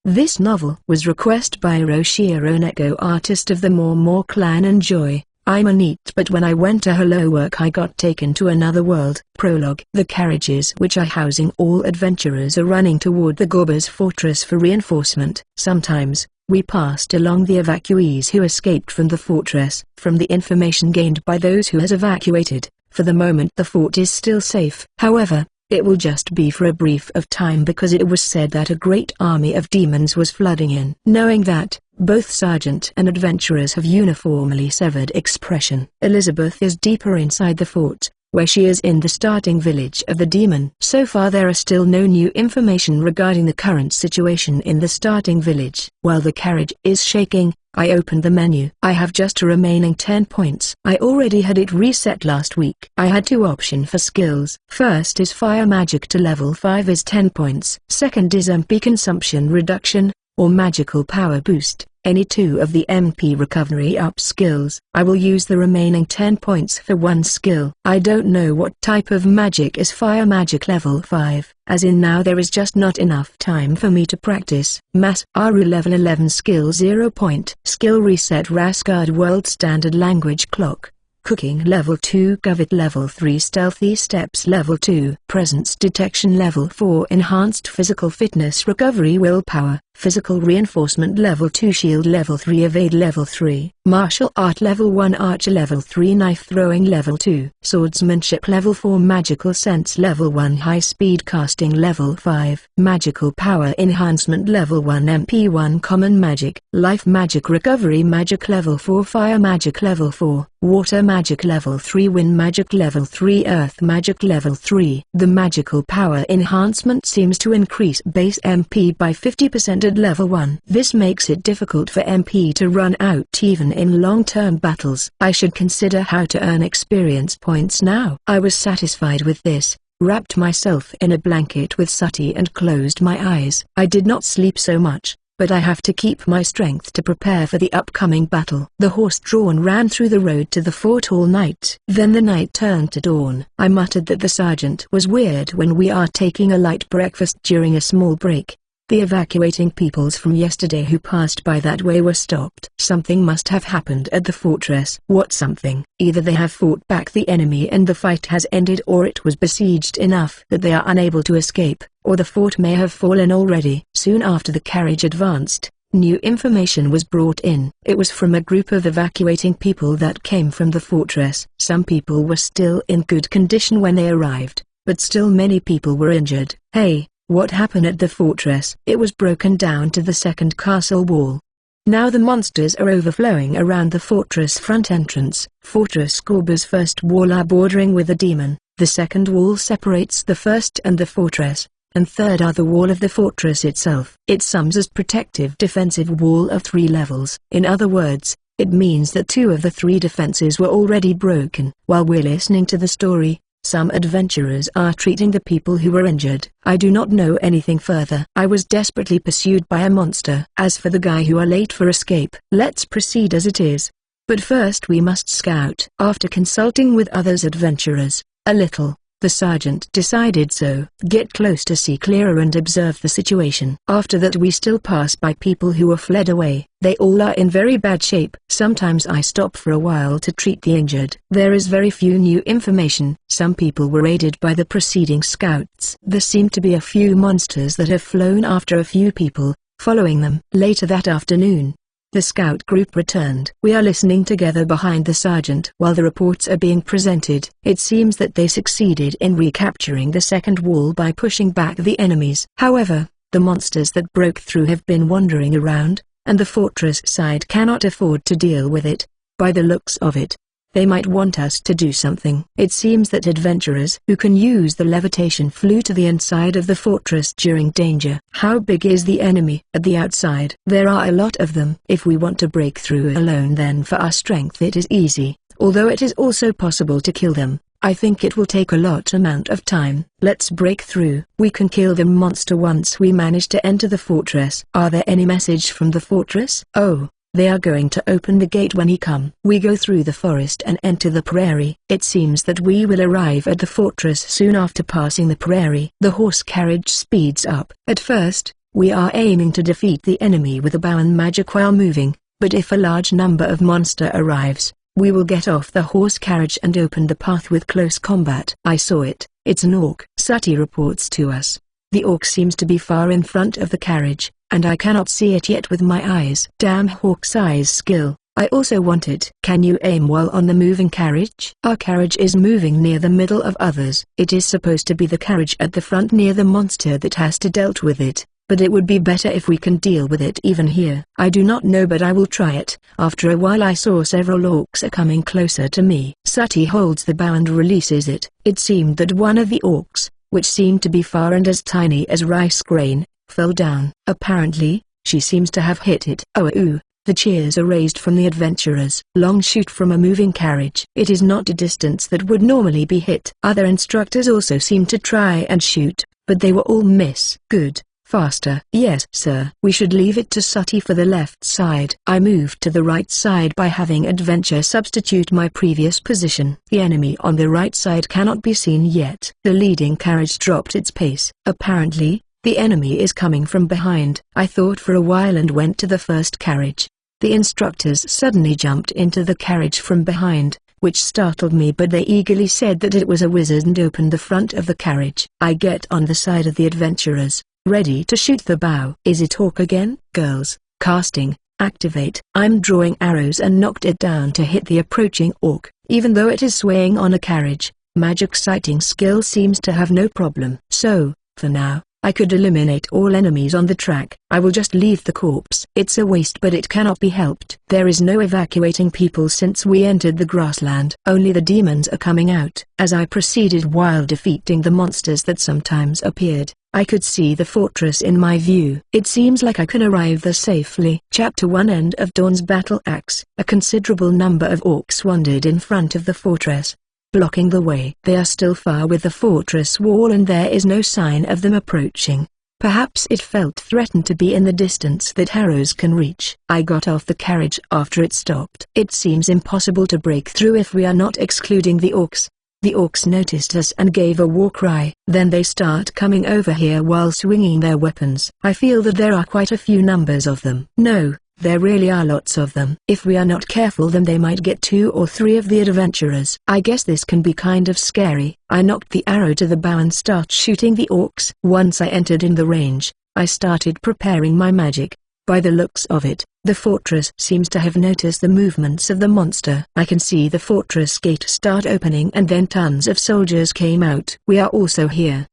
This novel was requested by Roshiro Neko, artist of the More clan. Enjoy. I'm a NEET, but when I went to Hello Work I got taken to another world. Prologue. The carriages which are housing all adventurers are running toward the Gorbers fortress for reinforcement. Sometimes, we passed along the evacuees who escaped from the fortress. From the information gained by those who has evacuated, for the moment the fort is still safe. However, it will just be for a brief of time because it was said that a great army of demons was flooding in. Knowing that, both sergeant and adventurers have uniformly severed expression. Elizabeth is deeper inside the fort, where she is in the starting village of the demon. So far there are still no new information regarding the current situation in the starting village. While the carriage is shaking, I opened the menu. I have just a remaining 10 points. I already had it reset last week. I had two options for skills. First is fire magic to level 5 is 10 points. Second is MP consumption reduction, or magical power boost. Any two of the MP recovery up skills. I will use the remaining 10 points for one skill. I don't know what type of magic is fire magic level 5, as in now there is just not enough time for me to practice. Mass Aru level 11 skill 0 point. Skill reset Rasgard world standard language clock. Cooking level 2, Govit level 3, Stealthy Steps level 2, Presence Detection level 4, Enhanced Physical Fitness Recovery Willpower, Physical Reinforcement level 2, Shield level 3, Evade level 3, Martial Art level 1, Archer level 3, Knife Throwing level 2, Swordsmanship level 4, Magical Sense level 1, High Speed Casting level 5, Magical Power Enhancement level 1, MP1, Common Magic, Life Magic Recovery Magic level 4, Fire Magic level 4, Water Magic level 3, Wind Magic level 3, Earth Magic level 3. The magical power enhancement seems to increase base MP by 50% at level 1. This makes it difficult for MP to run out even in long-term battles. I should consider how to earn experience points now. I was satisfied with this, wrapped myself in a blanket with sooty and closed my eyes. I did not sleep so much, but I have to keep my strength to prepare for the upcoming battle. The horse-drawn ran through the road to the fort all night. Then the night turned to dawn. I muttered that the sergeant was weird when we are taking a light breakfast during a small break. The evacuating peoples from yesterday who passed by that way were stopped. Something must have happened at the fortress. What something? Either they have fought back the enemy and the fight has ended, or it was besieged enough that they are unable to escape, or the fort may have fallen already. Soon after the carriage advanced, new information was brought in. It was from a group of evacuating people that came from the fortress. Some people were still in good condition when they arrived, but still many people were injured. Hey, what happened at the fortress? It was broken down to the second castle wall. Now the monsters are overflowing around the fortress front entrance. Fortress Gorber's first wall are bordering with the demon. The second wall separates the first and the fortress, and third are the wall of the fortress itself. It sums as protective defensive wall of 3 levels. In other words, it means that 2 of the 3 defenses were already broken. While we're listening to the story, some adventurers are treating the people who were injured. I do not know anything further. I was desperately pursued by a monster. As for the guy who are late for escape, let's proceed as it is. But first we must scout. After consulting with others adventurers, a little, the sergeant decided so. Get close to see clearer and observe the situation. After that we still pass by people who are fled away. They all are in very bad shape. Sometimes I stop for a while to treat the injured. There is very few new information. Some people were aided by the preceding scouts. There seem to be a few monsters that have flown after a few people, following them. Later that afternoon, the scout group returned. We are listening together behind the sergeant while the reports are being presented. It seems that they succeeded in recapturing the second wall by pushing back the enemies. However, the monsters that broke through have been wandering around, and the fortress side cannot afford to deal with it. By the looks of it, they might want us to do something. It seems that adventurers who can use the levitation flew to the inside of the fortress during danger. How big is the enemy? At the outside, there are a lot of them. If we want to break through alone, then for our strength it is easy, although it is also possible to kill them. I think it will take a lot amount of time. Let's break through. We can kill the monster once we manage to enter the fortress. Are there any message from the fortress? Oh, they are going to open the gate when he come. We go through the forest and enter the prairie. It seems that we will arrive at the fortress soon after passing the prairie. The horse carriage speeds up. At first, We are aiming to defeat the enemy with a bow and magic while moving, but if a large number of monster arrives, we will get off the horse carriage and open the path with close combat. I saw it. It's an orc. Sati reports to us. The orc seems to be far in front of the carriage, and I cannot see it yet with my eyes. Damn hawk's eyes skill. I also want it. Can you aim well on the moving carriage? Our carriage is moving near the middle of others. It is supposed to be the carriage at the front near the monster that has to dealt with it, but it would be better if we can deal with it even here. I do not know, but I will try it. After a while I saw several orcs coming closer to me. Sati holds the bow and releases it. It seemed that one of the orcs, which seemed to be far and as tiny as rice grain, fell down. Apparently, she seems to have hit it. Oh, ooh. The cheers are raised from the adventurers. Long shoot from a moving carriage. It is not a distance that would normally be hit. Other instructors also seem to try and shoot, but they were all miss. Good. Faster. Yes, sir. We should leave it to Sati for the left side. I moved to the right side by having adventure substitute my previous position. The enemy on the right side cannot be seen yet. The leading carriage dropped its pace. Apparently, the enemy is coming from behind. I thought for a while and went to the first carriage. The instructors suddenly jumped into the carriage from behind, which startled me, but they eagerly said that it was a wizard and opened the front of the carriage. I get on the side of the adventurers, ready to shoot the bow. Is it orc again? Girls, casting, activate. I'm drawing arrows and knocked it down to hit the approaching orc. Even though it is swaying on a carriage, magic sighting skill seems to have no problem. So, for now, I could eliminate all enemies on the track. I will just leave the corpse. It's a waste, but it cannot be helped. There is no evacuating people since we entered the grassland. Only the demons are coming out. As I proceeded while defeating the monsters that sometimes appeared, I could see the fortress in my view. It seems like I can arrive there safely. Chapter 1 End of Dawn's Battle Axe. A considerable number of orcs wandered in front of the fortress, blocking the way. They are still far with the fortress wall and there is no sign of them approaching. Perhaps it felt threatened to be in the distance that arrows can reach. I got off the carriage after it stopped. It seems impossible to break through if we are not excluding the orcs. The orcs noticed us and gave a war cry. Then they start coming over here while swinging their weapons. I feel that there are quite a few numbers of them. No, there really are lots of them. If we are not careful, then they might get 2 or 3 of the adventurers. I guess this can be kind of scary. I knocked the arrow to the bow and start shooting the orcs. Once I entered in the range, I started preparing my magic. By the looks of it, the fortress seems to have noticed the movements of the monster. I can see the fortress gate start opening and then tons of soldiers came out. We are also here.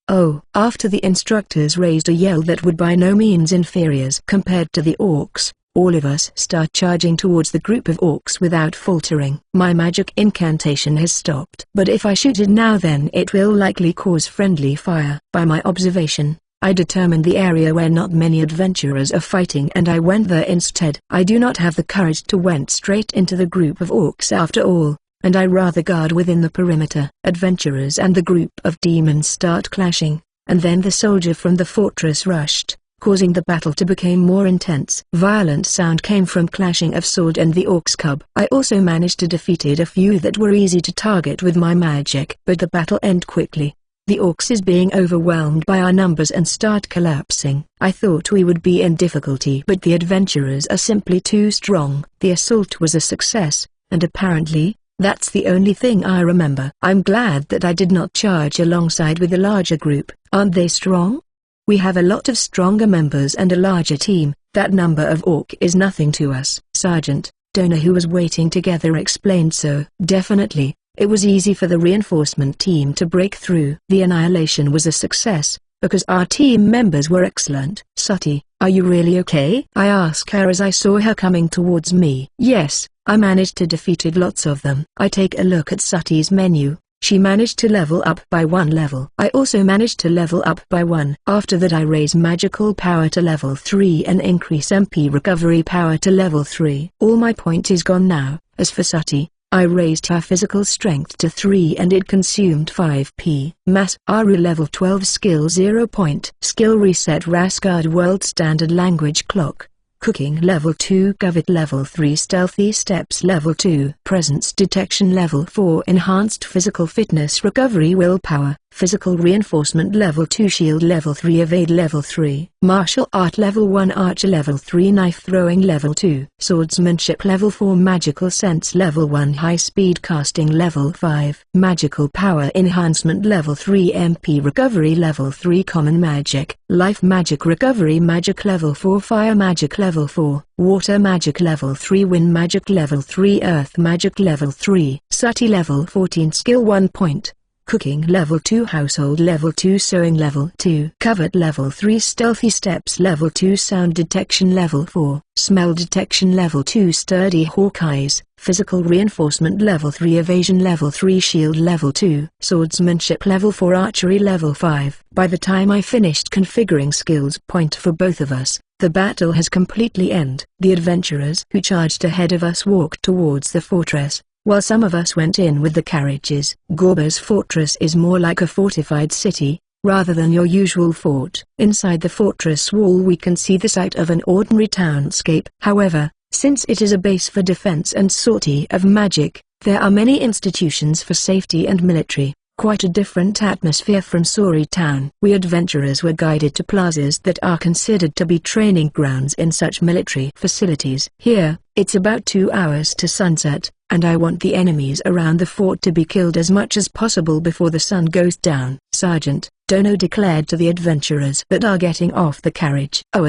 Oh, after the instructors raised a yell that would by no means inferiors compared to the orcs, all of us start charging towards the group of orcs without faltering. My magic incantation has stopped. But if I shoot it now, then it will likely cause friendly fire. By my observation, I determined the area where not many adventurers are fighting and I went there instead. I do not have the courage to went straight into the group of orcs after all, and I rather guard within the perimeter. Adventurers and the group of demons start clashing, and then the soldier from the fortress rushed, causing the battle to become more intense. Violent sound came from clashing of sword and the orc's cub. I also managed to defeated a few that were easy to target with my magic. But the battle ended quickly. The orcs is being overwhelmed by our numbers and start collapsing. I thought we would be in difficulty, but the adventurers are simply too strong. The assault was a success, and apparently, that's the only thing I remember. I'm glad that I did not charge alongside with the larger group. Aren't they strong? We have a lot of stronger members and a larger team. That number of orc is nothing to us. Sergeant Donor, who was waiting together, explained so. Definitely. It was easy for the reinforcement team to break through. The annihilation was a success, because our team members were excellent. Sati, are you really okay? I asked her as I saw her coming towards me. Yes, I managed to defeated lots of them. I take a look at Sati's menu. She managed to level up by 1 level. I also managed to level up by 1. After that I raise magical power to level 3 and increase MP recovery power to level 3. All my point is gone now. As for Sati, I raised her physical strength to 3 and it consumed 5p. Mass Aru level 12 skill 0 point. Skill reset Rasgard World Standard Language Clock. Cooking level 2. Govit level 3. Stealthy Steps level 2. Presence Detection level 4. Enhanced Physical Fitness Recovery Willpower Physical Reinforcement Level 2, Shield Level 3, Evade Level 3, Martial Art Level 1, Archer Level 3, Knife Throwing Level 2, Swordsmanship Level 4, Magical Sense Level 1, High Speed Casting Level 5, Magical Power Enhancement Level 3, MP Recovery Level 3, Common Magic, Life Magic Recovery Magic Level 4, Fire Magic Level 4, Water Magic Level 3, Wind Magic Level 3, Earth Magic Level 3, Sati Level 14, Skill 1 point. Cooking Level 2, Household Level 2, Sewing Level 2, Covert Level 3, Stealthy Steps Level 2, Sound Detection Level 4, Smell Detection Level 2, Sturdy Hawkeyes, Physical Reinforcement Level 3, Evasion Level 3, Shield Level 2, Swordsmanship Level 4, Archery Level 5. By the time I finished configuring skills point for both of us, the battle has completely ended. The adventurers who charged ahead of us walked towards the fortress, while some of us went in with the carriages. Gorba's fortress is more like a fortified city, rather than your usual fort. Inside the fortress wall we can see the site of an ordinary townscape. However, since it is a base for defense and sortie of magic, there are many institutions for safety and military. Quite a different atmosphere from Sori Town. We adventurers were guided to plazas that are considered to be training grounds in such military facilities. Here, it's about 2 hours to sunset, and I want the enemies around the fort to be killed as much as possible before the sun goes down. Sergeant Dono declared to the adventurers that are getting off the carriage. Oh,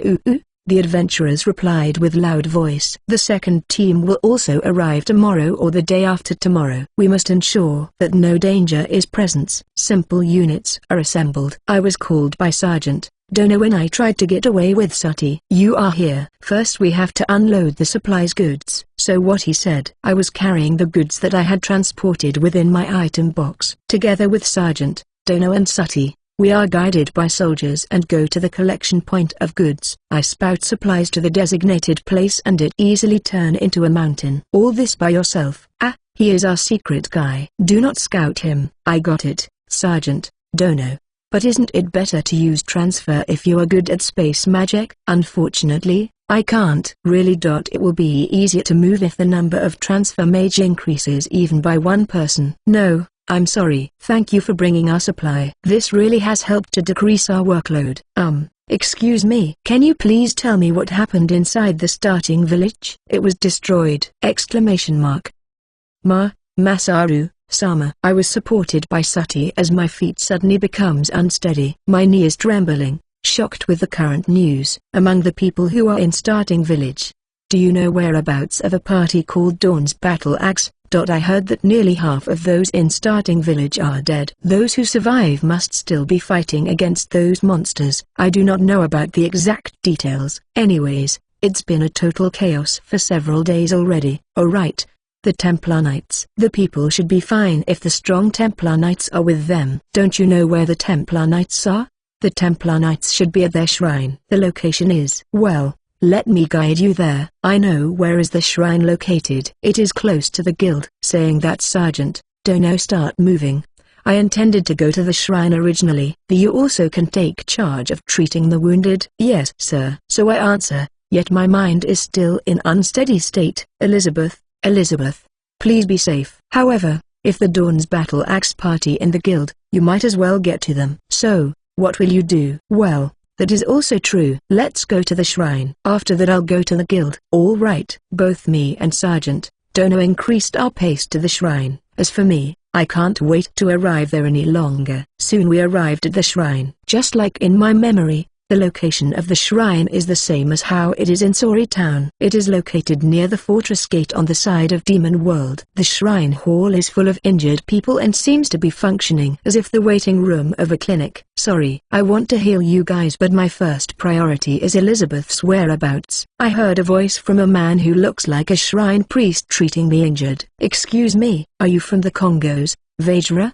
the adventurers replied with loud voice. The second team will also arrive tomorrow or the day after tomorrow. We must ensure that no danger is present. Simple units are assembled. I was called by Sergeant Dono when I tried to get away with Sati. You are here. First we have to unload the supplies goods. So what he said. I was carrying the goods that I had transported within my item box. Together with Sergeant Dono and Sati, we are guided by soldiers and go to the collection point of goods. I spout supplies to the designated place and it easily turn into a mountain. All this by yourself? Ah, he is our secret guy. Do not scout him. I got it, Sergeant Dono. But isn't it better to use transfer if you are good at space magic? Unfortunately, I can't. Really? It will be easier to move if the number of transfer mage increases even by 1 person. No. I'm sorry. Thank you for bringing our supply. This really has helped to decrease our workload. Excuse me. Can you please tell me what happened inside the starting village? It was destroyed! Masaru, Sama. I was supported by Sati as my feet suddenly becomes unsteady. My knee is trembling, shocked with the current news. Among the people who are in starting village, do you know whereabouts of a party called Dawn's Battle Axe? I heard that nearly half of those in starting village are dead. Those who survive must still be fighting against those monsters. I do not know about the exact details. Anyways, it's been a total chaos for several days already. Oh right, the Templar Knights. The people should be fine if the strong Templar Knights are with them. Don't you know where the Templar Knights are? The Templar Knights should be at their shrine. The location is, well, let me guide you there. I know where is the shrine located. It is close to the guild. Saying that, Sergeant Dono start moving. I intended to go to the shrine originally. You also can take charge of treating the wounded. Yes, sir. So I answer, yet my mind is still in unsteady state. Elizabeth, please be safe. However, if the Dawn's Battle Axe party in the guild, you might as well get to them. So, what will you do? Well, that is also true. Let's go to the shrine. After that I'll go to the guild. All right. Both me and Sergeant Dono increased our pace to the shrine. As for me, I can't wait to arrive there any longer. Soon we arrived at the shrine. Just like in my memory, the location of the shrine is the same as how it is in Sori Town. It is located near the fortress gate on the side of Demon World. The shrine hall is full of injured people and seems to be functioning as if the waiting room of a clinic. Sorry, I want to heal you guys, but my first priority is Elizabeth's whereabouts. I heard a voice from a man who looks like a shrine priest treating the injured. Excuse me, are you from the Congos, Vajra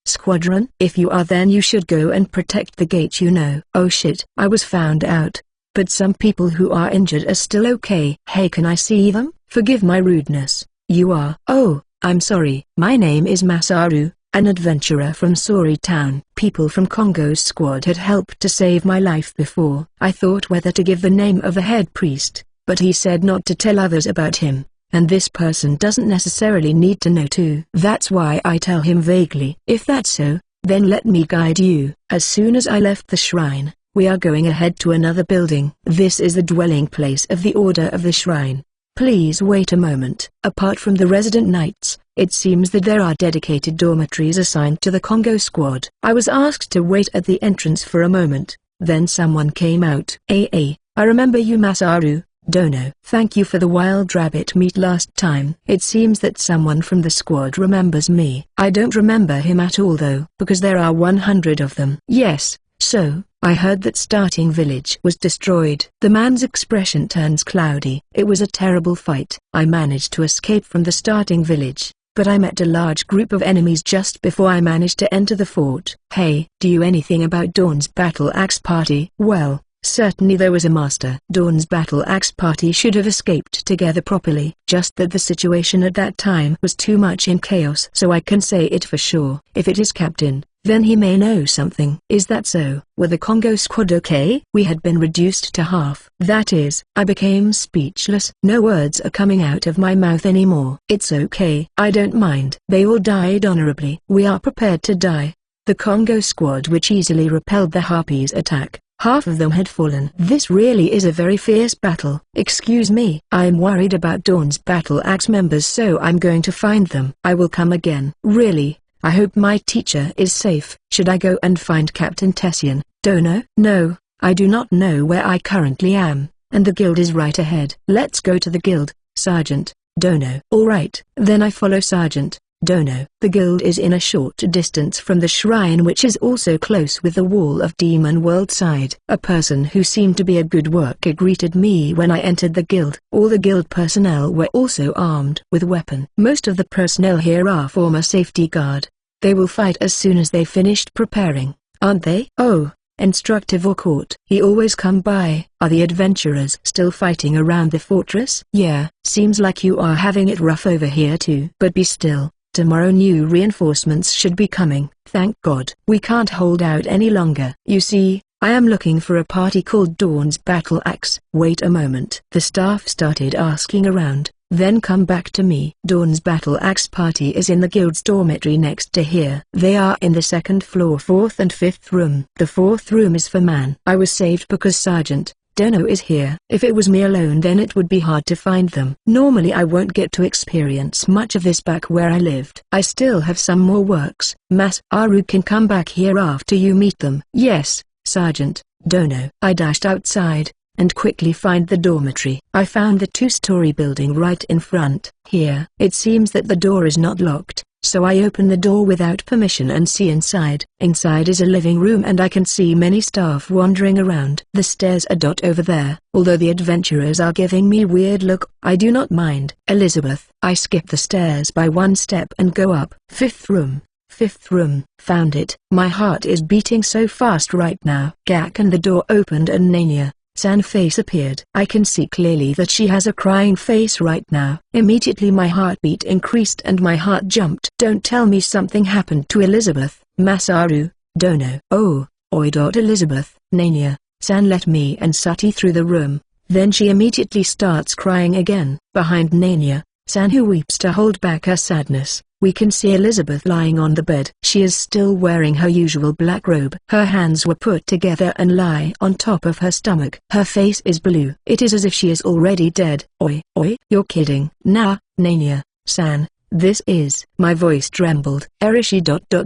Squadron? If you are, then you should go and protect the gate, you know. Oh shit, I was found out. But some people who are injured are still okay. Hey, can I see them? Forgive my rudeness. You are? Oh, I'm sorry. My name is Masaru, an adventurer from Sori Town. People from Congo's squad had helped to save my life before. I thought whether to give the name of a head priest, but he said not to tell others about him. And this person doesn't necessarily need to know too. That's why I tell him vaguely. If that's so, Then let me guide you. As soon as I left the shrine, we are going ahead to another building. This is the dwelling place of the Order of the Shrine. Please wait a moment. Apart from the resident knights, it seems that there are dedicated dormitories assigned to the Congo squad. I was asked to wait at the entrance for a moment, then someone came out. I remember you, Masaru. Dono. Thank you for the wild rabbit meat last time. It seems that someone from the squad remembers me. I don't remember him at all though, because there are 100 of them. Yes, so, I heard that starting village was destroyed. The man's expression turns cloudy. It was a terrible fight. I managed to escape from the starting village, but I met a large group of enemies just before I managed to enter the fort. Hey, do you anything about Dawn's battle axe party? Well, certainly there was a master. Dawn's battle axe party should have escaped together properly, just that the situation at that time was too much in chaos. So I can say it for sure. If it is Captain, then he may know something. Is that so? Were the Congo squad okay? We had been reduced to half. That is, I became speechless. No words are coming out of my mouth anymore. It's okay. I don't mind. They all died honorably. We are prepared to die. The Congo squad, which easily repelled the Harpies' attack, half of them had fallen. This really is a very fierce battle. Excuse me. I'm worried about Dawn's battle axe members, so I'm going to find them. I will come again. Really? I hope my teacher is safe. Should I go and find Captain Tessian? Dono? No, I do not know where I currently am, and the guild is right ahead. Let's go to the guild, Sergeant. Dono. Alright, then I follow Sergeant. Dono. The guild is in a short distance from the shrine, which is also close with the wall of Demon World side. A person who seemed to be a good worker greeted me when I entered the guild. All the guild personnel were also armed with weapon. Most of the personnel here are former safety guard. They will fight as soon as they finished preparing, aren't they? Oh, Instructor Vorcourt. He always come by. Are the adventurers still fighting around the fortress? Yeah, seems like you are having it rough over here too. But be still. Tomorrow new reinforcements should be coming. Thank God. We can't hold out any longer. You see, I am looking for a party called Dawn's Battle Axe. Wait a moment. The staff started asking around, then come back to me. Dawn's Battle Axe party is in the guild's dormitory next to here. They are in the second floor, 4th and 5th room. The 4th room is for man. I was saved because Sergeant Dono is here. If it was me alone, then it would be hard to find them. Normally I won't get to experience much of this back where I lived. I still have some more works. Masaru can come back here after you meet them. Yes, Sergeant Dono. I dashed outside, and quickly find the dormitory. I found the 2-story building right in front. Here, it seems that the door is not locked, so I open the door without permission and see inside. Inside is a living room and I can see many staff wandering around. The stairs are over there. Although the adventurers are giving me weird look, I do not mind. Elizabeth. I skip the stairs by 1 step and go up. 5th room. 5th room. Found it. My heart is beating so fast right now. Gak, and the door opened and Nania-san face appeared. I can see clearly that she has a crying face right now. Immediately my heartbeat increased and my heart jumped. Don't tell me something happened to Elizabeth. Masaru Dono. Oh, oi. Elizabeth. Nania-san let me and Sati through the room. Then she immediately starts crying again. Behind Nania-san, who weeps to hold back her sadness, we can see Elizabeth lying on the bed. She is still wearing her usual black robe. Her hands were put together and lie on top of her stomach. Her face is blue. It is as if she is already dead. Oi, you're kidding. Nah, Nania-san, this is. My voice trembled. Erishi.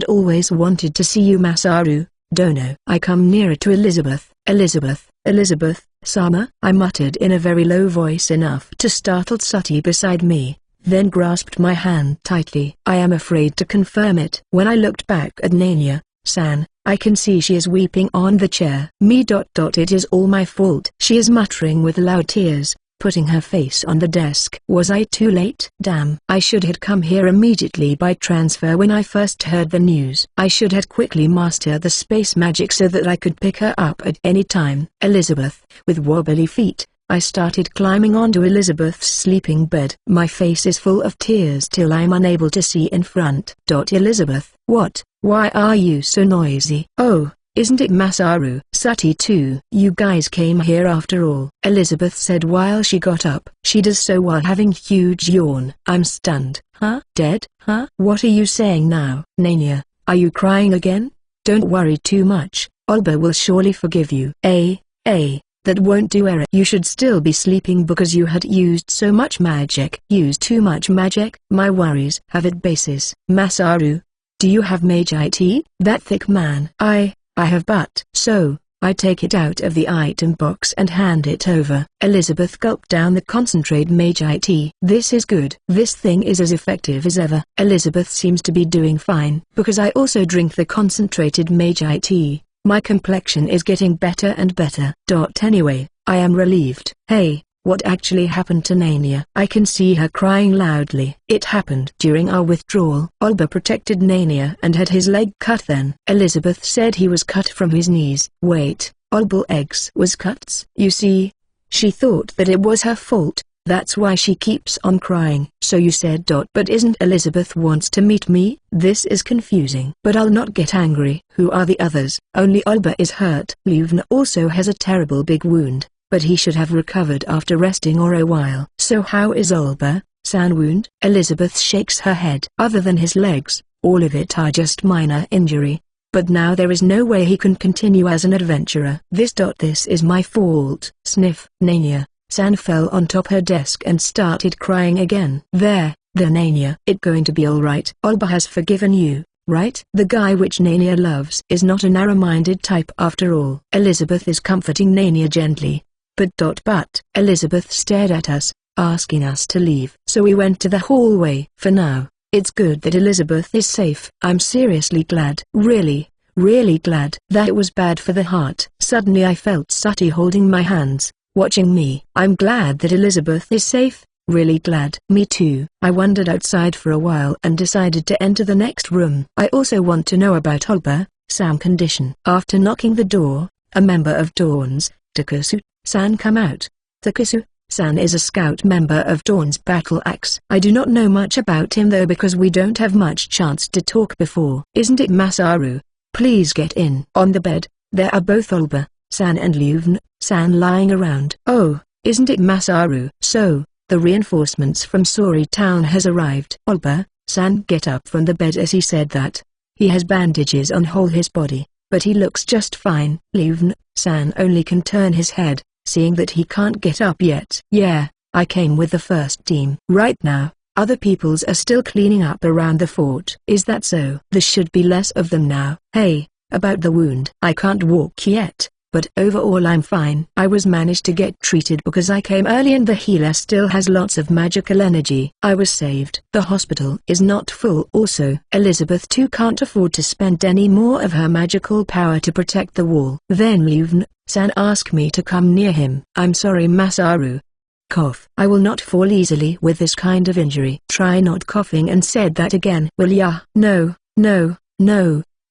Always wanted to see you, Masaru Dono. I come nearer to Elizabeth. Elizabeth, Sama, I muttered in a very low voice, enough to startle Sati beside me, then grasped my hand tightly. I am afraid to confirm it. When I looked back at Nania-san, I can see she is weeping on the chair. It is all my fault. She is muttering with loud tears, putting her face on the desk. Was I too late? Damn. I should have come here immediately by transfer when I first heard the news. I should have quickly mastered the space magic so that I could pick her up at any time. Elizabeth. With wobbly feet, I started climbing onto Elizabeth's sleeping bed. My face is full of tears till I'm unable to see in front. Elizabeth. What? Why are you so noisy? Oh, isn't it Masaru? Sati too. You guys came here after all, Elizabeth said while she got up. She does so while having huge yawn. I'm stunned. Huh? Dead? Huh? What are you saying now? Nania, are you crying again? Don't worry too much, Olba will surely forgive you. That won't do, Eric. You should still be sleeping because you had used so much magic. Used too much magic? My worries have it basis. Masaru, do you have mage IT? That thick man. I have, but. So, I take it out of the item box and hand it over. Elizabeth gulped down the concentrate mage IT. This is good. This thing is as effective as ever. Elizabeth seems to be doing fine. Because I also drink the concentrated mage IT. My complexion is getting better and better. Anyway, I am relieved. Hey, what actually happened to Nania? I can see her crying loudly. It happened during our withdrawal. Olba protected Nania and had his leg cut then. Elizabeth said he was cut from his knees. Wait, Olba's eggs was cut? You see? She thought that it was her fault. That's why she keeps on crying. So you said. But isn't Elizabeth wants to meet me? This is confusing. But I'll not get angry. Who are the others? Only Olba is hurt. Luvna also has a terrible big wound, but he should have recovered after resting or a while. So how is Olba-san wound? Elizabeth shakes her head. Other than his legs, all of it are just minor injury. But now there is no way he can continue as an adventurer. This is my fault. Sniff. Nania-san fell on top her desk and started crying again. There, Nania. It going to be alright. Olba has forgiven you, right? The guy which Nania loves is not a narrow-minded type after all. Elizabeth is comforting Nania gently. But Elizabeth stared at us, asking us to leave. So we went to the hallway. For now, it's good that Elizabeth is safe. I'm seriously glad. Really glad. That was bad for the heart. Suddenly I felt Sati holding my hands, watching me. I'm glad that Elizabeth is safe. Really glad. Me too. I wandered outside for a while and decided to enter the next room. I also want to know about Olba-san's condition. After knocking the door, a member of Dawn's, Takasu-san come out. Takasu-san is a scout member of Dawn's battle axe. I do not know much about him though because we don't have much chance to talk before. Isn't it Masaru? Please get in. On the bed, there are both Olba-san and Luvna-san lying around. Oh, isn't it Masaru? So, the reinforcements from Sori town has arrived. Olba-san get up from the bed as he said that. He has bandages on whole his body, but he looks just fine. Luvna-san only can turn his head, seeing that he can't get up yet. Yeah, I came with the first team. Right now, other peoples are still cleaning up around the fort. Is that so? There should be less of them now. Hey, about the wound. I can't walk yet, but overall I'm fine. I was managed to get treated because I came early and the healer still has lots of magical energy. I was saved. The hospital is not full also. Elizabeth too can't afford to spend any more of her magical power to protect the wall. Then Luvna-san asked me to come near him. I'm sorry Masaru. Cough. I will not fall easily with this kind of injury. Try not coughing and said that again. Will ya? No.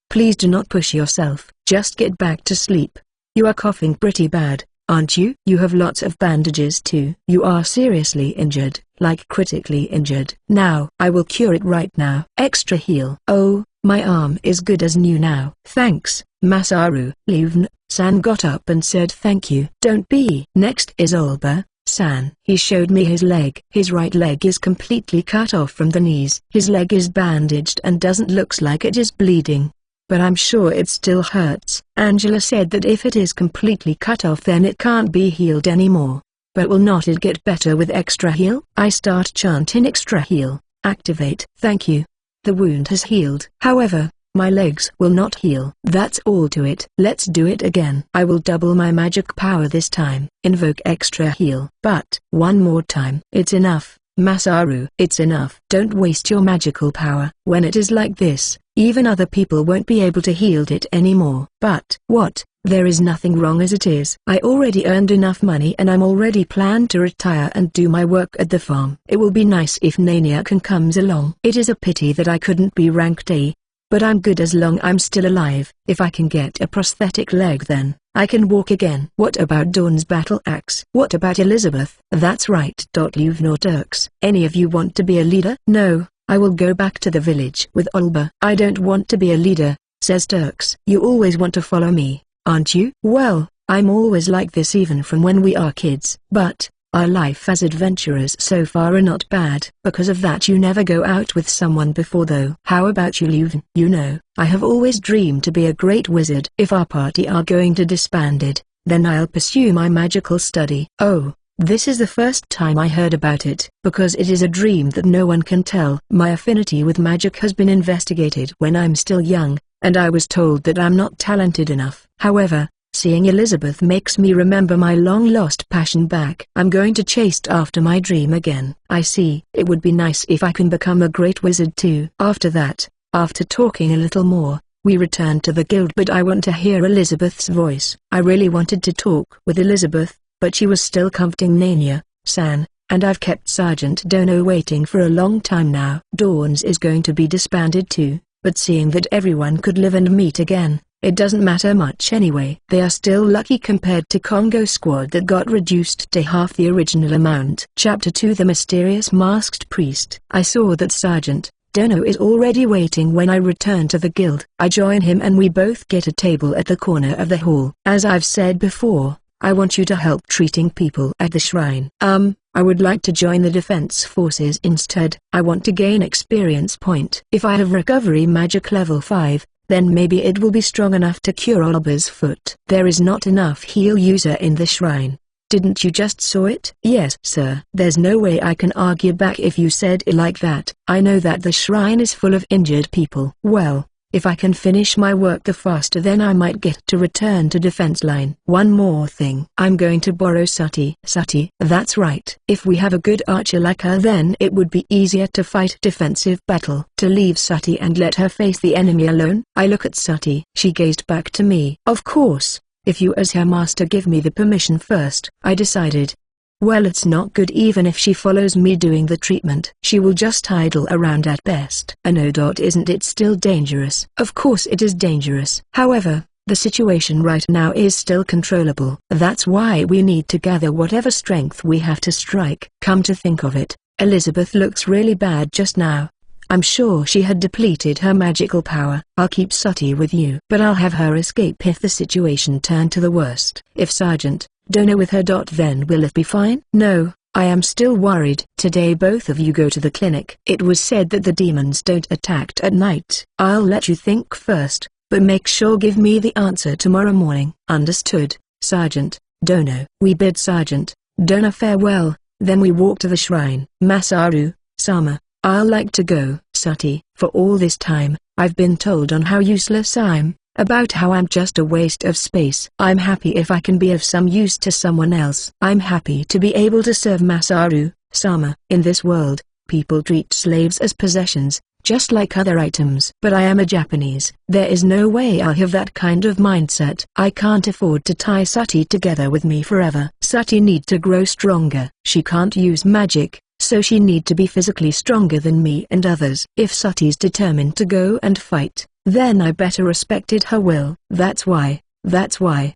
Please do not push yourself. Just get back to sleep. You are coughing pretty bad, aren't you? You have lots of bandages too. You are seriously injured, like critically injured. Now, I will cure it right now. Extra heal. Oh, my arm is good as new now. Thanks, Masaru. Luvna-san got up and said thank you. Don't be. Next is Olba-san. He showed me his leg. His right leg is completely cut off from the knees. His leg is bandaged and doesn't look like it is bleeding. But I'm sure it still hurts. Angela said that if it is completely cut off then it can't be healed anymore. But will not it get better with extra heal? I start chanting extra heal. Activate. Thank you. The wound has healed. However, my legs will not heal. That's all to it. Let's do it again. I will double my magic power this time. Invoke extra heal. But, one more time. It's enough, Masaru. It's enough. Don't waste your magical power. When it is like this, even other people won't be able to heal it anymore. But, what? There is nothing wrong as it is. I already earned enough money and I'm already planned to retire and do my work at the farm. It will be nice if Nania can comes along. It is a pity that I couldn't be ranked A. But I'm good as long I'm still alive. If I can get a prosthetic leg then, I can walk again. What about Dawn's battle axe? What about Elizabeth? That's right. Luvna Turks. Any of you want to be a leader? No, I will go back to the village with Olba. I don't want to be a leader, says Turks. You always want to follow me, aren't you? Well, I'm always like this even from when we are kids. But, Our life as adventurers so far are not bad. Because of that you never go out with someone before though. How about you, Leuven? You know, I have always dreamed to be a great wizard. If our party are going to disband it, then I'll pursue my magical study. Oh, this is the first time I heard about it. Because it is a dream that no one can tell. My affinity with magic has been investigated when I'm still young, and I was told that I'm not talented enough. However, seeing Elizabeth makes me remember my long-lost passion back. I'm going to chase after my dream again. I see. It would be nice if I can become a great wizard too. After that, after talking a little more, we returned to the guild, but I want to hear Elizabeth's voice. I really wanted to talk with Elizabeth, but she was still comforting Nanya-san, and I've kept Sergeant Dono waiting for a long time now. Dawn's is going to be disbanded too, but seeing that everyone could live and meet again, it doesn't matter much anyway. They are still lucky compared to Congo Squad that got reduced to half the original amount. Chapter 2: The Mysterious Masked Priest. I saw that Sergeant Dono is already waiting when I return to the guild. I join him and we both get a table at the corner of the hall. As I've said before, I want you to help treating people at the shrine. I would like to join the defense forces instead. I want to gain experience point. If I have recovery magic level 5, then maybe it will be strong enough to cure Olba's foot. There is not enough heal user in the shrine. Didn't you just saw it? Yes, sir. There's no way I can argue back if you said it like that. I know that the shrine is full of injured people. Well, if I can finish my work the faster, then I might get to return to defense line. One more thing. I'm going to borrow Sati. Sati? That's right. If we have a good archer like her, then it would be easier to fight defensive battle. To leave Sati and let her face the enemy alone? I look at Sati. She gazed back to me. Of course, if you as her master give me the permission first. I decided. Well, it's not good even if she follows me doing the treatment. She will just idle around at best. No. Isn't it still dangerous? Of course it is dangerous. However, the situation right now is still controllable. That's why we need to gather whatever strength we have to strike. Come to think of it, Elizabeth looks really bad just now. I'm sure she had depleted her magical power. I'll keep Sati with you, but I'll have her escape if the situation turned to the worst. If Sergeant Dono with her. Then will it be fine? No, I am still worried. Today both of you go to the clinic. It was said that the demons don't attack at night. I'll let you think first, but make sure give me the answer tomorrow morning. Understood, Sergeant Dono. We bid Sergeant Dono farewell, then we walk to the shrine. Masaru-sama, I'll like to go. Sati, for all this time, I've been told on how useless I'm, about how I'm just a waste of space. I'm happy if I can be of some use to someone else. I'm happy to be able to serve Masaru-sama. In this world, people treat slaves as possessions, just like other items. But I am a Japanese. There is no way I'll have that kind of mindset. I can't afford to tie Sati together with me forever. Sati need to grow stronger. She can't use magic, so she need to be physically stronger than me and others. If Sati's determined to go and fight, then I better respected her will. That's why.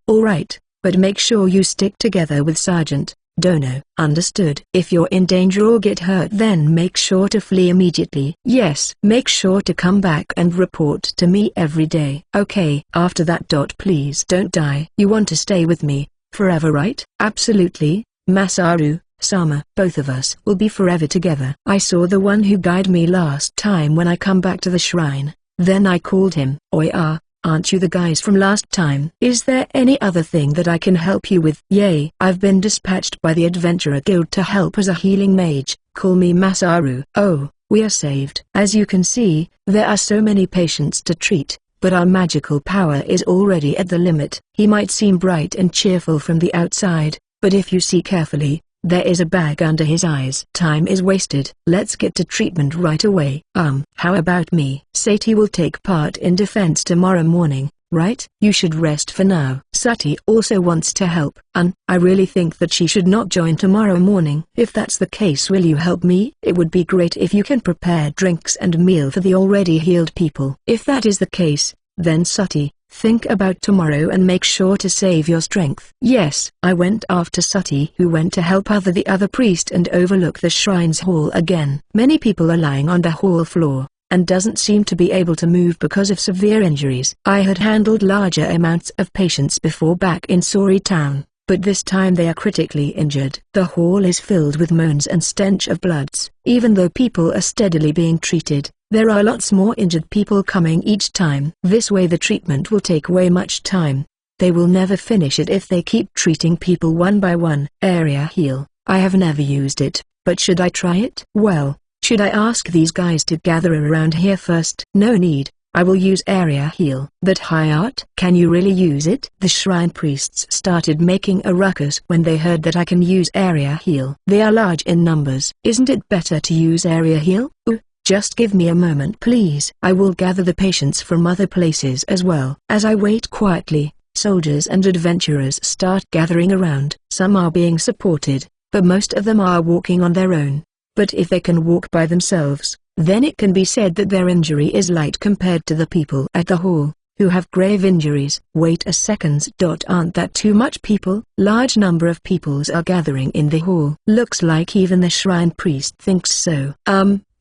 Alright, but make sure you stick together with Sergeant Dono. Understood? If you're in danger or get hurt, then make sure to flee immediately. Yes. Make sure to come back and report to me every day. Okay. After that. Please don't die. You want to stay with me forever, right? Absolutely, Masaru-sama. Both of us will be forever together. I saw the one who guided me last time when I come back to the shrine. Then I called him. Oi, aren't you the guys from last time? Is there any other thing that I can help you with? Yay. I've been dispatched by the Adventurer Guild to help as a healing mage. Call me Masaru. Oh, we are saved. As you can see, there are so many patients to treat, but our magical power is already at the limit. He might seem bright and cheerful from the outside, but if you see carefully, there is a bag under his eyes. Time is wasted. Let's get to treatment right away. How about me? Sati will take part in defense tomorrow morning, right? You should rest for now. Sati also wants to help. I really think that she should not join tomorrow morning. If that's the case, will you help me? It would be great if you can prepare drinks and meal for the already healed people. If that is the case, then Sati, think about tomorrow and make sure to save your strength. Yes. I went after Sati, who went to help the other priest and overlook the shrine's hall again. Many people are lying on the hall floor, and doesn't seem to be able to move because of severe injuries. I had handled larger amounts of patients before back in Sori town, but this time they are critically injured. The hall is filled with moans and stench of bloods. Even though people are steadily being treated, there are lots more injured people coming each time. This way the treatment will take way much time. They will never finish it if they keep treating people one by one. Area heal. I have never used it, but should I try it? Well, should I ask these guys to gather around here first? No need. I will use area heal. But high art? Can you really use it? The shrine priests started making a ruckus when they heard that I can use area heal. They are large in numbers. Isn't it better to use area heal? Just give me a moment please. I will gather the patients from other places as well. As I wait quietly, soldiers and adventurers start gathering around. Some are being supported, but most of them are walking on their own. But if they can walk by themselves, then it can be said that their injury is light compared to the people at the hall, who have grave injuries. Wait a second. Aren't that too much people? Large number of peoples are gathering in the hall. Looks like even the shrine priest thinks so.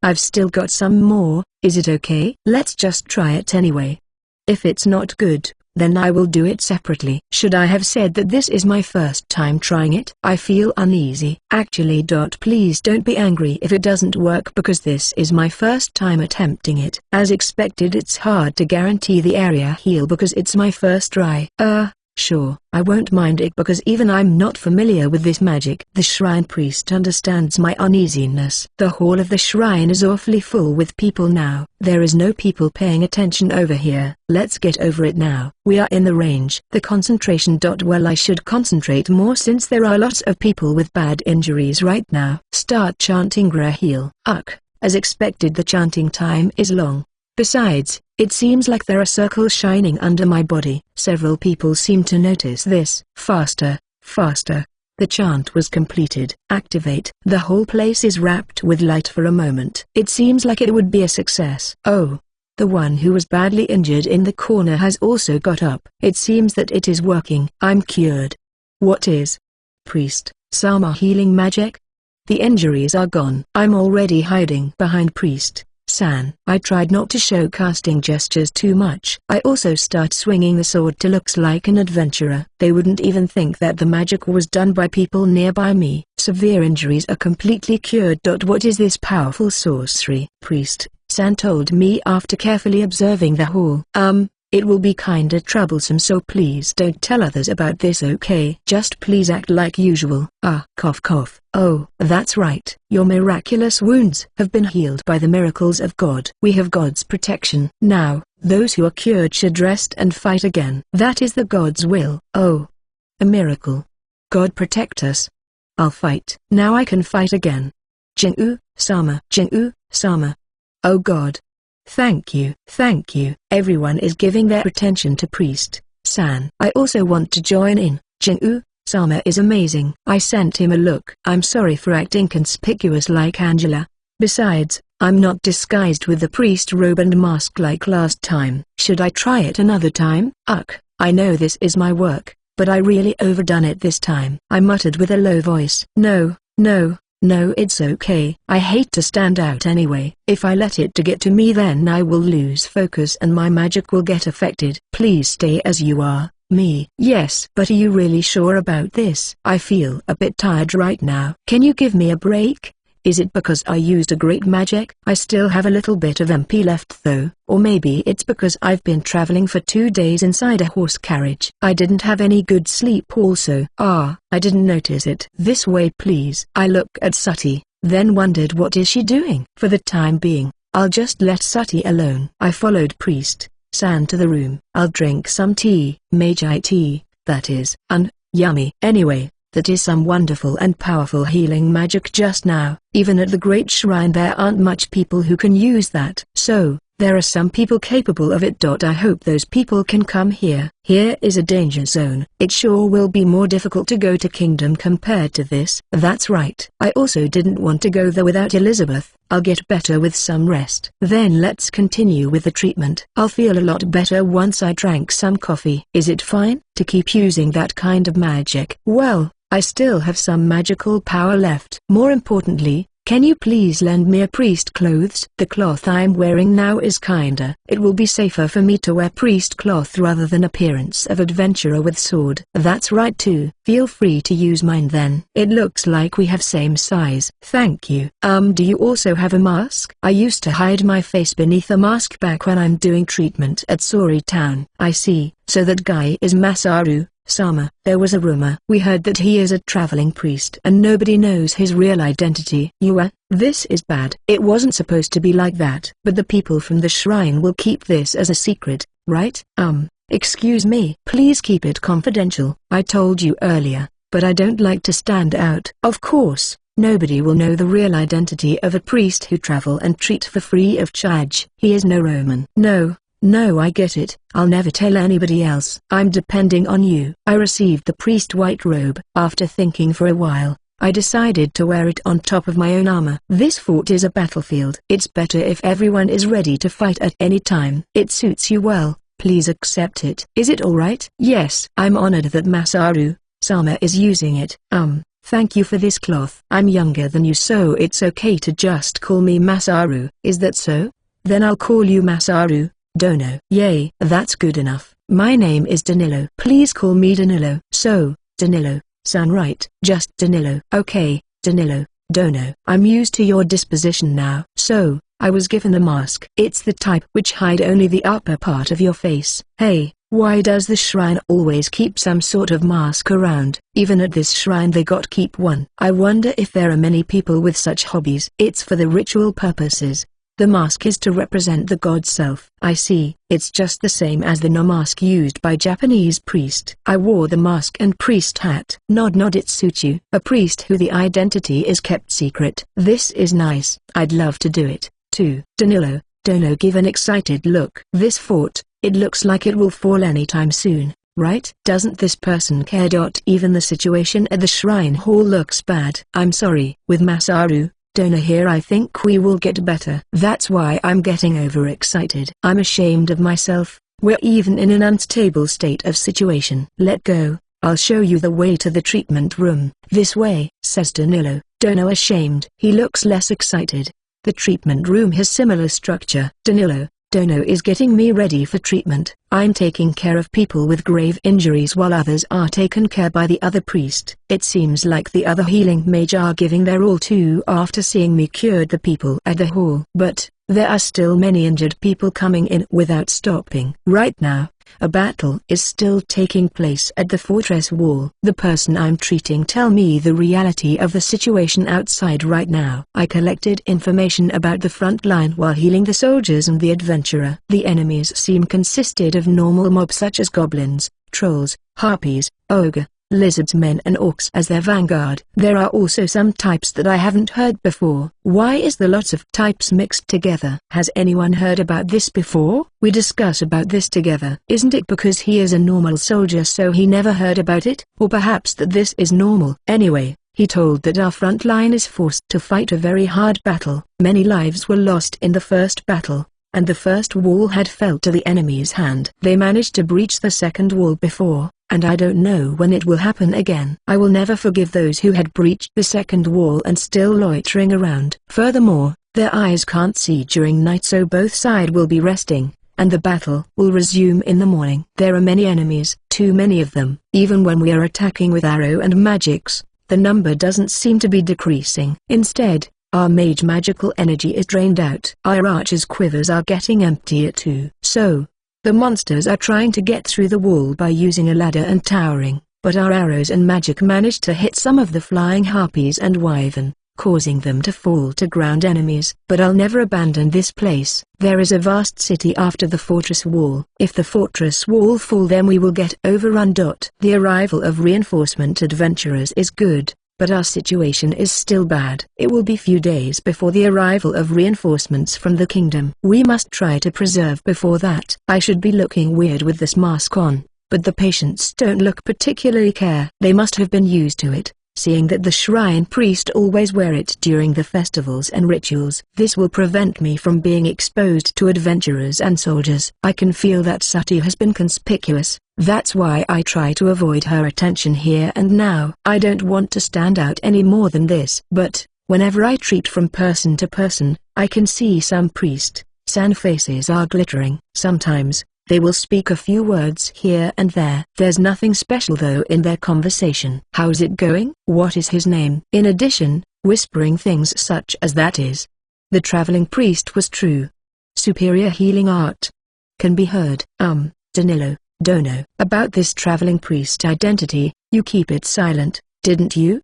I've still got some more. Is it okay? Let's just try it anyway. If it's not good, then I will do it separately. Should I have said that this is my first time trying it? I feel uneasy. Actually. Please don't be angry if it doesn't work because this is my first time attempting it. As expected, it's hard to guarantee the area heal because it's my first try. Sure, I won't mind it because even I'm not familiar with this magic. The shrine priest understands my uneasiness. The hall of the shrine is awfully full with people now. There is no people paying attention over here. Let's get over it now. We are in the range. The concentration. Well, I should concentrate more since there are lots of people with bad injuries right now. Start chanting Gra heal. As expected, the chanting time is long. Besides, it seems like there are circles shining under my body. Several people seem to notice this. Faster, faster. The chant was completed. Activate. The whole place is wrapped with light for a moment. It seems like it would be a success. Oh. The one who was badly injured in the corner has also got up. It seems that it is working. I'm cured. What is? Priest, Sama healing magic? The injuries are gone. I'm already hiding behind Priest San. I tried not to show casting gestures too much. I also start swinging the sword to looks like an adventurer. They wouldn't even think that the magic was done by people nearby me. Severe injuries are completely cured. What is this powerful sorcery? Priest San told me after carefully observing the hall. It will be kinda troublesome, so please don't tell others about this, okay? Just please act like usual. Cough cough. Oh, that's right. Your miraculous wounds have been healed by the miracles of God. We have God's protection. Now, those who are cured should rest and fight again. That is the God's will. Oh. A miracle. God protect us. I'll fight. Now I can fight again. Jin-U, Sama. Jin-U, Sama. Oh God. Thank you. Thank you. Everyone is giving their attention to Priest San. I also want to join in. Jin-U, Sama is amazing. I sent him a look. I'm sorry for acting conspicuous like Angela. Besides, I'm not disguised with the priest robe and mask like last time. Should I try it another time? I know this is my work, but I really overdone it this time. I muttered with a low voice. No, it's okay. I hate to stand out anyway. If I let it to get to me, then I will lose focus and my magic will get affected. Please stay as you are. Me. Yes. But are you really sure about this? I feel a bit tired right now. Can you give me a break? Is it because I used a great magic? I still have a little bit of MP left though, or maybe it's because I've been traveling for 2 days inside a horse carriage. I didn't have any good sleep also. I didn't notice it. This way please. I looked at Sati, then wondered what is she doing? For the time being, I'll just let Sati alone. I followed Priest San to the room. I'll drink some tea. Magi tea, that is. Yummy. Anyway. That is some wonderful and powerful healing magic just now. Even at the Great Shrine there aren't much people who can use that. So, there are some people capable of it. I hope those people can come here. Here is a danger zone. It sure will be more difficult to go to Kingdom compared to this. That's right. I also didn't want to go there without Elizabeth. I'll get better with some rest. Then let's continue with the treatment. I'll feel a lot better once I drank some coffee. Is it fine to keep using that kind of magic? Well, I still have some magical power left. More importantly, Can you please lend me a priest clothes? The cloth I'm wearing now is kinder. It will be safer for me to wear priest cloth rather than appearance of adventurer with sword. That's right too. Feel free to use mine then. It looks like we have same size. Thank you. Do you also have a mask? I used to hide my face beneath a mask back when I'm doing treatment at Sori Town. I see. So that guy is Masaru Sama. There was a rumor. We heard that he is a traveling priest and nobody knows his real identity. This is bad. It wasn't supposed to be like that. But the people from the shrine will keep this as a secret, right? Excuse me. Please keep it confidential. I told you earlier, but I don't like to stand out. Of course, nobody will know the real identity of a priest who travel and treat for free of charge. He is no Roman. No, I get it. I'll never tell anybody else. I'm depending on you. I received the priest white robe. After thinking for a while, I decided to wear it on top of my own armor. This fort is a battlefield. It's better if everyone is ready to fight at any time. It suits you well. Please accept it. Is it alright? Yes. I'm honored that Masaru Sama is using it. Thank you for this cloth. I'm younger than you, so it's okay to just call me Masaru. Is that so? Then I'll call you Masaru Dono. Yay, that's good enough. My name is Danilo. Please call me Danilo. So, Danilo, sound right? Just Danilo. Okay, Danilo Dono. I'm used to your disposition now. So, I was given a mask. It's the type which hide only the upper part of your face. Hey, why does the shrine always keep some sort of mask around? Even at this shrine they got keep one. I wonder if there are many people with such hobbies. It's for the ritual purposes. The mask is to represent the god self. I see. It's just the same as the no mask used by Japanese priest. I wore the mask and priest hat. Nod, it suits you. A priest who the identity is kept secret. This is nice. I'd love to do it, too. Danilo Dono give an excited look. This fort, it looks like it will fall anytime soon, right? Doesn't this person care? Even the situation at the shrine hall looks bad. I'm sorry. With Masaru Dono here I think we will get better. That's why I'm getting overexcited. I'm ashamed of myself. We're even in an unstable state of situation. Let go. I'll show you the way to the treatment room. This way, says Danilo Dono ashamed. He looks less excited. The treatment room has similar structure. Danilo Dono is getting me ready for treatment. I'm taking care of people with grave injuries while others are taken care by the other priest. It seems like the other healing mage are giving their all too after seeing me cured the people at the hall. But there are still many injured people coming in without stopping. Right now, a battle is still taking place at the fortress wall. The person I'm treating tell me the reality of the situation outside right now. I collected information about the front line while healing the soldiers and the adventurer. The enemies seem consisted of normal mobs such as goblins, trolls, harpies, ogre, lizards, men and orcs as their vanguard. There are also some types that I haven't heard before. Why is the lots of types mixed together? Has anyone heard about this before? We discuss about this together. Isn't it because he is a normal soldier so he never heard about it? Or perhaps that this is normal? Anyway, he told that our front line is forced to fight a very hard battle. Many lives were lost in the first battle, and the first wall had fell to the enemy's hand. They managed to breach the second wall before, and I don't know when it will happen again. I will never forgive those who had breached the second wall and still loitering around. Furthermore, their eyes can't see during night, so both sides will be resting, and the battle will resume in the morning. There are many enemies, too many of them. Even when we are attacking with arrow and magics, the number doesn't seem to be decreasing. Instead, our mage magical energy is drained out. Our archers' quivers are getting emptier too. So, the monsters are trying to get through the wall by using a ladder and towering, but our arrows and magic managed to hit some of the flying harpies and wyvern, causing them to fall to ground. Enemies. But I'll never abandon this place. There is a vast city after the fortress wall. If the fortress wall fall, then we will get overrun. The arrival of reinforcement adventurers is good, but our situation is still bad. It will be few days before the arrival of reinforcements from the kingdom. We must try to preserve before that. I should be looking weird with this mask on, but the patients don't look particularly care. They must have been used to it, seeing that the shrine priest always wear it during the festivals and rituals. This will prevent me from being exposed to adventurers and soldiers. I can feel that Sati has been conspicuous. That's why I try to avoid her attention here and now. I don't want to stand out any more than this. But, Whenever I treat from person to person, I can see some San faces are glittering. Sometimes, they will speak a few words here and there. There's nothing special though in their conversation. How's it going? What is his name? In addition, whispering things such as that is. The traveling priest was true. Superior healing art. Can be heard. Danilo, don't know about this traveling priest identity. You keep it silent, didn't you?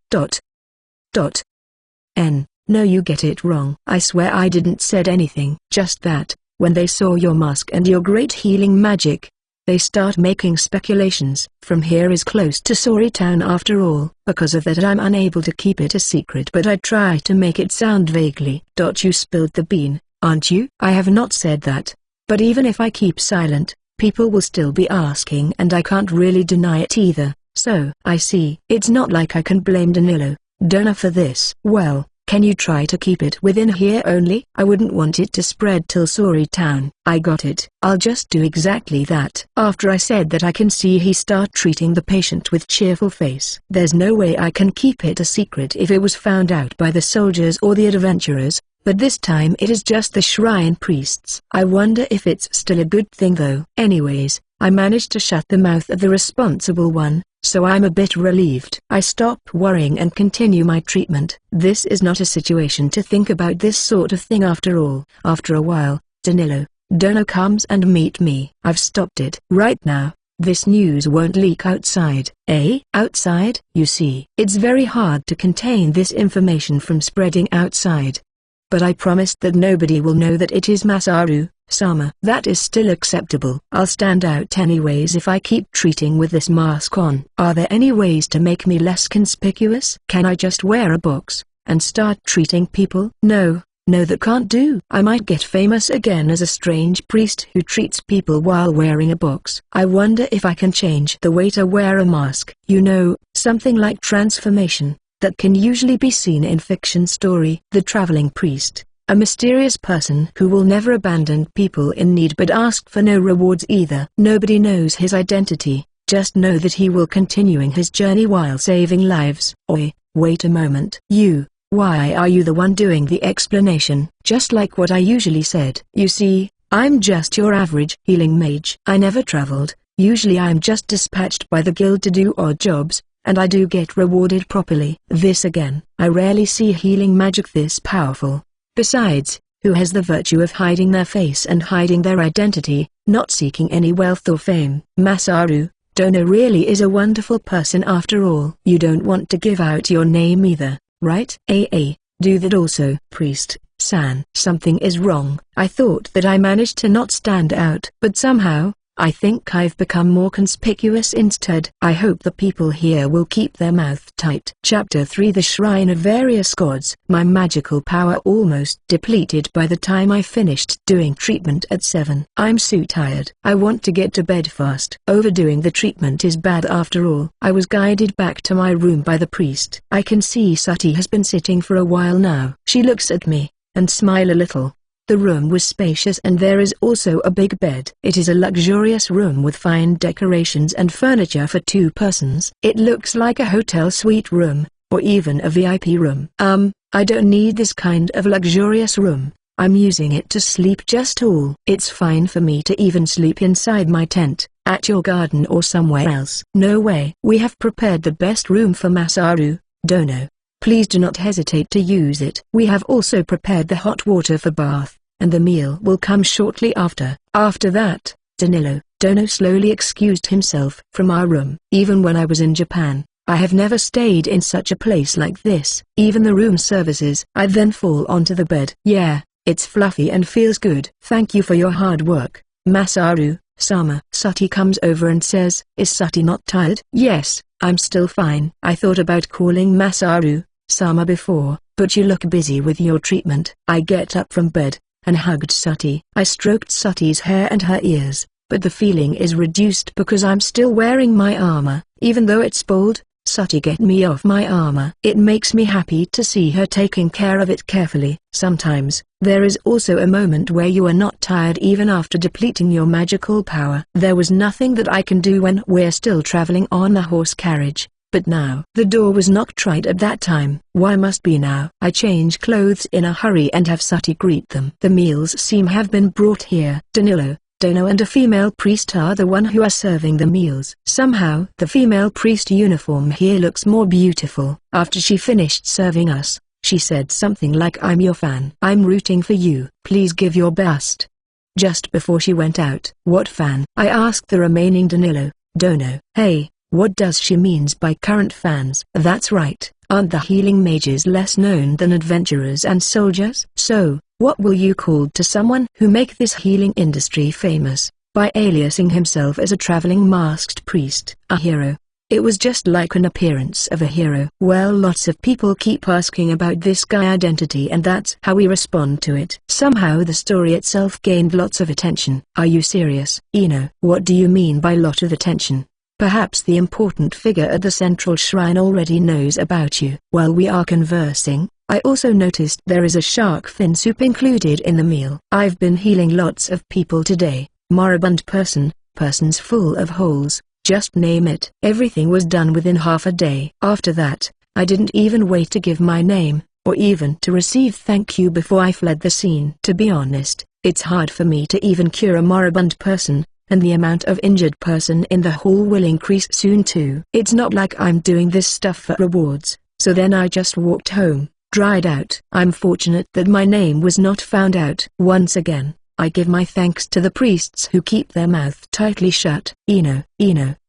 No, you get it wrong. I swear I didn't said anything. Just that, when they saw your mask and your great healing magic, they start making speculations. From here is close to Sori Town after all. Because of that I'm unable to keep it a secret, but I try to make it sound vaguely. You spilled the bean, aren't you? I have not said that. But even if I keep silent, people will still be asking and I can't really deny it either. So, I see. It's not like I can blame Danilo, Donna for this. Well, can you try to keep it within here only? I wouldn't want it to spread till Sori Town. I got it. I'll just do exactly that. After I said that I can see he start treating the patient with cheerful face. There's no way I can keep it a secret if it was found out by the soldiers or the adventurers, but this time it is just the shrine priests. I wonder if it's still a good thing though. Anyways, I managed to shut the mouth of the responsible one, so I'm a bit relieved. I stop worrying and continue my treatment. This is not a situation to think about this sort of thing after all. After a while, Danilo, Donna comes and meet me. I've stopped it. Right now, this news won't leak outside. Outside? You see, it's very hard to contain this information from spreading outside. But I promised that nobody will know that it is Masaru-sama. That is still acceptable. I'll stand out anyways if I keep treating with this mask on. Are there any ways to make me less conspicuous? Can I just wear a box and start treating people? No, that can't do. I might get famous again as a strange priest who treats people while wearing a box. I wonder if I can change the way to wear a mask. You know, something like transformation that can usually be seen in fiction story. The traveling priest, a mysterious person who will never abandon people in need but ask for no rewards either. Nobody knows his identity, just know that he will continuing his journey while saving lives. Oi, wait a moment. Why are you the one doing the explanation? Just like what I usually said. You see, I'm just your average healing mage. I never traveled. Usually I'm just dispatched by the guild to do odd jobs, and I do get rewarded properly. This again, I rarely see healing magic this powerful. Besides, who has the virtue of hiding their face and hiding their identity, not seeking any wealth or fame? Masaru, Donna really is a wonderful person after all. You don't want to give out your name either, right? Do that also. Priest-san, something is wrong. I thought that I managed to not stand out, but somehow, I think I've become more conspicuous instead. I hope the people here will keep their mouth tight. Chapter 3: The Shrine of Various Gods. My magical power almost depleted by the time I finished doing treatment at 7. I'm so tired. I want to get to bed fast. Overdoing the treatment is bad after all. I was guided back to my room by the priest. I can see Sati has been sitting for a while now. She looks at me, and smile a little. The room was spacious and there is also a big bed. It is a luxurious room with fine decorations and furniture for 2 persons. It looks like a hotel suite room, or even a VIP room. I don't need this kind of luxurious room. I'm using it to sleep just all. It's fine for me to even sleep inside my tent, at your garden or somewhere else. No way. We have prepared the best room for Masaru, Dono. Please do not hesitate to use it. We have also prepared the hot water for bath, and the meal will come shortly after. After that, Danilo, Dono slowly excused himself from our room. Even when I was in Japan, I have never stayed in such a place like this. Even the room services. I then fall onto the bed. Yeah, it's fluffy and feels good. Thank you for your hard work, Masaru-sama. Sati comes over and says, is Sati not tired? Yes, I'm still fine. I thought about calling Masaru-sama before, but you look busy with your treatment. I get up from bed, and hugged Sati. I stroked Sati's hair and her ears, but the feeling is reduced because I'm still wearing my armor. Even though it's bald, Sati get me off my armor. It makes me happy to see her taking care of it carefully. Sometimes, there is also a moment where you are not tired even after depleting your magical power. There was nothing that I can do when we're still traveling on a horse carriage, But now the door was knocked right at that time. Why must be now? I change clothes in a hurry and have Sati greet them. The meals seem have been brought here. Danilo, Dono and a female priest are the one who are serving the meals. Somehow the female priest uniform here looks more beautiful. After she finished serving us, she said something like, "I'm your fan. I'm rooting for you. Please give your best." Just before she went out. What fan? I asked the remaining Danilo, Dono. Hey, what does she means by current fans? That's right, aren't the healing mages less known than adventurers and soldiers? So, what will you call to someone who make this healing industry famous, by aliasing himself as a traveling masked priest? A hero. It was just like an appearance of a hero. Well, lots of people keep asking about this guy identity and that's how we respond to it. Somehow the story itself gained lots of attention. Are you serious? Ino, what do you mean by lot of attention? Perhaps the important figure at the central shrine already knows about you. While we are conversing, I also noticed there is a shark fin soup included in the meal. I've been healing lots of people today. Moribund persons full of holes. Just name it. Everything was done within half a day. After that, I didn't even wait to give my name, or even to receive thank you before I fled the scene. To be honest, it's hard for me to even cure a moribund person, and the amount of injured person in the hall will increase soon too. It's not like I'm doing this stuff for rewards, so then I just walked home, dried out. I'm fortunate that my name was not found out. Once again, I give my thanks to the priests who keep their mouth tightly shut. Ino,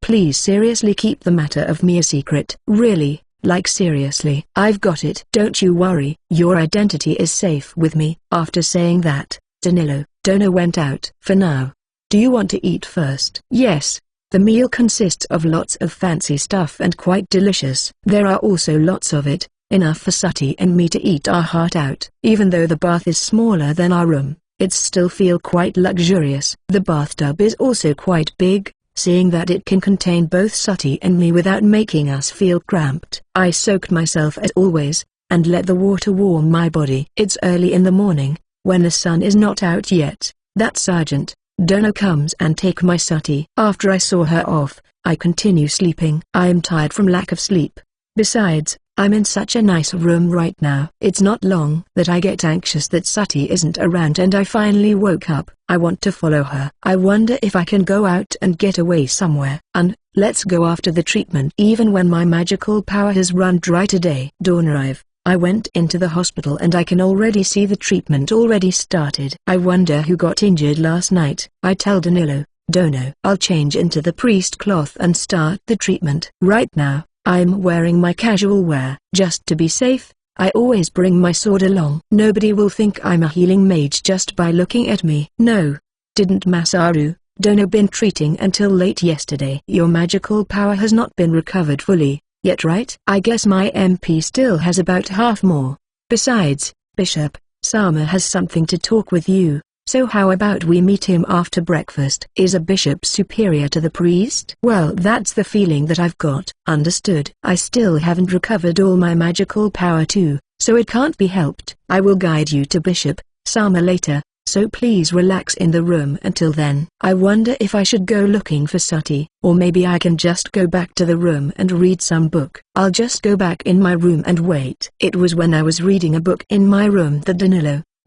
please seriously keep the matter of me a secret. Really, like seriously. I've got it. Don't you worry, your identity is safe with me. After saying that, Danilo, Dono went out. For now. Do you want to eat first? Yes. The meal consists of lots of fancy stuff and quite delicious. There are also lots of it, enough for Sati and me to eat our heart out. Even though the bath is smaller than our room, it still feel quite luxurious. The bathtub is also quite big, seeing that it can contain both Sati and me without making us feel cramped. I soaked myself as always, and let the water warm my body. It's early in the morning, when the sun is not out yet, that Sergeant Dono comes and take my Sati. After I saw her off, I continue sleeping. I am tired from lack of sleep. Besides, I'm in such a nice room right now. It's not long that I get anxious that Sati isn't around and I finally woke up. I want to follow her. I wonder if I can go out and get away somewhere. Let's go after the treatment. Even when my magical power has run dry today. Dawn arrive. I went into the hospital and I can already see the treatment already started. I wonder who got injured last night. I tell Danilo, Dono, I'll change into the priest cloth and start the treatment. Right now, I'm wearing my casual wear. Just to be safe, I always bring my sword along. Nobody will think I'm a healing mage just by looking at me. No. Didn't Masaru, Dono been treating until late yesterday? Your magical power has not been recovered fully yet, right? I guess my MP still has about half more. Besides, Bishop Sama has something to talk with you, so how about we meet him after breakfast? Is a bishop superior to the priest? Well, that's the feeling that I've got. Understood. I still haven't recovered all my magical power too, so it can't be helped. I will guide you to Bishop Sama later, so please relax in the room until then. I wonder if I should go looking for Sati, or maybe I can just go back to the room and read some book. I'll just go back in my room and wait. It was when I was reading a book in my room that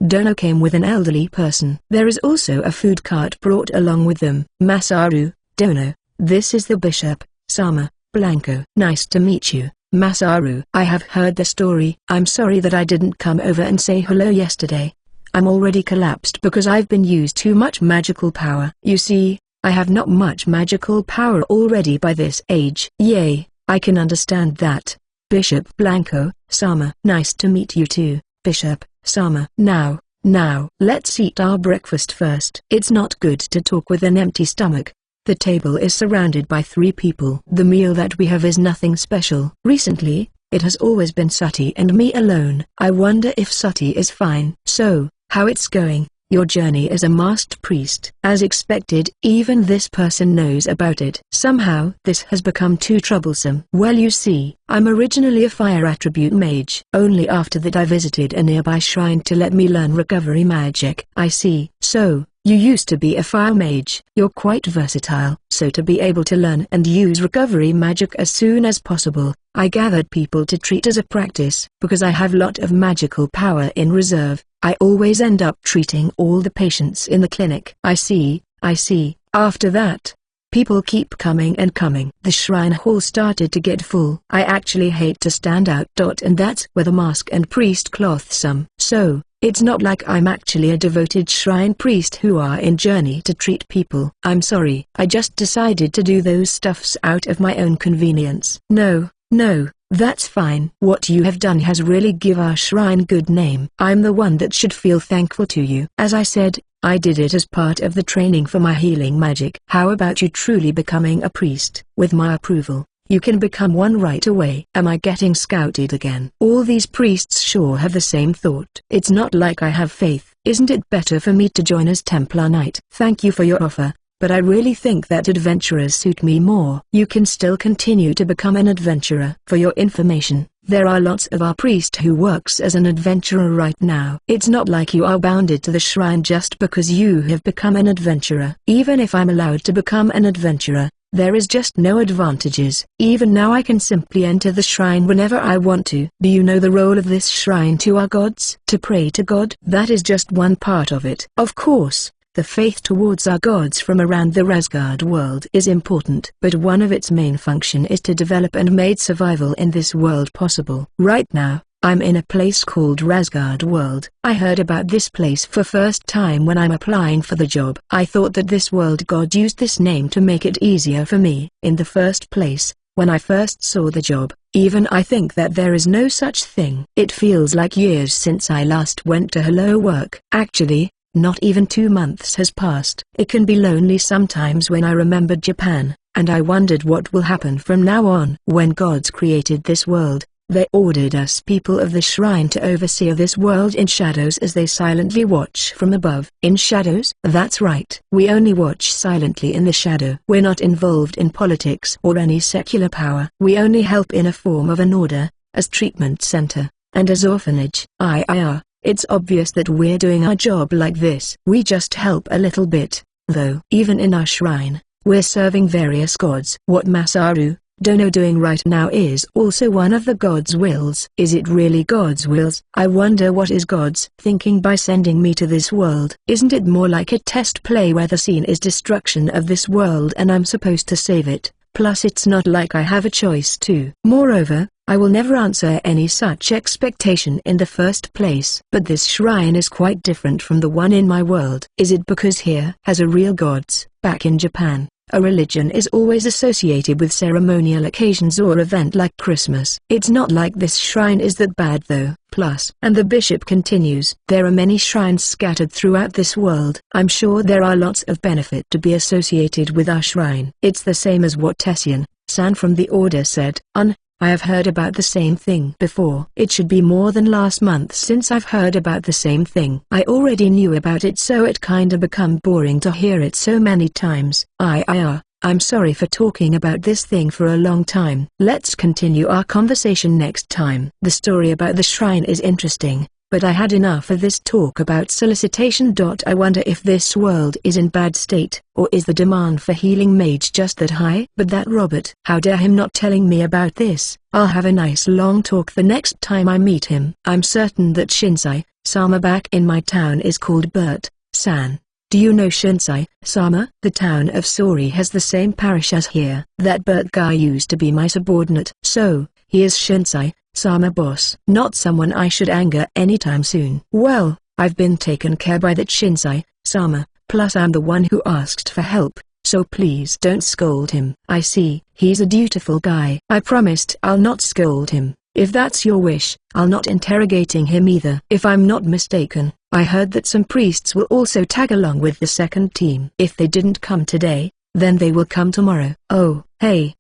Dono came with an elderly person. There is also a food cart brought along with them. Masaru, Dono, this is the Bishop Sama, Blanco. Nice to meet you, Masaru. I have heard the story. I'm sorry that I didn't come over and say hello yesterday. I'm already collapsed because I've been used too much magical power. You see, I have not much magical power already by this age. Yay, I can understand that. Bishop Blanco, Sama. Nice to meet you too, Bishop Sama. Now, let's eat our breakfast first. It's not good to talk with an empty stomach. The table is surrounded by 3 people. The meal that we have is nothing special. Recently, it has always been Sati and me alone. I wonder if Sati is fine. So, how it's going? Your journey as a masked priest. As expected, even this person knows about it. Somehow, this has become too troublesome. Well, you see, I'm originally a fire attribute mage. Only after that I visited a nearby shrine to let me learn recovery magic. I see. So, You used to be a fire mage. You're quite versatile. So to be able to learn and use recovery magic as soon as possible, I gathered people to treat as a practice. Because I have lot of magical power in reserve, I always end up treating all the patients in the clinic. I see. After that, people keep coming and coming. The shrine hall started to get full. I actually hate to stand out. And that's where the mask and priest cloth some. So, it's not like I'm actually a devoted shrine priest who are in journey to treat people. I'm sorry. I just decided to do those stuffs out of my own convenience. No, that's fine. What you have done has really give our shrine good name. I'm the one that should feel thankful to you. As I said, I did it as part of the training for my healing magic. How about you truly becoming a priest? With my approval, you can become one right away. Am I getting scouted again? All these priests sure have the same thought. It's not like I have faith. Isn't it better for me to join as Templar Knight? Thank you for your offer, but I really think that adventurers suit me more. You can still continue to become an adventurer. For your information, there are lots of our priest who works as an adventurer right now. It's not like you are bounded to the shrine just because you have become an adventurer. Even if I'm allowed to become an adventurer, there is just no advantages. Even now I can simply enter the shrine whenever I want to. Do you know the role of this shrine to our gods? To pray to God? That is just one part of it. Of course, the faith towards our gods from around the Razgard world is important. But one of its main function is to develop and make survival in this world possible. Right now, I'm in a place called Razgard World. I heard about this place for first time when I'm applying for the job. I thought that this world god used this name to make it easier for me. In the first place, when I first saw the job, even I think that there is no such thing. It feels like years since I last went to hello work. Actually, not even 2 months has passed. It can be lonely sometimes when I remembered Japan, and I wondered what will happen from now on. When gods created this world, they ordered us people of the shrine to oversee this world in shadows as they silently watch from above. In shadows? That's right. We only watch silently in the shadow. We're not involved in politics or any secular power. We only help in a form of an order, as treatment center, and as orphanage. It's obvious that we're doing our job like this. We just help a little bit, though. Even in our shrine, we're serving various gods. What Masaru Dono doing right now is also one of the gods' wills. Is it really God's wills? I wonder what is God's thinking by sending me to this world. Isn't it more like a test play where the scene is destruction of this world and I'm supposed to save it? Plus it's not like I have a choice to. Moreover, I will never answer any such expectation in the first place. But this shrine is quite different from the one in my world. Is it because here has a real gods? Back in Japan, a religion is always associated with ceremonial occasions or event like Christmas. It's not like this shrine is that bad though. Plus, and the bishop continues, there are many shrines scattered throughout this world. I'm sure there are lots of benefit to be associated with our shrine. It's the same as what Tessian-san from the order said. I have heard about the same thing before. It should be more than last month since I've heard about the same thing. I already knew about it, so it kinda become boring to hear it so many times. I'm sorry for talking about this thing for a long time. Let's continue our conversation next time. The story about the shrine is interesting, but I had enough of this talk about solicitation. I wonder if this world is in bad state, or is the demand for healing mage just that high? But that Robert, how dare him not telling me about this? I'll have a nice long talk the next time I meet him. I'm certain that Shinsai-sama back in my town is called Bert-san. Do you know Shinsai-sama? The town of Sori has the same parish as here. That Bert guy used to be my subordinate. So, he is Shinsai-sama boss. Not someone I should anger anytime soon. Well, I've been taken care by that Shinsai-sama, plus I'm the one who asked for help, so please don't scold him. I see, he's a dutiful guy. I promised I'll not scold him. If that's your wish, I'll not interrogating him either. If I'm not mistaken, I heard that some priests will also tag along with the second team. If they didn't come today, then they will come tomorrow. Oh, hey.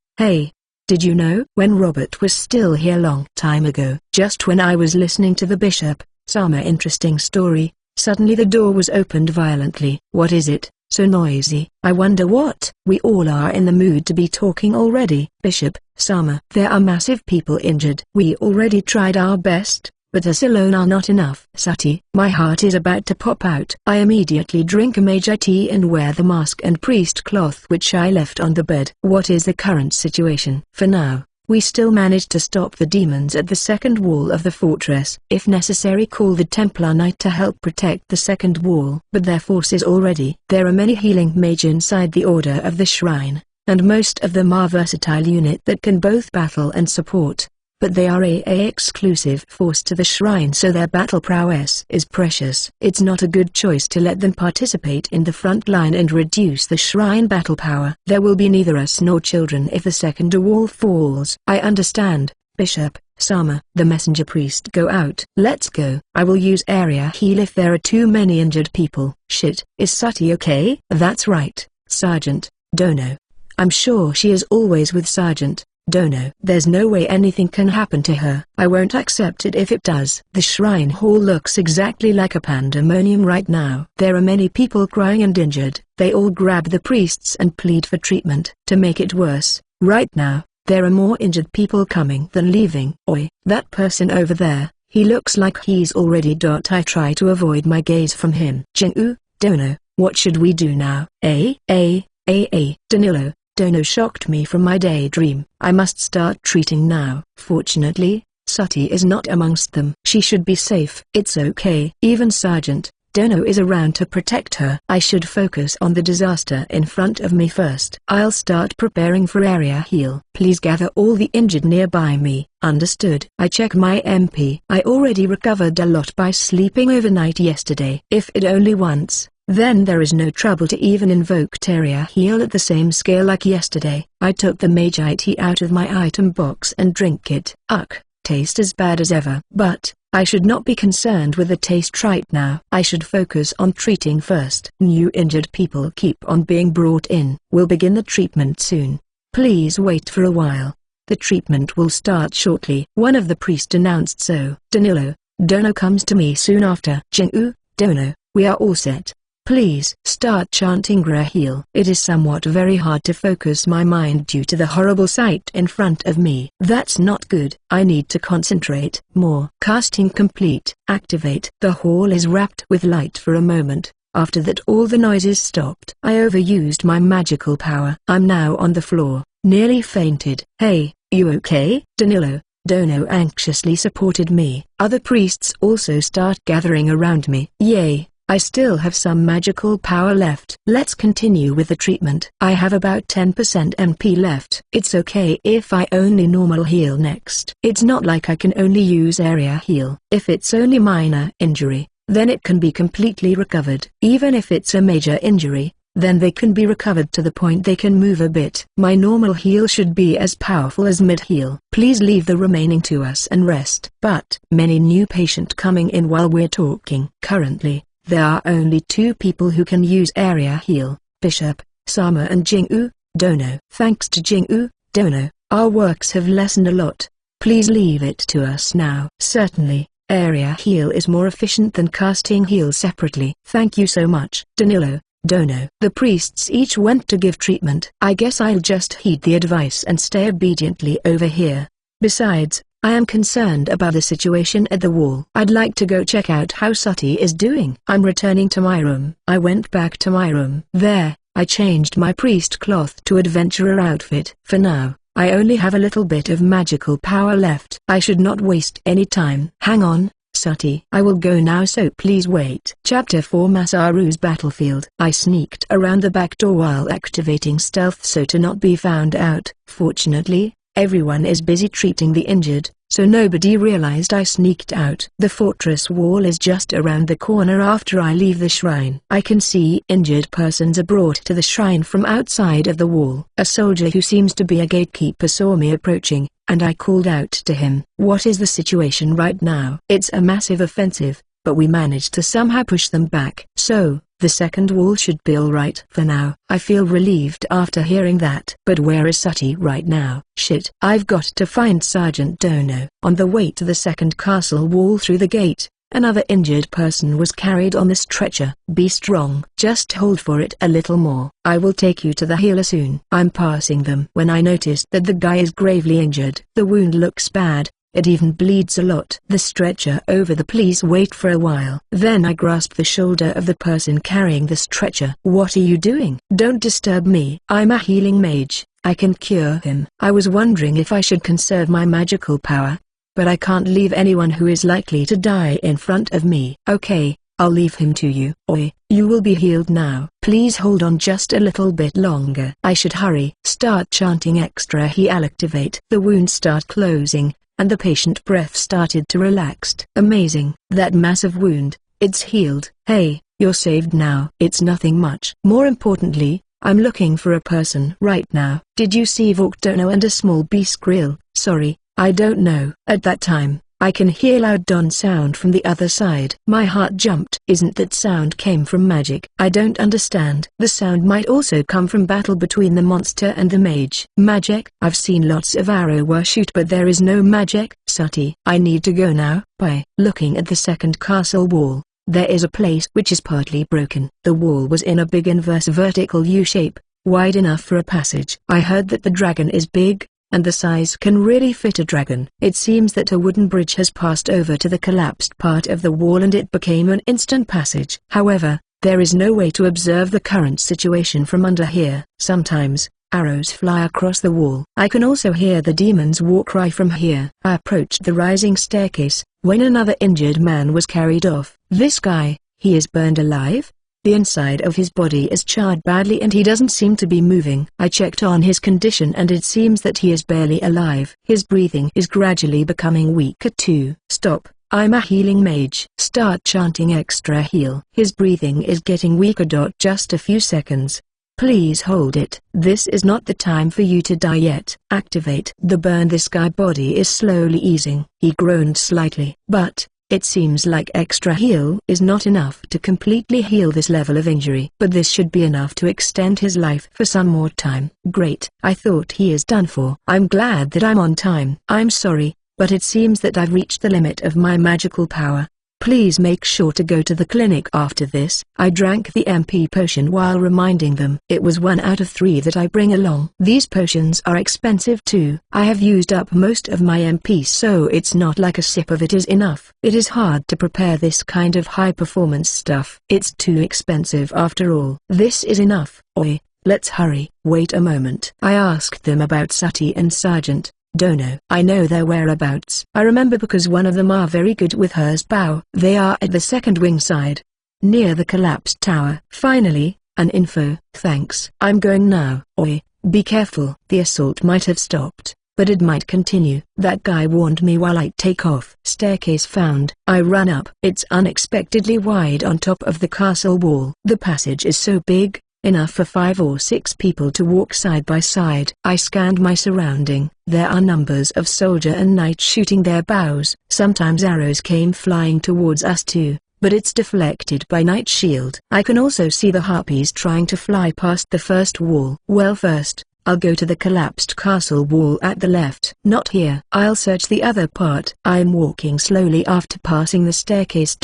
Did you know? When Robert was still here long time ago, just when I was listening to the bishop, Sama interesting story, suddenly the door was opened violently. What is it? So noisy. I wonder what? We all are in the mood to be talking already. Bishop, Sama. There are massive people injured. We already tried our best, but this alone are not enough. Sati, my heart is about to pop out. I immediately drink a Meiji tea and wear the mask and priest cloth which I left on the bed. What is the current situation? For now, we still manage to stop the demons at the second wall of the fortress. If necessary, call the Templar Knight to help protect the second wall. But their force is already. There are many healing mage inside the Order of the Shrine, and most of them are versatile unit that can both battle and support. But they are a exclusive force to the shrine, so their battle prowess is precious. It's not a good choice to let them participate in the front line and reduce the shrine battle power. There will be neither us nor children if the second wall falls. I understand, Bishop. Sama, the messenger priest, go out. Let's go. I will use area heal if there are too many injured people. Shit, is Sati okay? That's right, Sergeant Dono. I'm sure she is always with Sergeant Dono. There's no way anything can happen to her. I won't accept it if it does. The shrine hall looks exactly like a pandemonium right now. There are many people crying and injured. They all grab the priests and plead for treatment. To make it worse, right now, there are more injured people coming than leaving. Oi, that person over there, he looks like he's already dot. I try to avoid my gaze from him. Jin-U, Dono, what should we do now? Danilo. Dono shocked me from my daydream. I must start treating now. Fortunately, Sati is not amongst them. She should be safe. It's okay. Even Sergeant Dono is around to protect her. I should focus on the disaster in front of me first. I'll start preparing for area heal. Please gather all the injured nearby me. Understood. I check my MP. I already recovered a lot by sleeping overnight yesterday. If it only once, then there is no trouble to even invoke area heal at the same scale like yesterday. I took the Meiji tea out of my item box and drink it. Ugh, taste as bad as ever. But I should not be concerned with the taste right now. I should focus on treating first. New injured people keep on being brought in. We'll begin the treatment soon. Please wait for a while. The treatment will start shortly. One of the priests announced so. Danilo, Dono comes to me soon after. Jin-U, Dono, we are all set. Please start chanting Gra heal. It is somewhat very hard to focus my mind due to the horrible sight in front of me. That's not good. I need to concentrate more. Casting complete. Activate. The hall is wrapped with light for a moment. After that all the noises stopped. I overused my magical power. I'm now on the floor, nearly fainted. Hey, you okay? Danilo, Dono anxiously supported me. Other priests also start gathering around me. Yay! I still have some magical power left. Let's continue with the treatment. I have about 10% MP left. It's okay if I only normal heal next. It's not like I can only use area heal. If it's only minor injury, then it can be completely recovered. Even if it's a major injury, then they can be recovered to the point they can move a bit. My normal heal should be as powerful as mid heal. Please leave the remaining to us and rest. But many new patient coming in while we're talking. Currently, there are only 2 people who can use area heal, Bishop, Sama and Jin-U, Dono. Thanks to Jin-U, Dono, our works have lessened a lot. Please leave it to us now. Certainly, area heal is more efficient than casting heal separately. Thank you so much. Danilo, Dono. The priests each went to give treatment. I guess I'll just heed the advice and stay obediently over here. Besides, I am concerned about the situation at the wall. I'd like to go check out how Sati is doing. I'm returning to my room. I went back to my room. There, I changed my priest cloth to adventurer outfit. For now, I only have a little bit of magical power left. I should not waste any time. Hang on, Sati. I will go now, so please wait. Chapter 4 Masaru's Battlefield. I sneaked around the back door while activating stealth so to not be found out. Fortunately, everyone is busy treating the injured, so nobody realized I sneaked out. The fortress wall is just around the corner after I leave the shrine. I can see injured persons are brought to the shrine from outside of the wall. A soldier who seems to be a gatekeeper saw me approaching, and I called out to him. What is the situation right now? It's a massive offensive, but we managed to somehow push them back. So, the second wall should be alright for now. I feel relieved after hearing that. But where is Sati right now? Shit. I've got to find Sergeant Dono. On the way to the second castle wall through the gate, another injured person was carried on the stretcher. Be strong. Just hold for it a little more. I will take you to the healer soon. I'm passing them when I noticed that the guy is gravely injured. The wound looks bad. It even bleeds a lot. The stretcher over the please wait for a while. Then I grasped the shoulder of the person carrying the stretcher. What are you doing? Don't disturb me. I'm a healing mage. I can cure him. I was wondering if I should conserve my magical power. But I can't leave anyone who is likely to die in front of me. Okay, I'll leave him to you. Oi, you will be healed now. Please hold on just a little bit longer. I should hurry. Start chanting extra heal. Activate. The wounds start closing, and the patient breath started to relax. Amazing. That massive wound, it's healed. Hey, you're saved now. It's nothing much. More importantly, I'm looking for a person right now. Did you see Volctono and a small bee squirrel? Sorry, I don't know. At that time, I can hear loud don sound from the other side. My heart jumped. Isn't that sound came from magic? I don't understand. The sound might also come from battle between the monster and the mage. Magic? I've seen lots of arrow shoot, but there is no magic. Sati. I need to go now. Bye. Looking at the second castle wall, there is a place which is partly broken. The wall was in a big inverse vertical U shape, wide enough for a passage. I heard that the dragon is big, and the size can really fit a dragon. It seems that a wooden bridge has passed over to the collapsed part of the wall and it became an instant passage. However, there is no way to observe the current situation from under here. Sometimes, arrows fly across the wall. I can also hear the demon's war cry from here. I approached the rising staircase, when another injured man was carried off. This guy, he is burned alive? The inside of his body is charred badly and he doesn't seem to be moving. I checked on his condition and it seems that he is barely alive. His breathing is gradually becoming weaker too. Stop, I'm a healing mage. Start chanting extra heal. His breathing is getting weaker. Just a few seconds. Please hold it. This is not the time for you to die yet. Activate. The burn. This guy body is slowly easing. He groaned slightly. But it seems like extra heal is not enough to completely heal this level of injury. But this should be enough to extend his life for some more time. Great. I thought he is done for. I'm glad that I'm on time. I'm sorry, but it seems that I've reached the limit of my magical power. Please make sure to go to the clinic after this. I drank the MP potion while reminding them. It was 1 out of 3 that I bring along. These potions are expensive too. I have used up most of my MP, so it's not like a sip of it is enough. It is hard to prepare this kind of high performance stuff. It's too expensive after all. This is enough. Oi, let's hurry. Wait a moment. I asked them about Sati and Sergeant Dono. I know their whereabouts. I remember because one of them are very good with hers bow. They are at the second wing side, near the collapsed tower. Finally, an info. Thanks. I'm going now. Oi, be careful. The assault might have stopped, but it might continue. That guy warned me while I take off. Staircase found. I run up. It's unexpectedly wide on top of the castle wall. The passage is so big, enough for 5 or 6 people to walk side by side. I scanned my surrounding. There are numbers of soldier and knight shooting their bows. Sometimes arrows came flying towards us too, but it's deflected by knight shield. I can also see the harpies trying to fly past the first wall. Well, first, I'll go to the collapsed castle wall at the left. Not here. I'll search the other part. I'm walking slowly after passing the staircase.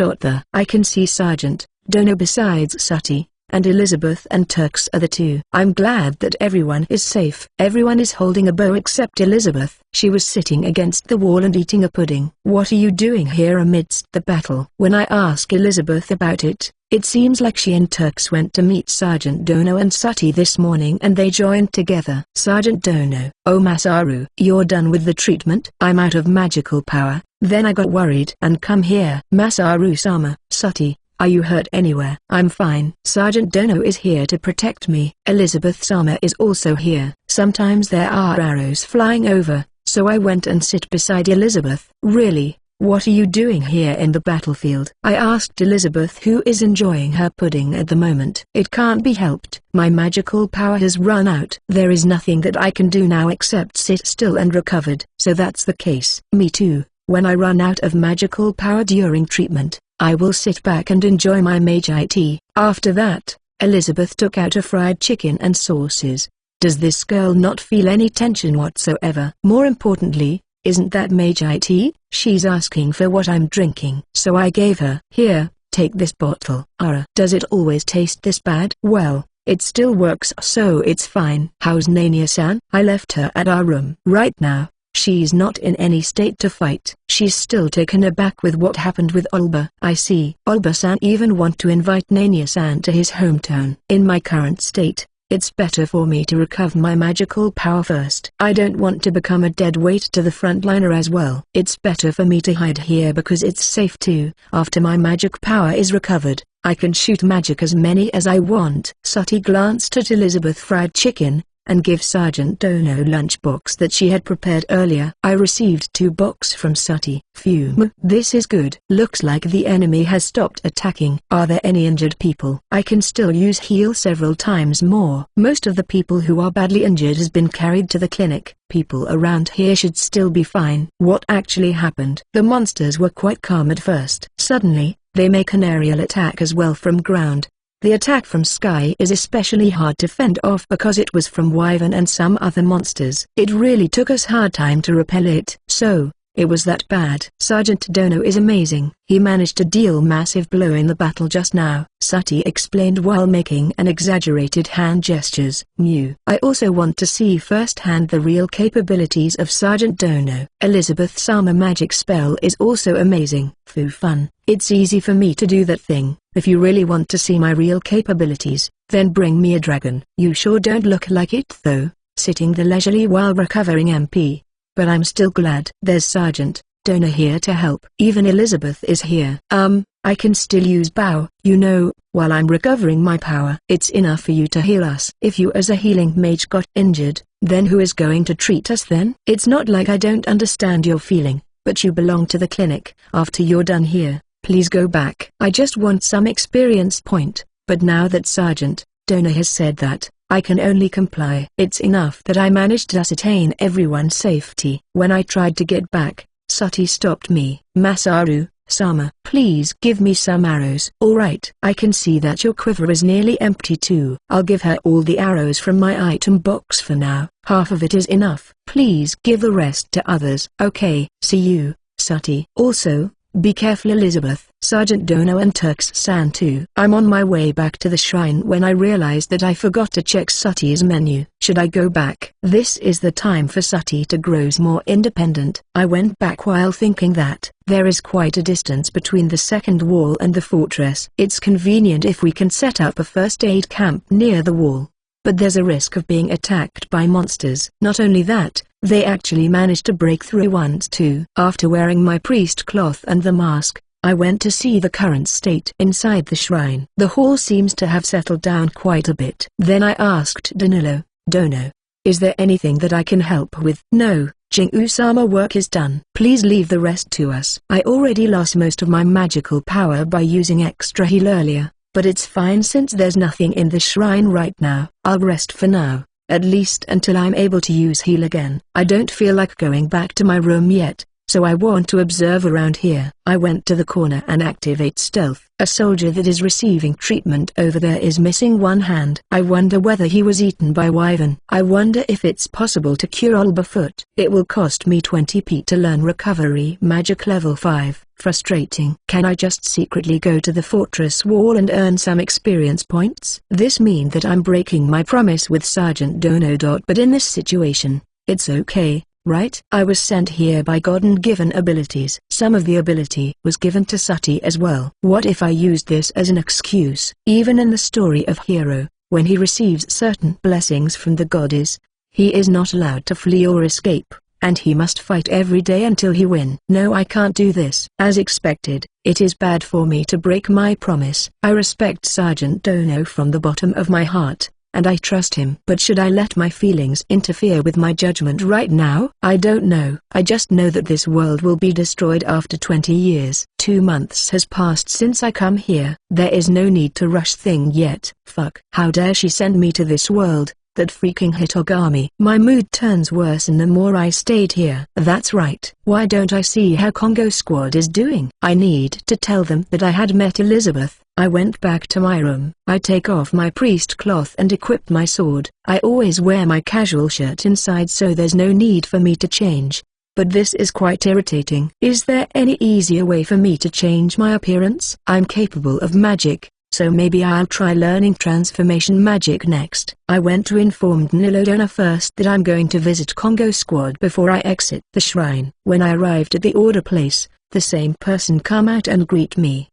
I can see Sergeant Dono besides Sati and Elizabeth and Turks are the 2. I'm glad that everyone is safe. Everyone is holding a bow except Elizabeth. She was sitting against the wall and eating a pudding. What are you doing here amidst the battle? When I ask Elizabeth about it, it seems like she and Turks went to meet Sergeant Dono and Sati this morning and they joined together. Sergeant Dono. Oh Masaru, you're done with the treatment? I'm out of magical power. Then I got worried. And come here. Masaru-sama. Sati, are you hurt anywhere? I'm fine. Sergeant Dono is here to protect me. Elizabeth-sama is also here. Sometimes there are arrows flying over, so I went and sit beside Elizabeth. Really? What are you doing here in the battlefield? I asked Elizabeth, who is enjoying her pudding at the moment. It can't be helped. My magical power has run out. There is nothing that I can do now except sit still and recovered. So that's the case. Me too. When I run out of magical power during treatment, I will sit back and enjoy my Meiji tea. After that, Elizabeth took out a fried chicken and sauces. Does this girl not feel any tension whatsoever? More importantly, isn't that Meiji tea? She's asking for what I'm drinking. So I gave her. Here, take this bottle. Does it always taste this bad? Well, it still works, so it's fine. How's Nania-san? I left her at our room. Right now, she's not in any state to fight. She's still taken aback with what happened with Olba. I see. Olba-san even want to invite Nania-san to his hometown. In my current state, it's better for me to recover my magical power first. I don't want to become a dead weight to the frontliner as well. It's better for me to hide here because it's safe too. After my magic power is recovered, I can shoot magic as many as I want. Sati glanced at Elizabeth fried chicken, and give Sergeant Dono lunchbox that she had prepared earlier. I received 2 boxes from Sati. Phew. This is good. Looks like the enemy has stopped attacking. Are there any injured people? I can still use heal several times more. Most of the people who are badly injured has been carried to the clinic. People around here should still be fine. What actually happened? The monsters were quite calm at first. Suddenly, they make an aerial attack as well from ground. The attack from sky is especially hard to fend off because it was from Wyvern and some other monsters. It really took us hard time to repel it. So, it was that bad. Sergeant Dono is amazing. He managed to deal massive blow in the battle just now, Sati explained while making an exaggerated hand gestures. I also want to see firsthand the real capabilities of Sergeant Dono. Elizabeth's armor magic spell is also amazing. Fun. It's easy for me to do that thing. If you really want to see my real capabilities, then bring me a dragon. You sure don't look like it though, sitting there leisurely while recovering MP. But I'm still glad there's Sergeant Dono here to help. Even Elizabeth is here. I can still use bow, while I'm recovering my power. It's enough for you to heal us. If you as a healing mage got injured, then who is going to treat us then? It's not like I don't understand your feeling, but you belong to the clinic. After you're done here, please go back. I just want some experience point, but now that Sergeant Dono has said that, I can only comply. It's enough that I managed to ascertain everyone's safety. When I tried to get back, Sati stopped me. Masaru-sama, please give me some arrows. Alright. I can see that your quiver is nearly empty too. I'll give her all the arrows from my item box for now. Half of it is enough. Please give the rest to others. Okay. See you, Sati. Also, be careful Elizabeth. Sergeant Dono and Turks-san too. I'm on my way back to the shrine when I realized that I forgot to check Sati's menu. Should I go back? This is the time for Sati to grow more independent. I went back while thinking that there is quite a distance between the second wall and the fortress. It's convenient if we can set up a first aid camp near the wall. But there's a risk of being attacked by monsters. Not only that, they actually managed to break through once too. After wearing my priest cloth and the mask, I went to see the current state inside the shrine. The hall seems to have settled down quite a bit. Then I asked Dono, is there anything that I can help with? No, Jingu-sama work is done. Please leave the rest to us. I already lost most of my magical power by using extra heal earlier, but it's fine since there's nothing in the shrine right now. I'll rest for now, at least until I'm able to use heal again. I don't feel like going back to my room yet, so I want to observe around here. I went to the corner and activate stealth. A soldier that is receiving treatment over there is missing one hand. I wonder whether he was eaten by Wyvern. I wonder if it's possible to cure Olbafoot. It will cost me 20p to learn recovery magic level 5. Frustrating. Can I just secretly go to the fortress wall and earn some experience points? This means that I'm breaking my promise with Sergeant Dono. But in this situation, it's okay, right? I was sent here by God and given abilities. Some of the ability was given to Sati as well. What if I used this as an excuse? Even in the story of Hero, when he receives certain blessings from the goddess, he is not allowed to flee or escape, and he must fight every day until he win. No, I can't do this. As expected, it is bad for me to break my promise. I respect Sergeant Dono from the bottom of my heart, and I trust him. But should I let my feelings interfere with my judgment right now? I don't know. I just know that this world will be destroyed after 20 years. 2 months has passed since I come here. There is no need to rush thing yet. Fuck. How dare she send me to this world? That freaking Hitogami. My mood turns worse and the more I stayed here. That's right. Why don't I see how Congo Squad is doing? I need to tell them that I had met Elizabeth. I went back to my room. I take off my priest cloth and equip my sword. I always wear my casual shirt inside so there's no need for me to change. But this is quite irritating. Is there any easier way for me to change my appearance? I'm capable of magic, so maybe I'll try learning transformation magic next. I went to inform Nilodona first that I'm going to visit Congo Squad before I exit the shrine. When I arrived at the order place, the same person come out and greet me.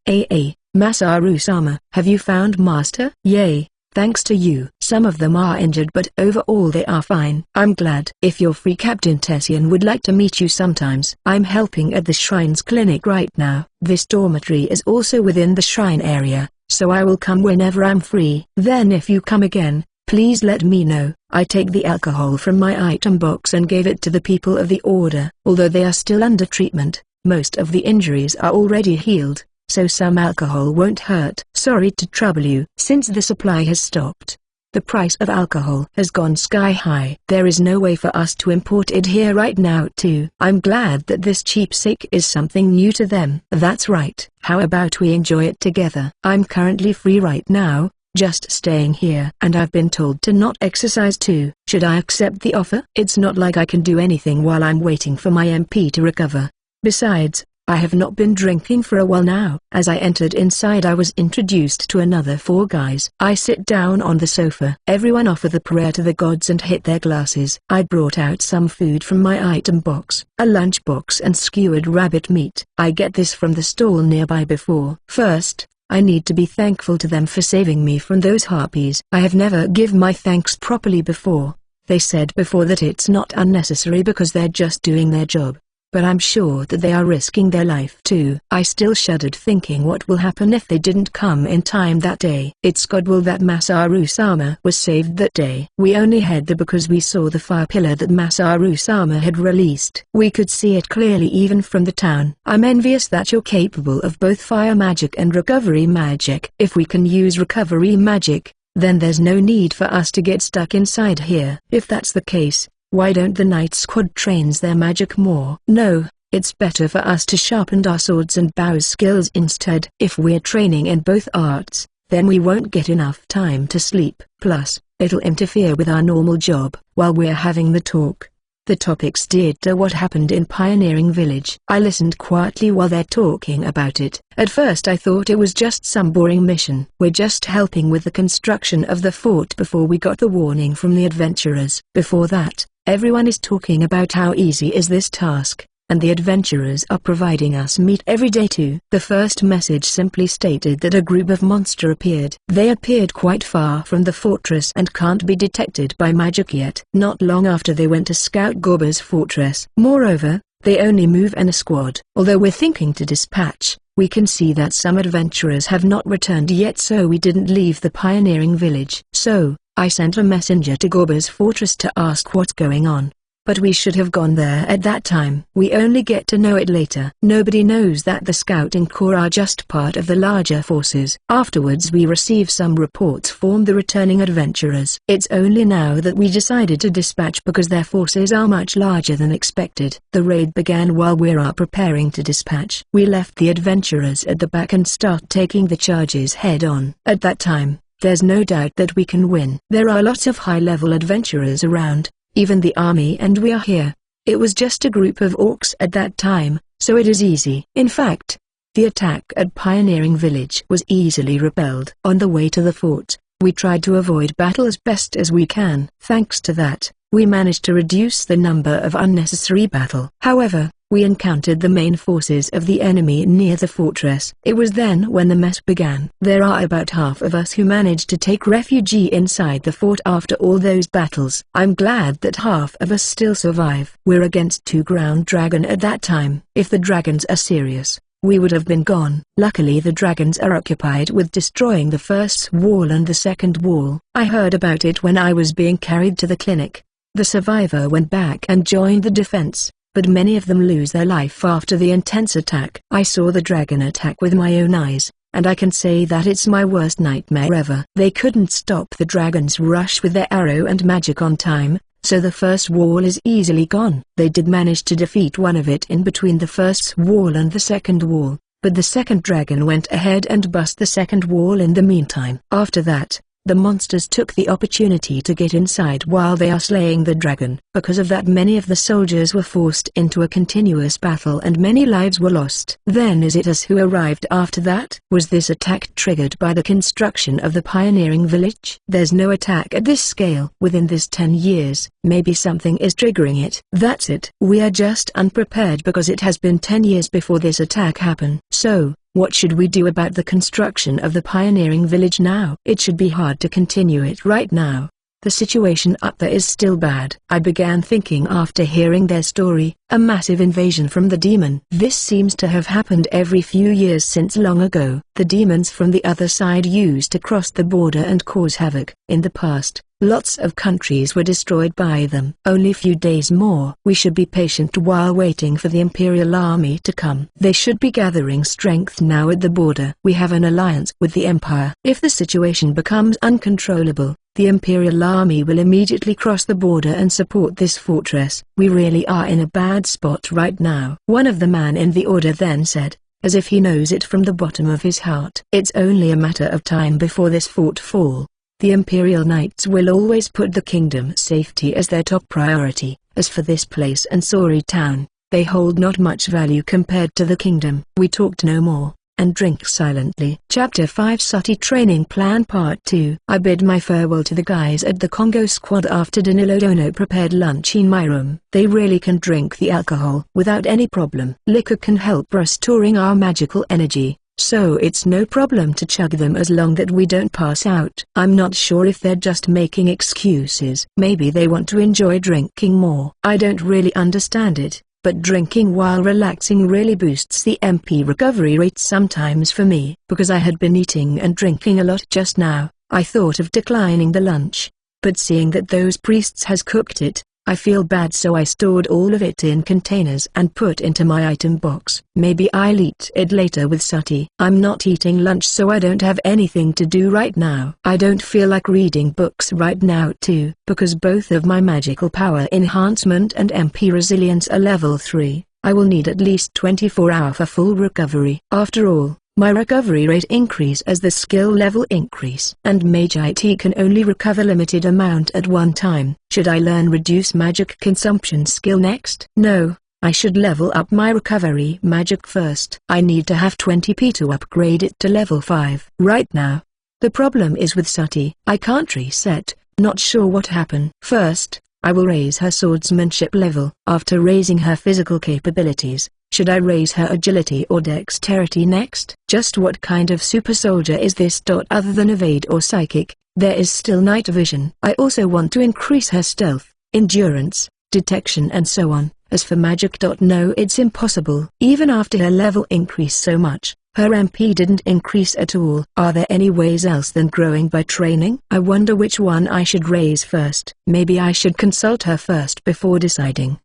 Masaru-sama, have you found Master? Yay, thanks to you. Some of them are injured but overall they are fine. I'm glad. If you're free, Captain Tessian would like to meet you sometimes. I'm helping at the shrine's clinic right now. This dormitory is also within the shrine area, so I will come whenever I'm free. Then if you come again, please let me know. I take the alcohol from my item box and gave it to the people of the order. Although they are still under treatment, most of the injuries are already healed, so some alcohol won't hurt. Sorry to trouble you. Since the supply has stopped, the price of alcohol has gone sky high. There is no way for us to import it here right now too. I'm glad that this cheapsake is something new to them. That's right. How about we enjoy it together? I'm currently free right now, just staying here. And I've been told to not exercise too. Should I accept the offer? It's not like I can do anything while I'm waiting for my MP to recover. Besides, I have not been drinking for a while now. As I entered inside, I was introduced to another 4 guys. I sit down on the sofa. Everyone offer the prayer to the gods and hit their glasses. I brought out some food from my item box, a lunch box and skewered rabbit meat. I get this from the stall nearby before. First, I need to be thankful to them for saving me from those harpies. I have never give my thanks properly before. They said before that it's not unnecessary because they're just doing their job. But I'm sure that they are risking their life too. I still shuddered thinking what will happen if they didn't come in time that day. It's Godwill that Masaru-sama was saved that day. We only had there because we saw the fire pillar that Masaru-sama had released. We could see it clearly even from the town. I'm envious that you're capable of both fire magic and recovery magic. If we can use recovery magic, then there's no need for us to get stuck inside here. If that's the case, why don't the Night Squad trains their magic more? No, it's better for us to sharpen our swords and bows skills instead. If we're training in both arts, then we won't get enough time to sleep. Plus, it'll interfere with our normal job. While we're having the talk, the topics steered to what happened in Pioneering Village. I listened quietly while they're talking about it. At first I thought it was just some boring mission. We're just helping with the construction of the fort before we got the warning from the adventurers. Before that, everyone is talking about how easy is this task, and the adventurers are providing us meat every day too. The first message simply stated that a group of monster appeared. They appeared quite far from the fortress and can't be detected by magic yet. Not long after they went to scout Gorba's fortress. Moreover, they only move in a squad. Although we're thinking to dispatch, we can see that some adventurers have not returned yet, so we didn't leave the Pioneering Village. So, I sent a messenger to Gorba's fortress to ask what's going on. But we should have gone there at that time. We only get to know it later. Nobody knows that the scouting corps are just part of the larger forces. Afterwards we receive some reports from the returning adventurers. It's only now that we decided to dispatch because their forces are much larger than expected. The raid began while we are preparing to dispatch. We left the adventurers at the back and start taking the charges head on. At that time, there's no doubt that we can win. There are lots of high-level adventurers around, even the army, and we are here. It was just a group of orcs at that time, so it is easy. In fact, the attack at Pioneering Village was easily repelled. On the way to the fort, we tried to avoid battle as best as we can. Thanks to that, we managed to reduce the number of unnecessary battle. However, we encountered the main forces of the enemy near the fortress. It was then when the mess began. There are about half of us who managed to take refuge inside the fort after all those battles. I'm glad that half of us still survive. We're against 2 ground dragon at that time. If the dragons are serious, we would have been gone. Luckily the dragons are occupied with destroying the first wall and the second wall. I heard about it when I was being carried to the clinic. The survivor went back and joined the defense, but many of them lose their life after the intense attack. I saw the dragon attack with my own eyes, and I can say that it's my worst nightmare ever. They couldn't stop the dragon's rush with their arrow and magic on time, so the first wall is easily gone. They did manage to defeat one of it in between the first wall and the second wall, but the second dragon went ahead and bust the second wall in the meantime. After that, The monsters took the opportunity to get inside while they are slaying the dragon. Because of that, many of the soldiers were forced into a continuous battle and many lives were lost. Then is it us who arrived after that? Was this attack triggered by the construction of the pioneering village? There's no attack at this scale within this 10 years. Maybe something is triggering it. That's it. We are just unprepared because it has been 10 years before this attack happened. So, what should we do about the construction of the pioneering village now? It should be hard to continue it right now. The situation up there is still bad. I began thinking after hearing their story, a massive invasion from the demon. This seems to have happened every few years since long ago. The demons from the other side used to cross the border and cause havoc. In the past, lots of countries were destroyed by them. Only few days more. We should be patient while waiting for the Imperial Army to come. They should be gathering strength now at the border. We have an alliance with the Empire. If the situation becomes uncontrollable, the Imperial Army will immediately cross the border and support this fortress. We really are in a bad spot right now. One of the men in the order then said, as if he knows it from the bottom of his heart. It's only a matter of time before this fort fall. The Imperial Knights will always put the kingdom's safety as their top priority. As for this place and Sori town, they hold not much value compared to the kingdom. We talked no more, and drink silently. Chapter 5 Sati Training Plan Part 2. I bid my farewell to the guys at the Congo squad after Danilo Dono prepared lunch in my room. They really can drink the alcohol without any problem. Liquor can help restoring our magical energy, so it's no problem to chug them as long that we don't pass out. I'm not sure if they're just making excuses. Maybe they want to enjoy drinking more. I don't really understand it, but drinking while relaxing really boosts the MP recovery rate sometimes for me. Because I had been eating and drinking a lot just now, I thought of declining the lunch. But seeing that those priests has cooked it, I feel bad, so I stored all of it in containers and put into my item box. Maybe I'll eat it later with Sati. I'm not eating lunch, so I don't have anything to do right now. I don't feel like reading books right now too, because both of my magical power enhancement and MP resilience are level 3. I will need at least 24 hours for full recovery. After all, my recovery rate increase as the skill level increase. And Mage IT can only recover limited amount at one time. Should I learn reduce magic consumption skill next? No, I should level up my recovery magic first. I need to have 20p to upgrade it to level 5. Right now, the problem is with Sati. I can't reset, not sure what happened. First, I will raise her swordsmanship level. After raising her physical capabilities, should I raise her agility or dexterity next? Just what kind of super soldier is this? Other than evade or psychic, there is still night vision. I also want to increase her stealth, endurance, detection and so on. As for magic, no, it's impossible. Even after her level increased so much, her MP didn't increase at all. Are there any ways else than growing by training? I wonder which one I should raise first. Maybe I should consult her first before deciding.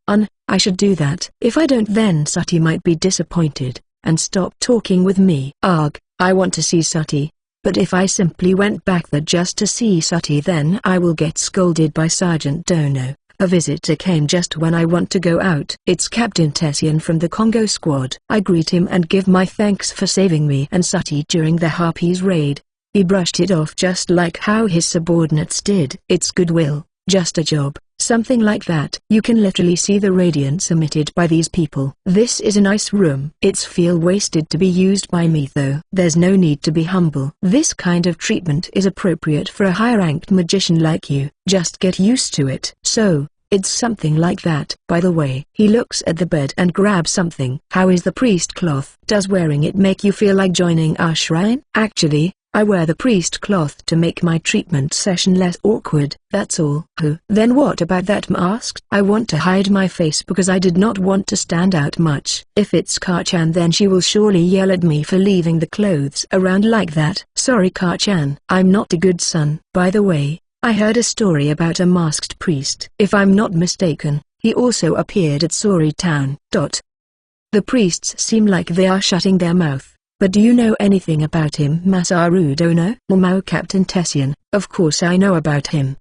I should do that. If I don't, then Sati might be disappointed, and stop talking with me. Arg, I want to see Sati. But if I simply went back there just to see Sati, then I will get scolded by Sergeant Dono. A visitor came just when I want to go out. It's Captain Tessian from the Congo squad. I greet him and give my thanks for saving me and Sati during the Harpies raid. He brushed it off just like how his subordinates did. It's goodwill, just a job, something like that. You can literally see the radiance emitted by these people. This is a nice room. It's feel wasted to be used by me though. There's no need to be humble. This kind of treatment is appropriate for a high-ranked magician like you. Just get used to it. So, it's something like that. By the way, he looks at the bed and grabs something. How is the priest cloth? Does wearing it make you feel like joining our shrine? Actually, I wear the priest cloth to make my treatment session less awkward. That's all. Then what about that mask? I want to hide my face because I did not want to stand out much. If it's Kachan, then she will surely yell at me for leaving the clothes around like that. Sorry Kachan, I'm not a good son. By the way, I heard a story about a masked priest. If I'm not mistaken, he also appeared at Sori town. The priests seem like they are shutting their mouth. But do you know anything about him? Masaru Dono? Mao Captain Tessian, of course I know about him.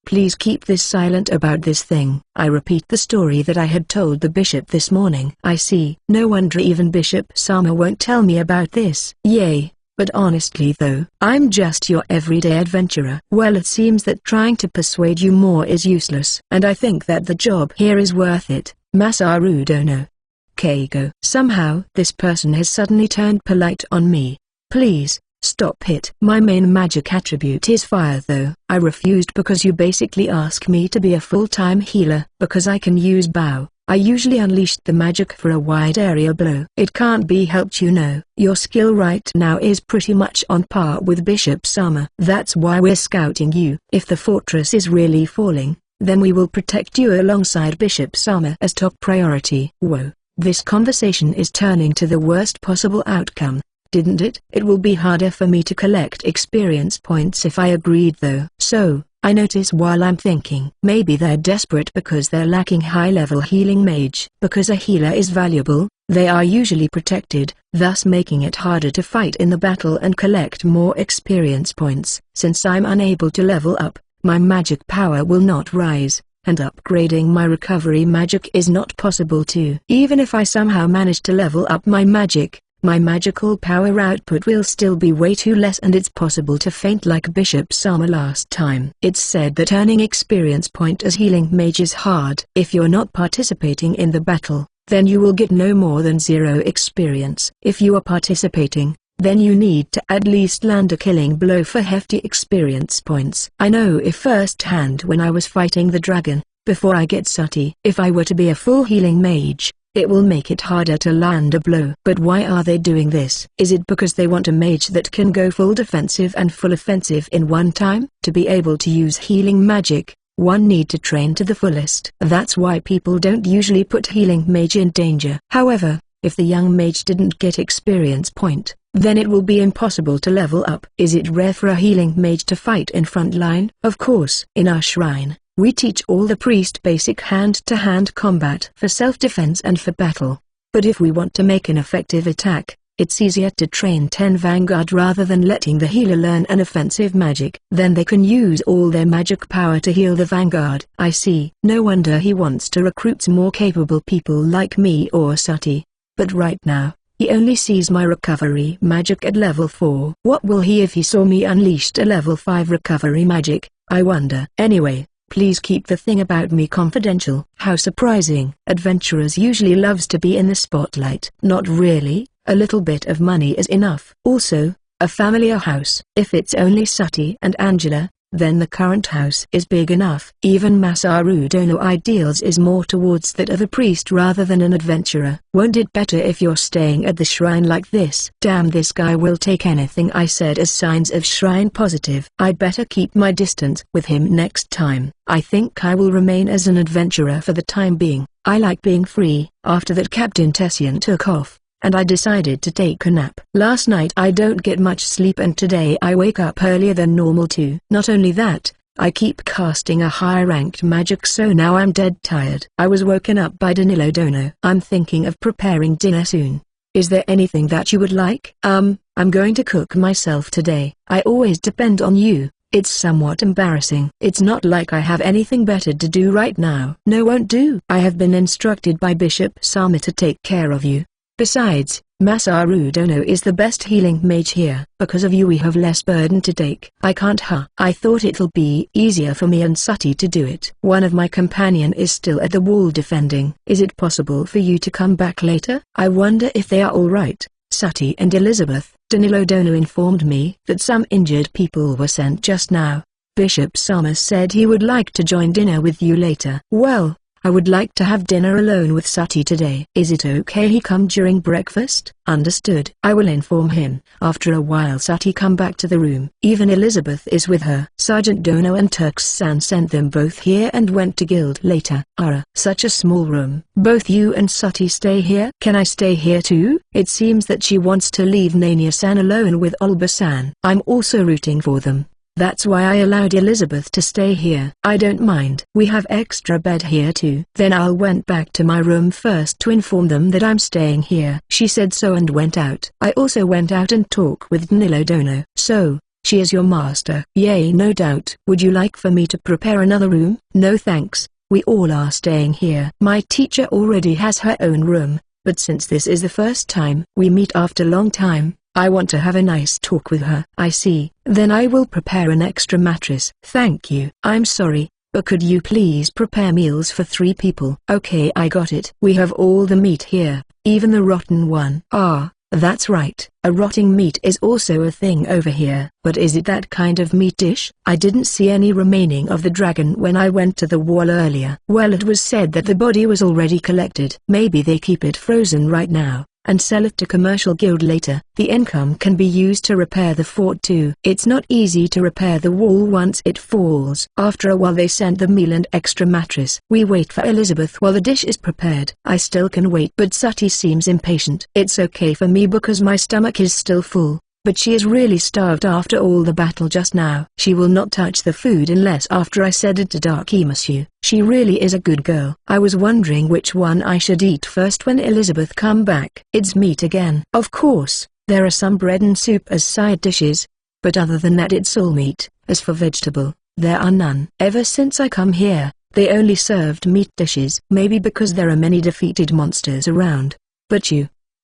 Please keep this silent about this thing. I repeat the story that I had told the bishop this morning. I see. No wonder even Bishop Sama won't tell me about this. Yay. But honestly though, I'm just your everyday adventurer. Well, it seems that trying to persuade you more is useless. And I think that the job here is worth it, Masaru Dono. Keigo. Somehow this person has suddenly turned polite on me. Please, stop it. My main magic attribute is fire though. I refused because you basically ask me to be a full-time healer. Because I can use bow, I usually unleashed the magic for a wide area blow. It can't be helped, you know. Your skill right now is pretty much on par with Bishop Sama. That's why we're scouting you. If the fortress is really falling, then we will protect you alongside Bishop Sama as top priority. Whoa, this conversation is turning to the worst possible outcome, didn't it? It will be harder for me to collect experience points if I agreed though. So, I notice while I'm thinking, maybe they're desperate because they're lacking high-level healing mage. Because a healer is valuable, they are usually protected, thus making it harder to fight in the battle and collect more experience points. Since I'm unable to level up, my magic power will not rise, and upgrading my recovery magic is not possible too. Even if I somehow manage to level up my magical power output will still be way too less, and it's possible to faint like Bishop Sama last time. It's said that earning experience point as healing mage is hard. If you're not participating in the battle, then you will get no more than 0 experience. If you are participating, then you need to at least land a killing blow for hefty experience points. I know if firsthand when I was fighting the dragon, before I get Sati. If I were to be a full healing mage, it will make it harder to land a blow. But why are they doing this? Is it because they want a mage that can go full defensive and full offensive in one time? To be able to use healing magic, one need to train to the fullest. That's why people don't usually put healing mage in danger. However, if the young mage didn't get experience point, then it will be impossible to level up. Is it rare for a healing mage to fight in front line? Of course. In our shrine, we teach all the priest basic hand-to-hand combat for self-defense and for battle. But if we want to make an effective attack, it's easier to train 10 vanguard rather than letting the healer learn an offensive magic. Then they can use all their magic power to heal the vanguard. I see. No wonder he wants to recruit more capable people like me or Sati. But right now, he only sees my recovery magic at level 4. What will he if he saw me unleashed a level 5 recovery magic, I wonder. Anyway, please keep the thing about me confidential. How surprising. Adventurers usually loves to be in the spotlight. Not really, a little bit of money is enough. Also, a familiar house. If it's only Sati and Angela, then the current house is big enough. Even Masaru Dono ideals is more towards that of a priest rather than an adventurer. Won't it better if you're staying at the shrine like this? Damn, this guy will take anything I said as signs of shrine positive. I better keep my distance with him next time. I think I will remain as an adventurer for the time being. I like being free. After that, Captain Tessian took off, and I decided to take a nap. Last night I don't get much sleep, and today I wake up earlier than normal too. Not only that, I keep casting a high-ranked magic, so now I'm dead tired. I was woken up by Danilo Dono. I'm thinking of preparing dinner soon. Is there anything that you would like? I'm going to cook myself today. I always depend on you. It's somewhat embarrassing. It's not like I have anything better to do right now. No, won't do. I have been instructed by Bishop Sama to take care of you. Besides, Masaru Dono is the best healing mage here. Because of you we have less burden to take. I can't I thought it'll be easier for me and Sati to do it. One of my companion is still at the wall defending. Is it possible for you to come back later? I wonder if they are alright. Sati and Elizabeth. Danilo Dono informed me that some injured people were sent just now. Bishop Sama said he would like to join dinner with you later. Well, I would like to have dinner alone with Sati today. Is it okay he come during breakfast? Understood. I will inform him. After a while Sati come back to the room. Even Elizabeth is with her. Sergeant Dono and Turks-san sent them both here and went to guild later. Such a small room. Both you and Sati stay here? Can I stay here too? It seems that she wants to leave Nania-san alone with Olba-san. I'm also rooting for them. That's why I allowed Elizabeth to stay here. I don't mind. We have extra bed here too. Then I went back to my room first to inform them that I'm staying here. She said so and went out. I also went out and talked with Danilo Dono. So, she is your master? Yay, no doubt. Would you like for me to prepare another room? No thanks. We all are staying here. My teacher already has her own room, but since this is the first time we meet after long time, I want to have a nice talk with her. I see. Then I will prepare an extra mattress. Thank you. I'm sorry, but could you please prepare meals for 3 people? Okay, I got it. We have all the meat here, even the rotten one. Ah, that's right. A rotting meat is also a thing over here. But is it that kind of meat dish? I didn't see any remaining of the dragon when I went to the wall earlier. Well, it was said that the body was already collected. Maybe they keep it frozen right now and sell it to commercial guild later. The income can be used to repair the fort too. It's not easy to repair the wall once it falls. After a while they sent the meal and extra mattress. We wait for Elizabeth while the dish is prepared. I still can wait, but Sati seems impatient. It's okay for me because my stomach is still full. But she is really starved after all the battle just now. She will not touch the food unless after I said it to Darky Monsieur. She really is a good girl. I was wondering which one I should eat first when Elizabeth come back. It's meat again. Of course, there are some bread and soup as side dishes, but other than that it's all meat. As for vegetable, there are none. Ever since I come here, they only served meat dishes. Maybe because there are many defeated monsters around. But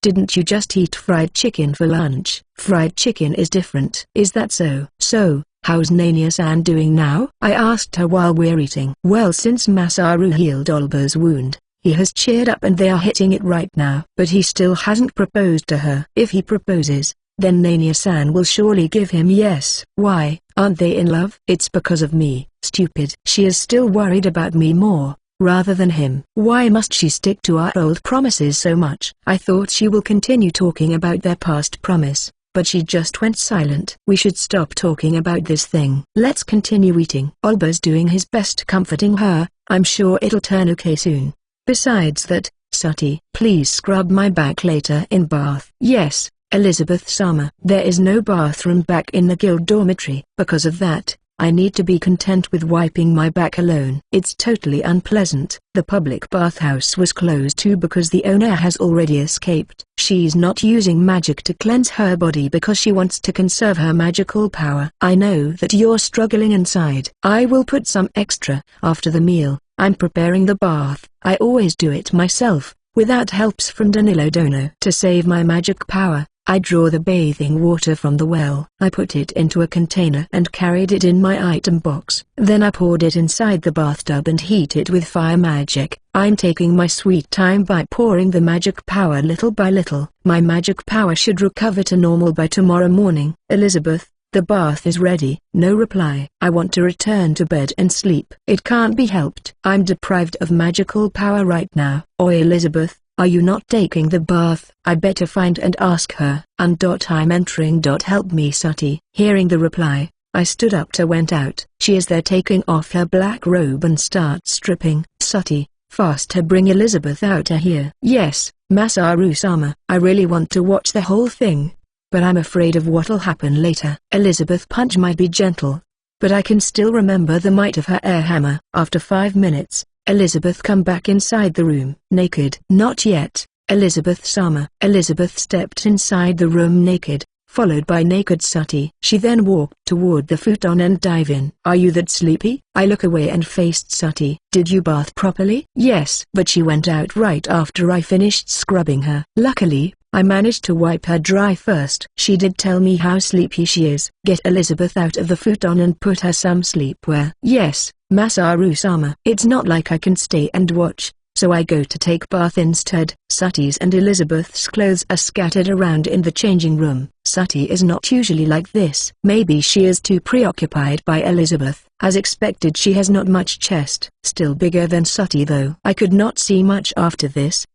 didn't you just eat fried chicken for lunch? Fried chicken is different. Is that so? So, how's Nania-san doing now? I asked her while we're eating. Well, since Masaru healed Olba's wound, he has cheered up and they are hitting it right now. But he still hasn't proposed to her. If he proposes, then Nania-san will surely give him yes. Why, aren't they in love? It's because of me, stupid. She is still worried about me more rather than him. Why must she stick to our old promises so much? I thought she will continue talking about their past promise, but she just went silent. We should stop talking about this thing. Let's continue eating. Olba's doing his best comforting her. I'm sure it'll turn okay soon. Besides that, Sati, please scrub my back later in bath. Yes, Elizabeth-sama. There is no bathroom back in the guild dormitory. Because of that, I need to be content with wiping my back alone. It's totally unpleasant. The public bathhouse was closed too because the owner has already escaped. She's not using magic to cleanse her body because she wants to conserve her magical power. I know that you're struggling inside. I will put some extra after the meal. I'm preparing the bath. I always do it myself, without helps from Danilo Dono. To save my magic power, I draw the bathing water from the well. I put it into a container and carried it in my item box. Then I poured it inside the bathtub and heat it with fire magic. I'm taking my sweet time by pouring the magic power little by little. My magic power should recover to normal by tomorrow morning. Elizabeth, the bath is ready. No reply. I want to return to bed and sleep. It can't be helped. I'm deprived of magical power right now. Oi Elizabeth, are you not taking the bath? I better find and ask her. I'm entering. Help me Sati. Hearing the reply, I stood up to went out. She is there taking off her black robe and start stripping. Sati, faster, bring Elizabeth out here. Yes, Masaru-sama. I really want to watch the whole thing, but I'm afraid of what'll happen later. Elizabeth punch might be gentle, but I can still remember the might of her air hammer. After 5 minutes, Elizabeth come back inside the room. Naked. Not yet, Elizabeth-sama. Elizabeth stepped inside the room naked, followed by naked Sati. She then walked toward the futon and dive in. Are you that sleepy? I look away and faced Sati. Did you bath properly? Yes. But she went out right after I finished scrubbing her. Luckily, I managed to wipe her dry first. She did tell me how sleepy she is. Get Elizabeth out of the futon and put her some sleepwear. Yes, Masaru-sama. It's not like I can stay and watch, so I go to take bath instead. Sati's and Elizabeth's clothes are scattered around in the changing room. Sati is not usually like this. Maybe she is too preoccupied by Elizabeth. As expected, she has not much chest. Still bigger than Sati though. I could not see much after this.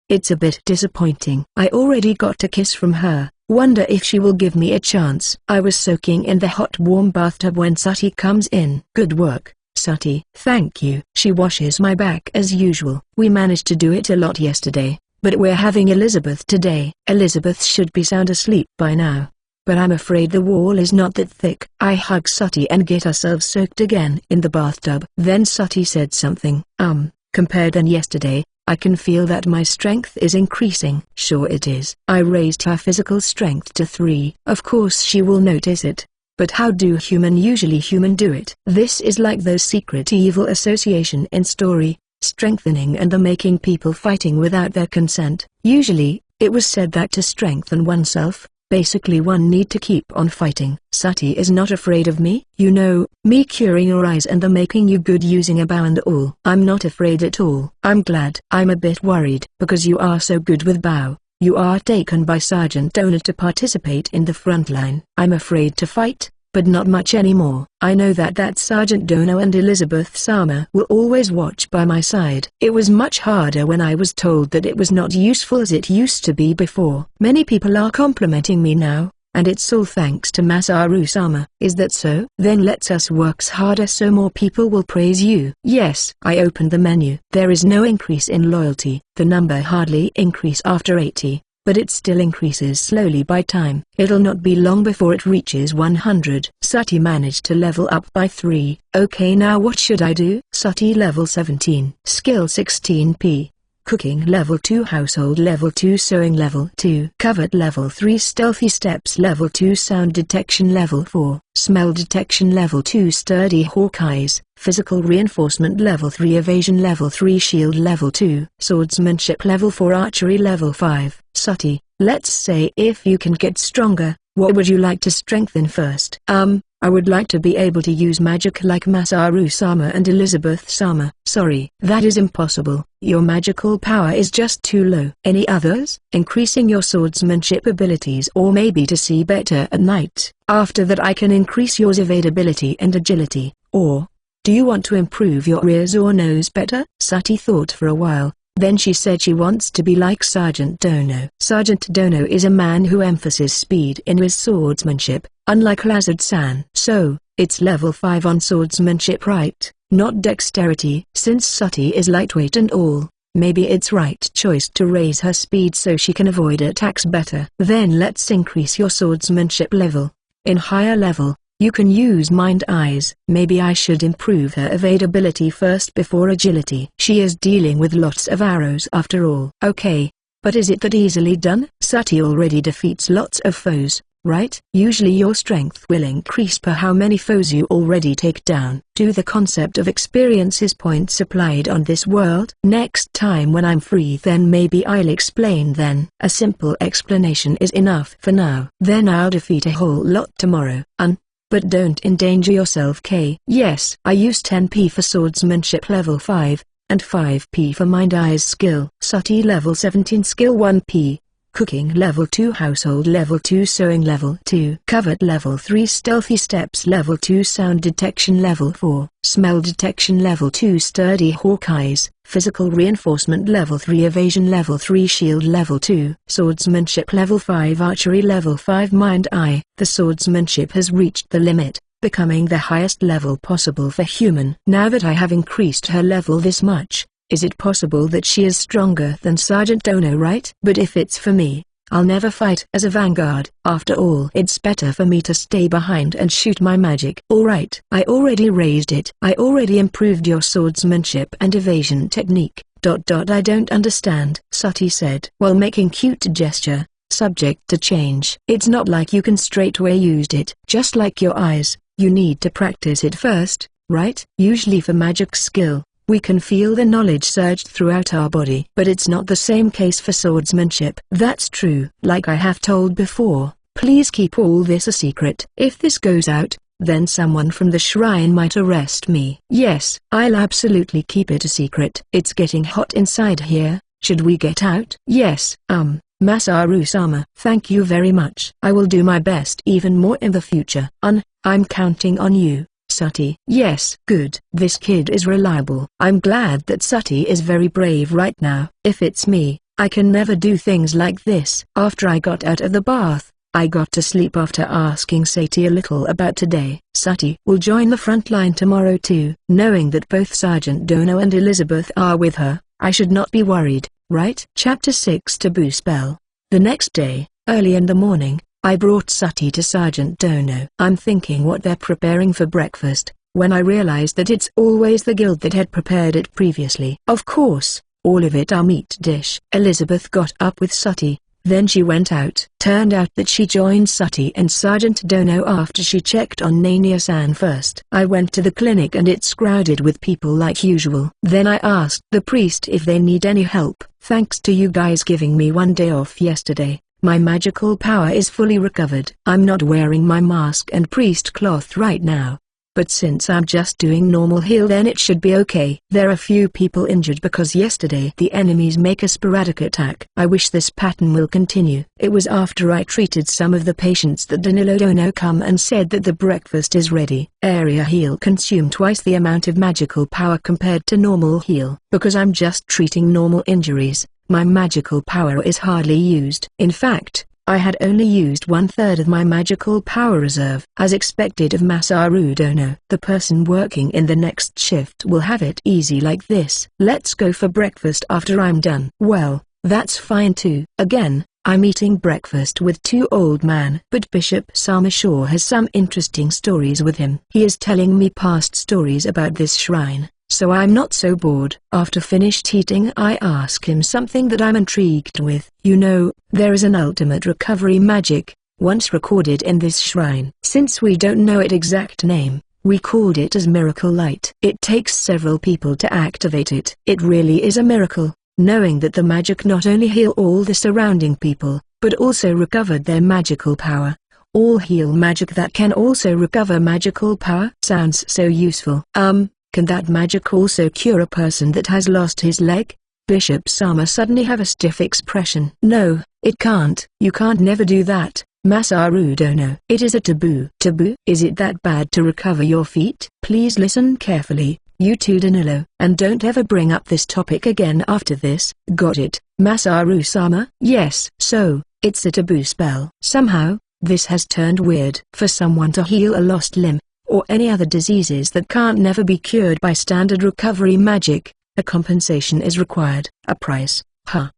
It's a bit disappointing. I already got a kiss from her. Wonder if she will give me a chance. I was soaking in the hot warm bathtub when Sati comes in. Good work, Sati. Thank you. She washes my back as usual. We managed to do it a lot yesterday, but we're having Elizabeth today. Elizabeth should be sound asleep by now, but I'm afraid the wall is not that thick. I hug Sati and get ourselves soaked again in the bathtub. Then Sati said something. Compared than yesterday, I can feel that my strength is increasing. Sure it is. I raised her physical strength to 3. Of course she will notice it. But how do usually human do it? This is like those secret evil association in story, strengthening and the making people fighting without their consent. Usually, it was said that to strengthen oneself, Basically one need to keep on fighting. Sati is not afraid of me. You know, me curing your eyes and the making you good using a bow and all. I'm not afraid at all. I'm glad. I'm a bit worried. Because you are so good with bow, you are taken by Sergeant Donor to participate in the front line. I'm afraid to fight, but not much anymore. I know that Sergeant Dono and Elizabeth Sama will always watch by my side. It was much harder when I was told that it was not useful as it used to be before. Many people are complimenting me now, and it's all thanks to Masaru Sama. Is that so? Then let's us work harder so more people will praise you. Yes. I opened the menu. There is no increase in loyalty. The number hardly increase after 80. But it still increases slowly by time. It'll not be long before it reaches 100. Sati managed to level up by 3. Okay, now what should I do? Sati level 17. Skill 16p. Cooking level 2, household level 2, sewing level 2, covert level 3, stealthy steps level 2, sound detection level 4, smell detection level 2, sturdy hawk eyes, physical reinforcement level 3, evasion level 3, shield level 2, swordsmanship level 4, archery level 5. Sati, let's say if you can get stronger, what would you like to strengthen first? I would like to be able to use magic like Masaru Sama and Elizabeth Sama. Sorry, that is impossible. Your magical power is just too low. Any others? Increasing your swordsmanship abilities or maybe to see better at night. After that I can increase yours evadability and agility. Or, do you want to improve your ears or nose better? Sati thought for a while. Then she said she wants to be like Sergeant Dono. Sergeant Dono is a man who emphasizes speed in his swordsmanship, unlike Lazard-san. So, it's level 5 on swordsmanship, right? Not dexterity. Since Sati is lightweight and all, maybe it's right choice to raise her speed so she can avoid attacks better. Then let's increase your swordsmanship level. In higher level, you can use mind eyes. Maybe I should improve her evadability first before agility. She is dealing with lots of arrows after all. Okay, but is it that easily done? Sati already defeats lots of foes, right? Usually your strength will increase per how many foes you already take down. Do the concept of experiences points applied on this world? Next time when I'm free then maybe I'll explain then. A simple explanation is enough for now. Then I'll defeat a whole lot tomorrow. But don't endanger yourself, K. Yes. I use 10p for swordsmanship level 5, and 5p for mind eyes skill. Sati level 17 skill 1p. Cooking level 2, household level 2, sewing level 2, covert level 3, stealthy steps level 2, sound detection level 4, smell detection level 2, sturdy hawk eyes, physical reinforcement level 3, evasion level 3, shield level 2, swordsmanship level 5, archery level 5, mind eye. The swordsmanship has reached the limit, becoming the highest level possible for human. Now that I have increased her level this much, is it possible that she is stronger than Sergeant Dono, right? But if it's for me, I'll never fight as a vanguard. After all, it's better for me to stay behind and shoot my magic. Alright, I already raised it. I already improved your swordsmanship and evasion technique. I don't understand, Sati said while making cute gesture, subject to change. It's not like you can straightway used it. Just like your eyes, you need to practice it first, right? Usually for magic skill, we can feel the knowledge surge throughout our body. But it's not the same case for swordsmanship. That's true. Like I have told before, please keep all this a secret. If this goes out, then someone from the shrine might arrest me. Yes, I'll absolutely keep it a secret. It's getting hot inside here. Should we get out? Yes, Masaru-sama. Thank you very much. I will do my best even more in the future. I'm counting on you, Sati. Yes. Good. This kid is reliable. I'm glad that Sati is very brave right now. If it's me, I can never do things like this. After I got out of the bath, I got to sleep after asking Sati a little about today. Sati will join the front line tomorrow too. Knowing that both Sergeant Dono and Elizabeth are with her, I should not be worried, right? Chapter 6 Taboo Spell. The next day, early in the morning, I brought Sati to Sergeant Dono. I'm thinking what they're preparing for breakfast, when I realized that it's always the guild that had prepared it previously. Of course, all of it our meat dish. Elizabeth got up with Sati, then she went out. Turned out that she joined Sati and Sergeant Dono after she checked on Nania-san first. I went to the clinic and it's crowded with people like usual. Then I asked the priest if they need any help. Thanks to you guys giving me one day off yesterday, My magical power is fully recovered. I'm not wearing my mask and priest cloth right now. But since I'm just doing normal heal, then it should be okay. There are few people injured because yesterday the enemies make a sporadic attack. I wish this pattern will continue. It was after I treated some of the patients that Danilo Dono come and said that the breakfast is ready. Area heal consume twice the amount of magical power compared to normal heal. Because I'm just treating normal injuries, my magical power is hardly used. In fact, I had only used 1/3 of my magical power reserve. As expected of Masaru Dono, the person working in the next shift will have it easy like this. Let's go for breakfast after I'm done. Well, that's fine too. Again, I'm eating breakfast with two old men. But Bishop Sama sure has some interesting stories with him. He is telling me past stories about this shrine, so I'm not so bored. After finished eating, I ask him something that I'm intrigued with. You know, there is an ultimate recovery magic, once recorded in this shrine. Since we don't know its exact name, we called it as Miracle Light. It takes several people to activate it. It really is a miracle, knowing that the magic not only heal all the surrounding people, but also recovered their magical power. All heal magic that can also recover magical power. Sounds so useful. Can that magic also cure a person that has lost his leg? Bishop Sama suddenly have a stiff expression. No, it can't. You can't never do that, Masaru Dono. It is a taboo. Taboo? Is it that bad to recover your feet? Please listen carefully, you two Danilo, and don't ever bring up this topic again after this. Got it, Masaru Sama? Yes. So, it's a taboo spell. Somehow, this has turned weird. For someone to heal a lost limb, or any other diseases that can't never be cured by standard recovery magic, a compensation is required. A price?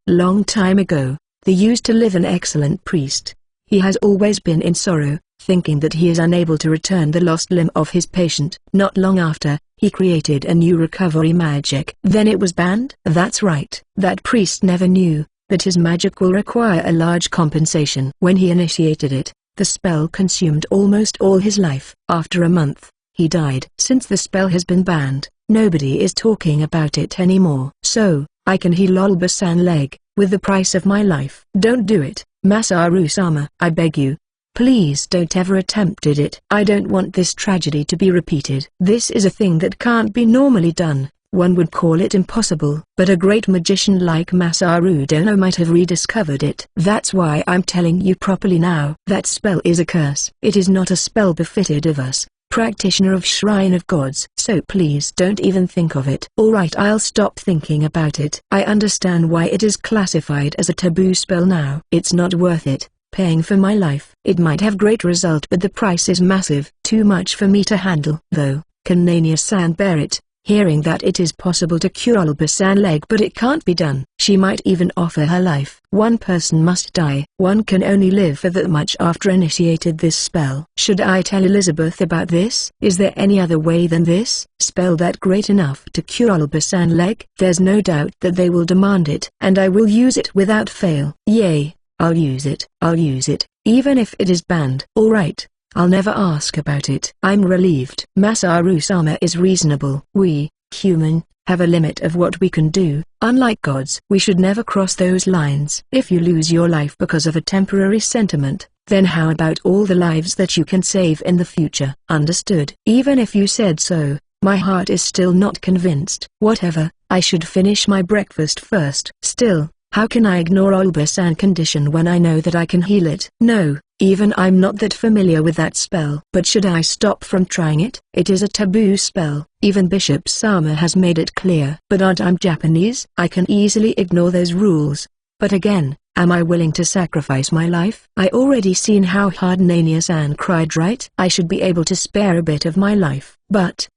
Long time ago, there used to live an excellent priest. He has always been in sorrow, thinking that he is unable to return the lost limb of his patient. Not long after, he created a new recovery magic. Then it was banned? That's right. That priest never knew that his magic will require a large compensation. When he initiated it, the spell consumed almost all his life. After a month, he died. Since the spell has been banned, nobody is talking about it anymore. So, I can heal Olbasan leg, with the price of my life. Don't do it, Masaru Sama. I beg you. Please don't ever attempt it. I don't want this tragedy to be repeated. This is a thing that can't be normally done. One would call it impossible. But a great magician like Masaru Dono might have rediscovered it. That's why I'm telling you properly now. That spell is a curse. It is not a spell befitted of us, practitioner of Shrine of Gods. So please don't even think of it. Alright, I'll stop thinking about it. I understand why it is classified as a taboo spell now. It's not worth it, paying for my life. It might have great result, but the price is massive. Too much for me to handle. Though, can Nania-san bear it? Hearing that it is possible to cure Olbasan leg but it can't be done. She might even offer her life. One person must die. One can only live for that much after initiated this spell. Should I tell Elizabeth about this? Is there any other way than this spell that great enough to cure Olbasan leg? There's no doubt that they will demand it, and I will use it without fail. Yay, I'll use it. I'll use it, even if it is banned. Alright. I'll never ask about it. I'm relieved. Masaru Sama is reasonable. We, human, have a limit of what we can do. Unlike gods, we should never cross those lines. If you lose your life because of a temporary sentiment, then how about all the lives that you can save in the future? Understood. Even if you said so, my heart is still not convinced. Whatever, I should finish my breakfast first. Still, how can I ignore Olbasan condition when I know that I can heal it? No. Even I'm not that familiar with that spell. But should I stop from trying it? It is a taboo spell. Even Bishop Sama has made it clear. But aren't I Japanese? I can easily ignore those rules. But again, am I willing to sacrifice my life? I already seen how hard Nania-san cried, right? I should be able to spare a bit of my life. But,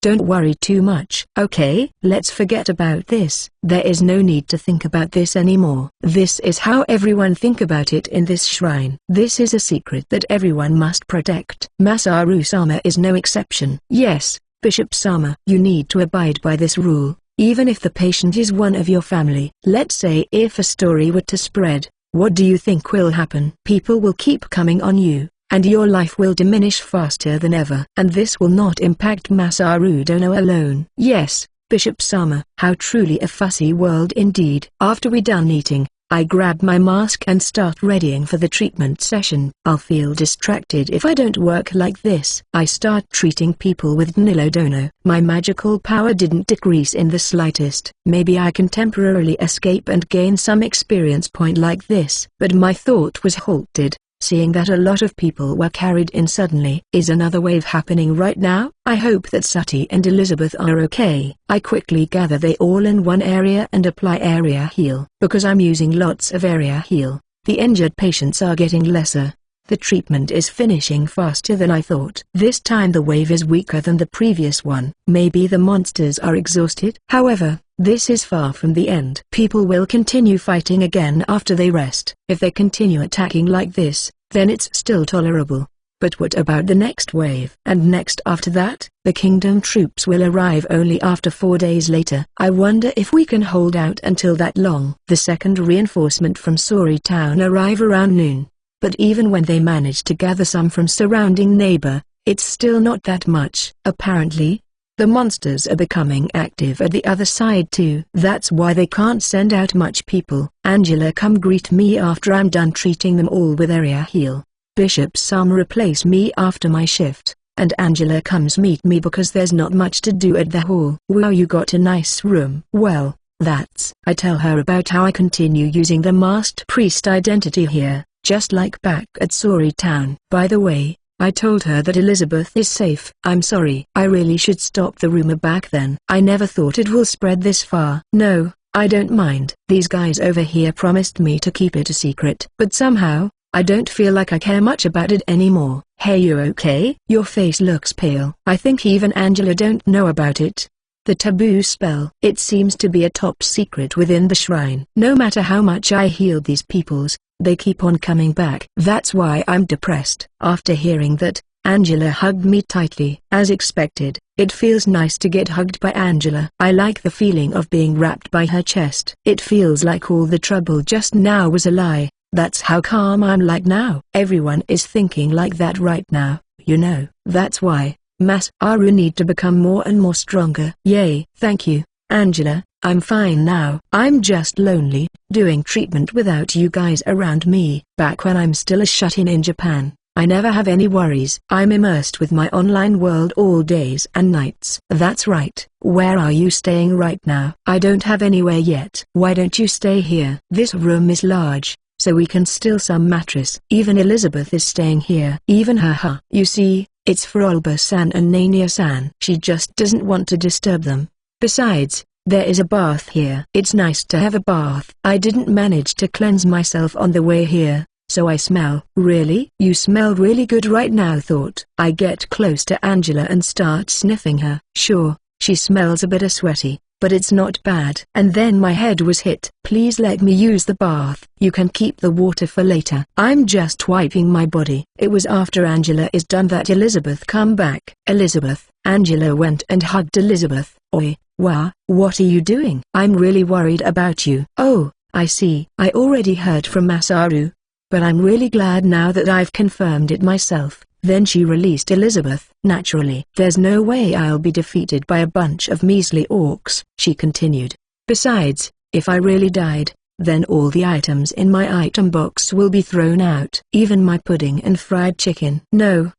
don't worry too much. Okay, let's forget about this. There is no need to think about this anymore. This is how everyone think about it in this shrine. This is a secret that everyone must protect. Masaru Sama is no exception. Yes, Bishop Sama. You need to abide by this rule, even if the patient is one of your family. Let's say if a story were to spread, what do you think will happen? People will keep coming on you, and your life will diminish faster than ever. And this will not impact Masaru Dono alone. Yes, Bishop Sama. How truly a fussy world indeed. After we done eating, I grab my mask and start readying for the treatment session. I'll feel distracted if I don't work like this. I start treating people with Nilodono. My magical power didn't decrease in the slightest. Maybe I can temporarily escape and gain some experience point like this. But my thought was halted, seeing that a lot of people were carried in suddenly. Is another wave happening right now? I hope that Sati and Elizabeth are okay. I quickly gather they all in one area and apply area heal. Because I'm using lots of area heal, the injured patients are getting lesser. The treatment is finishing faster than I thought. This time the wave is weaker than the previous one. Maybe the monsters are exhausted. However, this is far from the end. People will continue fighting again after they rest. If they continue attacking like this, then it's still tolerable. But what about the next wave? And next after that? The kingdom troops will arrive only after 4 days later. I wonder if we can hold out until that long. The second reinforcement from Sori town arrive around noon. But even when they manage to gather some from surrounding neighbor, it's still not that much. Apparently, the monsters are becoming active at the other side too. That's why they can't send out much people. Angela, come greet me after I'm done treating them all with area heal. Bishop Sam replace me after my shift, and Angela comes meet me because there's not much to do at the hall. Wow, you got a nice room. Well, that's. I tell her about how I continue using the masked priest identity here, just like back at Sori town. By the way, I told her that Elizabeth is safe. I'm sorry. I really should stop the rumor back then. I never thought it will spread this far. No, I don't mind. These guys over here promised me to keep it a secret. But somehow, I don't feel like I care much about it anymore. Hey, you okay? Your face looks pale. I think even Angela don't know about it. The taboo spell. It seems to be a top secret within the shrine. No matter how much I healed these peoples, they keep on coming back. That's why I'm depressed. After hearing that, Angela hugged me tightly. As expected, it feels nice to get hugged by Angela. I like the feeling of being wrapped by her chest. It feels like all the trouble just now was a lie. That's how calm I'm like now. Everyone is thinking like that right now, you know. That's why Masaru need to become more and more stronger. Yay, thank you, Angela. I'm fine now. I'm just lonely, doing treatment without you guys around me. Back when I'm still a shut-in in Japan, I never have any worries. I'm immersed with my online world all days and nights. That's right. Where are you staying right now? I don't have anywhere yet. Why don't you stay here? This room is large, so we can steal some mattress. Even Elizabeth is staying here. Even her. You see, it's for Olba-san and Nania-san. She just doesn't want to disturb them. Besides, there is a bath here. It's nice to have a bath. I didn't manage to cleanse myself on the way here, so I smell. Really? You smell really good right now. Thought. I get close to Angela and start sniffing her. Sure, she smells a bit sweaty, but it's not bad. And then my head was hit. Please let me use the bath. You can keep the water for later. I'm just wiping my body. It was after Angela is done that Elizabeth come back. Elizabeth. Angela went and hugged Elizabeth. Oi, what are you doing? I'm really worried about you. Oh, I see. I already heard from Masaru, but I'm really glad now that I've confirmed it myself. Then she released Elizabeth. Naturally, there's no way I'll be defeated by a bunch of measly orcs, she continued. Besides, if I really died, then all the items in my item box will be thrown out. Even my pudding and fried chicken. No,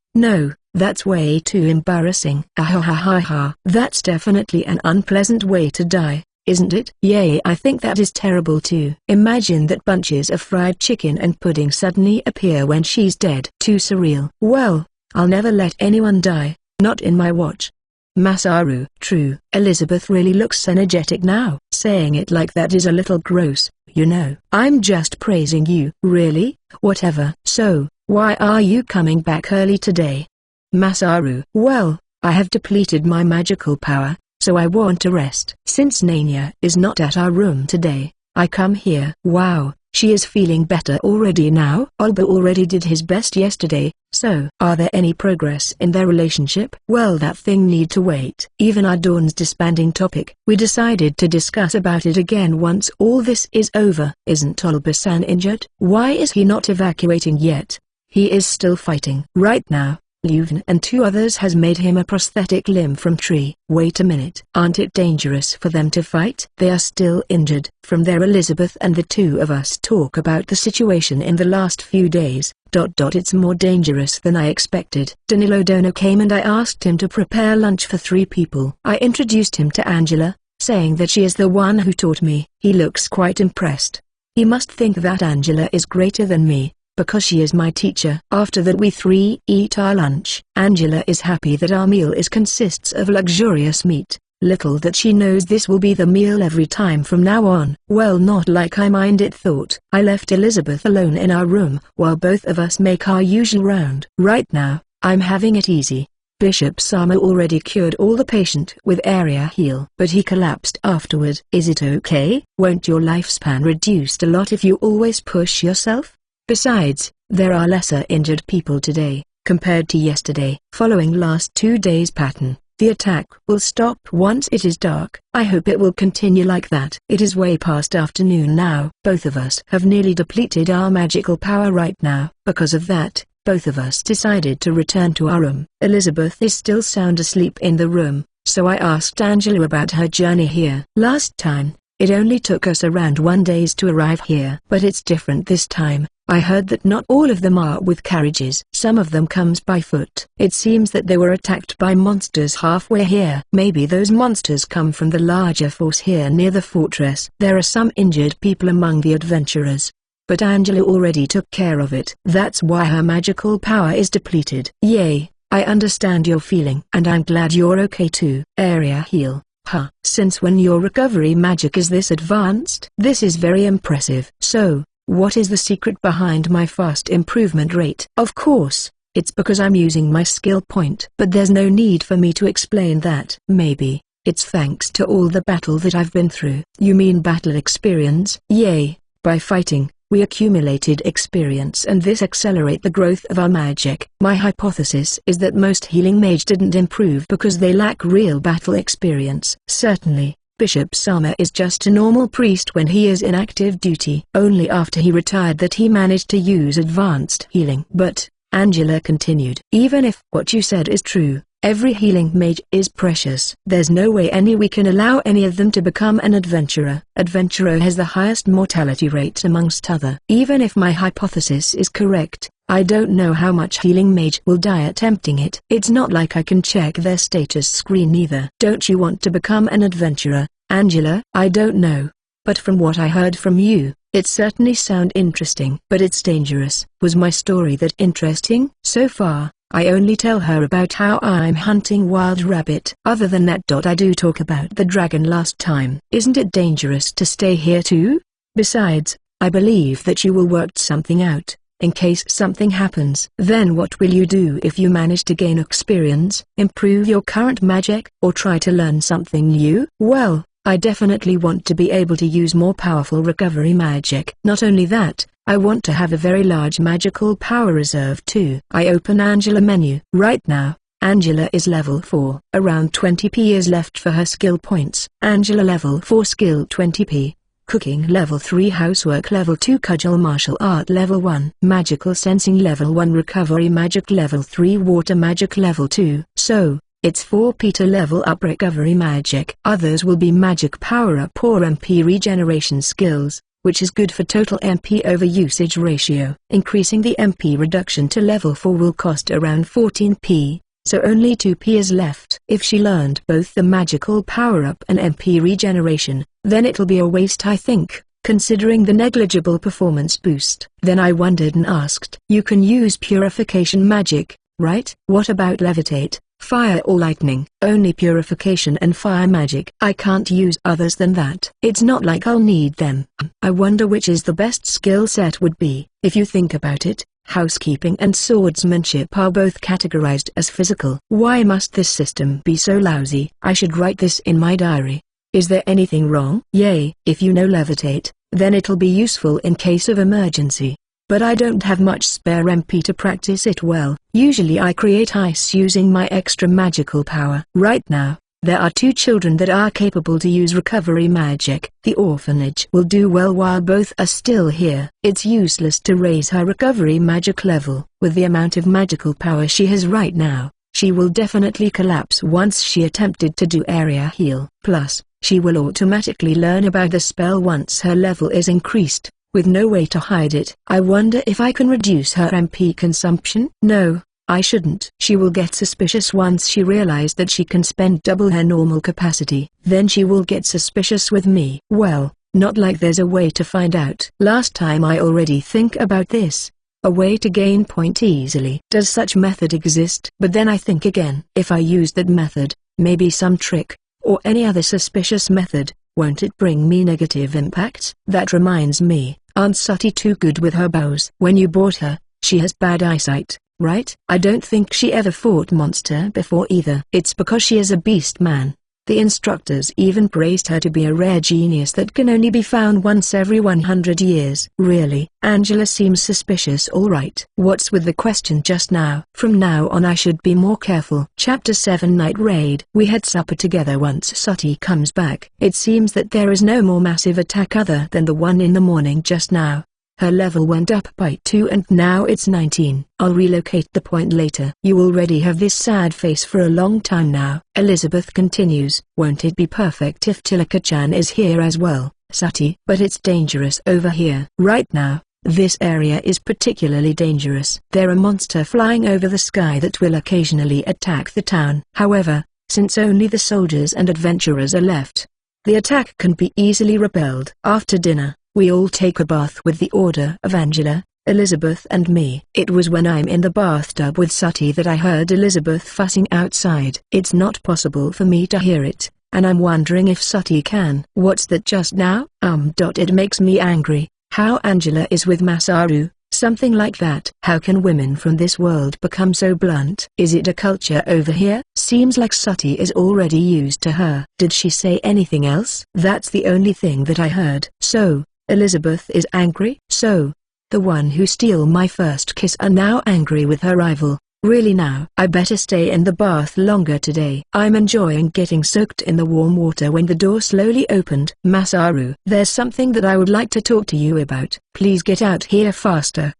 that's way too embarrassing. Ahahaha. That's definitely an unpleasant way to die, isn't it? Yay, I think that is terrible too. Imagine that bunches of fried chicken and pudding suddenly appear when she's dead. Too surreal. Well, I'll never let anyone die, not in my watch. Masaru. True. Elizabeth really looks energetic now. Saying it like that is a little gross, you know. I'm just praising you. Really? Whatever. So, why are you coming back early today? Masaru. Well, I have depleted my magical power, so I want to rest. Since Nania is not at our room today, I come here. Wow, she is feeling better already now. Olba already did his best yesterday, so are there any progress in their relationship? Well, that thing need to wait. Even our Dawn's disbanding topic, we decided to discuss about it again once all this is over. Isn't Olba-san injured? Why is he not evacuating yet? He is still fighting. Right now, Leuven and 2 others has made him a prosthetic limb from tree. Wait a minute. Aren't it dangerous for them to fight? They are still injured. From there Elizabeth and the 2 of us talk about the situation in the last few days. It's more dangerous than I expected. Danilo Dono came and I asked him to prepare lunch for 3 people. I introduced him to Angela, saying that she is the one who taught me. He looks quite impressed. He must think that Angela is greater than me, because she is my teacher. After that we 3 eat our lunch. Angela is happy that our meal consists of luxurious meat. Little that she knows this will be the meal every time from now on. Well, not like I mind it thought. I left Elizabeth alone in our room while both of us make our usual round. Right now, I'm having it easy. Bishop Sama already cured all the patient with area heal, but he collapsed afterward. Is it okay? Won't your lifespan reduced a lot if you always push yourself? Besides, there are lesser injured people today, compared to yesterday. Following last 2 days' pattern, the attack will stop once it is dark. I hope it will continue like that. It is way past afternoon now. Both of us have nearly depleted our magical power right now. Because of that, both of us decided to return to our room. Elizabeth is still sound asleep in the room, so I asked Angela about her journey here. Last time, it only took us around 1 day to arrive here. But it's different this time. I heard that not all of them are with carriages. Some of them comes by foot. It seems that they were attacked by monsters halfway here. Maybe those monsters come from the larger force here near the fortress. There are some injured people among the adventurers, but Angela already took care of it. That's why her magical power is depleted. Yay, I understand your feeling. And I'm glad you're okay too. Area heal. Huh. Since when your recovery magic is this advanced? This is very impressive. So, what is the secret behind my fast improvement rate? Of course, it's because I'm using my skill point. But there's no need for me to explain that. Maybe it's thanks to all the battle that I've been through. You mean battle experience? Yay, by fighting, we accumulated experience and this accelerate the growth of our magic. My hypothesis is that most healing mage didn't improve because they lack real battle experience. Certainly, Bishop Sama is just a normal priest when he is in active duty. Only after he retired that he managed to use advanced healing. But, Angela continued, even if what you said is true, every healing mage is precious. There's no way we can allow any of them to become an adventurer. Adventurer has the highest mortality rate amongst other. Even if my hypothesis is correct, I don't know how much healing mage will die attempting it. It's not like I can check their status screen either. Don't you want to become an adventurer, Angela? I don't know, but from what I heard from you, it certainly sounds interesting. But it's dangerous. Was my story that interesting? So far, I only tell her about how I'm hunting wild rabbit. Other than that, I do talk about the dragon last time. Isn't it dangerous to stay here too? Besides, I believe that you will work something out. In case something happens. Then what will you do if you manage to gain experience, improve your current magic, or try to learn something new? Well, I definitely want to be able to use more powerful recovery magic. Not only that, I want to have a very large magical power reserve too. I open Angela menu. Right now, Angela is level 4. Around 20p is left for her skill points. Angela level 4 skill 20p. Cooking level 3, housework level 2, cudgel martial art level 1, magical sensing level 1, recovery magic level 3, water magic level 2. So, it's 4p to level up recovery magic. Others will be magic power up or MP regeneration skills, which is good for total MP over usage ratio. Increasing the MP reduction to level 4 will cost around 14p. So only 2p is left. If she learned both the magical power-up and MP regeneration, then it'll be a waste, I think, considering the negligible performance boost. Then I wondered and asked, you can use purification magic, right? What about levitate, fire or lightning? Only purification and fire magic. I can't use others than that. It's not like I'll need them. I wonder which is the best skill set would be. If you think about it, housekeeping and swordsmanship are both categorized as physical. Why must this system be so lousy? I should write this in my diary. Is there anything wrong? Yay! If you know levitate, then it'll be useful in case of emergency. But I don't have much spare MP to practice it well. Usually I create ice using my extra magical power. Right now, There are 2 children that are capable to use recovery magic. The orphanage will do well while both are still here. It's useless to raise her recovery magic level. With the amount of magical power she has right now, she will definitely collapse once she attempted to do area heal. Plus, she will automatically learn about the spell once her level is increased, with no way to hide it. I wonder if I can reduce her MP consumption? No, I shouldn't. She will get suspicious once she realizes that she can spend double her normal capacity. Then she will get suspicious with me. Well, not like there's a way to find out. Last time I already think about this. A way to gain point easily. Does such method exist? But then I think again. If I use that method, maybe some trick, or any other suspicious method, won't it bring me negative impacts? That reminds me, aren't Sati too good with her bows? When you bought her, she has bad eyesight, right? I don't think she ever fought monster before either. It's because she is a beast man. The instructors even praised her to be a rare genius that can only be found once every 100 years. Really? Angela seems suspicious. Alright. What's with the question just now? From now on I should be more careful. Chapter 7 Night Raid. We had supper together once Sati comes back. It seems that there is no more massive attack other than the one in the morning just now. Her level went up by 2 and now it's 19. I'll relocate the point later. You already have this sad face for a long time now. Elizabeth continues. Won't it be perfect if Tilaka-chan is here as well, Sati? But it's dangerous over here. Right now, this area is particularly dangerous. There are monsters flying over the sky that will occasionally attack the town. However, since only the soldiers and adventurers are left, the attack can be easily repelled. After dinner, we all take a bath with the order of Angela, Elizabeth and me. It was when I'm in the bathtub with Sati that I heard Elizabeth fussing outside. It's not possible for me to hear it, and I'm wondering if Sati can. What's that just now? It makes me angry. How Angela is with Masaru, something like that. How can women from this world become so blunt? Is it a culture over here? Seems like Sati is already used to her. Did she say anything else? That's the only thing that I heard. So, Elizabeth is angry? So, the one who stole my first kiss are now angry with her rival. Really now? I better stay in the bath longer today. I'm enjoying getting soaked in the warm water when the door slowly opened. Masaru, there's something that I would like to talk to you about. Please get out here faster.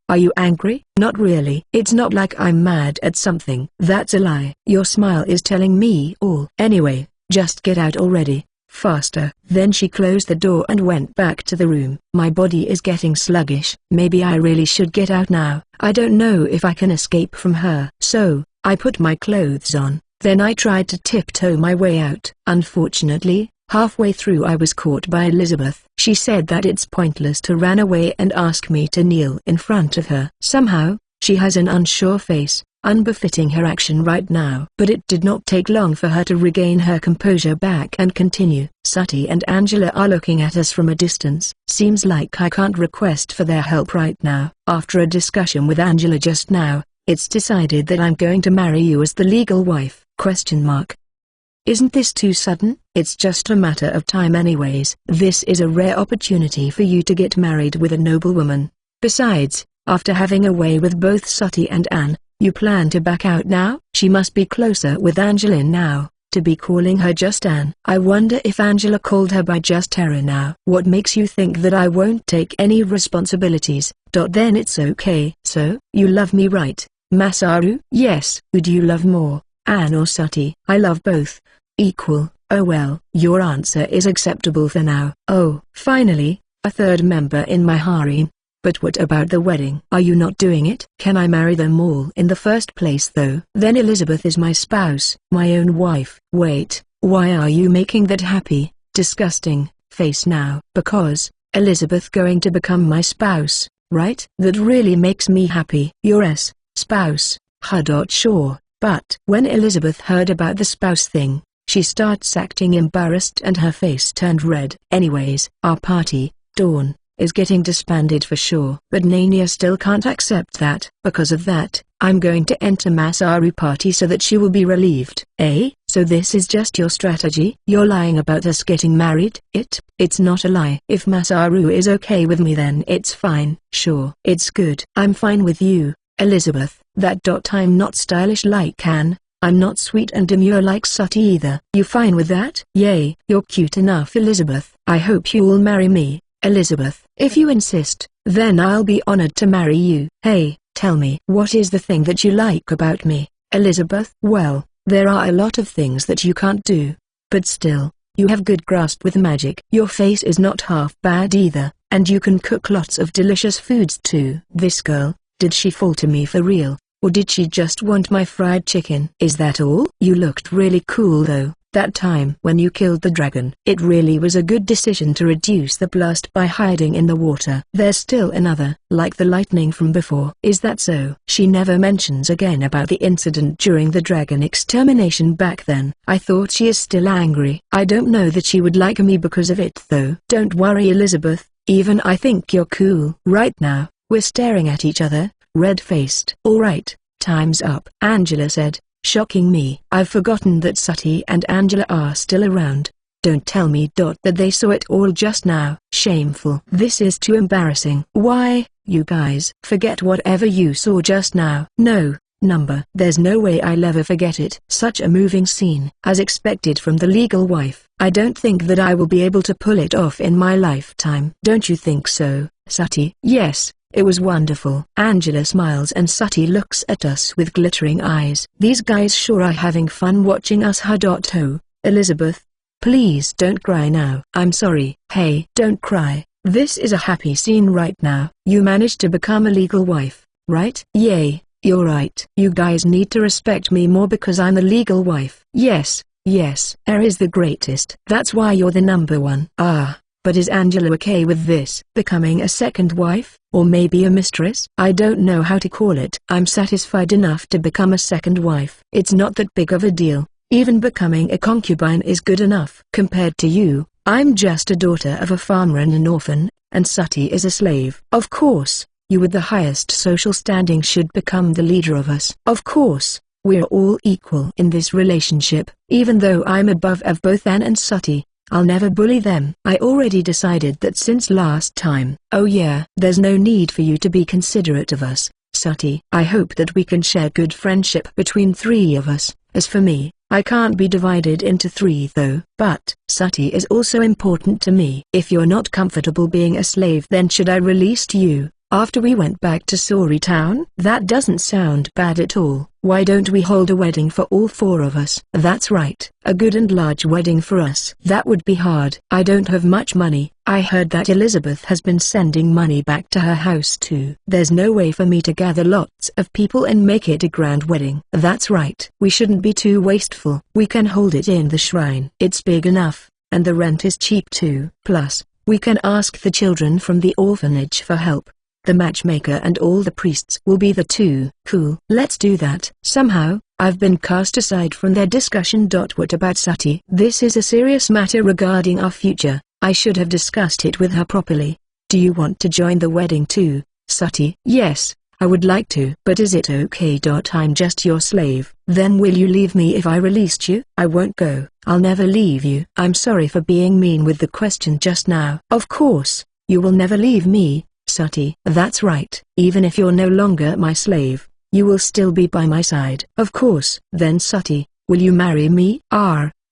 Are you angry? Not really. It's not like I'm mad at something. That's a lie. Your smile is telling me all. Anyway, just get out already. Faster. Then she closed the door and went back to the room. My body is getting sluggish. Maybe I really should get out now. I don't know if I can escape from her. So, I put my clothes on. Then I tried to tiptoe my way out. Unfortunately, halfway through I was caught by Elizabeth. She said that it's pointless to run away and ask me to kneel in front of her. Somehow, she has an unsure face, unbefitting her action right now. But it did not take long for her to regain her composure back and continue. Sati and Angela are looking at us from a distance. Seems like I can't request for their help right now. After a discussion with Angela just now, it's decided that I'm going to marry you as the legal wife. Isn't this too sudden? It's just a matter of time anyways. This is a rare opportunity for you to get married with a noble woman. Besides, after having a way with both Sati and Anne, you plan to back out now? She must be closer with Angela now, to be calling her just Anne. I wonder if Angela called her by just Tara now. What makes you think that I won't take any responsibilities? Then it's okay. So, you love me right, Masaru? Yes. Who do you love more, Anne or Sati? I love both. Equal. Oh well. Your answer is acceptable for now. Oh, finally, a third member in my harem. But what about the wedding? Are you not doing it? Can I marry them all in the first place though? Then Elizabeth is my spouse, my own wife. Wait, why are you making that happy, disgusting, face now? Because, Elizabeth going to become my spouse, right? That really makes me happy. Your spouse, sure. But when Elizabeth heard about the spouse thing, she starts acting embarrassed and her face turned red. Anyways, our party, Dawn, is getting disbanded for sure. But Nania still can't accept that. Because of that, I'm going to enter Masaru party so that she will be relieved. So this is just your strategy? You're lying about us getting married? It's not a lie. If Masaru is okay with me then it's fine. Sure. It's good. I'm fine with you, Elizabeth. I'm not stylish like Anne, I'm not sweet and demure like Sati either. You fine with that? Yay, you're cute enough, Elizabeth. I hope you'll marry me, Elizabeth. If you insist, then I'll be honored to marry you. Hey, tell me, what is the thing that you like about me, Elizabeth? Well, there are a lot of things that you can't do. But still, you have good grasp with magic. Your face is not half bad either, and you can cook lots of delicious foods too. This girl, did she fall to me for real, or did she just want my fried chicken? Is that all? You looked really cool though, that time when you killed the dragon. It really was a good decision to reduce the blast by hiding in the water. There's still another, like the lightning from before. Is that so? She never mentions again about the incident during the dragon extermination back then. I thought she is still angry. I don't know that she would like me because of it though. Don't worry, Elizabeth, even I think you're cool. Right now, we're staring at each other, red-faced. Alright, time's up, Angela said, shocking me. I've forgotten that Sati and Angela are still around. Don't tell me that they saw it all just now. Shameful. This is too embarrassing. Why, you guys, forget whatever you saw just now. No, number. There's no way I'll ever forget it. Such a moving scene. As expected from the legal wife. I don't think that I will be able to pull it off in my lifetime. Don't you think so, Sati? Yes. It was wonderful. Angela smiles and Sati looks at us with glittering eyes. These guys sure are having fun watching us. Oh, Elizabeth. Please don't cry now. I'm sorry. Hey, don't cry. This is a happy scene right now. You managed to become a legal wife, right? Yay, you're right. You guys need to respect me more because I'm the legal wife. Yes, yes. Air is the greatest. That's why you're the number one. Ah. But is Angela okay with this? Becoming a second wife, or maybe a mistress? I don't know how to call it. I'm satisfied enough to become a second wife. It's not that big of a deal. Even becoming a concubine is good enough. Compared to you, I'm just a daughter of a farmer and an orphan, and Sati is a slave. Of course, you with the highest social standing should become the leader of us. Of course, we're all equal in this relationship. Even though I'm above of both Anne and Sati, I'll never bully them. I already decided that since last time. Oh yeah. There's no need for you to be considerate of us, Sati. I hope that we can share good friendship between three of us. As for me, I can't be divided into three though. But, Sati is also important to me. If you're not comfortable being a slave, then should I release you, after we went back to Sori Town? That doesn't sound bad at all. Why don't we hold a wedding for all four of us? That's right, a good and large wedding for us. That would be hard. I don't have much money. I heard that Elizabeth has been sending money back to her house too. There's no way for me to gather lots of people and make it a grand wedding. That's right. We shouldn't be too wasteful. We can hold it in the shrine. It's big enough, and the rent is cheap too. Plus, we can ask the children from the orphanage for help. The matchmaker and all the priests will be there too. Cool. Let's do that. Somehow, I've been cast aside from their discussion. What about Sati? This is a serious matter regarding our future. I should have discussed it with her properly. Do you want to join the wedding too, Sati? Yes, I would like to. But is it okay? I'm just your slave. Then will you leave me if I released you? I won't go. I'll never leave you. I'm sorry for being mean with the question just now. Of course, you will never leave me, Sati. That's right. Even if you're no longer my slave, you will still be by my side. Of course. Then Sati, will you marry me?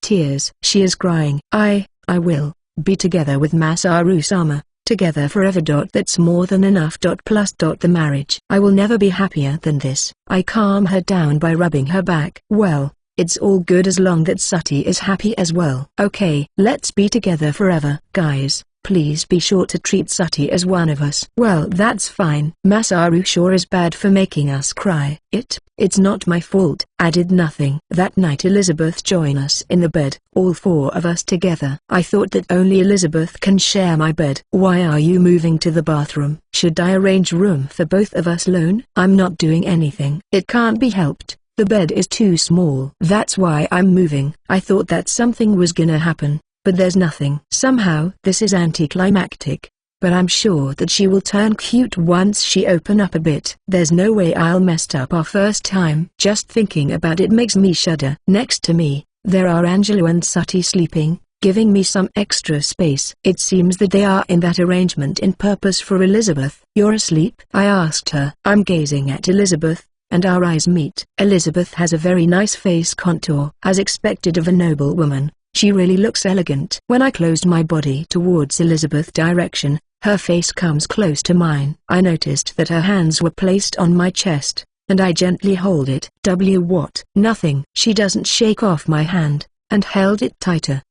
Tears. She is crying. I will be together with Masaru-sama, together forever. That's more than enough. Plus the marriage. I will never be happier than this. I calm her down by rubbing her back. Well, it's all good as long that Sati is happy as well. Okay, let's be together forever. Guys, please be sure to treat Sati as one of us. Well, that's fine. Masaru sure is bad for making us cry. It's not my fault. I did nothing. That night Elizabeth joined us in the bed, all four of us together. I thought that only Elizabeth can share my bed. Why are you moving to the bathroom? Should I arrange room for both of us alone? I'm not doing anything. It can't be helped. The bed is too small. That's why I'm moving. I thought that something was gonna happen, but there's nothing. Somehow this is anticlimactic, but I'm sure that she will turn cute once she open up a bit. There's no way I'll mess up our first time. Just thinking about it makes me shudder. Next to me, there are Angelo and Sati sleeping, giving me some extra space. It seems that they are in that arrangement in purpose for Elizabeth. You're asleep? I asked her. I'm gazing at Elizabeth, and our eyes meet. Elizabeth has a very nice face contour. As expected of a noble woman, she really looks elegant. When I closed my body towards Elizabeth's direction, her face comes close to mine. I noticed that her hands were placed on my chest, and I gently hold it. What? Nothing. She doesn't shake off my hand, and held it tighter.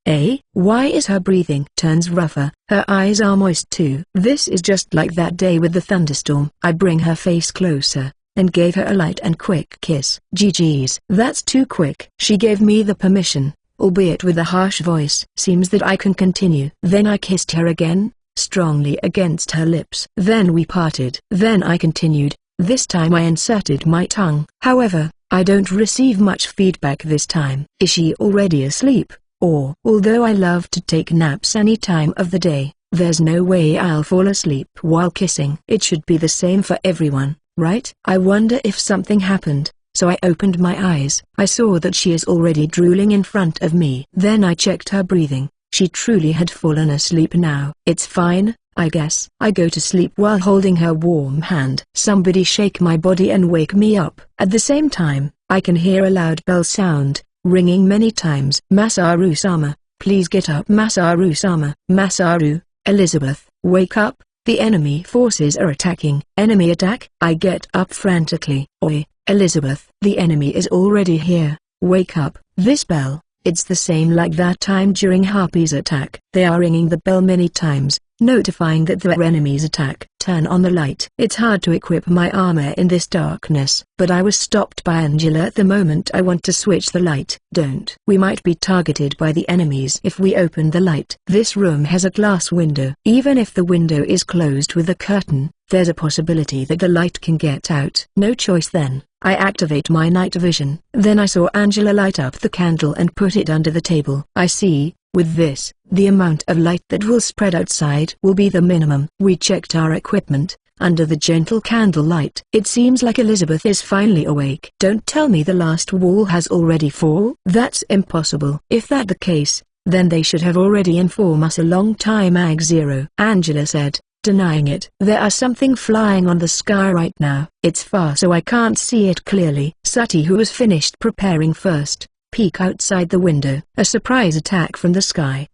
Why is her breathing turns rougher? Her eyes are moist too. This is just like that day with the thunderstorm. I bring her face closer, and gave her a light and quick kiss. GG's. That's too quick. She gave me the permission, albeit with a harsh voice. Seems that I can continue. Then I kissed her again, strongly against her lips. Then we parted. Then I continued. This time I inserted my tongue. However, I don't receive much feedback this time. Is she already asleep? Or, although I love to take naps any time of the day, there's no way I'll fall asleep while kissing. It should be the same for everyone, right? I wonder if something happened, so I opened my eyes. I saw that she is already drooling in front of me. Then I checked her breathing. She truly had fallen asleep now. It's fine, I guess. I go to sleep while holding her warm hand. Somebody shake my body and wake me up. At the same time, I can hear a loud bell sound, ringing many times. Masaru-sama, please get up. Masaru-sama. Masaru, Elizabeth, wake up, the enemy forces are attacking. Enemy attack? I get up frantically. Oi, Elizabeth, the enemy is already here, wake up. This bell, it's the same like that time during Harpy's attack. They are ringing the bell many times, notifying that their enemy's attack. Turn on the light. It's hard to equip my armor in this darkness, but I was stopped by Angela at the moment I want to switch the light. Don't. We might be targeted by the enemies if we open the light. This room has a glass window. Even if the window is closed with a curtain, there's a possibility that the light can get out. No choice then. I activate my night vision. Then I saw Angela light up the candle and put it under the table. I see. With this, the amount of light that will spread outside will be the minimum. We checked our equipment. Under the gentle candlelight, it seems like Elizabeth is finally awake. Don't tell me the last wall has already fallen. That's impossible. If that's the case, then they should have already informed us a long time. Zero. Angela said, denying it. There are something flying on the sky right now. It's far so I can't see it clearly. Sati, who was finished preparing first, peek outside the window. A surprise attack from the sky.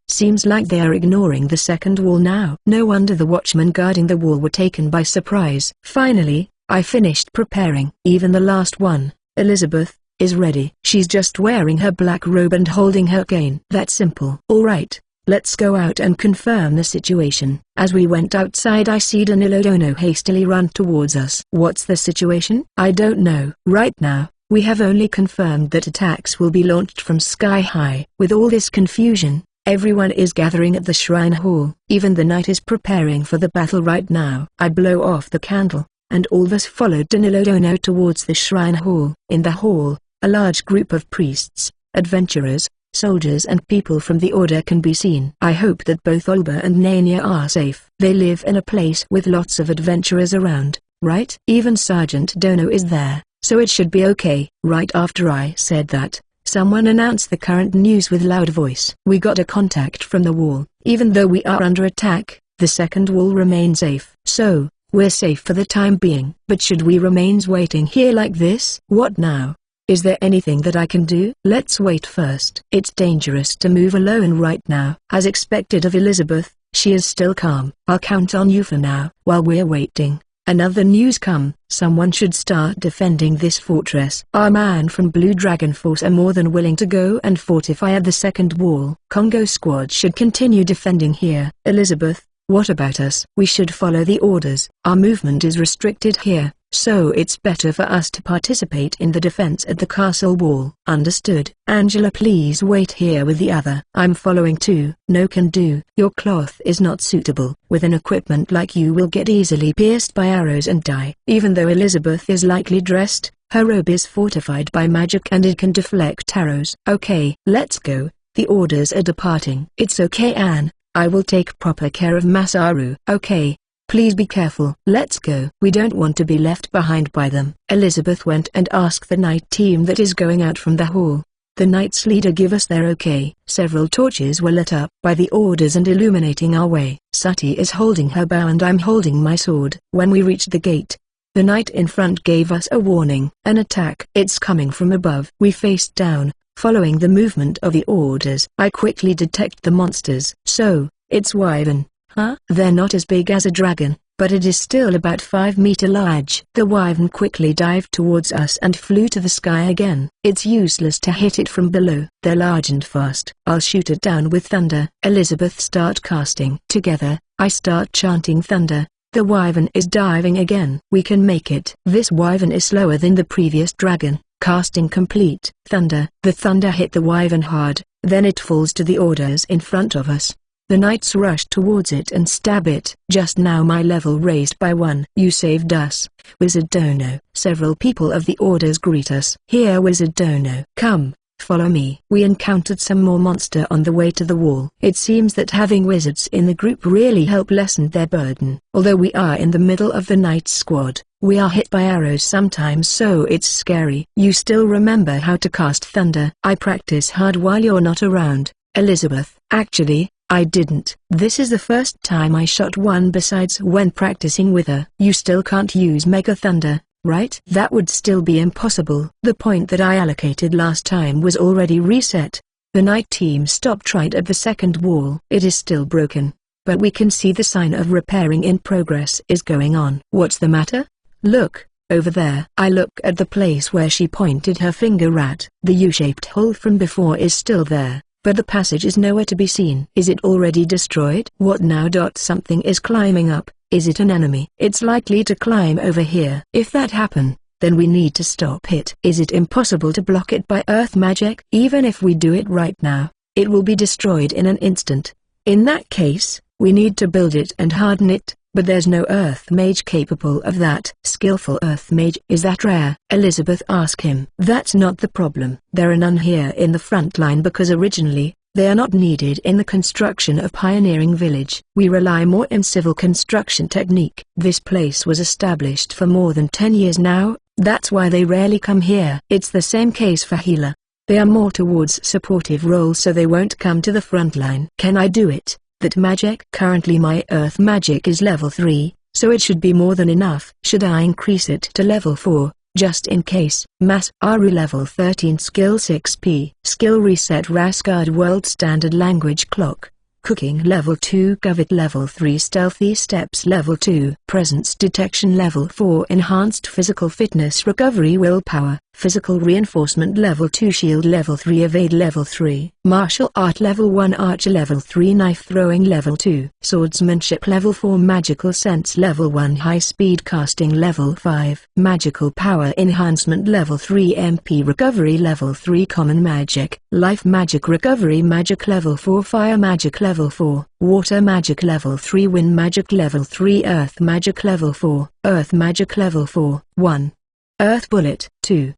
Seems like they are ignoring the second wall now. No wonder the watchmen guarding the wall were taken by surprise. Finally, I finished preparing. Even the last one, Elizabeth, is ready. She's just wearing her black robe and holding her cane. That's simple. Alright, let's go out and confirm the situation. As we went outside, I see Danilo Dono hastily run towards us. What's the situation? I don't know. Right now, we have only confirmed that attacks will be launched from sky high. With all this confusion, everyone is gathering at the shrine hall. Even the knight is preparing for the battle right now. I blow off the candle, and all of us followed Danilo Dono towards the shrine hall. In the hall, a large group of priests, adventurers, soldiers and people from the order can be seen. I hope that both Olba and Nania are safe. They live in a place with lots of adventurers around, right? Even Sergeant Dono is there, so it should be okay. Right after I said that, someone announced the current news with loud voice. We got a contact from the wall. Even though we are under attack, the second wall remains safe. So, we're safe for the time being. But should we remain waiting here like this? What now? Is there anything that I can do? Let's wait first. It's dangerous to move alone right now. As expected of Elizabeth, she is still calm. I'll count on you for now. While we're waiting, another news come. Someone should start defending this fortress. Our man from Blue Dragon Force are more than willing to go and fortify at the second wall. Congo squad should continue defending here. Elizabeth, what about us? We should follow the orders. Our movement is restricted here, so it's better for us to participate in the defense at the castle wall. Understood. Angela, please wait here with the other. I'm following too. No can do. Your cloth is not suitable. With an equipment like you will get easily pierced by arrows and die. Even though Elizabeth is lightly dressed, her robe is fortified by magic and it can deflect arrows. Okay, let's go. The orders are departing. It's okay, Anne. I will take proper care of Masaru. Okay. Please be careful. Let's go. We don't want to be left behind by them. Elizabeth went and asked the night team that is going out from the hall. The knight's leader give us their okay. Several torches were lit up by the orders and illuminating our way. Sati is holding her bow and I'm holding my sword. When we reached the gate, The knight in front gave us a warning. An attack. It's coming from above. We faced down, following the movement of the orders. I quickly detect the monsters. So, it's wyvern, huh? They're not as big as a dragon, but it is still about 5-meter large. The wyvern quickly dived towards us and flew to the sky again. It's useless to hit it from below. They're large and fast. I'll shoot it down with thunder. Elizabeth start casting. Together, I start chanting thunder. The wyvern is diving again. We can make it. This wyvern is slower than the previous dragon. Casting complete. Thunder. The thunder hit the wyvern hard, then it falls to the orders in front of us. The knights rush towards it and stab it. Just now my level raised by 1. You saved us, Wizard Dono. Several people of the orders greet us. Here Wizard Dono. Come, follow me. We encountered some more monster on the way to the wall. It seems that having wizards in the group really help lessen their burden. Although we are in the middle of the knights squad, we are hit by arrows sometimes, so it's scary. You still remember how to cast thunder? I practice hard while you're not around, Elizabeth. Actually, I didn't. This is the first time I shot one besides when practicing with her. You still can't use Mega Thunder, right? That would still be impossible. The point that I allocated last time was already reset. The night team stopped right at the second wall. It is still broken, but we can see the sign of repairing in progress is going on. What's the matter? Look, over there. I look at the place where she pointed her finger at. The U-shaped hole from before is still there, but the passage is nowhere to be seen. Is it already destroyed? What now? Something is climbing up. Is it an enemy? It's likely to climb over here. If that happen, then we need to stop it. Is it impossible to block it by earth magic? Even if we do it right now, it will be destroyed in an instant. In that case, we need to build it and harden it. But there's no earth mage capable of that. Skillful earth mage, is that rare? Elizabeth asked him. That's not the problem. There are none here in the front line because originally, they are not needed in the construction of Pioneering Village. We rely more in civil construction technique. This place was established for more than 10 years now, that's why they rarely come here. It's the same case for healer. They are more towards supportive roles, so they won't come to the front line. Can I do it? That magic? Currently my earth magic is level 3, so it should be more than enough. Should I increase it to level 4, just in case? Mass Aru level 13 skill 6p. Skill reset Rasgard world standard language clock. Cooking level 2 Govit level 3 Stealthy steps level 2 Presence detection level 4 Enhanced physical fitness recovery willpower Physical reinforcement level 2 Shield level 3 Evade level 3 Martial art level 1 Archer level 3 Knife throwing level 2 Swordsmanship level 4 Magical sense level 1 High speed casting level 5 Magical power enhancement level 3 MP recovery level 3 Common magic Life magic recovery magic level 4 Fire magic level 4 Water magic level 3 Wind magic level 3 Earth magic level 4 Earth magic level 4 1 Earth bullet 2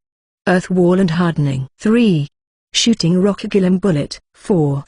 Earth wall and hardening 3 Shooting rock golem bullet 4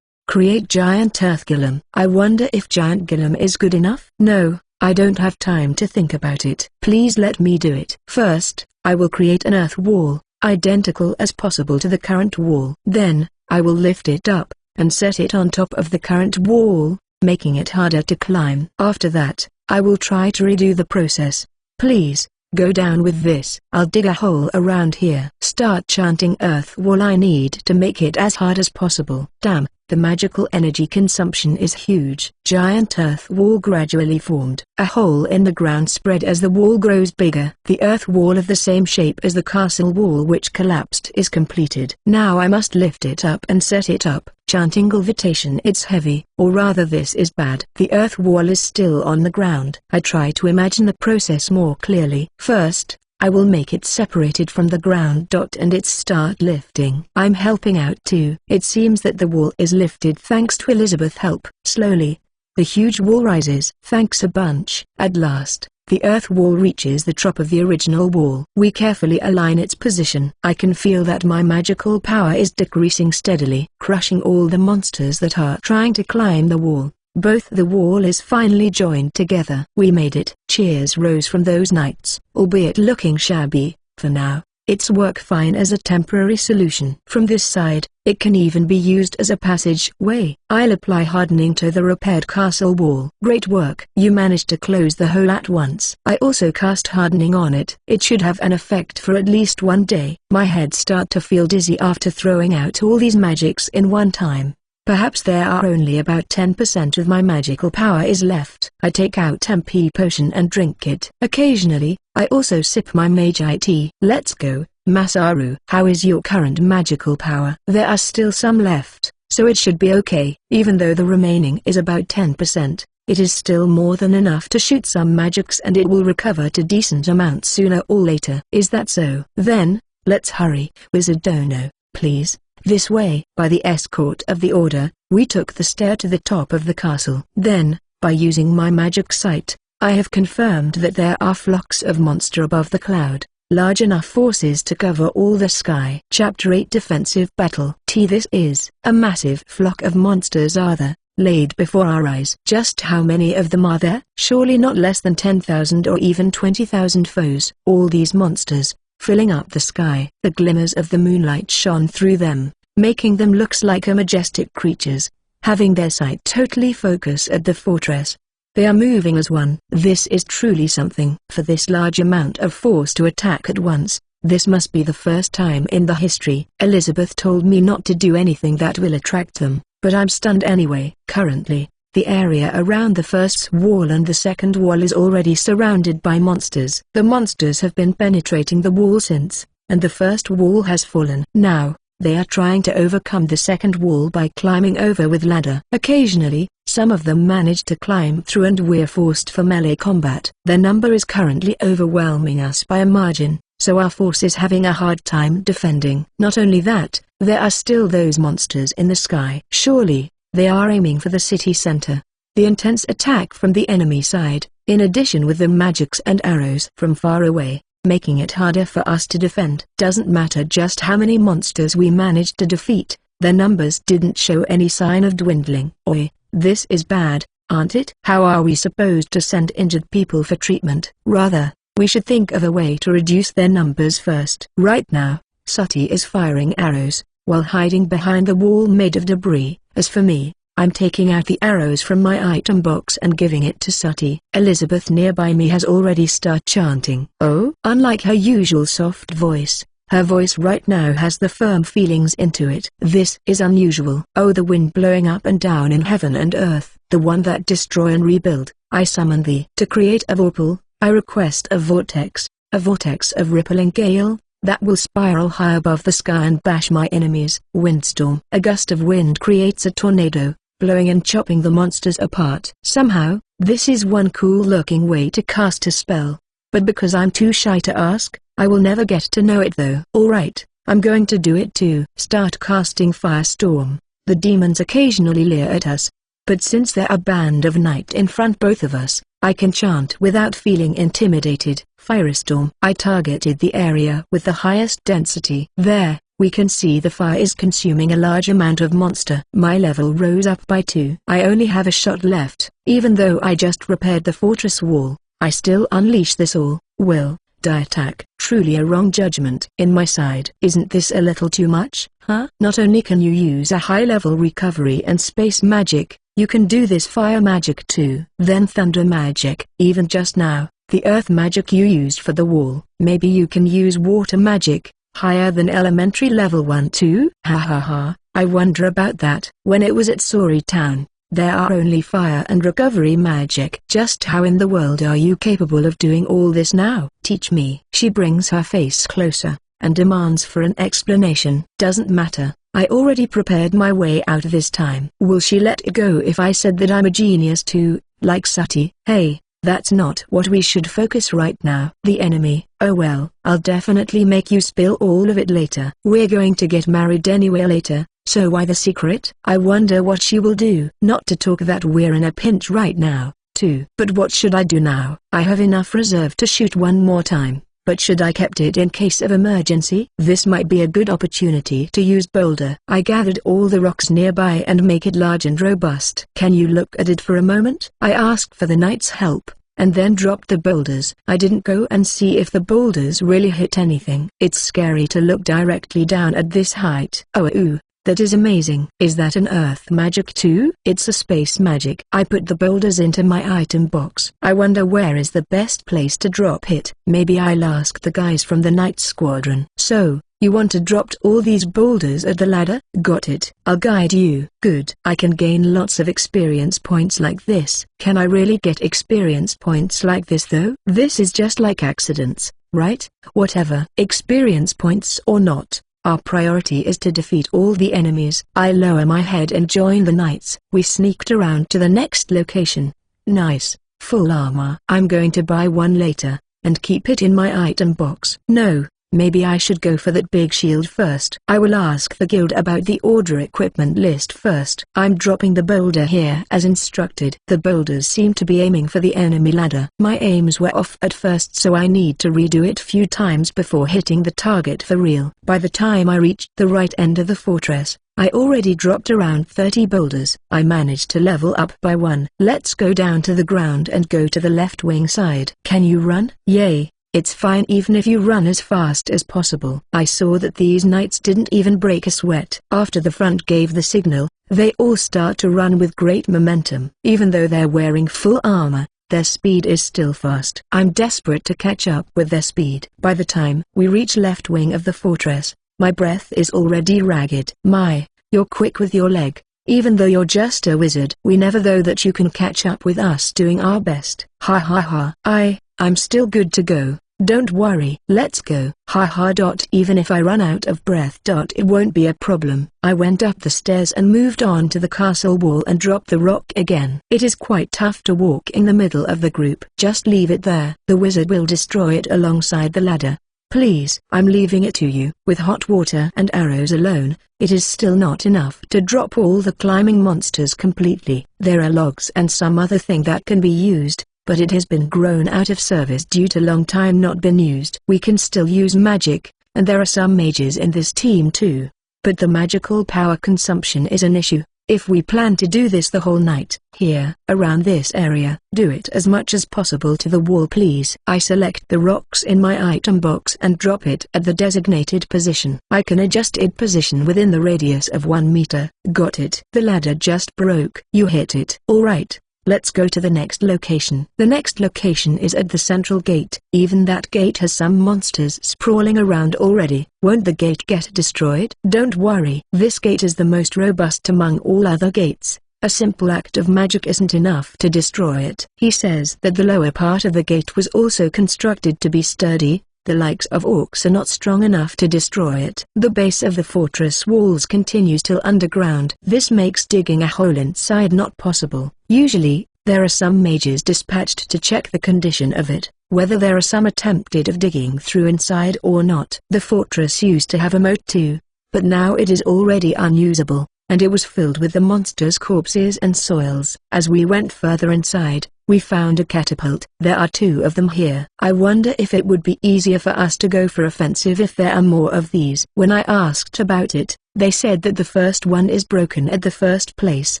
Create giant earth golem. I wonder if giant golem is good enough? No, I don't have time to think about it. Please let me do it. First, I will create an earth wall, identical as possible to the current wall. Then, I will lift it up and set it on top of the current wall, making it harder to climb. After that, I will try to redo the process. Please, go down with this. I'll dig a hole around here. Start chanting earth wall. I need to make it as hard as possible. Damn, the magical energy consumption is huge. Giant earth wall gradually formed. A hole in the ground spread as the wall grows bigger. The earth wall of the same shape as the castle wall which collapsed is completed. Now I must lift it up and set it up. Chanting levitation. It's heavy, or rather this is bad. The earth wall is still on the ground. I try to imagine the process more clearly. First, I will make it separated from the ground. And it start lifting. I'm helping out too. It seems that the wall is lifted thanks to Elizabeth's help. Slowly, the huge wall rises. Thanks a bunch. At last, the earth wall reaches the top of the original wall. We carefully align its position. I can feel that my magical power is decreasing steadily, crushing all the monsters that are trying to climb the wall. Both the wall is finally joined together. We made it. Cheers rose from those knights, albeit looking shabby, for now. Its work fine as a temporary solution. From this side, it can even be used as a passageway. I'll apply hardening to the repaired castle wall. Great work. You managed to close the hole at once. I also cast hardening on it. It should have an effect for at least one day. My head start to feel dizzy after throwing out all these magics in one time. Perhaps there are only about 10% of my magical power is left. I take out MP potion and drink it. Occasionally, I also sip my Magi tea. Let's go, Masaru. How is your current magical power? There are still some left, so it should be okay. Even though the remaining is about 10%, it is still more than enough to shoot some magics and it will recover to decent amount sooner or later. Is that so? Then, let's hurry. Wizard Dono, please. This way. By the escort of the order, we took the stair to the top of the castle. Then, by using my magic sight, I have confirmed that there are flocks of monster above the cloud, large enough forces to cover all the sky. Chapter 8 Defensive Battle. This is a massive flock of monsters are there, laid before our eyes. Just how many of them are there? Surely not less than 10,000 or even 20,000 foes. All these monsters, filling up the sky. The glimmers of the moonlight shone through them, making them look like a majestic creatures, having their sight totally focus at the fortress. They are moving as one. This is truly something. For this large amount of force to attack at once, this must be the first time in the history. Elizabeth told me not to do anything that will attract them, but I'm stunned anyway. Currently, the area around the first wall and the second wall is already surrounded by monsters. The monsters have been penetrating the wall since, and the first wall has fallen. Now, they are trying to overcome the second wall by climbing over with ladder. Occasionally, some of them manage to climb through and we're forced for melee combat. Their number is currently overwhelming us by a margin, so our force is having a hard time defending. Not only that, there are still those monsters in the sky. Surely, they are aiming for the city center. The intense attack from the enemy side, in addition with the magics and arrows from far away, making it harder for us to defend. Doesn't matter just how many monsters we managed to defeat, their numbers didn't show any sign of dwindling. Oi, this is bad, aren't it? How are we supposed to send injured people for treatment? Rather, we should think of a way to reduce their numbers first. Right now, Sati is firing arrows, while hiding behind the wall made of debris. As for me, I'm taking out the arrows from my item box and giving it to Sati. Elizabeth nearby me has already started chanting. Oh? Unlike her usual soft voice, her voice right now has the firm feelings into it. This is unusual. Oh, the wind blowing up and down in heaven and earth, the one that destroy and rebuild. I summon thee. To create a vorpal, I request a vortex of rippling gale, that will spiral high above the sky and bash my enemies. Windstorm. A gust of wind creates a tornado, blowing and chopping the monsters apart. Somehow, this is one cool-looking way to cast a spell. But because I'm too shy to ask, I will never get to know it though. Alright, I'm going to do it too. Start casting Firestorm. The demons occasionally leer at us, but since there are band of night in front both of us, I can chant without feeling intimidated. Firestorm. I targeted the area with the highest density. There, we can see the fire is consuming a large amount of monster. My level rose up by 2. I only have a shot left. Even though I just repaired the fortress wall, I still unleash this all-will die attack. Truly a wrong judgment. In my side. Isn't this a little too much, huh? Not only can you use a high-level recovery and space magic, you can do this fire magic too. Then thunder magic. Even just now, the earth magic you used for the wall. Maybe you can use water magic, higher than elementary level 1 too? Ha ha ha, I wonder about that. When it was at Sori Town, there are only fire and recovery magic. Just how in the world are you capable of doing all this now? Teach me. She brings her face closer, and demands for an explanation. Doesn't matter, I already prepared my way out this time. Will she let it go if I said that I'm a genius too, like Sati? Hey, that's not what we should focus right now. The enemy. Oh well, I'll definitely make you spill all of it later. We're going to get married anyway later, so why the secret? I wonder what she will do. Not to talk that we're in a pinch right now, too. But what should I do now? I have enough reserve to shoot one more time, but should I kept it in case of emergency? This might be a good opportunity to use boulder. I gathered all the rocks nearby and make it large and robust. Can you look at it for a moment? I asked for the knight's help, and then dropped the boulders. I didn't go and see if the boulders really hit anything. It's scary to look directly down at this height. Oh, ooh. That is amazing. Is that an earth magic too? It's a space magic. I put the boulders into my item box. I wonder where is the best place to drop it. Maybe I'll ask the guys from the night squadron. So, you want to drop all these boulders at the ladder? Got it. I'll guide you. Good. I can gain lots of experience points like this. Can I really get experience points like this though? This is just like accidents, right? Whatever. Experience points or not. Our priority is to defeat all the enemies. I lower my head and join the knights. We sneaked around to the next location. Nice, full armor. I'm going to buy one later, and keep it in my item box. No, maybe I should go for that big shield first. I will ask the guild about the order equipment list first. I'm dropping the boulder here as instructed. The boulders seem to be aiming for the enemy ladder. My aims were off at first, so I need to redo it few times before hitting the target for real. By the time I reached the right end of the fortress, I already dropped around 30 boulders. I managed to level up by one. Let's go down to the ground and go to the left wing side. Can you run? Yay. It's fine even if you run as fast as possible. I saw that these knights didn't even break a sweat. After the front gave the signal, they all start to run with great momentum. Even though they're wearing full armor, their speed is still fast. I'm desperate to catch up with their speed. By the time we reach left wing of the fortress, my breath is already ragged. My, you're quick with your leg, even though you're just a wizard. We never know that you can catch up with us doing our best. Ha ha ha. I'm still good to go. Don't worry. Let's go. Ha ha. Even if I run out of breath. It won't be a problem. I went up the stairs and moved on to the castle wall and dropped the rock again. It is quite tough to walk in the middle of the group. Just leave it there. The wizard will destroy it alongside the ladder. Please. I'm leaving it to you. With hot water and arrows alone, it is still not enough to drop all the climbing monsters completely. There are logs and some other thing that can be used, but it has been grown out of service due to long time not been used. We can still use magic, and there are some mages in this team too. But the magical power consumption is an issue. If we plan to do this the whole night, here, around this area, do it as much as possible to the wall please. I select the rocks in my item box and drop it at the designated position. I can adjust its position within the radius of 1 meter. Got it. The ladder just broke. You hit it. Alright. Let's go to the next location. The next location is at the central gate. Even that gate has some monsters sprawling around already. Won't the gate get destroyed? Don't worry. This gate is the most robust among all other gates. A simple act of magic isn't enough to destroy it. He says that the lower part of the gate was also constructed to be sturdy. The likes of orcs are not strong enough to destroy it. The base of the fortress walls continues till underground. This makes digging a hole inside not possible. Usually, there are some mages dispatched to check the condition of it, whether there are some attempted of digging through inside or not. The fortress used to have a moat too, but now it is already unusable, and it was filled with the monsters' corpses and soils. As we went further inside, we found a catapult. There are 2 of them here. I wonder if it would be easier for us to go for offensive if there are more of these. When I asked about it, they said that the first one is broken at the first place,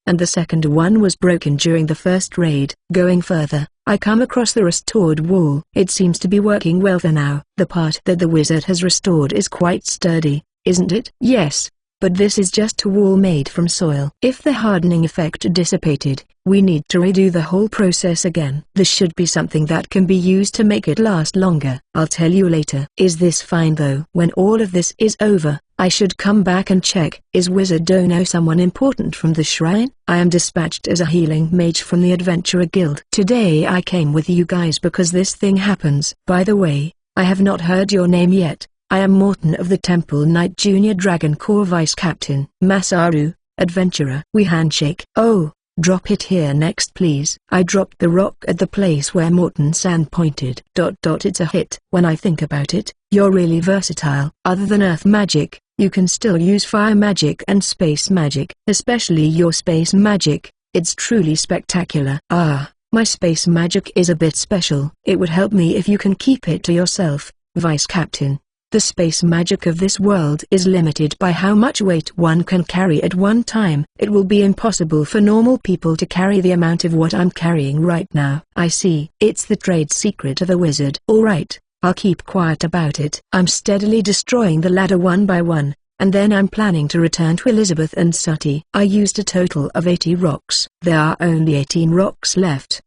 and the second one was broken during the first raid. Going further, I come across the restored wall. It seems to be working well for now. The part that the wizard has restored is quite sturdy, isn't it? Yes. But this is just a wall made from soil. If the hardening effect dissipated, we need to redo the whole process again. This should be something that can be used to make it last longer. I'll tell you later. Is this fine though? When all of this is over, I should come back and check. Is Wizard Dono someone important from the shrine? I am dispatched as a healing mage from the Adventurer Guild. Today I came with you guys because this thing happens. By the way, I have not heard your name yet. I am Morton of the Temple Knight Junior Dragon Corps Vice Captain. Masaru, Adventurer. We handshake. Oh, drop it here next please. I dropped the rock at the place where Morton-san pointed. It's a hit. When I think about it, you're really versatile. Other than earth magic, you can still use fire magic and space magic. Especially your space magic, it's truly spectacular. Ah, my space magic is a bit special. It would help me if you can keep it to yourself, Vice Captain. The space magic of this world is limited by how much weight one can carry at one time. It will be impossible for normal people to carry the amount of what I'm carrying right now. I see. It's the trade secret of a wizard. Alright, I'll keep quiet about it. I'm steadily destroying the ladder one by one, and then I'm planning to return to Elizabeth and Sooty. I used a total of 80 rocks. There are only 18 rocks left.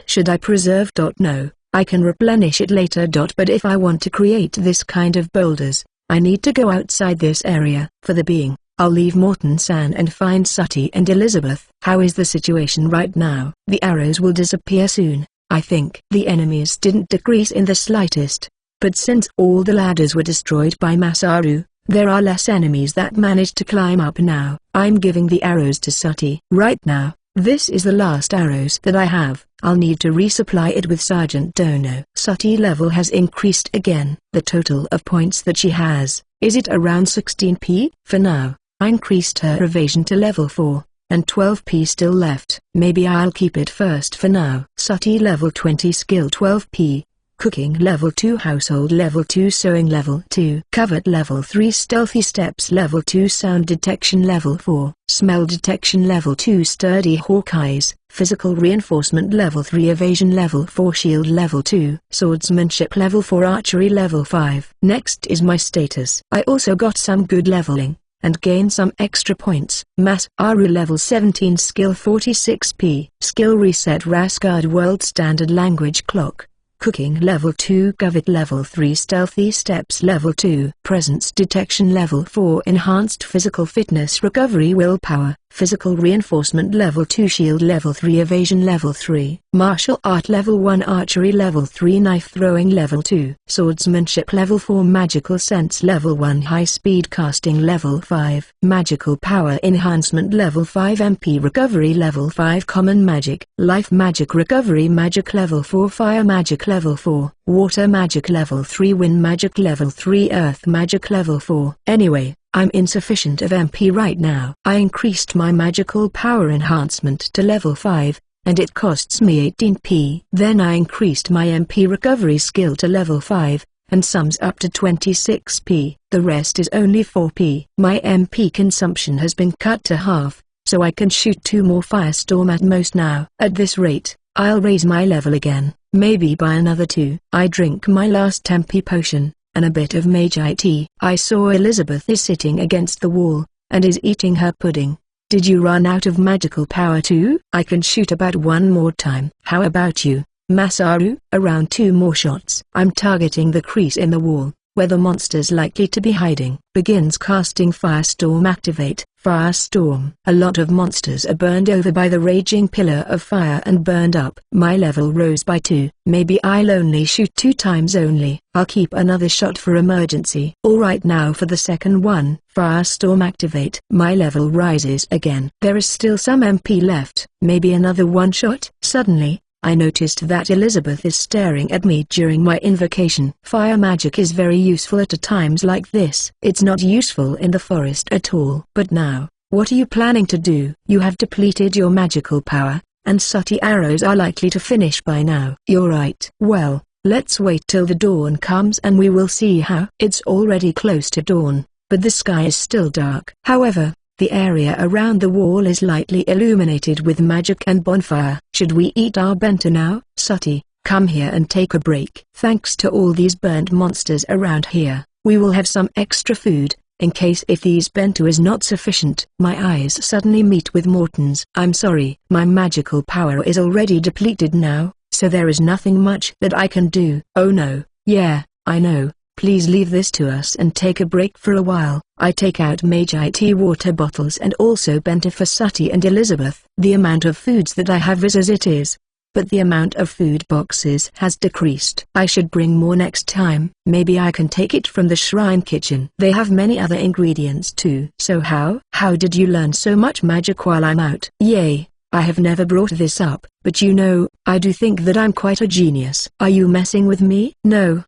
Should I preserve? No, I can replenish it later. But if I want to create this kind of boulders, I need to go outside this area. For the being, I'll leave Morton San and find Sooty and Elizabeth. How is the situation right now? The arrows will disappear soon, I think. The enemies didn't decrease in the slightest, but since all the ladders were destroyed by Masaru, there are less enemies that managed to climb up now. I'm giving the arrows to Sooty. Right now, this is the last arrows that I have. I'll need to resupply it with Sergeant Dono. Sooty level has increased again. The total of points that she has, is it around 16p? For now, I increased her evasion to level 4, and 12p still left. Maybe I'll keep it first for now. Sooty level 20 skill 12p. Cooking level 2, household level 2, sewing level 2, covert level 3, stealthy steps level 2, sound detection level 4, smell detection level 2, sturdy hawkeyes, physical reinforcement level 3, evasion level 4, shield level 2, swordsmanship level 4, archery level 5. Next is my status. I also got some good leveling, and gain some extra points. Masaru level 17 skill 46p, skill reset Rasgard world standard language clock. Cooking level 2, covert level 3, stealthy steps level 2, presence detection level 4, enhanced physical fitness recovery willpower, physical reinforcement level 2, shield level 3, evasion level 3, martial art level 1, archery level 3, knife throwing level 2, swordsmanship level 4, magical sense level 1, high speed casting level 5, magical power enhancement level 5, MP recovery level 5, common magic, life magic recovery magic level 4, fire magic level 4, water magic level 3, wind magic level 3, earth magic level 4. Anyway, I'm insufficient of MP right now. I increased my magical power enhancement to level 5, and it costs me 18p. Then I increased my MP recovery skill to level 5, and sums up to 26p. The rest is only 4p. My MP consumption has been cut to half, so I can shoot 2 more firestorm at most now. At this rate, I'll raise my level again, maybe by another 2. I drink my last MP potion, and a bit of Magi tea. I saw Elizabeth is sitting against the wall, and is eating her pudding. Did you run out of magical power too? I can shoot about 1 more time. How about you, Masaru? Around 2 more shots. I'm targeting the crease in the wall, where the monster's likely to be hiding. Begins casting Firestorm. Activate Firestorm. A lot of monsters are burned over by the raging pillar of fire and burned up. My level rose by 2. Maybe I'll only shoot 2 times only. I'll keep another shot for emergency. Alright, now for the second one. Firestorm activate. My level rises again. There is still some MP left. Maybe another 1 shot. Suddenly, I noticed that Elizabeth is staring at me during my invocation. Fire magic is very useful at times like this. It's not useful in the forest at all. But now, what are you planning to do? You have depleted your magical power, and Sooty arrows are likely to finish by now. You're right. Well, let's wait till the dawn comes and we will see how. It's already close to dawn, but the sky is still dark. However, the area around the wall is lightly illuminated with magic and bonfire. Should we eat our bento now? Sooty, come here and take a break. Thanks to all these burnt monsters around here, we will have some extra food, in case if these bento is not sufficient. My eyes suddenly meet with Morton's. I'm sorry, my magical power is already depleted now, so there is nothing much that I can do. Oh no, yeah, I know. Please leave this to us and take a break for a while. I take out Magi tea water bottles and also bento for Sooty and Elizabeth. The amount of foods that I have is as it is, but the amount of food boxes has decreased. I should bring more next time. Maybe I can take it from the shrine kitchen. They have many other ingredients too. So how did you learn so much magic while I'm out? Yay, I have never brought this up, but you know, I do think that I'm quite a genius. Are you messing with me? No,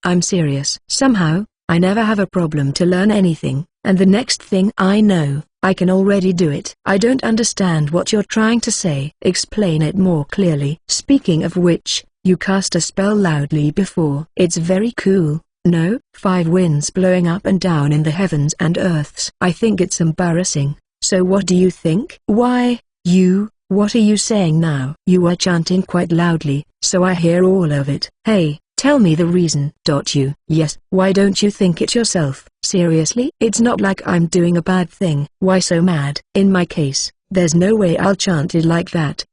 I'm serious. Somehow, I never have a problem to learn anything, and the next thing I know, I can already do it. I don't understand what you're trying to say. Explain it more clearly. Speaking of which, you cast a spell loudly before. It's very cool. No, 5 winds blowing up and down in the heavens and earths. I think it's embarrassing. So what do you think? Why, what are you saying now? You are chanting quite loudly, so I hear all of it. Hey, tell me the reason. Yes, why don't you think it yourself? Seriously? It's not like I'm doing a bad thing. Why so mad? In my case, there's no way I'll chant it like that.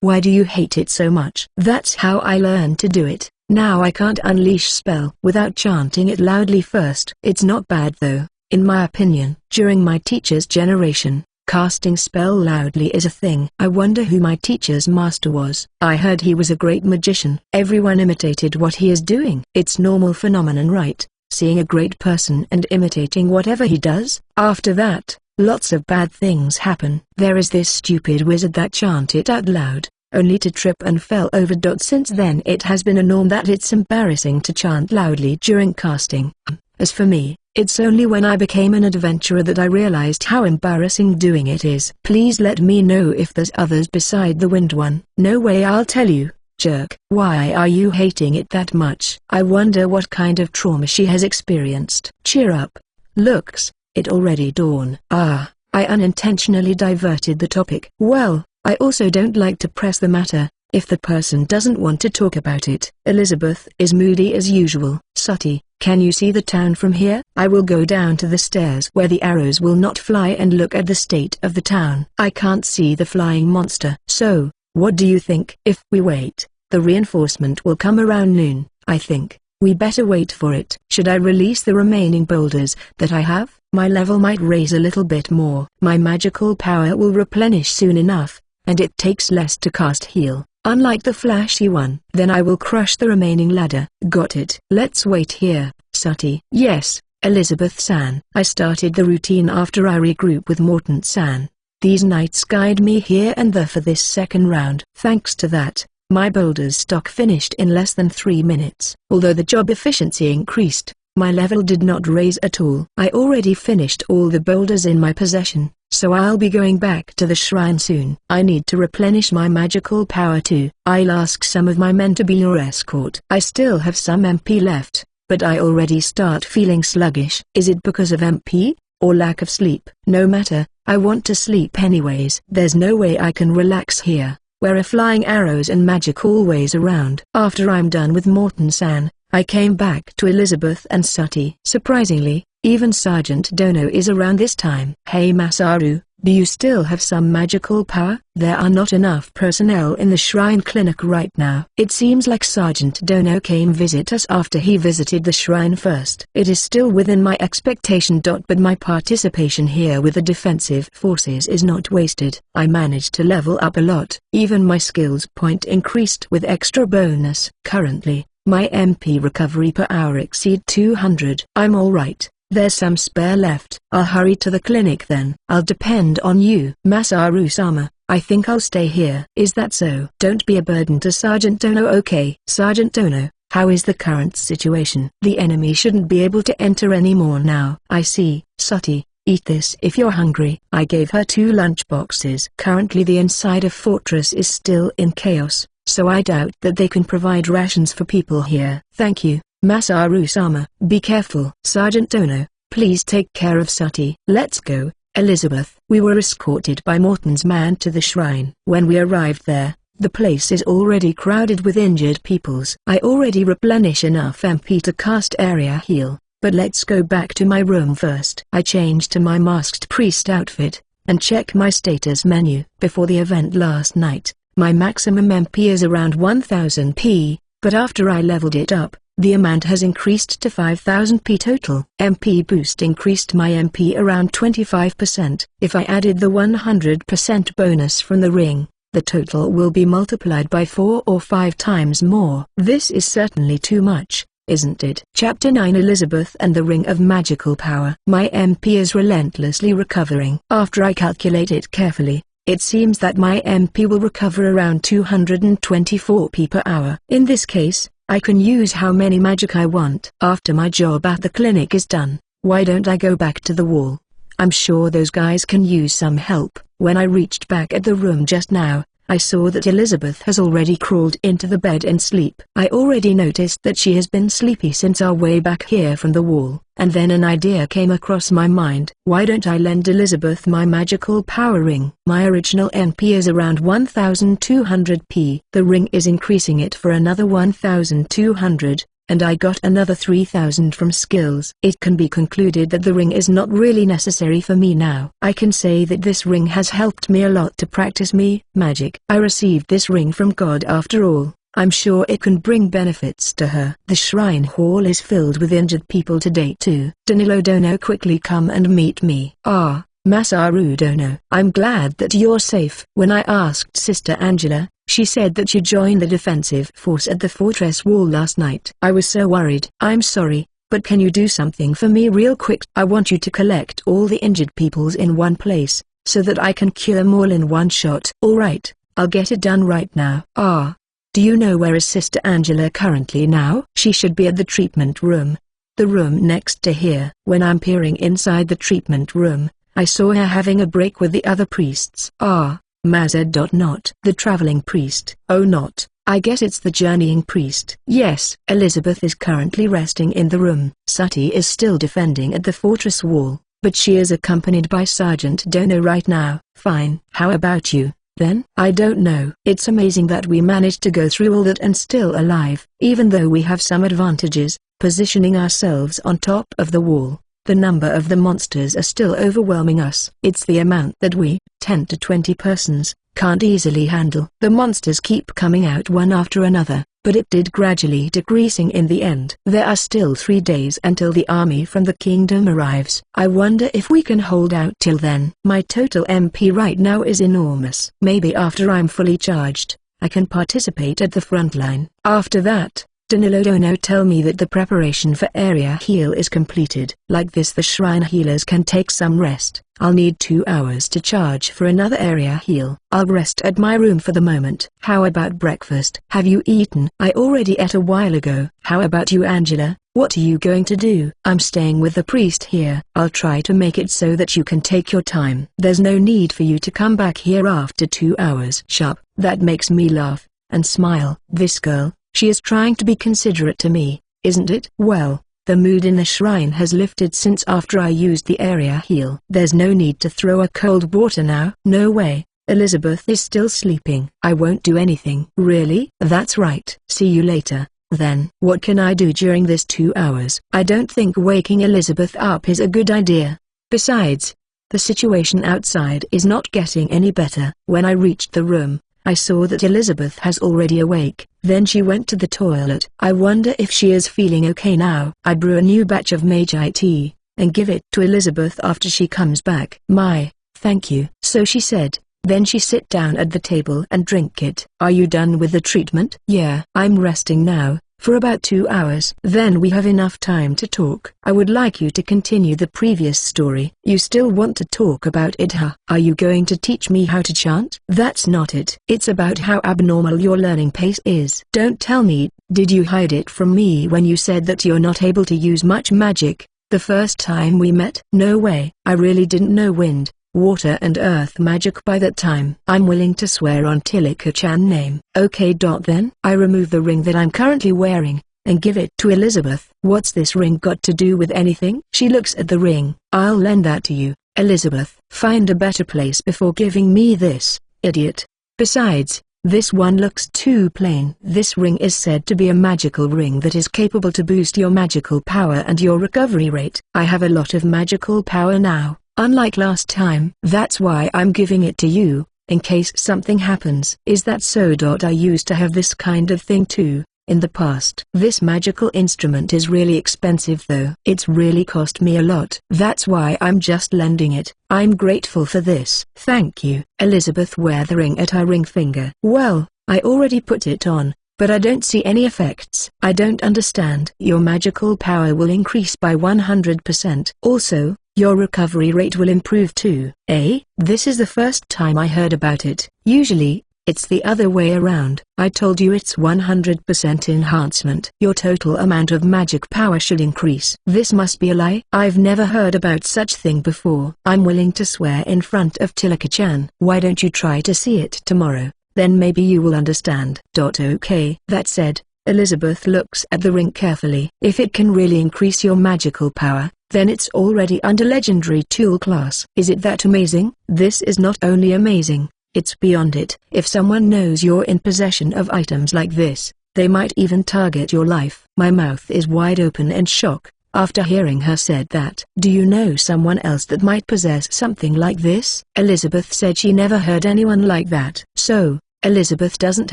Why do you hate it so much? That's how I learned to do it. Now I can't unleash spell without chanting it loudly first. It's not bad though, in my opinion. During my teacher's generation, casting spell loudly is a thing. I wonder who my teacher's master was. I heard he was a great magician. Everyone imitated what he is doing. It's normal phenomenon, right? Seeing a great person and imitating whatever he does. After that, lots of bad things happen. There is this stupid wizard that chanted out loud, only to trip and fell over. Since then it has been a norm that it's embarrassing to chant loudly during casting. As for me, it's only when I became an adventurer that I realized how embarrassing doing it is. Please let me know if there's others beside the wind one. No way, I'll tell you, jerk. Why are you hating it that much? I wonder what kind of trauma she has experienced. Cheer up. Looks, it already dawn. I unintentionally diverted the topic. Well, I also don't like to press the matter, if the person doesn't want to talk about it. Elizabeth is moody as usual. Sooty, can you see the town from here? I will go down to the stairs where the arrows will not fly and look at the state of the town. I can't see the flying monster. So, what do you think? If we wait, the reinforcement will come around noon. I think we better wait for it. Should I release the remaining boulders that I have? My level might raise a little bit more. My magical power will replenish soon enough, and it takes less to cast heal, unlike the flashy one. Then I will crush the remaining ladder. Got it. Let's wait here, Sooty. Yes, Elizabeth-san. I started the routine after I regroup with Morton-san. These knights guide me here and there for this second round. Thanks to that, my boulder's stock finished in less than 3 minutes. Although the job efficiency increased, my level did not raise at all. I already finished all the boulders in my possession, so I'll be going back to the shrine soon. I need to replenish my magical power too. I'll ask some of my men to be your escort. I still have some MP left, but I already start feeling sluggish. Is it because of MP, or lack of sleep? No matter, I want to sleep anyways. There's no way I can relax here, where are flying arrows and magic always around. After I'm done with Morton-san, I came back to Elizabeth and Sooty. Surprisingly, even Sergeant Dono is around this time. Hey Masaru, do you still have some magical power? There are not enough personnel in the shrine clinic right now. It seems like Sergeant Dono came visit us after he visited the shrine first. It is still within my expectation. But my participation here with the defensive forces is not wasted. I managed to level up a lot. Even my skills point increased with extra bonus. Currently, my MP recovery per hour exceed 200. I'm alright. There's some spare left. I'll hurry to the clinic then. I'll depend on you. Masaru-sama, I think I'll stay here. Is that so? Don't be a burden to Sergeant Dono. Okay. Sergeant Dono, how is the current situation? The enemy shouldn't be able to enter anymore now. I see. Sooty, eat this if you're hungry. I gave her 2 lunchboxes. Currently the inside of fortress is still in chaos, so I doubt that they can provide rations for people here. Thank you, Masaru-sama. Be careful. Sergeant Dono, please take care of Sooty. Let's go, Elizabeth. We were escorted by Morton's man to the shrine. When we arrived there, the place is already crowded with injured peoples. I already replenish enough MP to cast area heal, but let's go back to my room first. I changed to my masked priest outfit, and check my status menu. Before the event last night, my maximum MP is around 1000 P, but after I leveled it up, the amount has increased to 5000 P total. MP boost increased my MP around 25%. If I added the 100% bonus from the ring, the total will be multiplied by 4 or 5 times more. This is certainly too much, isn't it? Chapter 9: Elizabeth and the Ring of Magical Power. My MP is relentlessly recovering. After I calculate it carefully, it seems that my MP will recover around 224 P per hour. In this case, I can use how many magic I want. After my job at the clinic is done, why don't I go back to the wall? I'm sure those guys can use some help. When I reached back at the room just now, I saw that Elizabeth has already crawled into the bed and sleep. I already noticed that she has been sleepy since our way back here from the wall, and then an idea came across my mind. Why don't I lend Elizabeth my magical power ring? My original NP is around 1200p. The ring is increasing it for another 1200. And I got another 3000 from skills. It can be concluded that the ring is not really necessary for me now. I can say that this ring has helped me a lot to practice me magic. I received this ring from God after all. I'm sure it can bring benefits to her. The shrine hall is filled with injured people today too. Danilo Dono, quickly come and meet me. Ah, Masaru Dono. I'm glad that you're safe. When I asked Sister Angela, she said that you joined the defensive force at the fortress wall last night. I was so worried. I'm sorry, but can you do something for me real quick? I want you to collect all the injured peoples in one place, so that I can cure them all in one shot. Alright, I'll get it done right now. Ah. Do you know where is Sister Angela currently now? She should be at the treatment room. The room next to here. When I'm peering inside the treatment room, I saw her having a break with the other priests. Ah. Mazed. Not the traveling priest. Oh, not. I guess it's the journeying priest. Yes. Elizabeth is currently resting in the room. Sati is still defending at the fortress wall, but she is accompanied by Sergeant Dono right now. Fine. How about you, then? I don't know. It's amazing that we managed to go through all that and still alive. Even though we have some advantages, positioning ourselves on top of the wall, the number of the monsters are still overwhelming us. It's the amount that we, 10 to 20 persons, can't easily handle. The monsters keep coming out one after another, but it did gradually decreasing in the end. There are still 3 days until the army from the kingdom arrives. I wonder if we can hold out till then. My total MP right now is enormous. Maybe after I'm fully charged, I can participate at the front line. After that, Danilo Dono tell me that the preparation for area heal is completed. Like this the shrine healers can take some rest. I'll need 2 hours to charge for another area heal. I'll rest at my room for the moment. How about breakfast? Have you eaten? I already ate a while ago. How about you, Angela? What are you going to do? I'm staying with the priest here. I'll try to make it so that you can take your time. There's no need for you to come back here after 2 hours. Sharp. That makes me laugh and smile. This girl, she is trying to be considerate to me, isn't it? Well, the mood in the shrine has lifted since after I used the area heal. There's no need to throw a cold water now. No way. Elizabeth is still sleeping. I won't do anything. Really? That's right. See you later, then. What can I do during this 2 hours? I don't think waking Elizabeth up is a good idea. Besides, the situation outside is not getting any better. When I reached the room, I saw that Elizabeth has already awake. Then she went to the toilet. I wonder if she is feeling okay now. I brew a new batch of Meiji tea, and give it to Elizabeth after she comes back. My, thank you. So she said. Then she sit down at the table and drink it. Are you done with the treatment? Yeah. I'm resting now, for about 2 hours. Then we have enough time to talk. I would like you to continue the previous story. You still want to talk about it, huh? Are you going to teach me how to chant? That's not it. It's about how abnormal your learning pace is. Don't tell me, did you hide it from me when you said that you're not able to use much magic, the first time we met? No way. I really didn't know wind, water and earth magic by that time. I'm willing to swear on Tilika-chan name. Okay. Then I remove the ring that I'm currently wearing, and give it to Elizabeth. What's this ring got to do with anything? She looks at the ring. I'll lend that to you, Elizabeth. Find a better place before giving me this, idiot. Besides, this one looks too plain. This ring is said to be a magical ring that is capable to boost your magical power and your recovery rate. I have a lot of magical power now, unlike last time. That's why I'm giving it to you, in case something happens. Is that so? I used to have this kind of thing too, in the past. This magical instrument is really expensive though. It's really cost me a lot. That's why I'm just lending it. I'm grateful for this. Thank you. Elizabeth wear the ring at her ring finger. Well, I already put it on, but I don't see any effects. I don't understand. Your magical power will increase by 100%. Also, your recovery rate will improve too. Eh? This is the first time I heard about it. Usually, it's the other way around. I told you it's 100% enhancement. Your total amount of magic power should increase. This must be a lie. I've never heard about such thing before. I'm willing to swear in front of Tilika-chan. Why don't you try to see it tomorrow? then maybe you will understand. Okay. That said, Elizabeth looks at the ring carefully. If it can really increase your magical power, then it's already under legendary tool class. Is it that amazing? This is not only amazing, it's beyond it. If someone knows you're in possession of items like this, they might even target your life. My mouth is wide open in shock, after hearing her said that. Do you know someone else that might possess something like this? Elizabeth said she never heard anyone like that. So, Elizabeth doesn't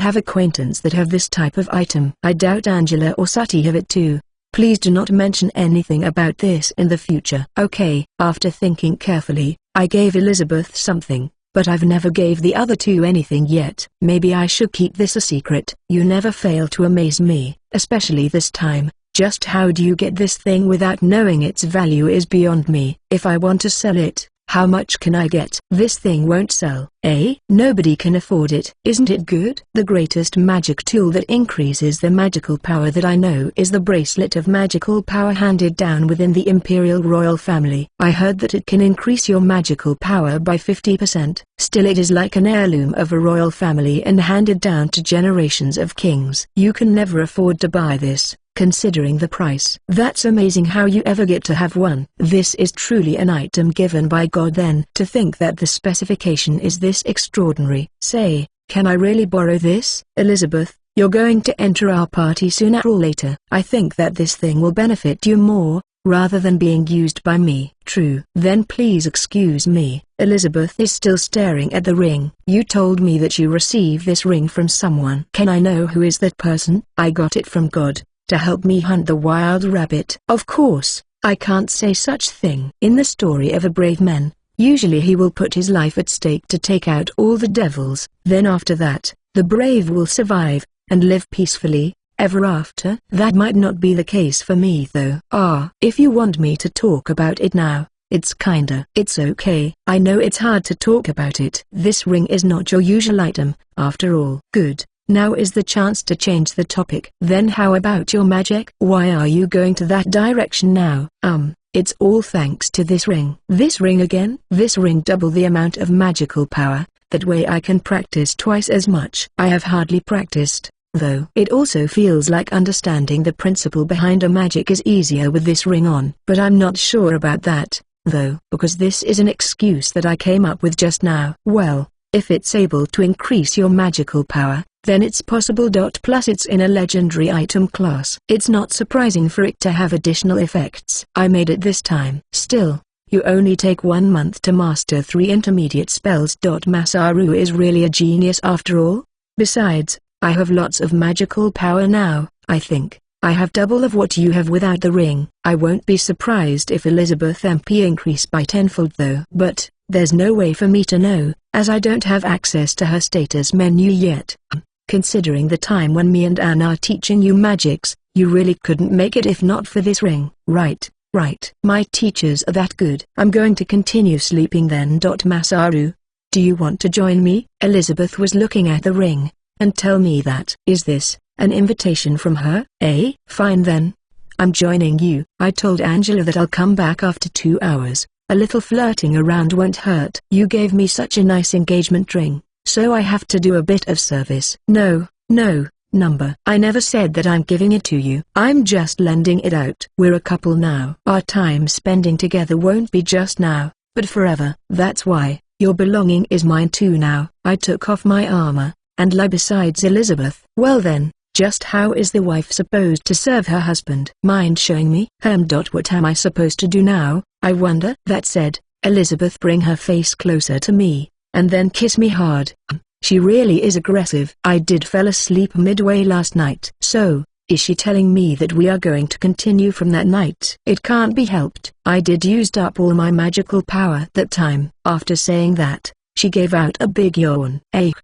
have acquaintance that have this type of item. I doubt Angela or Sati have it too. Please do not mention anything about this in the future. Okay. After thinking carefully, I gave Elizabeth something, but I've never gave the other two anything yet. Maybe I should keep this a secret. You never fail to amaze me, especially this time. Just how do you get this thing without knowing its value is beyond me. If I want to sell it, how much can I get? This thing won't sell. Nobody can afford it. Isn't it good? The greatest magic tool that increases the magical power that I know is the bracelet of magical power handed down within the imperial royal family. I heard that it can increase your magical power by 50%. Still, it is like an heirloom of a royal family and handed down to generations of kings. You can never afford to buy this, considering the price. That's amazing how you ever get to have one. This is truly an item given by God then. To think that the specification is this extraordinary. Say, can I really borrow this? Elizabeth, you're going to enter our party sooner or later. I think that this thing will benefit you more, rather than being used by me. True. Then please excuse me. Elizabeth is still staring at the ring. You told me that you received this ring from someone. Can I know who is that person? I got it from God, to help me hunt the wild rabbit. Of course, I can't say such thing. In the story of a brave man, usually he will put his life at stake to take out all the devils. Then after that, the brave will survive, and live peacefully, ever after. That might not be the case for me though. If you want me to talk about it now, it's okay. I know it's hard to talk about it. This ring is not your usual item, after all. Good. Now is the chance to change the topic. Then how about your magic? Why are you going to that direction now? It's all thanks to this ring. This ring again? This ring double the amount of magical power, that way I can practice twice as much. I have hardly practiced, though. It also feels like understanding the principle behind a magic is easier with this ring on. But I'm not sure about that, though, because this is an excuse that I came up with just now. Well, if it's able to increase your magical power, then it's possible. Plus it's in a legendary item class. It's not surprising for it to have additional effects. I made it this time. Still, you only take 1 month to master 3 intermediate spells. Masaru is really a genius after all. Besides, I have lots of magical power now. I think I have double of what you have without the ring. I won't be surprised if Elizabeth MP increased by tenfold though. But there's no way for me to know, as I don't have access to her status menu yet. Considering the time when me and Anne are teaching you magics, you really couldn't make it if not for this ring. Right. My teachers are that good. I'm going to continue sleeping then. Masaru, do you want to join me? Elizabeth was looking at the ring, and tell me that. Is this an invitation from her? Fine then. I'm joining you. I told Angela that I'll come back after 2 hours. A little flirting around won't hurt. You gave me such a nice engagement ring, so I have to do a bit of service. No, number. I never said that I'm giving it to you. I'm just lending it out. We're a couple now. Our time spending together won't be just now, but forever. That's why, your belonging is mine too now. I took off my armor, and lie besides Elizabeth. Well then, just how is the wife supposed to serve her husband? Mind showing me? What am I supposed to do now, I wonder? That said, Elizabeth, bring her face closer to me, and then kiss me hard. She really is aggressive. I did fell asleep midway last night. So, is she telling me that we are going to continue from that night? It can't be helped. I did used up all my magical power that time. After saying that, she gave out a big yawn.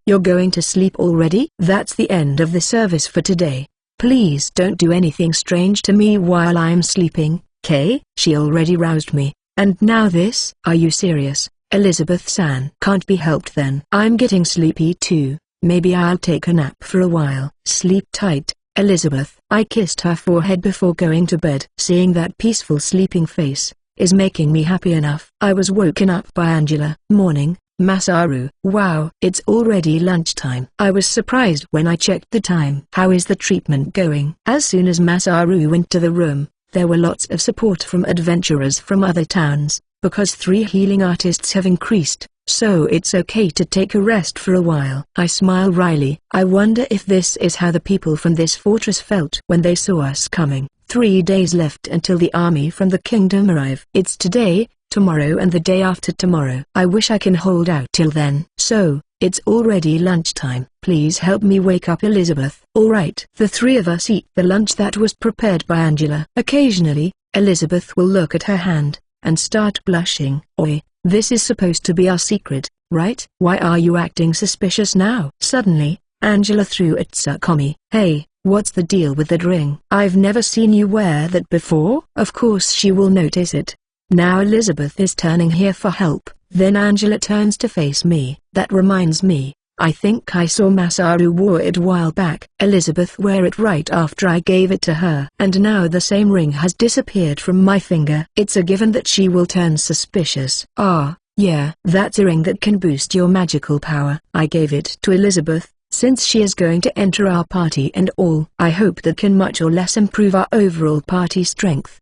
You're going to sleep already? That's the end of the service for today. Please don't do anything strange to me while I'm sleeping, Kay? She already roused me, and now this? Are you serious, Elizabeth-san? Can't be helped then. I'm getting sleepy too. Maybe I'll take a nap for a while. Sleep tight, Elizabeth. I kissed her forehead before going to bed. Seeing that peaceful sleeping face is making me happy enough. I was woken up by Angela. Morning, Masaru. Wow, it's already lunchtime. I was surprised when I checked the time. How is the treatment going? As soon as Masaru went to the room, there were lots of support from adventurers from other towns, because 3 healing artists have increased, so it's okay to take a rest for a while. I smile wryly. I wonder if this is how the people from this fortress felt when they saw us coming. 3 days left until the army from the kingdom arrive. It's today, tomorrow and the day after tomorrow. I wish I can hold out till then. So, it's already lunchtime. Please help me wake up Elizabeth. Alright. The 3 of us eat the lunch that was prepared by Angela. Occasionally, Elizabeth will look at her hand, and start blushing. Oi, this is supposed to be our secret, right? Why are you acting suspicious now? Suddenly, Angela threw at Tsukumi. Hey, what's the deal with that ring? I've never seen you wear that before. Of course she will notice it. Now Elizabeth is turning here for help. Then Angela turns to face me. That reminds me, I think I saw Masaru wore it a while back. Elizabeth wear it right after I gave it to her. And now the same ring has disappeared from my finger. It's a given that she will turn suspicious. Ah, yeah, that's a ring that can boost your magical power. I gave it to Elizabeth, since she is going to enter our party and all. I hope that can much or less improve our overall party strength.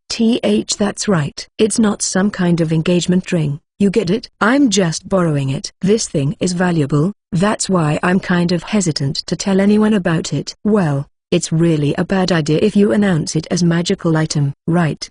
That's right. It's not some kind of engagement ring, you get it? I'm just borrowing it. This thing is valuable, that's why I'm kind of hesitant to tell anyone about it. Well, it's really a bad idea if you announce it as magical item. Right.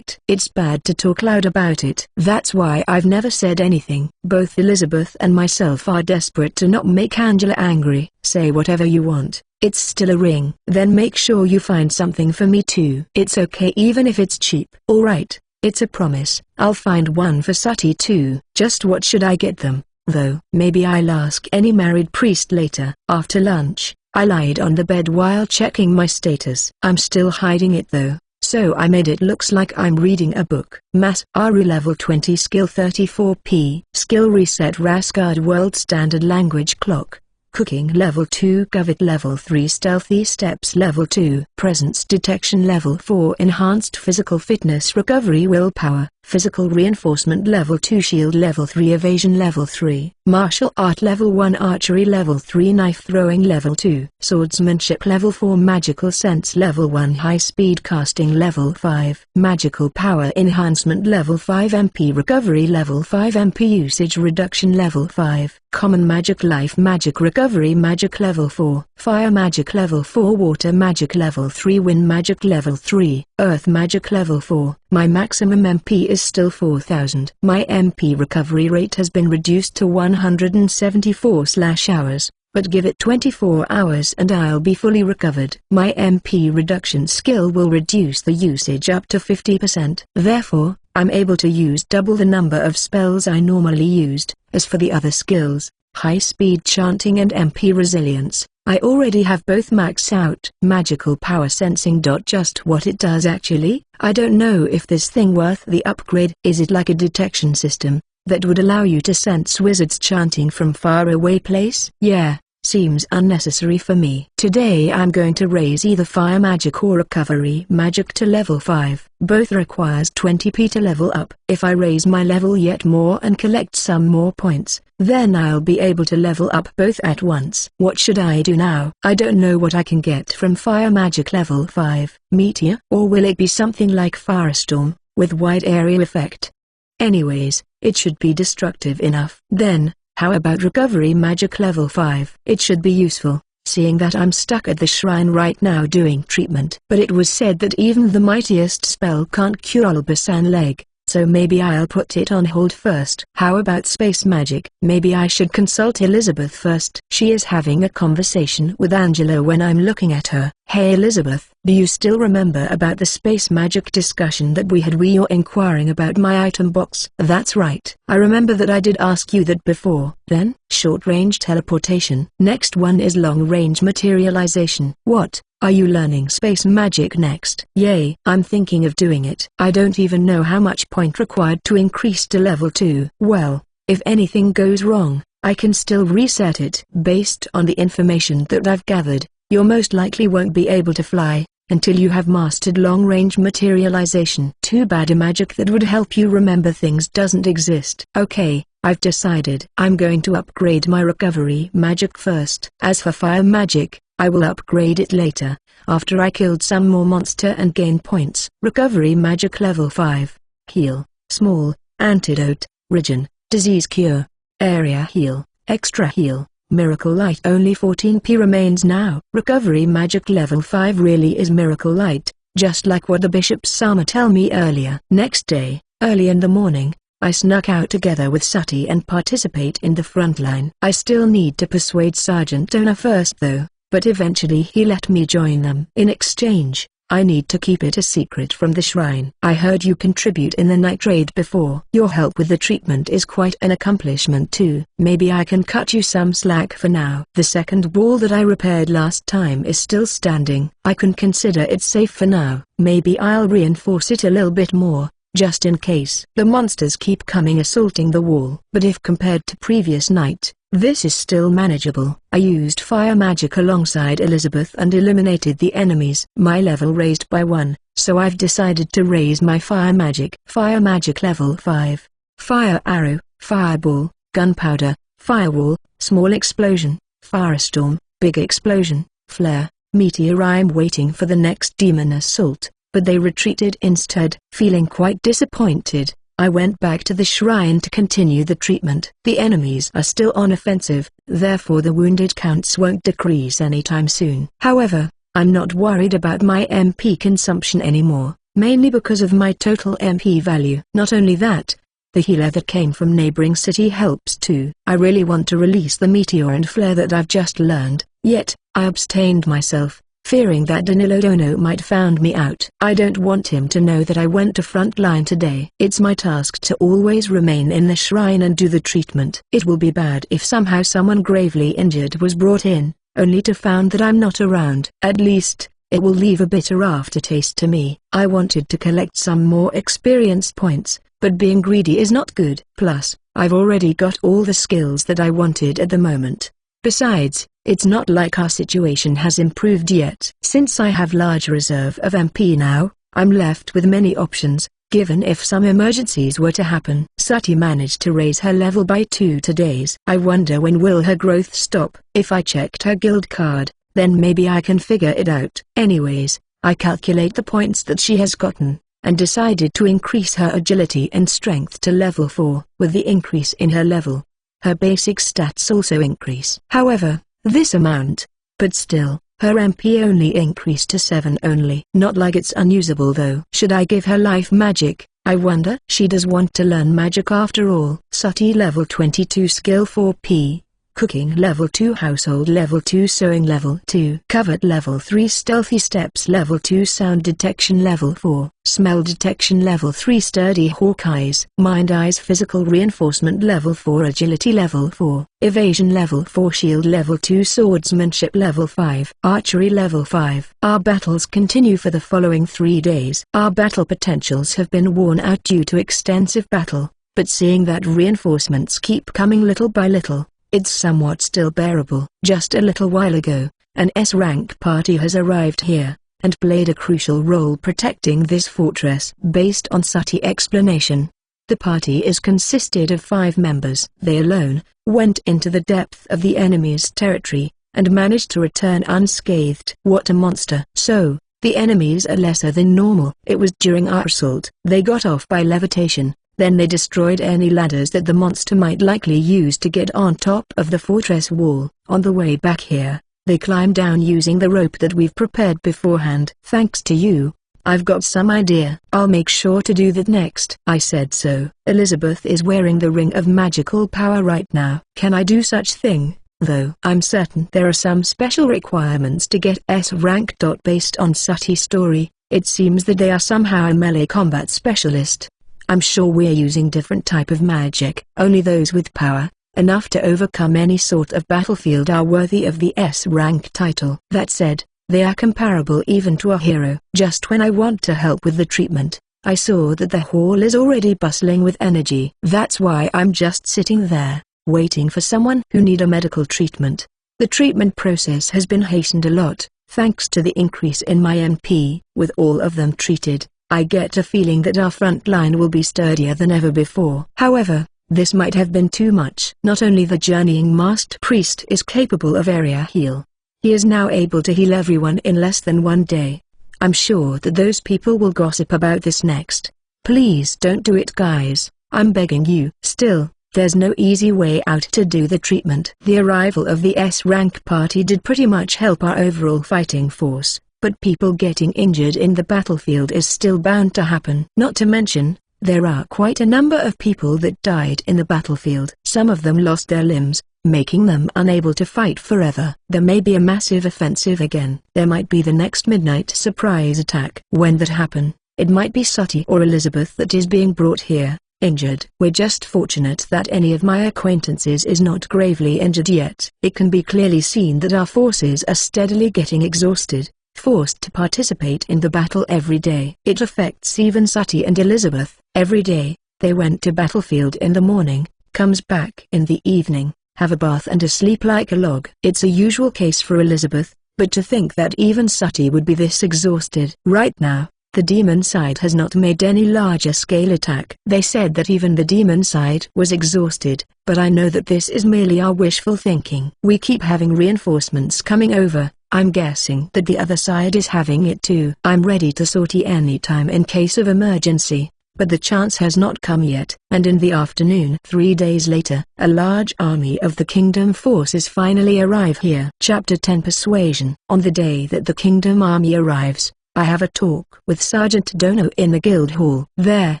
It's bad to talk loud about it. That's why I've never said anything. Both Elizabeth and myself are desperate to not make Angela angry. Say whatever you want, it's still a ring. Then make sure you find something for me too. It's okay even if it's cheap. Alright, it's a promise. I'll find one for Sati too. Just what should I get them, though? Maybe I'll ask any married priest later. After lunch, I lied on the bed while checking my status. I'm still hiding it though, so I made it looks like I'm reading a book. Masaru level 20 skill 34p. Skill reset Rascard world standard language clock. Cooking level 2 Govit level 3 Stealthy steps level 2 Presence detection level 4 Enhanced physical fitness recovery willpower Physical reinforcement level 2 Shield level 3 Evasion level 3 Martial art level 1 Archery level 3 Knife throwing level 2 Swordsmanship level 4 Magical sense level 1 High speed casting level 5 Magical power enhancement level 5 MP recovery level 5 MP usage reduction level 5 Common magic life magic recovery magic level 4 Fire magic level 4 Water magic level 3 Wind magic level 3 Earth magic level 4 My maximum MP is still 4000. My MP recovery rate has been reduced to 174/hours, but give it 24 hours and I'll be fully recovered. My MP reduction skill will reduce the usage up to 50%. Therefore, I'm able to use double the number of spells I normally used. As for the other skills, high-speed chanting and MP resilience, I already have both maxed out. Magical power sensing. Just what it does actually? I don't know if this thing worth the upgrade. Is it like a detection system that would allow you to sense wizards chanting from far away place? Yeah, seems unnecessary for me. Today I'm going to raise either fire magic or recovery magic to level 5. Both requires 20p to level up. If I raise my level yet more and collect some more points, then I'll be able to level up both at once. What should I do now? I don't know what I can get from fire magic level 5. Meteor? Or will it be something like firestorm, with wide area effect? Anyways, it should be destructive enough. Then, how about recovery magic level 5? It should be useful, seeing that I'm stuck at the shrine right now doing treatment. But it was said that even the mightiest spell can't cure Ulbasan leg, so maybe I'll put it on hold first. How about space magic? Maybe I should consult Elizabeth first. She is having a conversation with Angela when I'm looking at her. Hey Elizabeth, do you still remember about the space magic discussion that we had? You're inquiring about my item box. That's right. I remember that I did ask you that before. Then, short-range teleportation. Next one is long-range materialization. What? Are you learning space magic next? Yay, I'm thinking of doing it. I don't even know how much point required to increase to level 2. Well, if anything goes wrong, I can still reset it. Based on the information that I've gathered, you most likely won't be able to fly until you have mastered long-range materialization. Too bad a magic that would help you remember things doesn't exist. Okay, I've decided I'm going to upgrade my recovery magic first. As for fire magic, I will upgrade it later, after I killed some more monster and gain points. Recovery magic level 5. Heal, small, antidote, regen, disease cure, area heal, extra heal, miracle light. Only 14p remains now. Recovery magic level 5 really is miracle light, just like what the Bishop's Sama tell me earlier. Next day, early in the morning, I snuck out together with Sati and participate in the front line. I still need to persuade Sergeant Ona first though, but eventually he let me join them. In exchange, I need to keep it a secret from the shrine. I heard you contribute in the night raid before. Your help with the treatment is quite an accomplishment too. Maybe I can cut you some slack for now. The second wall that I repaired last time is still standing. I can consider it safe for now. Maybe I'll reinforce it a little bit more, just in case. The monsters keep coming assaulting the wall. But if compared to previous night, this is still manageable. I used fire magic alongside Elizabeth and eliminated the enemies. My level raised by 1, so I've decided to raise my fire magic. Fire magic level 5. Fire arrow, fireball, gunpowder, firewall, small explosion, firestorm, big explosion, flare, meteor. I'm waiting for the next demon assault, but they retreated instead. Feeling quite disappointed, I went back to the shrine to continue the treatment. The enemies are still on offensive, therefore the wounded counts won't decrease anytime soon. However, I'm not worried about my MP consumption anymore, mainly because of my total MP value. Not only that, the healer that came from neighboring city helps too. I really want to release the meteor and flare that I've just learned, yet, I abstained myself, fearing that Danilo Dono might found me out. I don't want him to know that I went to front line today. It's my task to always remain in the shrine and do the treatment. It will be bad if somehow someone gravely injured was brought in, only to found that I'm not around. At least, it will leave a bitter aftertaste to me. I wanted to collect some more experience points, but being greedy is not good. Plus, I've already got all the skills that I wanted at the moment. Besides, it's not like our situation has improved yet. Since I have large reserve of MP now, I'm left with many options, given if some emergencies were to happen. Sati managed to raise her level by 2 today. I wonder when will her growth stop. If I checked her guild card, then maybe I can figure it out. Anyways, I calculate the points that she has gotten, and decided to increase her agility and strength to level 4. With the increase in her level, her basic stats also increase. However, this amount, but still, her MP only increased to 7 only. Not like it's unusable though. Should I give her life magic? I wonder. She does want to learn magic after all. Sati level 22 skill 4p. Cooking level 2, household level 2, sewing level 2, covert level 3, stealthy steps level 2, sound detection level 4, smell detection level 3, sturdy hawk eyes, mind eyes, physical reinforcement level 4, agility level 4, evasion level 4, shield level 2, swordsmanship level 5, archery level 5. Our battles continue for the following 3 days. Our battle potentials have been worn out due to extensive battle, but seeing that reinforcements keep coming little by little, it's somewhat still bearable. Just a little while ago, an S-rank party has arrived here, and played a crucial role protecting this fortress. Based on Sati explanation, the party is consisted of 5 members. They alone went into the depth of the enemy's territory, and managed to return unscathed. What a monster! So, the enemies are lesser than normal. It was during our assault. They got off by levitation. Then they destroyed any ladders that the monster might likely use to get on top of the fortress wall. On the way back here, they climbed down using the rope that we've prepared beforehand. Thanks to you, I've got some idea. I'll make sure to do that next. I said so. Elizabeth is wearing the ring of magical power right now. Can I do such thing, though? I'm certain there are some special requirements to get S rank. Based on Sati's story, it seems that they are somehow a melee combat specialist. I'm sure we're using different type of magic. Only those with power enough to overcome any sort of battlefield are worthy of the S-rank title. That said, they are comparable even to a hero. Just when I want to help with the treatment, I saw that the hall is already bustling with energy. That's why I'm just sitting there, waiting for someone who need a medical treatment. The treatment process has been hastened a lot, thanks to the increase in my MP. With all of them treated, I get a feeling that our front line will be sturdier than ever before. However, This might have been too much. Not only the journeying masked priest is capable of area heal. He is now able to heal everyone in less than 1 day. I'm sure that those people will gossip about this next. Please don't do it, guys. I'm begging you. Still, there's no easy way out to do the treatment. The arrival of the S-rank party did pretty much help our overall fighting force, but people getting injured in the battlefield is still bound to happen. Not to mention, there are quite a number of people that died in the battlefield. Some of them lost their limbs, making them unable to fight forever. There may be a massive offensive again. There might be the next midnight surprise attack. When that happen, it might be Sati or Elizabeth that is being brought here, injured. We're just fortunate that any of my acquaintances is not gravely injured yet. It can be clearly seen that our forces are steadily getting exhausted, forced to participate in the battle every day. It affects even Sati and Elizabeth. Every day, they went to battlefield in the morning, comes back in the evening, have a bath and asleep like a log. It's a usual case for Elizabeth, but to think that even Sati would be this exhausted. Right now, the demon side has not made any larger scale attack. They said that even the demon side was exhausted, but I know that this is merely our wishful thinking. We keep having reinforcements coming over. I'm guessing that the other side is having it too. I'm ready to sortie anytime in case of emergency, but the chance has not come yet. And in the afternoon, 3 days later, a large army of the kingdom forces finally arrive here. Chapter 10 Persuasion. On the day that the kingdom army arrives, I have a talk with Sergeant Dono in the guild hall. There,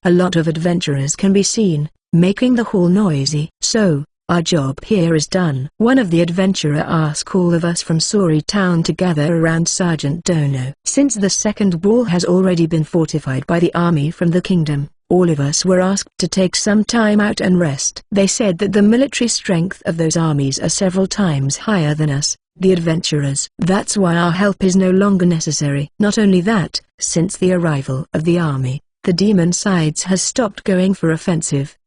a lot of adventurers can be seen, making the hall noisy. So, our job here is done. One of the adventurer asked all of us from Sori Town to gather around Sergeant Dono. Since the second wall has already been fortified by the army from the kingdom, all of us were asked to take some time out and rest. They said that the military strength of those armies are several times higher than us, the adventurers. That's why our help is no longer necessary. Not only that, since the arrival of the army, the demon sides has stopped going for offensive.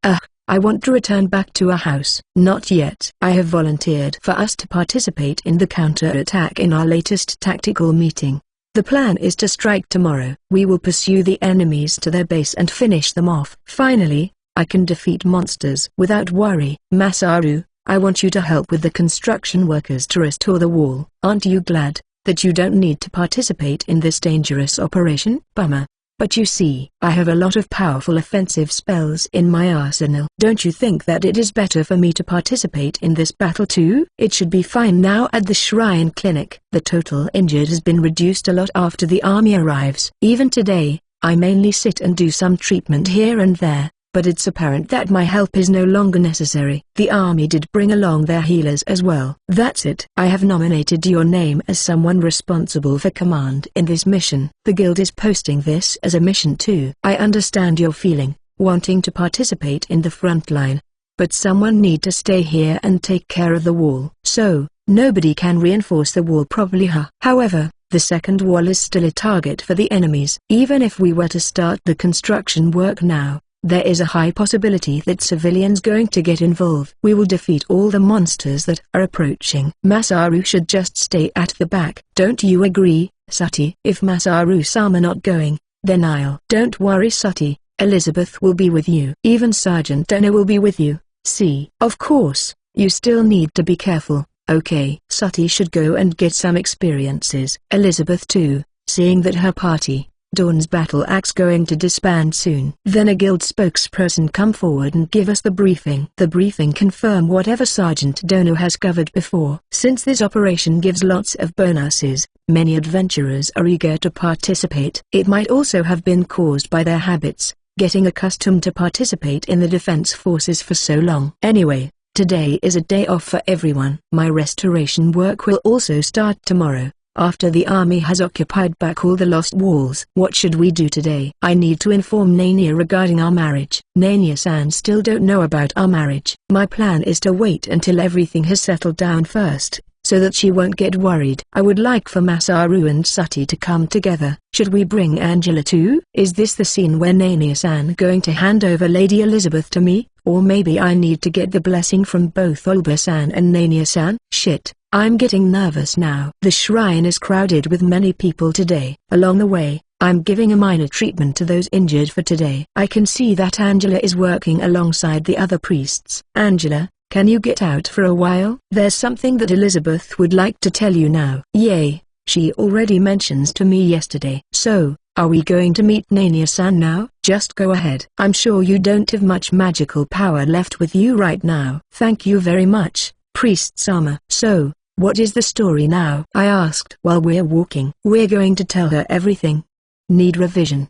I want to return back to our house. Not yet. I have volunteered for us to participate in the counter-attack in our latest tactical meeting. The plan is to strike tomorrow. We will pursue the enemies to their base and finish them off. Finally, I can defeat monsters without worry. Masaru, I want you to help with the construction workers to restore the wall. Aren't you glad that you don't need to participate in this dangerous operation? Bummer. But you see, I have a lot of powerful offensive spells in my arsenal. Don't you think that it is better for me to participate in this battle too? It should be fine now at the Shrine Clinic. The total injured has been reduced a lot after the army arrives. Even today, I mainly sit and do some treatment here and there, but it's apparent that my help is no longer necessary. The army did bring along their healers as well. That's it. I have nominated your name as someone responsible for command in this mission. The guild is posting this as a mission too. I understand your feeling, wanting to participate in the front line. But someone need to stay here and take care of the wall. So, nobody can reinforce the wall properly. However, the second wall is still a target for the enemies. Even if we were to start the construction work now, there is a high possibility that civilians going to get involved. We will defeat all the monsters that are approaching. Masaru should just stay at the back. Don't you agree, Sati? If Masaru-sama not going, then I'll. Don't worry, Sati. Elizabeth will be with you. Even Sergeant Dono will be with you. See, of course, you still need to be careful. Okay. Sati should go and get some experiences. Elizabeth too, seeing that her party, Dawn's battle axe, going to disband soon. Then a guild spokesperson come forward and give us the briefing. The briefing confirm whatever Sergeant Dono has covered before. Since this operation gives lots of bonuses, many adventurers are eager to participate. It might also have been caused by their habits, getting accustomed to participate in the defense forces for so long. Anyway, today is a day off for everyone. My restoration work will also start tomorrow, after the army has occupied back all the lost walls. What should we do today? I need to inform Nania regarding our marriage. Nania-san still don't know about our marriage. My plan is to wait until everything has settled down first, so that she won't get worried. I would like for Masaru and Sati to come together. Should we bring Angela too? Is this the scene where Nania-san going to hand over Lady Elizabeth to me? Or maybe I need to get the blessing from both Olba-san and Nania-san? Shit. I'm getting nervous now. The shrine is crowded with many people today. Along the way, I'm giving a minor treatment to those injured for today. I can see that Angela is working alongside the other priests. Angela, can you get out for a while? There's something that Elizabeth would like to tell you now. Yay, she already mentions to me yesterday. So, are we going to meet Nania-san now? Just go ahead. I'm sure you don't have much magical power left with you right now. Thank you very much, Priest Sama. So, what is the story now? I asked while we're walking. We're going to tell her everything. Need revision.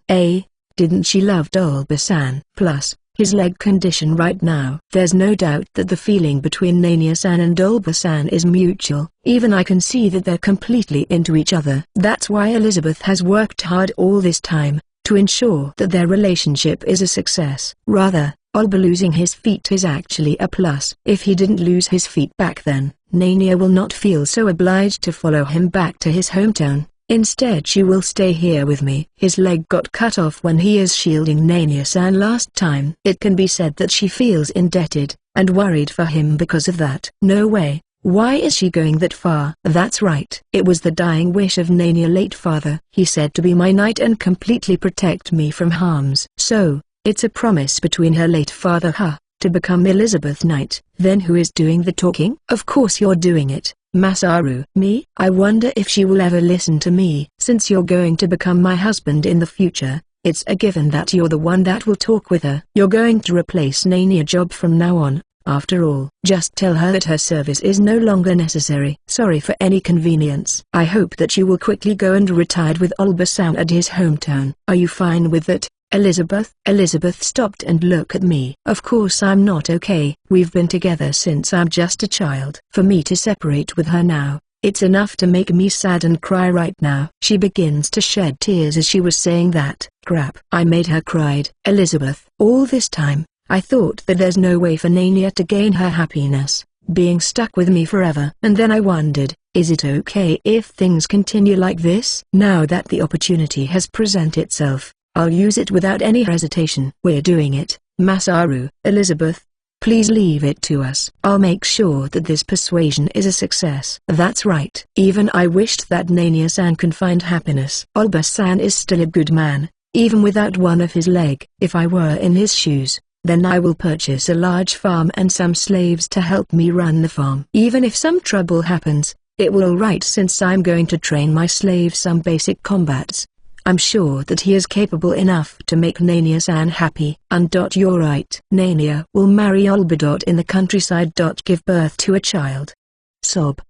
Didn't she love Dolba-san? Plus, his leg condition right now. There's no doubt that the feeling between Nania-san and Dolba-san is mutual. Even I can see that they're completely into each other. That's why Elizabeth has worked hard all this time, to ensure that their relationship is a success. Rather, Olba losing his feet is actually a plus. If he didn't lose his feet back then, Nania will not feel so obliged to follow him back to his hometown. Instead she will stay here with me. His leg got cut off when he is shielding Nania-san last time. It can be said that she feels indebted, and worried for him because of that. No way, why is she going that far? That's right. It was the dying wish of Nania's late father. He said to be my knight and completely protect me from harms. So, it's a promise between her late father to become Elizabeth Knight. Then who is doing the talking? Of course you're doing it, Masaru. Me? I wonder if she will ever listen to me. Since you're going to become my husband in the future, it's a given that you're the one that will talk with her. You're going to replace Nania's job from now on. After all, just tell her that her service is no longer necessary. Sorry for any inconvenience. I hope that you will quickly go and retire with Olba-san at his hometown. Are you fine with that, Elizabeth? Elizabeth stopped and looked at me. Of course I'm not okay. We've been together since I'm just a child. For me to separate with her now, it's enough to make me sad and cry right now. She begins to shed tears as she was saying that. Crap. I made her cried. Elizabeth, all this time, I thought that there's no way for Nania to gain her happiness, being stuck with me forever. And then I wondered, is it okay if things continue like this? Now that the opportunity has presented itself, I'll use it without any hesitation. We're doing it, Masaru. Elizabeth, please leave it to us. I'll make sure that this persuasion is a success. That's right. Even I wished that Nania-san can find happiness. Olba-san is still a good man, even without one of his leg. If I were in his shoes, then I will purchase a large farm and some slaves to help me run the farm. Even if some trouble happens, it will alright since I'm going to train my slaves some basic combats. I'm sure that he is capable enough to make Nania-san happy. And you're right. Nania will marry Olba. In the countryside. Give birth to a child. Sob.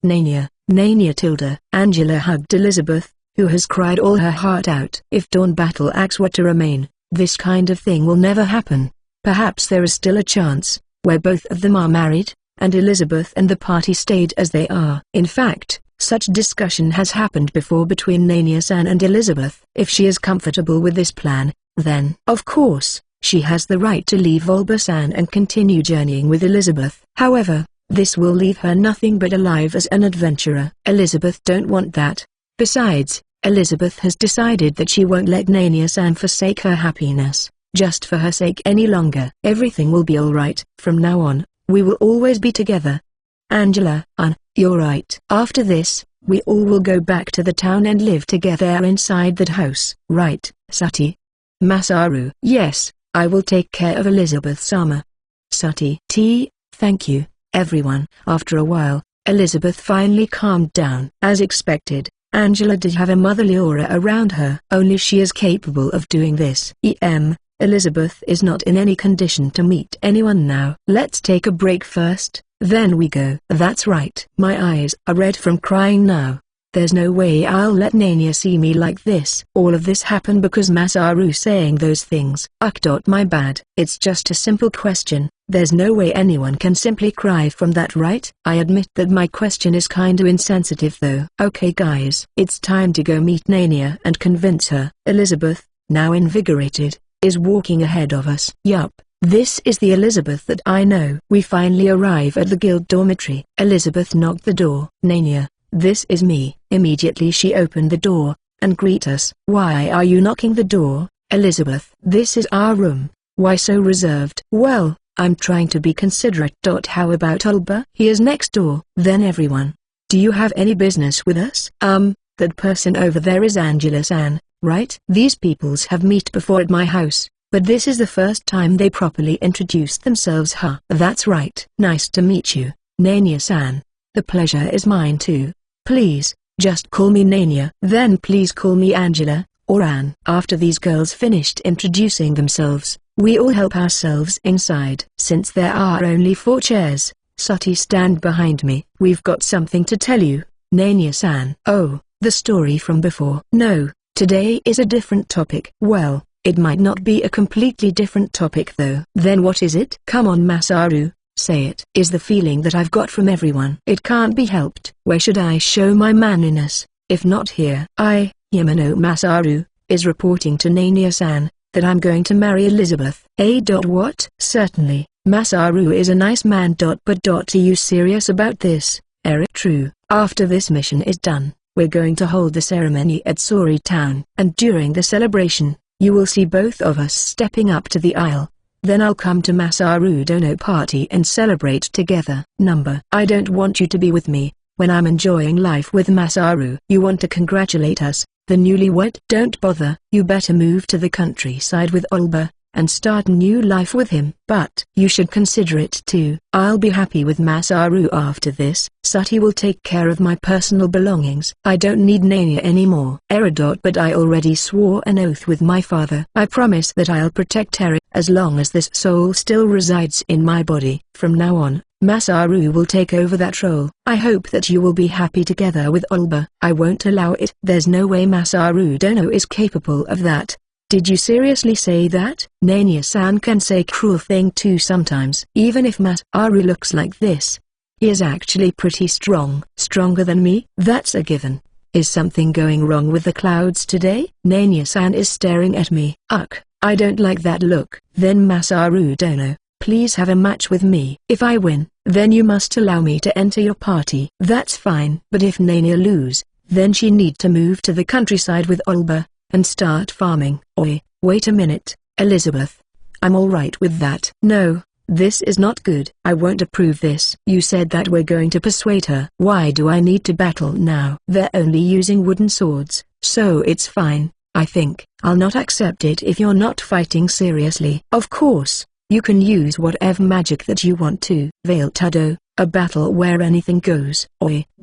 Nania, Tilda. Angela hugged Elizabeth, who has cried all her heart out. If Dawn Battle Axe were to remain, this kind of thing will never happen. Perhaps there is still a chance, where both of them are married, and Elizabeth and the party stayed as they are. In fact, such discussion has happened before between Nania-san and Elizabeth. If she is comfortable with this plan, then, of course, she has the right to leave Olba-san and continue journeying with Elizabeth. However, this will leave her nothing but alive as an adventurer. Elizabeth don't want that. Besides, Elizabeth has decided that she won't let Nania-san forsake her happiness, just for her sake any longer. Everything will be alright. From now on, we will always be together. Angela, you're right. After this, we all will go back to the town and live together inside that house. Right, Sati? Masaru. Yes, I will take care of Elizabeth-sama. Sati. Thank you, everyone. After a while, Elizabeth finally calmed down. As expected, Angela did have a motherly aura around her. Only she is capable of doing this. Elizabeth is not in any condition to meet anyone now. Let's take a break first, then we go. That's right. My eyes are red from crying now. There's no way I'll let Nania see me like this. All of this happened because Masaru saying those things. My bad. It's just a simple question. There's no way anyone can simply cry from that, right? I admit that my question is kinda insensitive though. Okay guys, it's time to go meet Nania and convince her. Elizabeth, now invigorated, is walking ahead of us. Yup, this is the Elizabeth that I know. We finally arrive at the guild dormitory. Elizabeth knocked the door. Nania, this is me. Immediately she opened the door, and greet us. Why are you knocking the door, Elizabeth? This is our room. Why so reserved? Well, I'm trying to be considerate. How about Olba? He is next door. Then everyone. Do you have any business with us? That person over there is Angela-san. right? These peoples have met before at my house, but this is the first time they properly introduced themselves. Huh? That's right. Nice to meet you, Nania-san. The pleasure is mine too. Please, just call me Nania. Then please call me Angela, or Anne. After these girls finished introducing themselves, we all help ourselves inside. Since there are only 4 chairs, Sati, stand behind me. We've got something to tell you, Nania-san. Oh, the story from before. No, today is a different topic. Well, it might not be a completely different topic though. Then what is it? Come on Masaru, say it. Is the feeling that I've got from everyone. It can't be helped. Where should I show my manliness, if not here? Yamano Masaru, is reporting to Nania-san, that I'm going to marry Elizabeth. What? Certainly, Masaru is a nice man. But are you serious about this, Eric? True. After this mission is done, we're going to hold the ceremony at Sori Town. And during the celebration, you will see both of us stepping up to the aisle. Then I'll come to Masaru Dono party and celebrate together. I don't want you to be with me, when I'm enjoying life with Masaru. You want to congratulate us, the newlywed? Don't bother. You better move to the countryside with Olba, and start a new life with him. But you should consider it too. I'll be happy with Masaru after this. Sati will take care of my personal belongings. I don't need Nania anymore. But I already swore an oath with my father. I promise that I'll protect Eric as long as this soul still resides in my body. From now on, Masaru will take over that role. I hope that you will be happy together with Olba. I won't allow it. There's no way Masaru Dono is capable of that. Did you seriously say that? Nania-san can say cruel thing too sometimes. Even if Masaru looks like this, he is actually pretty strong. Stronger than me? That's a given. Is something going wrong with the clouds today? Nania-san is staring at me. I don't like that look. Then Masaru Dono, please have a match with me. If I win, then you must allow me to enter your party. That's fine. But if Nania lose, then she need to move to the countryside with Olba, and start farming. Wait a minute, Elizabeth. I'm alright with that. No, this is not good. I won't approve this. You said that we're going to persuade her. Why do I need to battle now? They're only using wooden swords, so it's fine, I think. I'll not accept it if you're not fighting seriously. Of course, you can use whatever magic that you want to. Veil Tado, a battle where anything goes.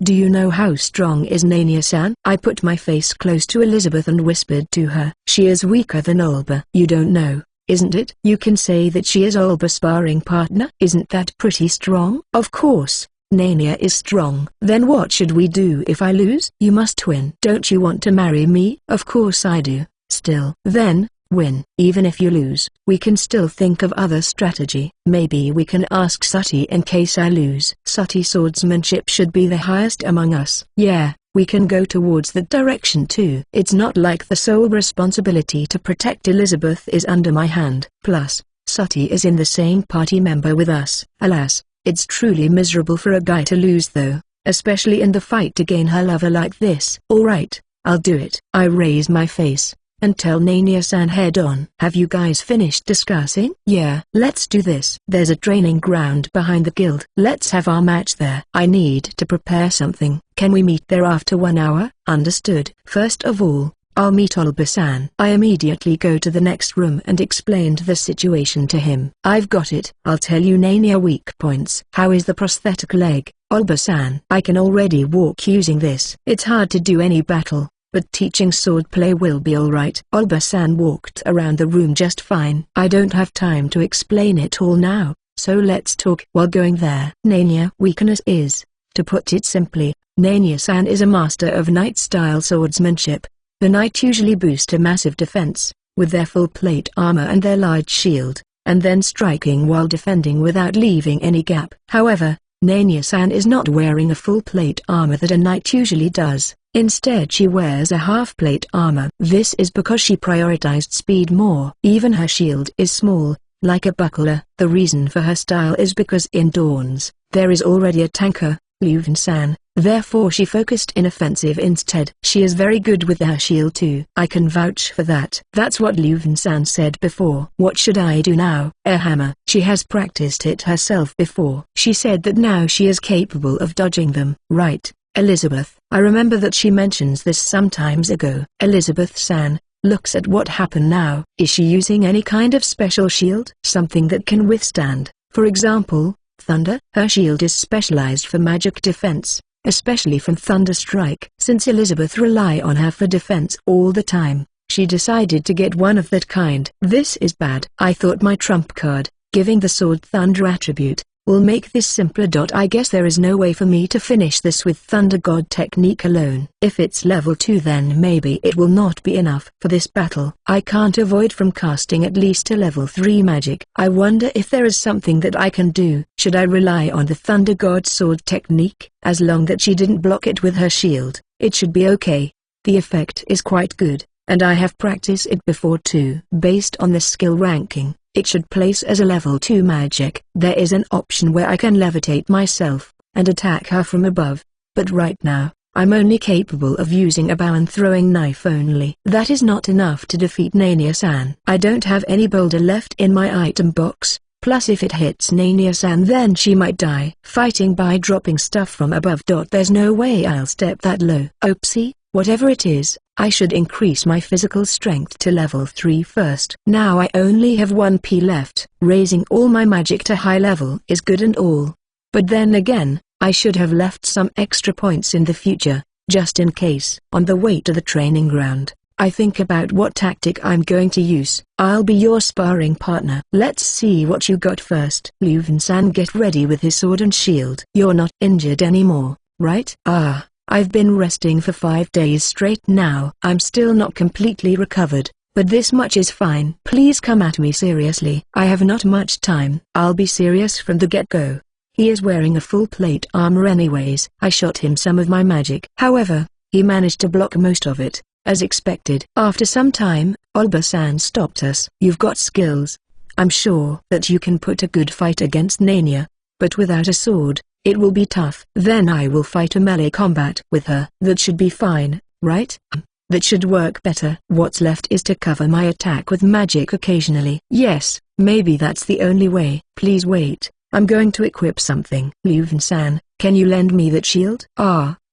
Do you know how strong is Nania-san? I put my face close to Elizabeth and whispered to her. She is weaker than Olba. You don't know, isn't it? You can say that she is Olba's sparring partner. Isn't that pretty strong? Of course, Nania is strong. Then what should we do if I lose? You must win. Don't you want to marry me? Of course I do. Still. Then, win. Even if you lose, we can still think of other strategy. Maybe we can ask Sati in case I lose. Sati swordsmanship should be the highest among us. Yeah, we can go towards that direction too. It's not like the sole responsibility to protect Elizabeth is under my hand. Plus, Sati is in the same party member with us. Alas, it's truly miserable for a guy to lose though, especially in the fight to gain her lover like this. Alright, I'll do it. I raise my face and tell Nania-san head on. Have you guys finished discussing? Yeah, let's do this. There's a training ground behind the guild. Let's have our match there. I need to prepare something. Can we meet there after 1 hour? Understood. First of all, I'll meet Olba-san. I immediately go to the next room and explained the situation to him. I've got it. I'll tell you Nania weak points. How is the prosthetic leg, Olba-san? I can already walk using this. It's hard to do any battle, but teaching swordplay will be alright. Olba-san walked around the room just fine. I don't have time to explain it all now, so let's talk. While going there, Nania weakness is, to put it simply, Nania-san is a master of knight-style swordsmanship. The knight usually boost a massive defense, with their full plate armor and their large shield, and then striking while defending without leaving any gap. However, Nania-san is not wearing a full plate armor that a knight usually does. Instead she wears a half-plate armor. This is because she prioritized speed more. Even her shield is small, like a buckler. The reason for her style is because in Dawns, there is already a tanker, Leuven-san, therefore she focused in offensive instead. She is very good with her shield too. I can vouch for that. That's what Leuven-san said before. What should I do now? Air hammer. She has practiced it herself before. She said that now she is capable of dodging them. Right. Elizabeth, I remember that she mentions this sometimes ago. Elizabeth-san, looks at what happened now. Is she using any kind of special shield? Something that can withstand, for example, thunder? Her shield is specialized for magic defense, especially from thunder strike. Since Elizabeth rely on her for defense all the time, she decided to get one of that kind. This is bad. I thought my trump card, giving the sword thunder attribute, will make this simpler. I guess there is no way for me to finish this with Thunder God technique alone. If it's level 2 then maybe it will not be enough for this battle. I can't avoid from casting at least a level 3 magic. I wonder if there is something that I can do. Should I rely on the Thunder God sword technique? As long that she didn't block it with her shield, it should be okay. The effect is quite good, and I have practiced it before too. Based on the skill ranking, it should place as a level 2 magic. There is an option where I can levitate myself, and attack her from above, but right now, I'm only capable of using a bow and throwing knife only. That is not enough to defeat Nania-san. I don't have any boulder left in my item box, plus if it hits Nania-san then she might die. Fighting by dropping stuff from above. There's no way I'll step that low. Oopsie, whatever it is, I should increase my physical strength to level 3 first. Now I only have 1 P left. Raising all my magic to high level is good and all, but then again, I should have left some extra points in the future, just in case. On the way to the training ground, I think about what tactic I'm going to use. I'll be your sparring partner. Let's see what you got first. Leuven-san, get ready with his sword and shield. You're not injured anymore, right? I've been resting for 5 days straight now. I'm still not completely recovered, but this much is fine. Please come at me seriously. I have not much time. I'll be serious from the get-go. He is wearing a full plate armor anyways. I shot him some of my magic. However, he managed to block most of it, as expected. After some time, Olba-san stopped us. You've got skills. I'm sure that you can put a good fight against Nania, but without a sword, it will be tough. Then I will fight a melee combat with her. That should be fine, right? That should work better. What's left is to cover my attack with magic occasionally. Yes, maybe that's the only way. Please wait, I'm going to equip something. Leuven-san, can you lend me that shield?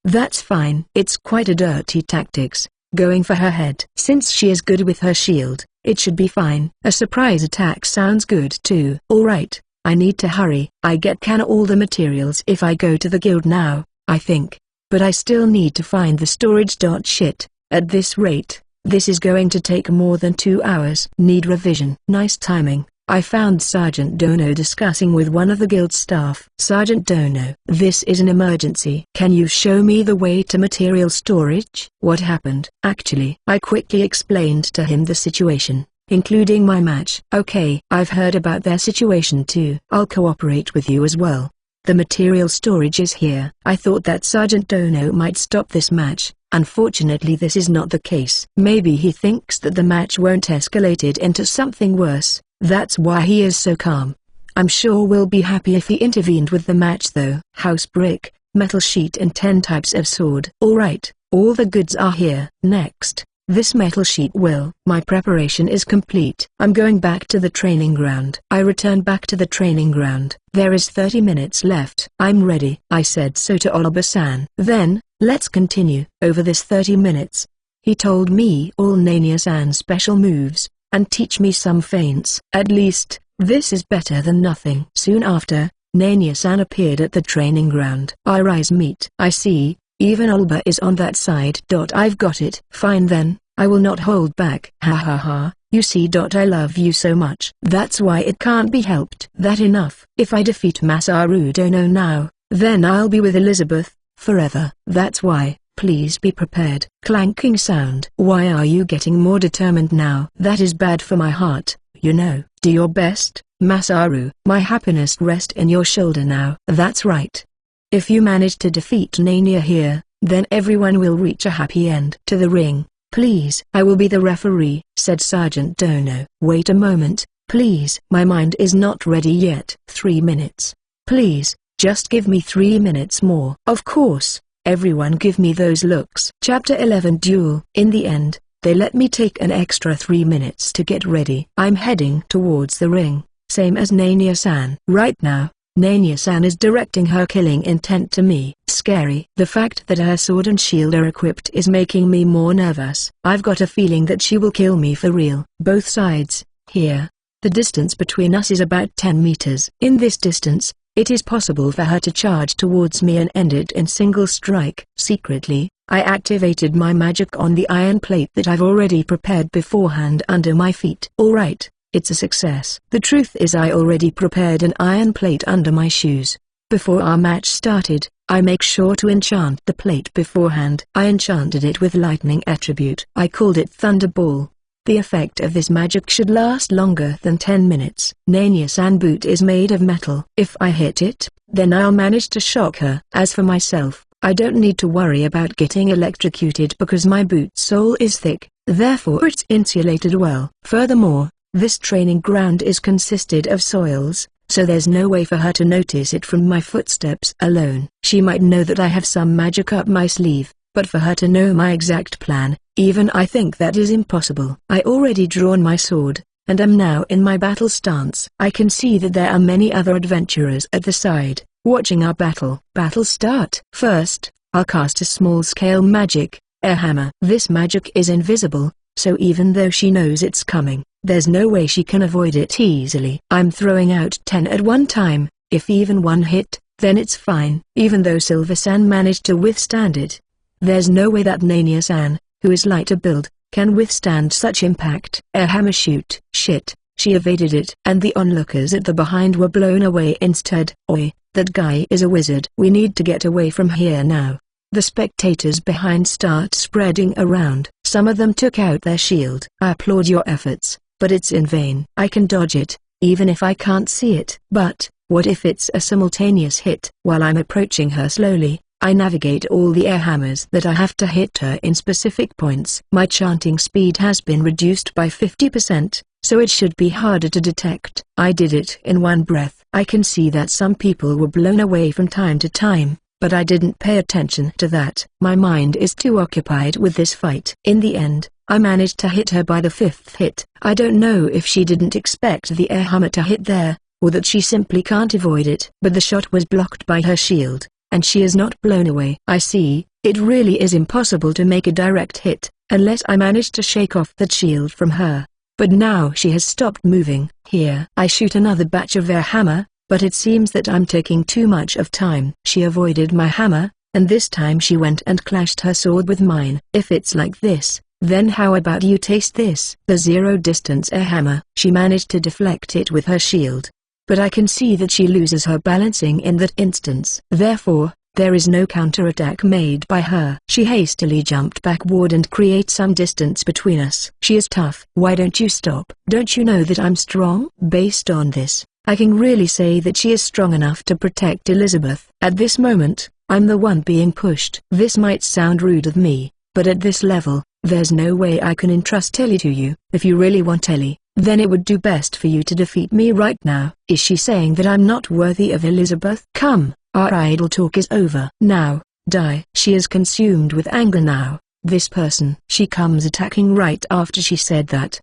That's fine. It's quite a dirty tactics, going for her head. Since she is good with her shield, it should be fine. A surprise attack sounds good too. Alright. I need to hurry. I can all the materials if I go to the guild now, I think. But I still need to find the storage. Shit, at this rate, this is going to take more than 2 hours. Need revision. Nice timing. I found Sergeant Dono discussing with one of the guild staff. Sergeant Dono, this is an emergency. Can you show me the way to material storage? What happened? Actually, I quickly explained to him the situation, including my match. Okay, I've heard about their situation too. I'll cooperate with you as well. The material storage is here. I thought that Sergeant Dono might stop this match. Unfortunately this is not the case. Maybe he thinks that the match won't escalate it into something worse. That's why he is so calm. I'm sure we'll be happy if he intervened with the match though. House brick, metal sheet and 10 types of sword. Alright, all the goods are here. Next, this metal sheet will. My preparation is complete. I'm going back to the training ground. I return back to the training ground. There is 30 minutes left. I'm ready. I said so to Olba-san. Then, let's continue. Over this 30 minutes, he told me all Nania-san's special moves, and teach me some feints. At least, this is better than nothing. Soon after, Nania-san appeared at the training ground. Our eyes meet. I see, even Olba is on that side. I've got it. Fine then, I will not hold back. Ha ha ha, you see. I love you so much. That's why it can't be helped. That enough. If I defeat Masaru Dono now, then I'll be with Elizabeth, forever. That's why. Please be prepared. Clanking sound. Why are you getting more determined now? That is bad for my heart, you know. Do your best, Masaru. My happiness rests in your shoulder now. That's right. If you manage to defeat Nania here, then everyone will reach a happy end. To the ring, please. I will be the referee, said Sergeant Dono. Wait a moment, please. My mind is not ready yet. 3 minutes. Please, just give me 3 minutes more. Of course. Everyone give me those looks. Chapter 11 Duel. In the end, they let me take an extra 3 minutes to get ready. I'm heading towards the ring, same as Nania-san. Right now, Nania-san is directing her killing intent to me. scary. The fact that her sword and shield are equipped is making me more nervous. I've got a feeling that she will kill me for real. Both sides, here. The distance between us is about 10 meters. In this distance, it is possible for her to charge towards me and end it in single strike. Secretly, I activated my magic on the iron plate that I've already prepared beforehand under my feet. Alright, it's a success. The truth is I already prepared an iron plate under my shoes. Before our match started, I make sure to enchant the plate beforehand. I enchanted it with lightning attribute. I called it Thunderball. The effect of this magic should last longer than 10 minutes. Nanya-san boot is made of metal. If I hit it, then I'll manage to shock her. As for myself, I don't need to worry about getting electrocuted because my boot sole is thick, therefore it's insulated well. Furthermore, this training ground is consisted of soils, so there's no way for her to notice it from my footsteps alone. She might know that I have some magic up my sleeve, but for her to know my exact plan, even I think that is impossible. I already drawn my sword, and am now in my battle stance. I can see that there are many other adventurers at the side, watching our battle. Battle start. First, I'll cast a small-scale magic, Air Hammer. This magic is invisible, so even though she knows it's coming, there's no way she can avoid it easily. I'm throwing out 10 at one time. If even one hit, then it's fine. Even though Silver-san managed to withstand it, there's no way that Nanya-san, who is lighter build, can withstand such impact. Air Hammer shoot. Shit, she evaded it. And the onlookers at the behind were blown away instead. Oi, that guy is a wizard. We need to get away from here now. The spectators behind start spreading around. Some of them took out their shield. I applaud your efforts, but it's in vain. I can dodge it, even if I can't see it. But, what if it's a simultaneous hit? While I'm approaching her slowly, I navigate all the air hammers that I have to hit her in specific points. My chanting speed has been reduced by 50%, so it should be harder to detect. I did it in one breath. I can see that some people were blown away from time to time, but I didn't pay attention to that. My mind is too occupied with this fight. In the end, I managed to hit her by the 5th hit. I don't know if she didn't expect the air hammer to hit there, or that she simply can't avoid it. But the shot was blocked by her shield, and she is not blown away. I see, it really is impossible to make a direct hit, unless I manage to shake off that shield from her. But now she has stopped moving. Here I shoot another batch of air hammer, but it seems that I'm taking too much of time. She avoided my hammer, and this time she went and clashed her sword with mine. If it's like this, then how about you taste this? The zero-distance air hammer. She managed to deflect it with her shield, but I can see that she loses her balancing in that instance. Therefore, there is no counterattack made by her. She hastily jumped backward and creates some distance between us. She is tough. Why don't you stop? Don't you know that I'm strong? Based on this, I can really say that she is strong enough to protect Elizabeth. At this moment, I'm the one being pushed. This might sound rude of me, but at this level, there's no way I can entrust Ellie to you. If you really want Ellie, then it would do best for you to defeat me right now. Is she saying that I'm not worthy of Elizabeth? Come, our idle talk is over. Now, die. She is consumed with anger now. This person. She comes attacking right after she said that.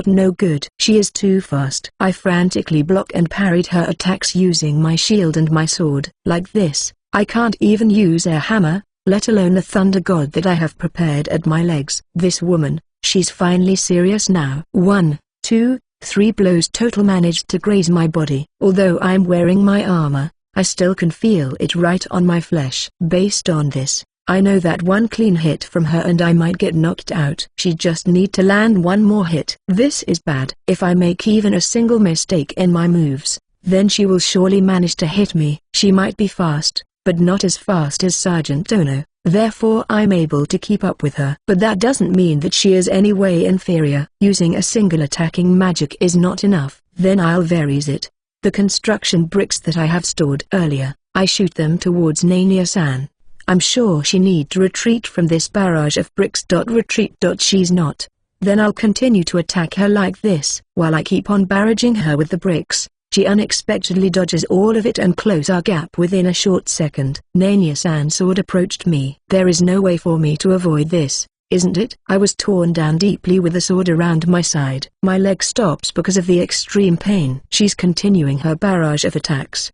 No good. She is too fast. I frantically block and parried her attacks using my shield and my sword. Like this, I can't even use air hammer, let alone the thunder god that I have prepared at my legs. This woman, she's finally serious now. 1, 2, 3 blows total managed to graze my body. Although I'm wearing my armor, I still can feel it right on my flesh. Based on this, I know that one clean hit from her and I might get knocked out. She just need to land one more hit. This is bad. If I make even a single mistake in my moves, then she will surely manage to hit me. She might be fast, but not as fast as Sergeant Ono. Therefore I'm able to keep up with her. But that doesn't mean that she is any way inferior. Using a single attacking magic is not enough. Then I'll varies it. The construction bricks that I have stored earlier, I shoot them towards Nanya-san. I'm sure she need to retreat from this barrage of bricks. Retreat. She's not. Then I'll continue to attack her like this. While I keep on barraging her with the bricks, she unexpectedly dodges all of it and close our gap within a short second. Nanya-san's sword approached me. There is no way for me to avoid this, isn't it? I was torn down deeply with the sword around my side. My leg stops because of the extreme pain. She's continuing her barrage of attacks.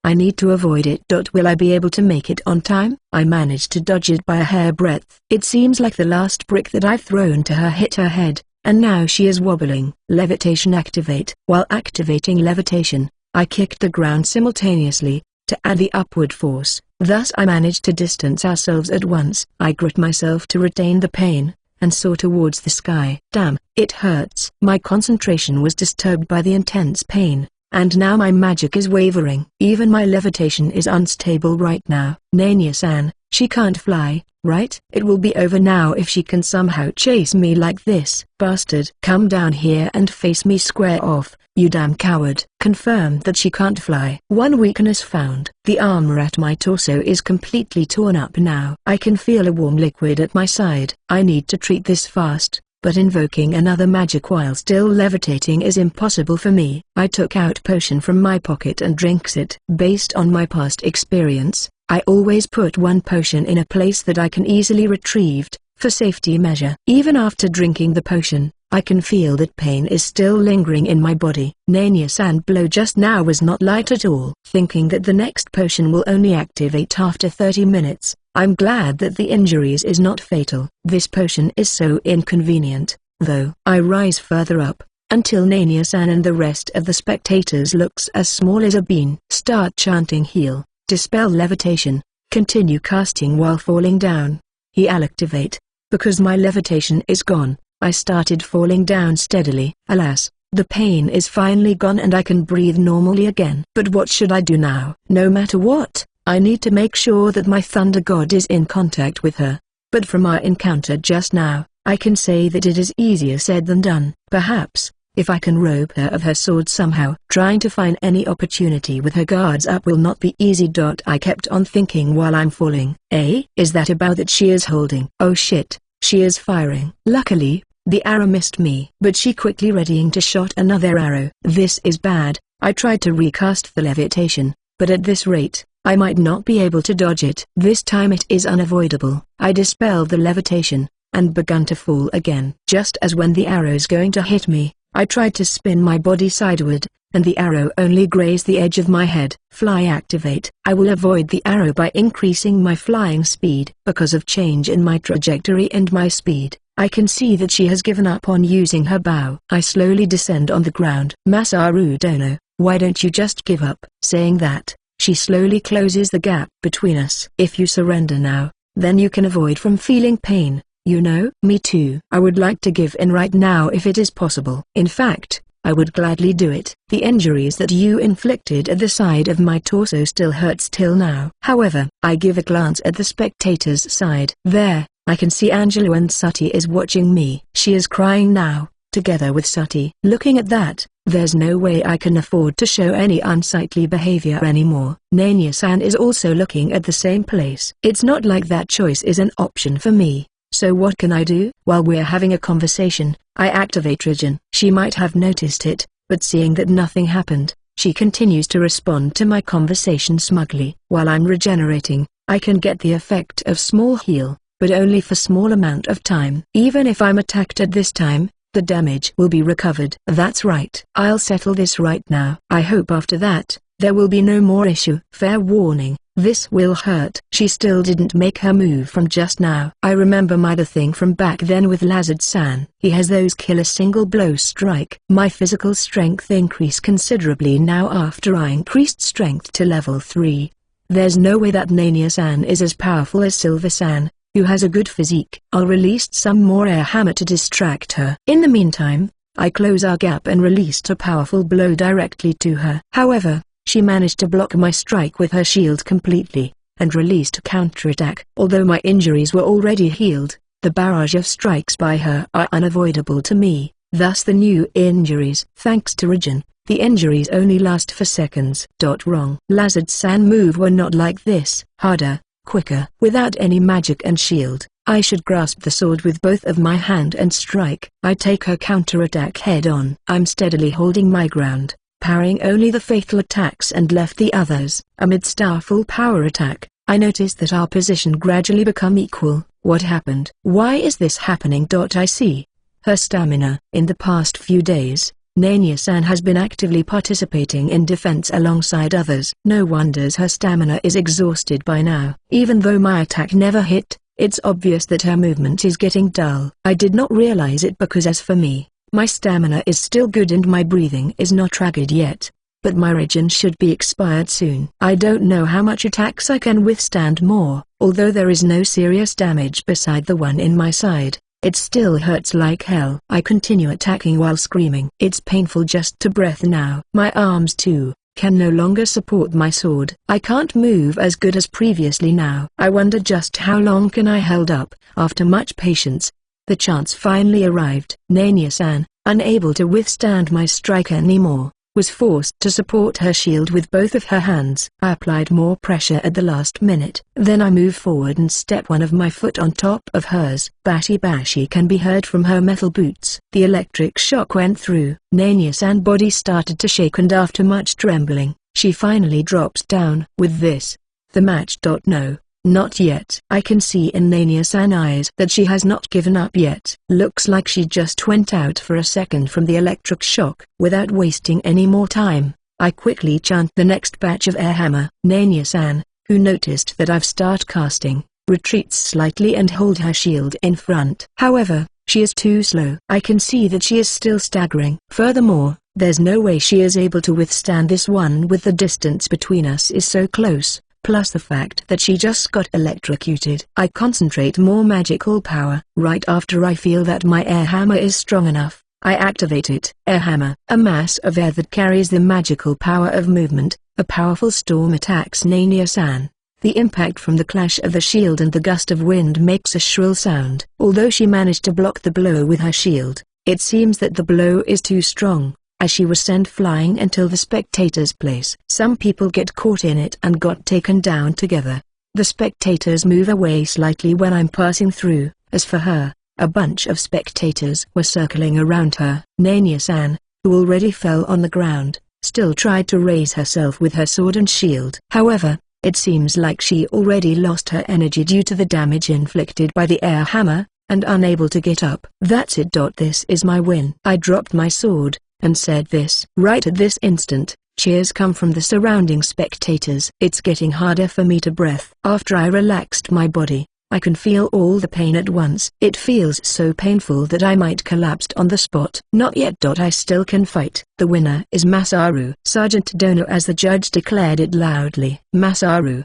I need to avoid it. Will I be able to make it on time? I managed to dodge it by a hairbreadth. It seems like the last brick that I've thrown to her hit her head, and now she is wobbling. Levitation activate. While activating levitation, I kicked the ground simultaneously, to add the upward force. Thus I managed to distance ourselves at once. I grit myself to retain the pain, and saw towards the sky. Damn, it hurts. My concentration was disturbed by the intense pain, and now my magic is wavering. Even my levitation is unstable right now. Nanya-san, she can't fly, right? It will be over now if she can somehow chase me like this. Bastard. Come down here and face me square off, you damn coward. Confirmed that she can't fly. One weakness found. The armor at my torso is completely torn up now. I can feel a warm liquid at my side. I need to treat this fast, but invoking another magic while still levitating is impossible for me. I took out potion from my pocket and drinks it. Based on my past experience, I always put one potion in a place that I can easily retrieve, for safety measure. Even after drinking the potion, I can feel that pain is still lingering in my body. Nanya-san blow just now was not light at all. Thinking that the next potion will only activate after 30 minutes, I'm glad that the injuries is not fatal. This potion is so inconvenient, though. I rise further up, until Nanya-san and the rest of the spectators looks as small as a bean. Start chanting heal, dispel levitation, continue casting while falling down. Heal activate. Because my levitation is gone, I started falling down steadily. Alas, the pain is finally gone and I can breathe normally again. But what should I do now? No matter what, I need to make sure that my Thunder God is in contact with her. But from our encounter just now, I can say that it is easier said than done. Perhaps, if I can rope her of her sword somehow. Trying to find any opportunity with her guards up will not be easy. I kept on thinking while I'm falling. Is that a bow that she is holding? Oh shit, she is firing. Luckily, the arrow missed me. But she quickly readying to shot another arrow. This is bad. I tried to recast the levitation, but at this rate, I might not be able to dodge it. This time it is unavoidable. I dispelled the levitation, and begun to fall again. Just as when the arrow's going to hit me, I tried to spin my body sideward, and the arrow only grazed the edge of my head. Fly activate. I will avoid the arrow by increasing my flying speed. Because of change in my trajectory and my speed, I can see that she has given up on using her bow. I slowly descend on the ground. Masaru Dono, why don't you just give up? Saying that, she slowly closes the gap between us. If you surrender now, then you can avoid from feeling pain. You know? Me too. I would like to give in right now if it is possible. In fact, I would gladly do it. The injuries that you inflicted at the side of my torso still hurts till now. However, I give a glance at the spectator's side. There, I can see Angelo and Sati is watching me. She is crying now, together with Sati. Looking at that, there's no way I can afford to show any unsightly behavior anymore. Nanya-san is also looking at the same place. It's not like that choice is an option for me. So what can I do? While we're having a conversation, I activate Regen. She might have noticed it, but seeing that nothing happened, she continues to respond to my conversation smugly. While I'm regenerating, I can get the effect of small heal, but only for small amount of time. Even if I'm attacked at this time, the damage will be recovered. That's right. I'll settle this right now. I hope after that, there will be no more issue. Fair warning. This will hurt. She still didn't make her move from just now. I remember my other thing from back then with Lazard-san. He has those killer single blow strike. My physical strength increased considerably now after I increased strength to level 3. There's no way that Nanya-san is as powerful as Silver-san, who has a good physique. I'll release some more air hammer to distract her. In the meantime, I close our gap and released a powerful blow directly to her. However, she managed to block my strike with her shield completely, and released a counterattack. Although my injuries were already healed, the barrage of strikes by her are unavoidable to me, thus the new injuries. Thanks to Regen, the injuries only last for seconds. Wrong. Lazard-san move were not like this. Harder, quicker. Without any magic and shield, I should grasp the sword with both of my hand and strike. I take her counterattack head on. I'm steadily holding my ground, parrying only the fatal attacks and left the others. Amidst our full power attack, I noticed that our position gradually become equal. What happened? Why is this happening? I see her stamina. In the past few days, Nanya-san has been actively participating in defense alongside others. No wonders her stamina is exhausted by now. Even though my attack never hit, it's obvious that her movement is getting dull. I did not realize it because as for me, my stamina is still good and my breathing is not ragged yet. But my regen should be expired soon. I don't know how much attacks I can withstand more. Although there is no serious damage beside the one in my side, it still hurts like hell. I continue attacking while screaming. It's painful just to breath now. My arms too can no longer support my sword. I can't move as good as previously now. I wonder just how long can I hold up. After much patience, the chance finally arrived. Nanya-san, unable to withstand my strike anymore, was forced to support her shield with both of her hands. I applied more pressure at the last minute. Then I moved forward and stepped one of my foot on top of hers. Bashi can be heard from her metal boots. The electric shock went through. Nanya-san's body started to shake and after much trembling, she finally drops down. With this, the match. No. Not yet. I can see in Nanya-san's eyes that she has not given up yet. Looks like she just went out for a second from the electric shock. Without wasting any more time, I quickly chant the next batch of air hammer. Nanya-san, who noticed that I've started casting, retreats slightly and holds her shield in front. However, she is too slow. I can see that she is still staggering. Furthermore, there's no way she is able to withstand this one with the distance between us is so close. Plus the fact that she just got electrocuted. I concentrate more magical power. Right after I feel that my air hammer is strong enough, I activate it. Air hammer, a mass of air that carries the magical power of movement. A powerful storm attacks Nanya-san. The impact from the clash of the shield and the gust of wind makes a shrill sound. Although she managed to block the blow with her shield, it seems that the blow is too strong, as she was sent flying until the spectators' place. Some people get caught in it and got taken down together. The spectators move away slightly when I'm passing through. As for her, a bunch of spectators were circling around her. Nanya-san, who already fell on the ground, still tried to raise herself with her sword and shield. However, it seems like she already lost her energy due to the damage inflicted by the air hammer, and unable to get up. That's it. This is my win. I dropped my sword and said this. Right at this instant, cheers come from the surrounding spectators. It's getting harder for me to breathe. After I relaxed my body, I can feel all the pain at once. It feels so painful that I might collapse on the spot. Not yet. I still can fight. The winner is Masaru. Sergeant Dono, as the judge declared it loudly. Masaru.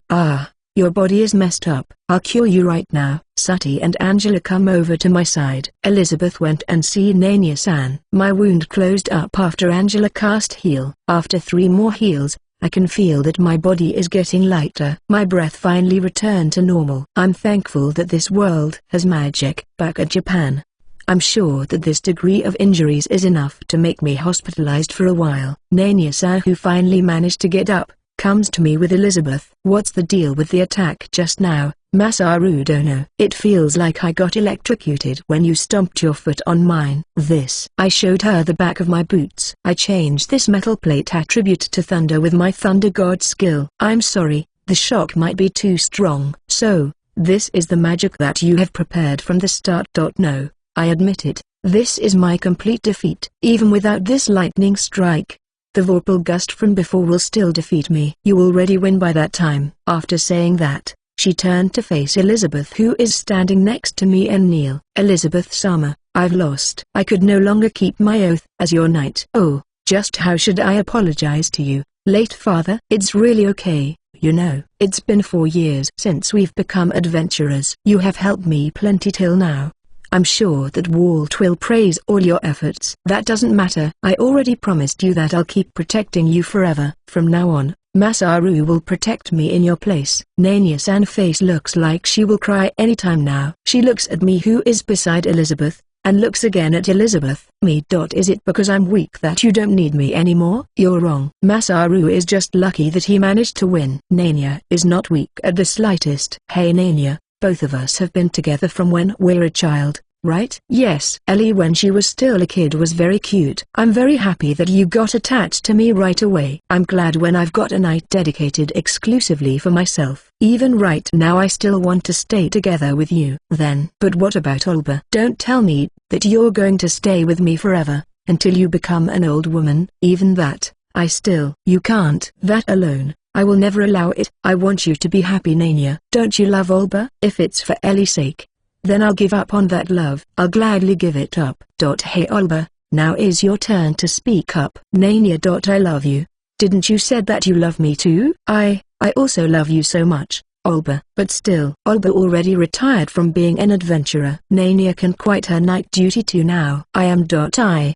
Your body is messed up. I'll cure you right now. Sati and Angela come over to my side. Elizabeth went and see Nanya-san. My wound closed up after Angela cast heal. After 3 more heals, I can feel that my body is getting lighter. My breath finally returned to normal. I'm thankful that this world has magic. Back at Japan, I'm sure that this degree of injuries is enough to make me hospitalized for a while. Nanya-san, who finally managed to get up, comes to me with Elizabeth. What's the deal with the attack just now, Masaru Dono? It feels like I got electrocuted when you stomped your foot on mine. I showed her the back of my boots. I changed this metal plate attribute to thunder with my thunder god skill. I'm sorry, the shock might be too strong. So, this is the magic that you have prepared from the start. No, I admit it, this is my complete defeat. Even without this lightning strike, the vorpal gust from before will still defeat me. You already win by that time. After saying that, she turned to face Elizabeth, who is standing next to me, and kneel. Elizabeth-sama, I've lost. I could no longer keep my oath as your knight. Oh, just how should I apologize to you, late father? It's really okay, you know. It's been 4 years since we've become adventurers. You have helped me plenty till now. I'm sure that Walt will praise all your efforts. That doesn't matter. I already promised you that I'll keep protecting you forever. From now on, Masaru will protect me in your place. Nanya-san's face looks like she will cry anytime now. She looks at me, who is beside Elizabeth, and looks again at Elizabeth. Me. Is it because I'm weak that you don't need me anymore? You're wrong. Masaru is just lucky that he managed to win. Nanya is not weak at the slightest. Hey Nanya, both of us have been together from when we're a child, right? Yes. Ellie, when she was still a kid, was very cute. I'm very happy that you got attached to me right away. I'm glad when I've got a night dedicated exclusively for myself. Even right now I still want to stay together with you. Then. But what about Olba? Don't tell me that you're going to stay with me forever. until you become an old woman. Even that, I still. You can't. That alone, I will never allow it. I want you to be happy, Nania. Don't you love Olba? If it's for Ellie's sake, then I'll give up on that love. I'll gladly give it up. Hey Olba, now is your turn to speak up. Nania. I love you. Didn't you said that you love me too? I also love you so much, Olba. But still. Olba already retired from being an adventurer. Nania can quit her night duty too now.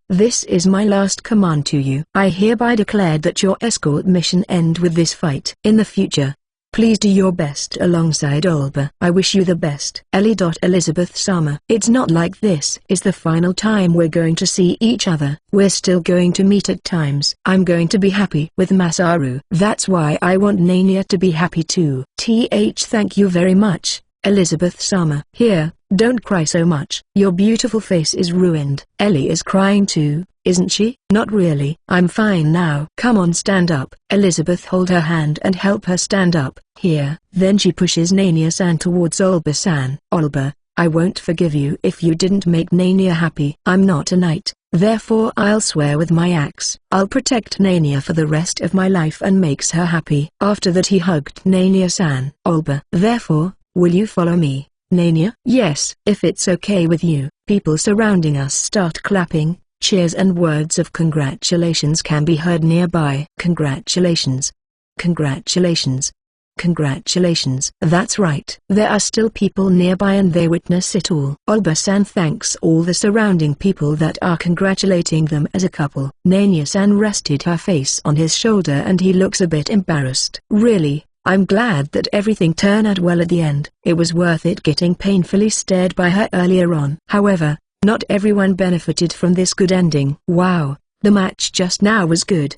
This is my last command to you. I hereby declare that your escort mission end with this fight. In the future, please do your best alongside Olba. I wish you the best. Ellie. Elizabeth Sama. It's not like this is the final time we're going to see each other. We're still going to meet at times. I'm going to be happy with Masaru. That's why I want Nania to be happy too. Thank you very much, Elizabeth Sama. Here, don't cry so much. Your beautiful face is ruined. Ellie is crying too, isn't she? Not really. I'm fine now. Come on, stand up. Elizabeth hold her hand and help her stand up. Here. Then she pushes Nania-san towards Olba-san. Olba, I won't forgive you if you didn't make Nania happy. I'm not a knight, therefore I'll swear with my axe. I'll protect Nania for the rest of my life and makes her happy. After that he hugged Nania-san. Olba. Therefore, will you follow me, Nania? Yes. If it's okay with you. People surrounding us start clapping, cheers and words of congratulations can be heard nearby. Congratulations. Congratulations. Congratulations. That's right. There are still people nearby and they witness it all. Olba-san thanks all the surrounding people that are congratulating them as a couple. Nania-san rested her face on his shoulder and he looks a bit embarrassed. Really, I'm glad that everything turned out well at the end. It was worth it getting painfully stared by her earlier on. However, not everyone benefited from this good ending. Wow, the match just now was good.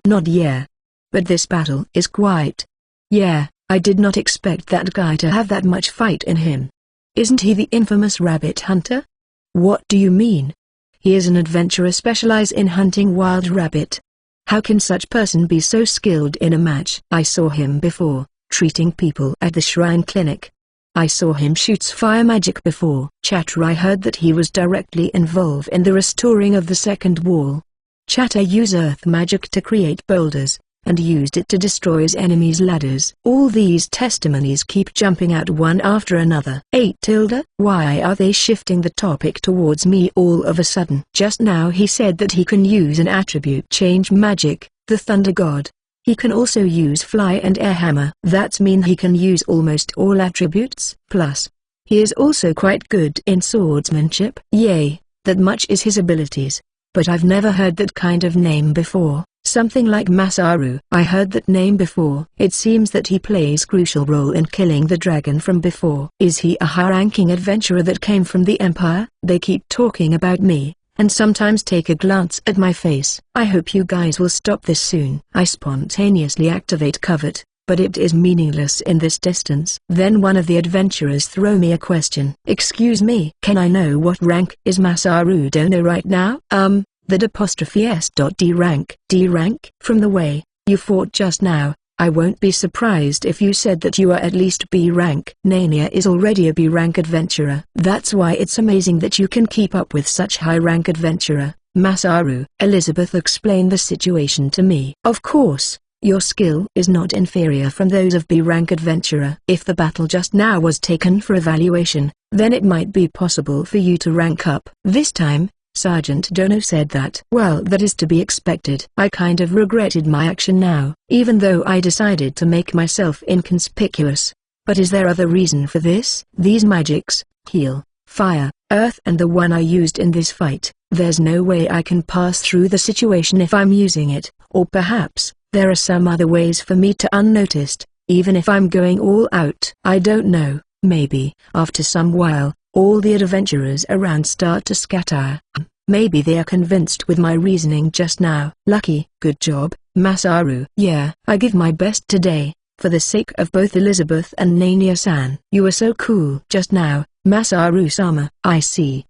Not yeah. But this battle is quite. Yeah, I did not expect that guy to have that much fight in him. Isn't he the infamous rabbit hunter? What do you mean? He is an adventurer specialized in hunting wild rabbit. How can such person be so skilled in a match? I saw him before, treating people at the shrine clinic. I saw him shoots fire magic before. Chatter. I heard that he was directly involved in the restoring of the second wall. Chatter used earth magic to create boulders, and used it to destroy his enemies' ladders. All these testimonies keep jumping out one after another. 8 tilde. Why are they shifting the topic towards me all of a sudden? Just now he said that he can use an attribute change magic, the Thunder God. He can also use fly and air hammer. That means he can use almost all attributes. Plus, he is also quite good in swordsmanship. Yay, that much is his abilities. But I've never heard that kind of name before. Something like Masaru. I heard that name before. It seems that he plays crucial role in killing the dragon from before. Is he a high-ranking adventurer that came from the Empire? They keep talking about me, and sometimes take a glance at my face. I hope you guys will stop this soon. I spontaneously activate covert, but it is meaningless in this distance. Then one of the adventurers throw me a question. Excuse me. Can I know what rank is Masaru Dono right now? The D rank. D rank? From the way you fought just now, I won't be surprised if you said that you are at least B rank. Nania is already a B rank adventurer. That's why it's amazing that you can keep up with such high rank adventurer. Masaru. Elizabeth explained the situation to me. Of course, your skill is not inferior from those of B rank adventurer. If the battle just now was taken for evaluation, then it might be possible for you to rank up. This time, Sergeant Dono said that. Well, that is to be expected. I kind of regretted my action now, even though I decided to make myself inconspicuous. But is there other reason for this? These magics, heal, fire, earth and the one I used in this fight, there's no way I can pass through the situation if I'm using it, or perhaps, there are some other ways for me to unnoticed, even if I'm going all out. I don't know, maybe, after some while, all the adventurers around start to scatter. Maybe they are convinced with my reasoning just now. Lucky. Good job, Masaru. Yeah, I give my best today, for the sake of both Elizabeth and Nania-san. You were so cool just now, Masaru-sama. I see.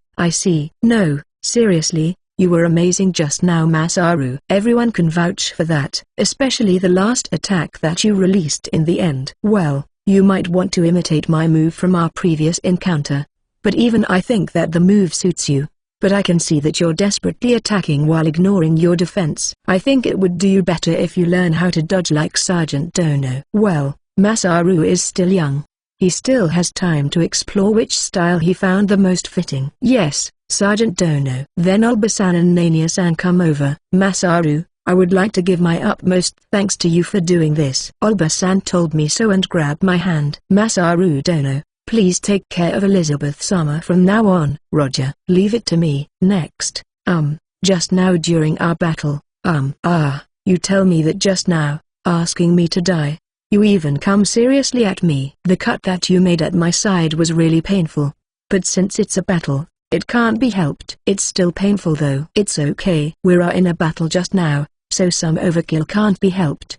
No, seriously, you were amazing just now, Masaru. Everyone can vouch for that, especially the last attack that you released in the end. Well, you might want to imitate my move from our previous encounter. But even I think that the move suits you. but I can see that you're desperately attacking while ignoring your defense. I think it would do you better if you learn how to dodge like Sergeant Dono. Well, Masaru is still young. He still has time to explore which style he found the most fitting. Yes, Sergeant Dono. Then Ulba-san and Nania-san come over. Masaru, I would like to give my utmost thanks to you for doing this. Ulba-san told me so and grabbed my hand. Masaru Dono, please take care of Elizabeth-sama from now on. Roger. Leave it to me. Next, just now during our battle, you tell me that just now, asking me to die. You even come seriously at me. The cut that you made at my side was really painful. But since it's a battle, it can't be helped. It's still painful though. It's okay. We're in a battle just now, so some overkill can't be helped.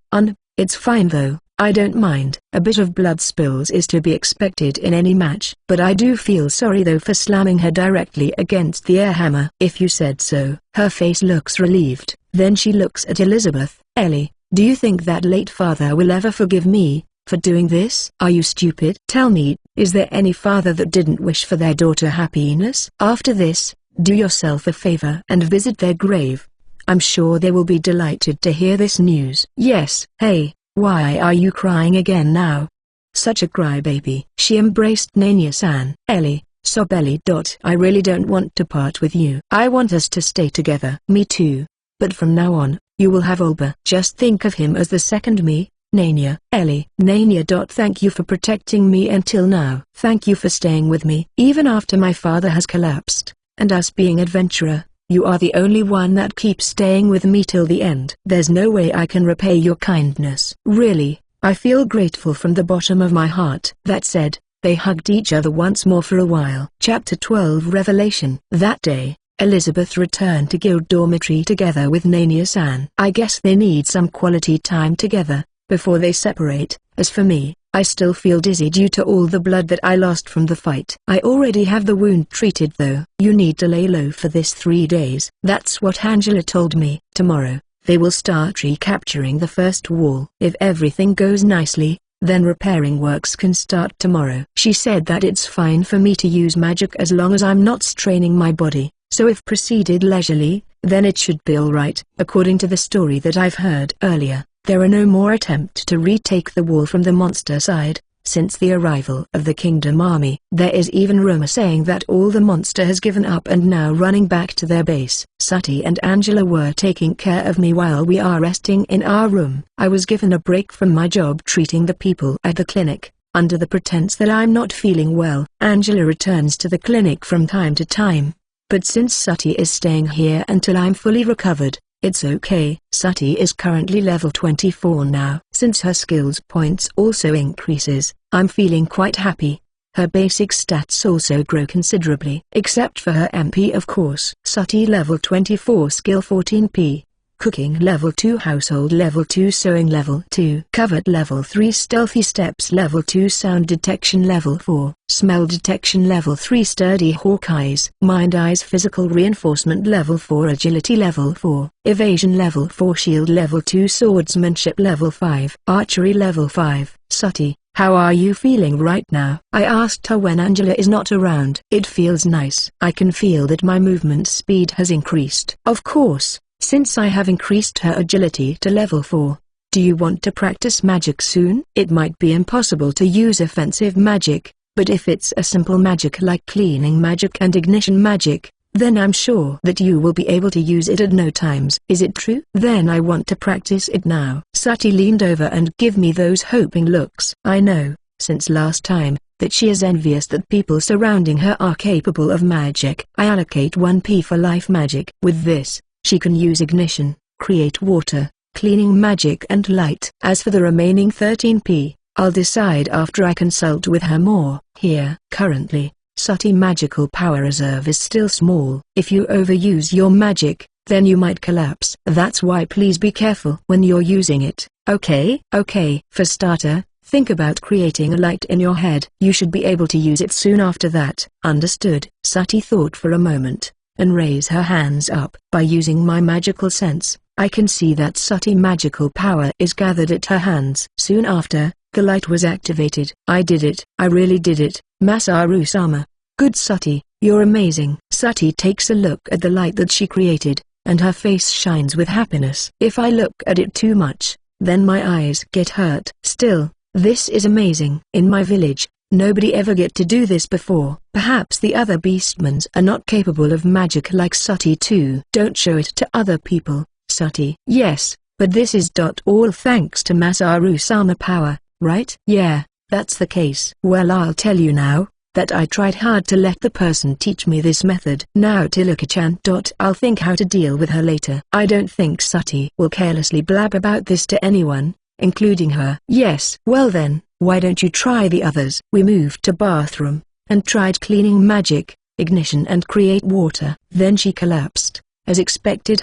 It's fine though, I don't mind. A bit of blood spills is to be expected in any match. But I do feel sorry though for slamming her directly against the air hammer. If you said so. Her face looks relieved. Then she looks at Elizabeth. Ellie, do you think that late father will ever forgive me for doing this? Are you stupid? Tell me, is there any father that didn't wish for their daughter happiness? After this, do yourself a favor and visit their grave. I'm sure they will be delighted to hear this news. Yes. Hey, why are you crying again now? Such a crybaby. She embraced Nania-san. Ellie, sob Ellie. I really don't want to part with you. I want us to stay together. Me too. But from now on, you will have Ulba. Just think of him as the second me, Nania. Ellie. Nania. Thank you for protecting me until now. Thank you for staying with me. Even after my father has collapsed, and us being adventurer, you are the only one that keeps staying with me till the end. There's no way I can repay your kindness. Really, I feel grateful from the bottom of my heart. That said, they hugged each other once more for a while. Chapter 12 Revelation. That day, Elizabeth returned to Guild Dormitory together with Nania-san. I guess they need some quality time together, before they separate. As for me, I still feel dizzy due to all the blood that I lost from the fight. I already have the wound treated though. You need to lay low for this 3 days. That's what Angela told me. Tomorrow, they will start recapturing the first wall. If everything goes nicely, then repairing works can start tomorrow. She said that it's fine for me to use magic as long as I'm not straining my body. So if proceeded leisurely, then it should be alright. According to the story that I've heard earlier, there are no more attempts to retake the wall from the monster side, since the arrival of the Kingdom Army. There is even rumor saying that all the monster has given up and now running back to their base. Sati and Angela were taking care of me while we are resting in our room. I was given a break from my job treating the people at the clinic, under the pretense that I'm not feeling well. Angela returns to the clinic from time to time. But since Sati is staying here until I'm fully recovered, it's okay. Sati is currently level 24 now. Since her skills points also increases, I'm feeling quite happy. Her basic stats also grow considerably. Except for her MP of course. Sati level 24 skill 14p. Cooking level 2, household level 2, sewing level 2, covert level 3, stealthy steps level 2, sound detection level 4, smell detection level 3, sturdy hawk eyes, mind eyes, physical reinforcement level 4, agility level 4, evasion level 4, shield level 2, swordsmanship level 5, archery level 5. Sati, how are you feeling right now? I asked her when Angela is not around. It feels nice. I can feel that my movement speed has increased. Of course. Since I have increased her agility to level 4, do you want to practice magic soon? It might be impossible to use offensive magic, but if it's a simple magic like cleaning magic and ignition magic, then I'm sure that you will be able to use it at no times. Is it true? Then I want to practice it now. Sati leaned over and gave me those hoping looks. I know, since last time, that she is envious that people surrounding her are capable of magic. I allocate 1p for life magic. With this, she can use ignition, create water, cleaning magic and light. As for the remaining 13p, I'll decide after I consult with her more. Here, currently, Sati magical power reserve is still small. If you overuse your magic, then you might collapse. That's why please be careful when you're using it. Okay? Okay. For starter, think about creating a light in your head. You should be able to use it soon after that. Understood. Sati thought for a moment, and raise her hands up. By using my magical sense, I can see that Sati magical power is gathered at her hands. Soon after, the light was activated. I did it. I really did it, Masaru-sama. Good Sati, you're amazing. Sati takes a look at the light that she created, and her face shines with happiness. If I look at it too much, then my eyes get hurt. Still, this is amazing. In my village, nobody ever get to do this before. Perhaps the other beastmans are not capable of magic like Sati too. Don't show it to other people, Sati. Yes, but this is all thanks to Masaru-sama power, right? Yeah, that's the case. Well, I'll tell you now, that I tried hard to let the person teach me this method. Now Tiluka-chan. I'll think how to deal with her later. I don't think Sati will carelessly blab about this to anyone, including her. Yes. Well then, why don't you try the others? We moved to bathroom, and tried cleaning magic, ignition and create water. Then she collapsed, as expected.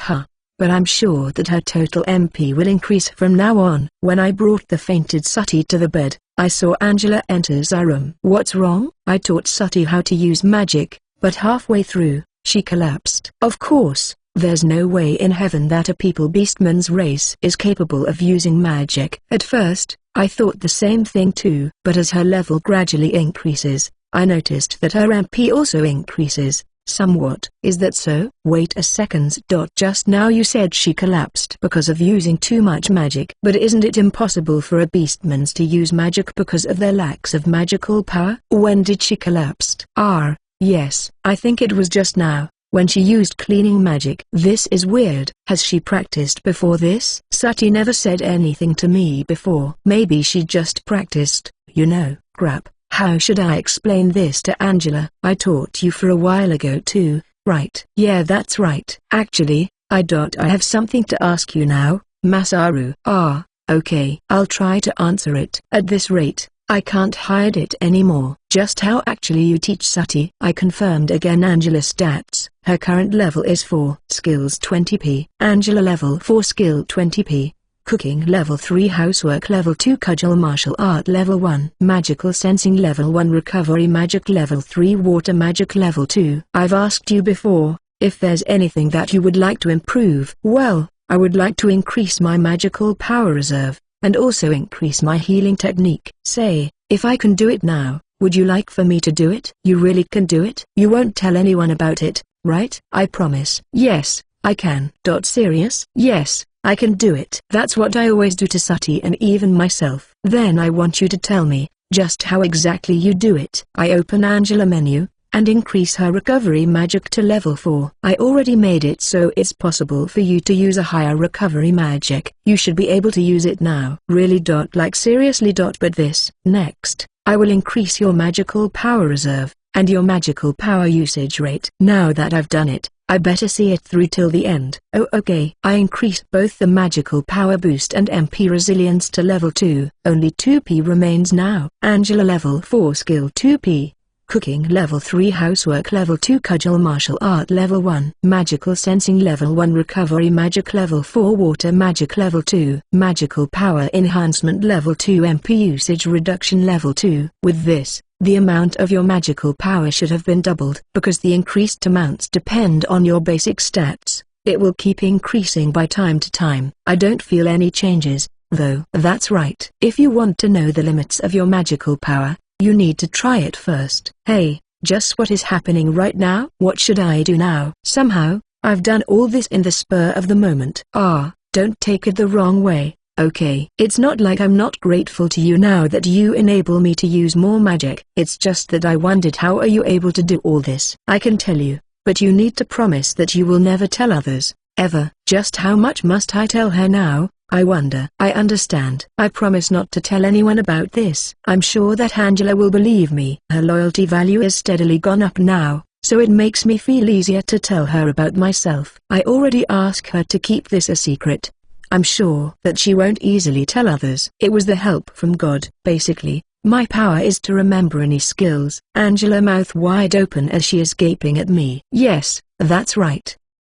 But I'm sure that her total MP will increase from now on. When I brought the fainted Sati to the bed, I saw Angela enters our room. What's wrong? I taught Sati how to use magic, but halfway through, she collapsed. Of course, there's no way in heaven that a people beastman's race is capable of using magic. At first, I thought the same thing too. But as her level gradually increases, I noticed that her MP also increases. Somewhat. Is that so? Wait a second. Just now you said she collapsed because of using too much magic. But isn't it impossible for a beastmans to use magic because of their lacks of magical power? When did she collapse? Yes, I think it was just now, when she used cleaning magic. This is weird. Has she practiced before this? Sati never said anything to me before. Maybe she just practiced, crap. How should I explain this to Angela? I taught you for a while ago too, right? Yeah, that's right. Actually, I have something to ask you now, Masaru. Okay. I'll try to answer it. At this rate, I can't hide it anymore. Just how actually you teach Sati? I confirmed again Angela's stats. Her current level is 4, skills 20p. Angela level 4, skill 20p. Cooking level 3, housework level 2, cudgel martial art level 1, magical sensing level 1, recovery magic level 3, water magic level 2. I've asked you before, if there's anything that you would like to improve. Well, I would like to increase my magical power reserve, and also increase my healing technique. Say, if I can do it now, would you like for me to do it? You really can do it? You won't tell anyone about it, right? I promise. Yes, I can. Serious? Yes. I can do it. That's what I always do to Sati and even myself. Then I want you to tell me, just how exactly you do it. I open Angela menu, and increase her recovery magic to level 4. I already made it so it's possible for you to use a higher recovery magic. You should be able to use it now. Really? Like seriously? But this. Next, I will increase your magical power reserve, and your magical power usage rate. Now that I've done it, I better see it through till the end. Oh okay. I increased both the magical power boost and MP resilience to level 2. Only 2p remains now. Angela level 4, skill 2p. Cooking level 3, housework level 2, cudgel martial art level 1, magical sensing level 1, recovery magic level 4, water magic level 2, magical power enhancement level 2, MP usage reduction level 2. With this, the amount of your magical power should have been doubled. Because the increased amounts depend on your basic stats, it will keep increasing by time to time. I don't feel any changes, though. That's right. If you want to know the limits of your magical power, you need to try it first. Hey, just what is happening right now? What should I do now? Somehow, I've done all this in the spur of the moment. Don't take it the wrong way. Okay. It's not like I'm not grateful to you now that you enable me to use more magic. It's just that I wondered how are you able to do all this. I can tell you, but you need to promise that you will never tell others, ever. Just how much must I tell her now? I wonder. I understand. I promise not to tell anyone about this. I'm sure that Angela will believe me. Her loyalty value is steadily gone up now, so it makes me feel easier to tell her about myself. I already asked her to keep this a secret. I'm sure that she won't easily tell others. It was the help from God. Basically, my power is to remember any skills. Angela mouth wide open as she is gaping at me. Yes, that's right.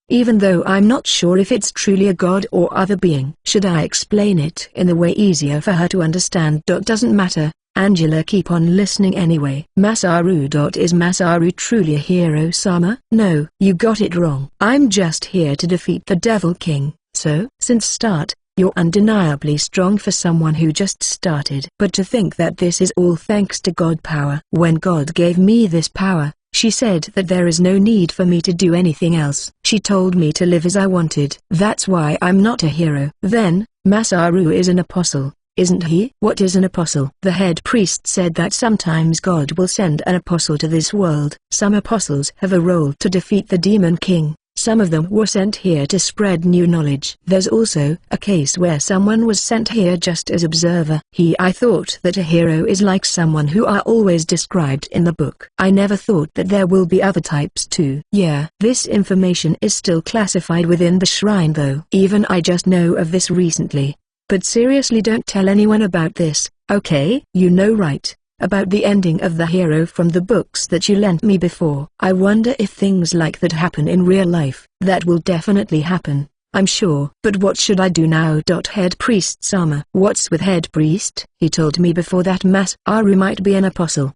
Even though I'm not sure if it's truly a god or other being. Should I explain it in the way easier for her to understand? Doesn't matter, Angela, keep on listening anyway. Masaru. Is Masaru truly a hero, Sama? No, you got it wrong. I'm just here to defeat the Devil King. So, since start, you're undeniably strong for someone who just started. But to think that this is all thanks to God power. When God gave me this power, She said that there is no need for me to do anything else. She told me to live as I wanted. That's why I'm not a hero. Then, Masaru is an apostle, isn't he? What is an apostle? The head priest said that sometimes God will send an apostle to this world. Some apostles have a role to defeat the demon king. Some of them were sent here to spread new knowledge. There's also a case where someone was sent here just as observer. I thought that a hero is like someone who are always described in the book. I never thought that there will be other types too. Yeah, this information is still classified within the shrine though. Even I just know of this recently. But seriously, don't tell anyone about this, okay? You know, right? About the ending of the hero from the books that you lent me before. I wonder if things like that happen in real life. That will definitely happen, I'm sure. But what should I do now? Head priest Sama. What's with head priest? He told me before that Masaru might be an apostle.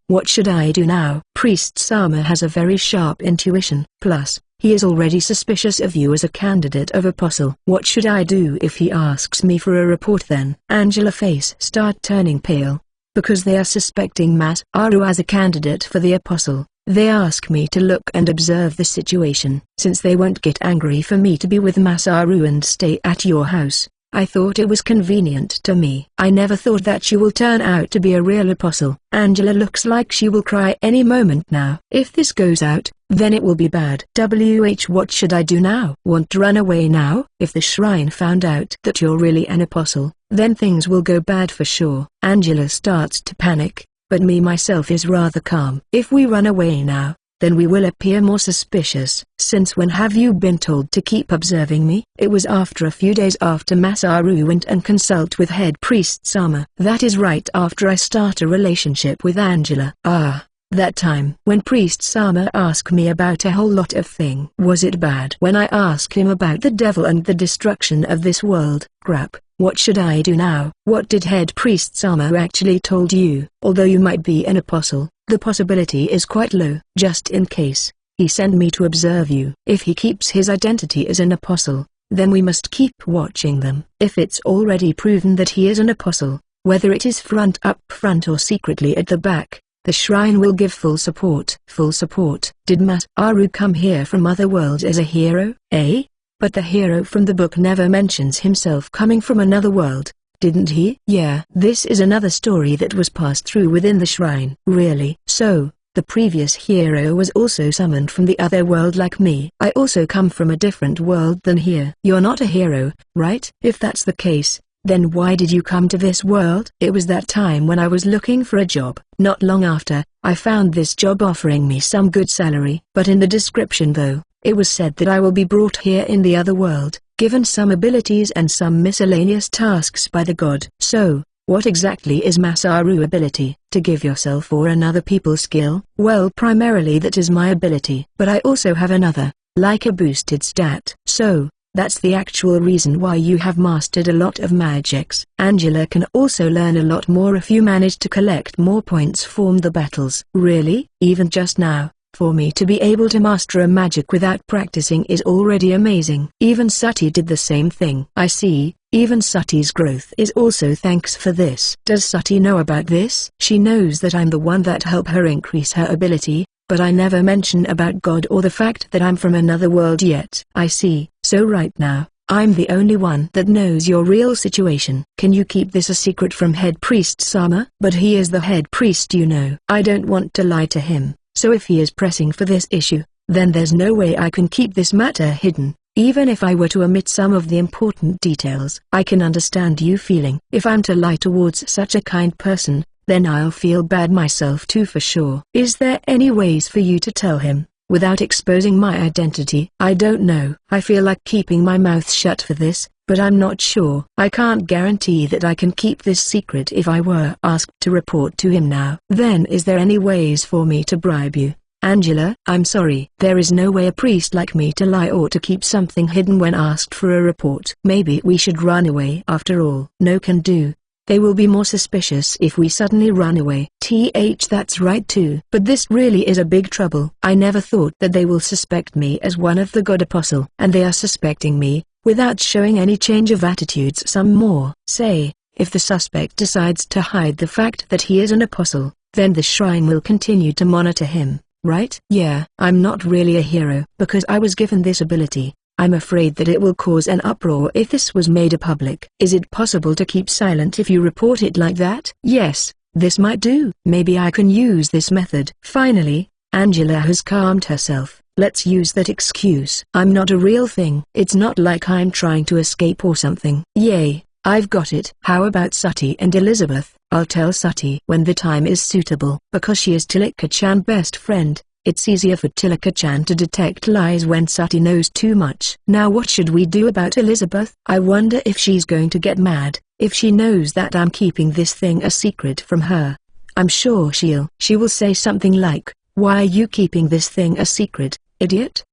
What should I do now? Priest Sama has a very sharp intuition. Plus, he is already suspicious of you as a candidate of apostle. What should I do if he asks me for a report then? Angela's face started turning pale. Because they are suspecting Masaru as a candidate for the apostle, they ask me to look and observe the situation. Since they won't get angry for me to be with Masaru and stay at your house, I thought it was convenient to me. I never thought that she will turn out to be a real apostle. Angela looks like she will cry any moment now. If this goes out, then it will be bad. What should I do now? Want to run away now? If the shrine found out that you're really an apostle, then things will go bad for sure. Angela starts to panic, but me myself is rather calm. If we run away now, then we will appear more suspicious. Since when have you been told to keep observing me? It was after a few days after Masaru went and consult with head priest Sama. That is right after I start a relationship with Angela. That time when Priest Sama asked me about a whole lot of thing. Was it bad when I asked him about the devil and the destruction of this world? Crap. What should I do now? What did head priest Sama actually told you? Although you might be an apostle, the possibility is quite low. Just in case, he sent me to observe you. If he keeps his identity as an apostle, then we must keep watching them. If it's already proven that he is an apostle, whether it is up front or secretly at the back, the shrine will give full support. Full support? Did Masaru come here from other worlds as a hero? But the hero from the book never mentions himself coming from another world, didn't he? Yeah. This is another story that was passed through within the shrine. Really? So, the previous hero was also summoned from the other world like me. I also come from a different world than here. You're not a hero, right? If that's the case, then why did you come to this world? It was that time when I was looking for a job. Not long after, I found this job offering me some good salary. But in the description though, it was said that I will be brought here in the other world, given some abilities and some miscellaneous tasks by the god. So, what exactly is Masaru ability? To give yourself or another people's skill? Well, primarily that is my ability. But I also have another, like a boosted stat. So, that's the actual reason why you have mastered a lot of magics. Angela can also learn a lot more if you manage to collect more points from the battles. Really? Even just now, for me to be able to master a magic without practicing is already amazing. Even Sati did the same thing. I see, even Sati's growth is also thanks for this. Does Sati know about this? She knows that I'm the one that helped her increase her ability, but I never mention about God or the fact that I'm from another world yet. I see. So right now, I'm the only one that knows your real situation. Can you keep this a secret from head priest Sama? But he is the head priest, you know. I don't want to lie to him, so if he is pressing for this issue, then there's no way I can keep this matter hidden. Even if I were to omit some of the important details, I can understand you feeling. If I'm to lie towards such a kind person, then I'll feel bad myself too for sure. Is there any ways for you to tell him, without exposing my identity? I don't know. I feel like keeping my mouth shut for this, but I'm not sure. I can't guarantee that I can keep this secret if I were asked to report to him now. Then is there any ways for me to bribe you? Angela, I'm sorry. There is no way a priest like me to lie or to keep something hidden when asked for a report. Maybe we should run away after all. No can do. They will be more suspicious if we suddenly run away. That's right too. But this really is a big trouble. I never thought that they will suspect me as one of the God Apostle. And they are suspecting me, without showing any change of attitudes some more. Say, if the suspect decides to hide the fact that he is an apostle, then the shrine will continue to monitor him. right? Yeah, I'm not really a hero because I was given this ability. I'm afraid that it will cause an uproar if this was made public. Is it possible to keep silent if you report it like that? Yes, this might do. Maybe I can use this method. Finally, Angela has calmed herself. Let's use that excuse. I'm not a real thing. It's not like I'm trying to escape or something. Yay, I've got it. How about Sati and Elizabeth? I'll tell Sati when the time is suitable. Because she is Tilaka-chan's best friend, it's easier for Tilaka-chan to detect lies when Sati knows too much. Now what should we do about Elizabeth? I wonder if she's going to get mad, if she knows that I'm keeping this thing a secret from her. I'm sure she will say something like, "Why are you keeping this thing a secret, idiot?"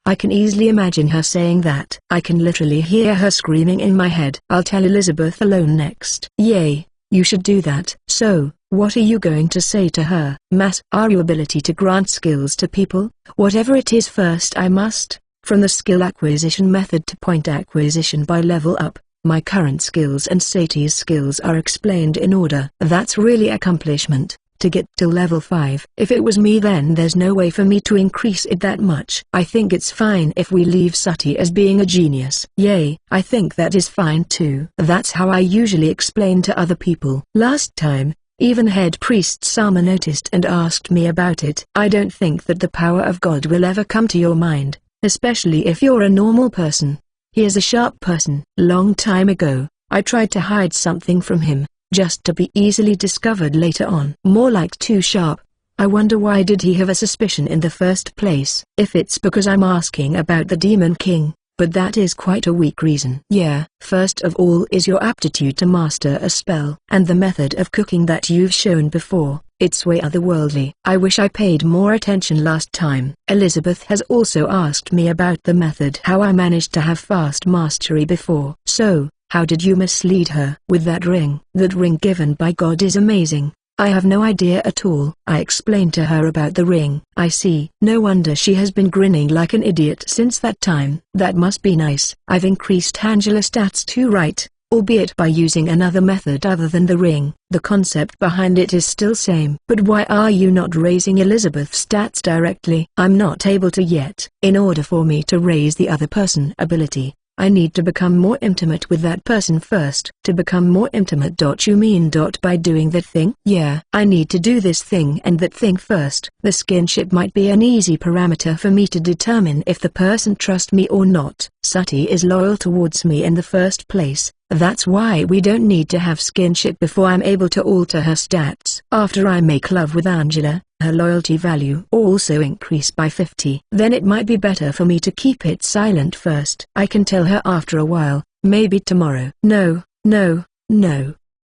I can easily imagine her saying that. I can literally hear her screaming in my head. I'll tell Elizabeth alone next. Yay, you should do that. So, what are you going to say to her? Masaru ability to grant skills to people? Whatever it is first I must, from the skill acquisition method to point acquisition by level up, my current skills and Sati's skills are explained in order. That's really accomplishment. To get till level 5. If it was me then there's no way for me to increase it that much. I think it's fine if we leave Sati as being a genius. Yay, I think that is fine too. That's how I usually explain to other people. Last time, even head priest Sama noticed and asked me about it. I don't think that the power of God will ever come to your mind, especially if you're a normal person. He is a sharp person. Long time ago, I tried to hide something from him, just to be easily discovered later on. More like too sharp. I wonder why did he have a suspicion in the first place? If it's because I'm asking about the Demon King, but that is quite a weak reason. Yeah, first of all is your aptitude to master a spell. And the method of cooking that you've shown before, it's way otherworldly. I wish I paid more attention last time. Elizabeth has also asked me about the method how I managed to have fast mastery before. So, how did you mislead her with that ring? That ring given by God is amazing. I have no idea at all. I explained to her about the ring. I see. No wonder she has been grinning like an idiot since that time. That must be nice. I've increased Angela's stats too, right? Albeit by using another method other than the ring. The concept behind it is still same. But why are you not raising Elizabeth's stats directly? I'm not able to yet. In order for me to raise the other person ability, I need to become more intimate with that person first. To become more intimate. You mean by doing that thing? Yeah, I need to do this thing and that thing first. The skinship might be an easy parameter for me to determine if the person trusts me or not. Sati is loyal towards me in the first place. That's why we don't need to have skinship before I'm able to alter her stats. After I make love with Angela, her loyalty value also increase by 50. Then it might be better for me to keep it silent first. I can tell her after a while, maybe tomorrow. No.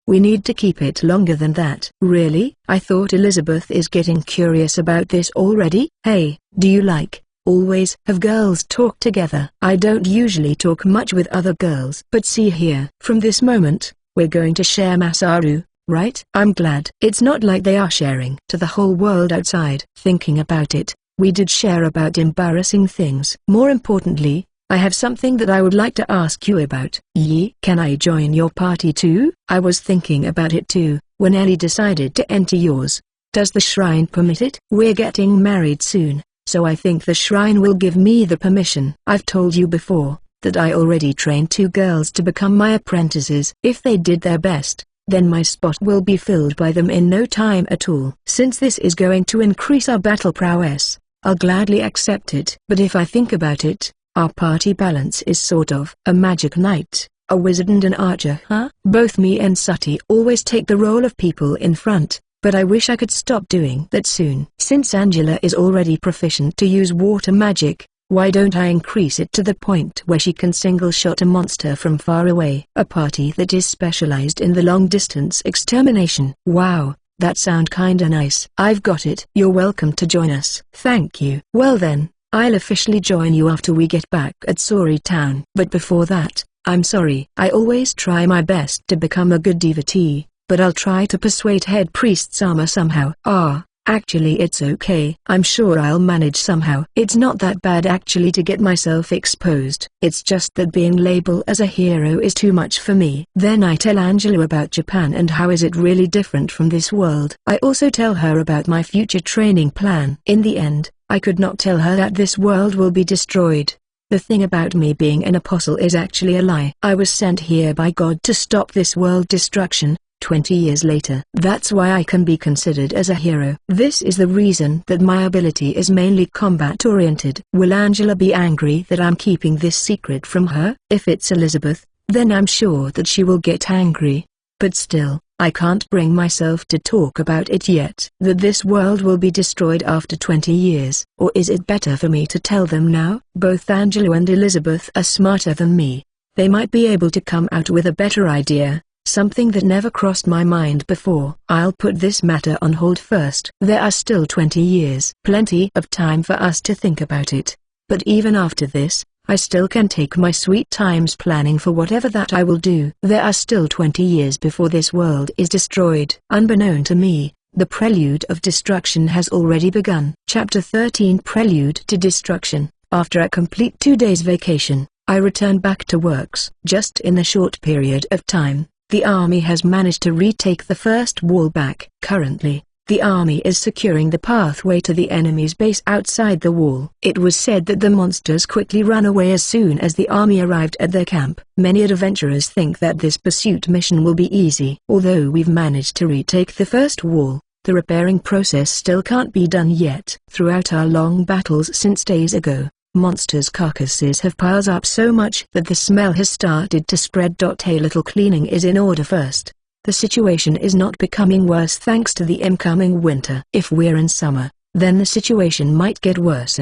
We need to keep it longer than that. Really? I thought Elizabeth is getting curious about this already. Hey, do you always have girls talk together? I don't usually talk much with other girls. But see here. From this moment, we're going to share Masaru, right? I'm glad. It's not like they are sharing to the whole world outside. Thinking about it, we did share about embarrassing things. More importantly, I have something that I would like to ask you about. Can I join your party too? I was thinking about it too, when Ellie decided to enter yours. Does the shrine permit it? We're getting married soon, so I think the shrine will give me the permission. I've told you before, that I already trained 2 girls to become my apprentices. If they did their best, then my spot will be filled by them in no time at all. Since this is going to increase our battle prowess, I'll gladly accept it. But if I think about it, our party balance is sort of a magic knight, a wizard and an archer, huh? Both me and Sati always take the role of people in front, but I wish I could stop doing that soon. Since Angela is already proficient to use water magic, why don't I increase it to the point where she can single-shot a monster from far away? A party that is specialized in the long-distance extermination. Wow, that sound kinda nice. I've got it. You're welcome to join us. Thank you. Well then, I'll officially join you after we get back at Sori Town. But before that, I'm sorry. I always try my best to become a good devotee, but I'll try to persuade head priest Sama somehow. Actually it's okay. I'm sure I'll manage somehow. It's not that bad actually to get myself exposed. It's just that being labeled as a hero is too much for me. Then I tell Angela about Japan and how is it really different from this world. I also tell her about my future training plan. In the end, I could not tell her that this world will be destroyed. The thing about me being an apostle is actually a lie. I was sent here by God to stop this world destruction. 20 years later. That's why I can be considered as a hero. This is the reason that my ability is mainly combat-oriented. Will Angela be angry that I'm keeping this secret from her? If it's Elizabeth, then I'm sure that she will get angry. But still, I can't bring myself to talk about it yet. That this world will be destroyed after 20 years. Or is it better for me to tell them now? Both Angela and Elizabeth are smarter than me. They might be able to come out with a better idea. Something that never crossed my mind before. I'll put this matter on hold first. There are still 20 years. Plenty of time for us to think about it. But even after this, I still can take my sweet times planning for whatever that I will do. There are still 20 years before this world is destroyed. Unbeknown to me, the prelude of destruction has already begun. Chapter 13 Prelude to Destruction. After a complete 2 days vacation, I return back to works. Just in a short period of time, the army has managed to retake the first wall back. Currently, the army is securing the pathway to the enemy's base outside the wall. It was said that the monsters quickly ran away as soon as the army arrived at their camp. Many adventurers think that this pursuit mission will be easy. Although we've managed to retake the first wall, the repairing process still can't be done yet. Throughout our long battles since days ago, monsters' carcasses have piled up so much that the smell has started to spread. A little cleaning is in order first. The situation is not becoming worse thanks to the incoming winter. If we're in summer, then the situation might get worse.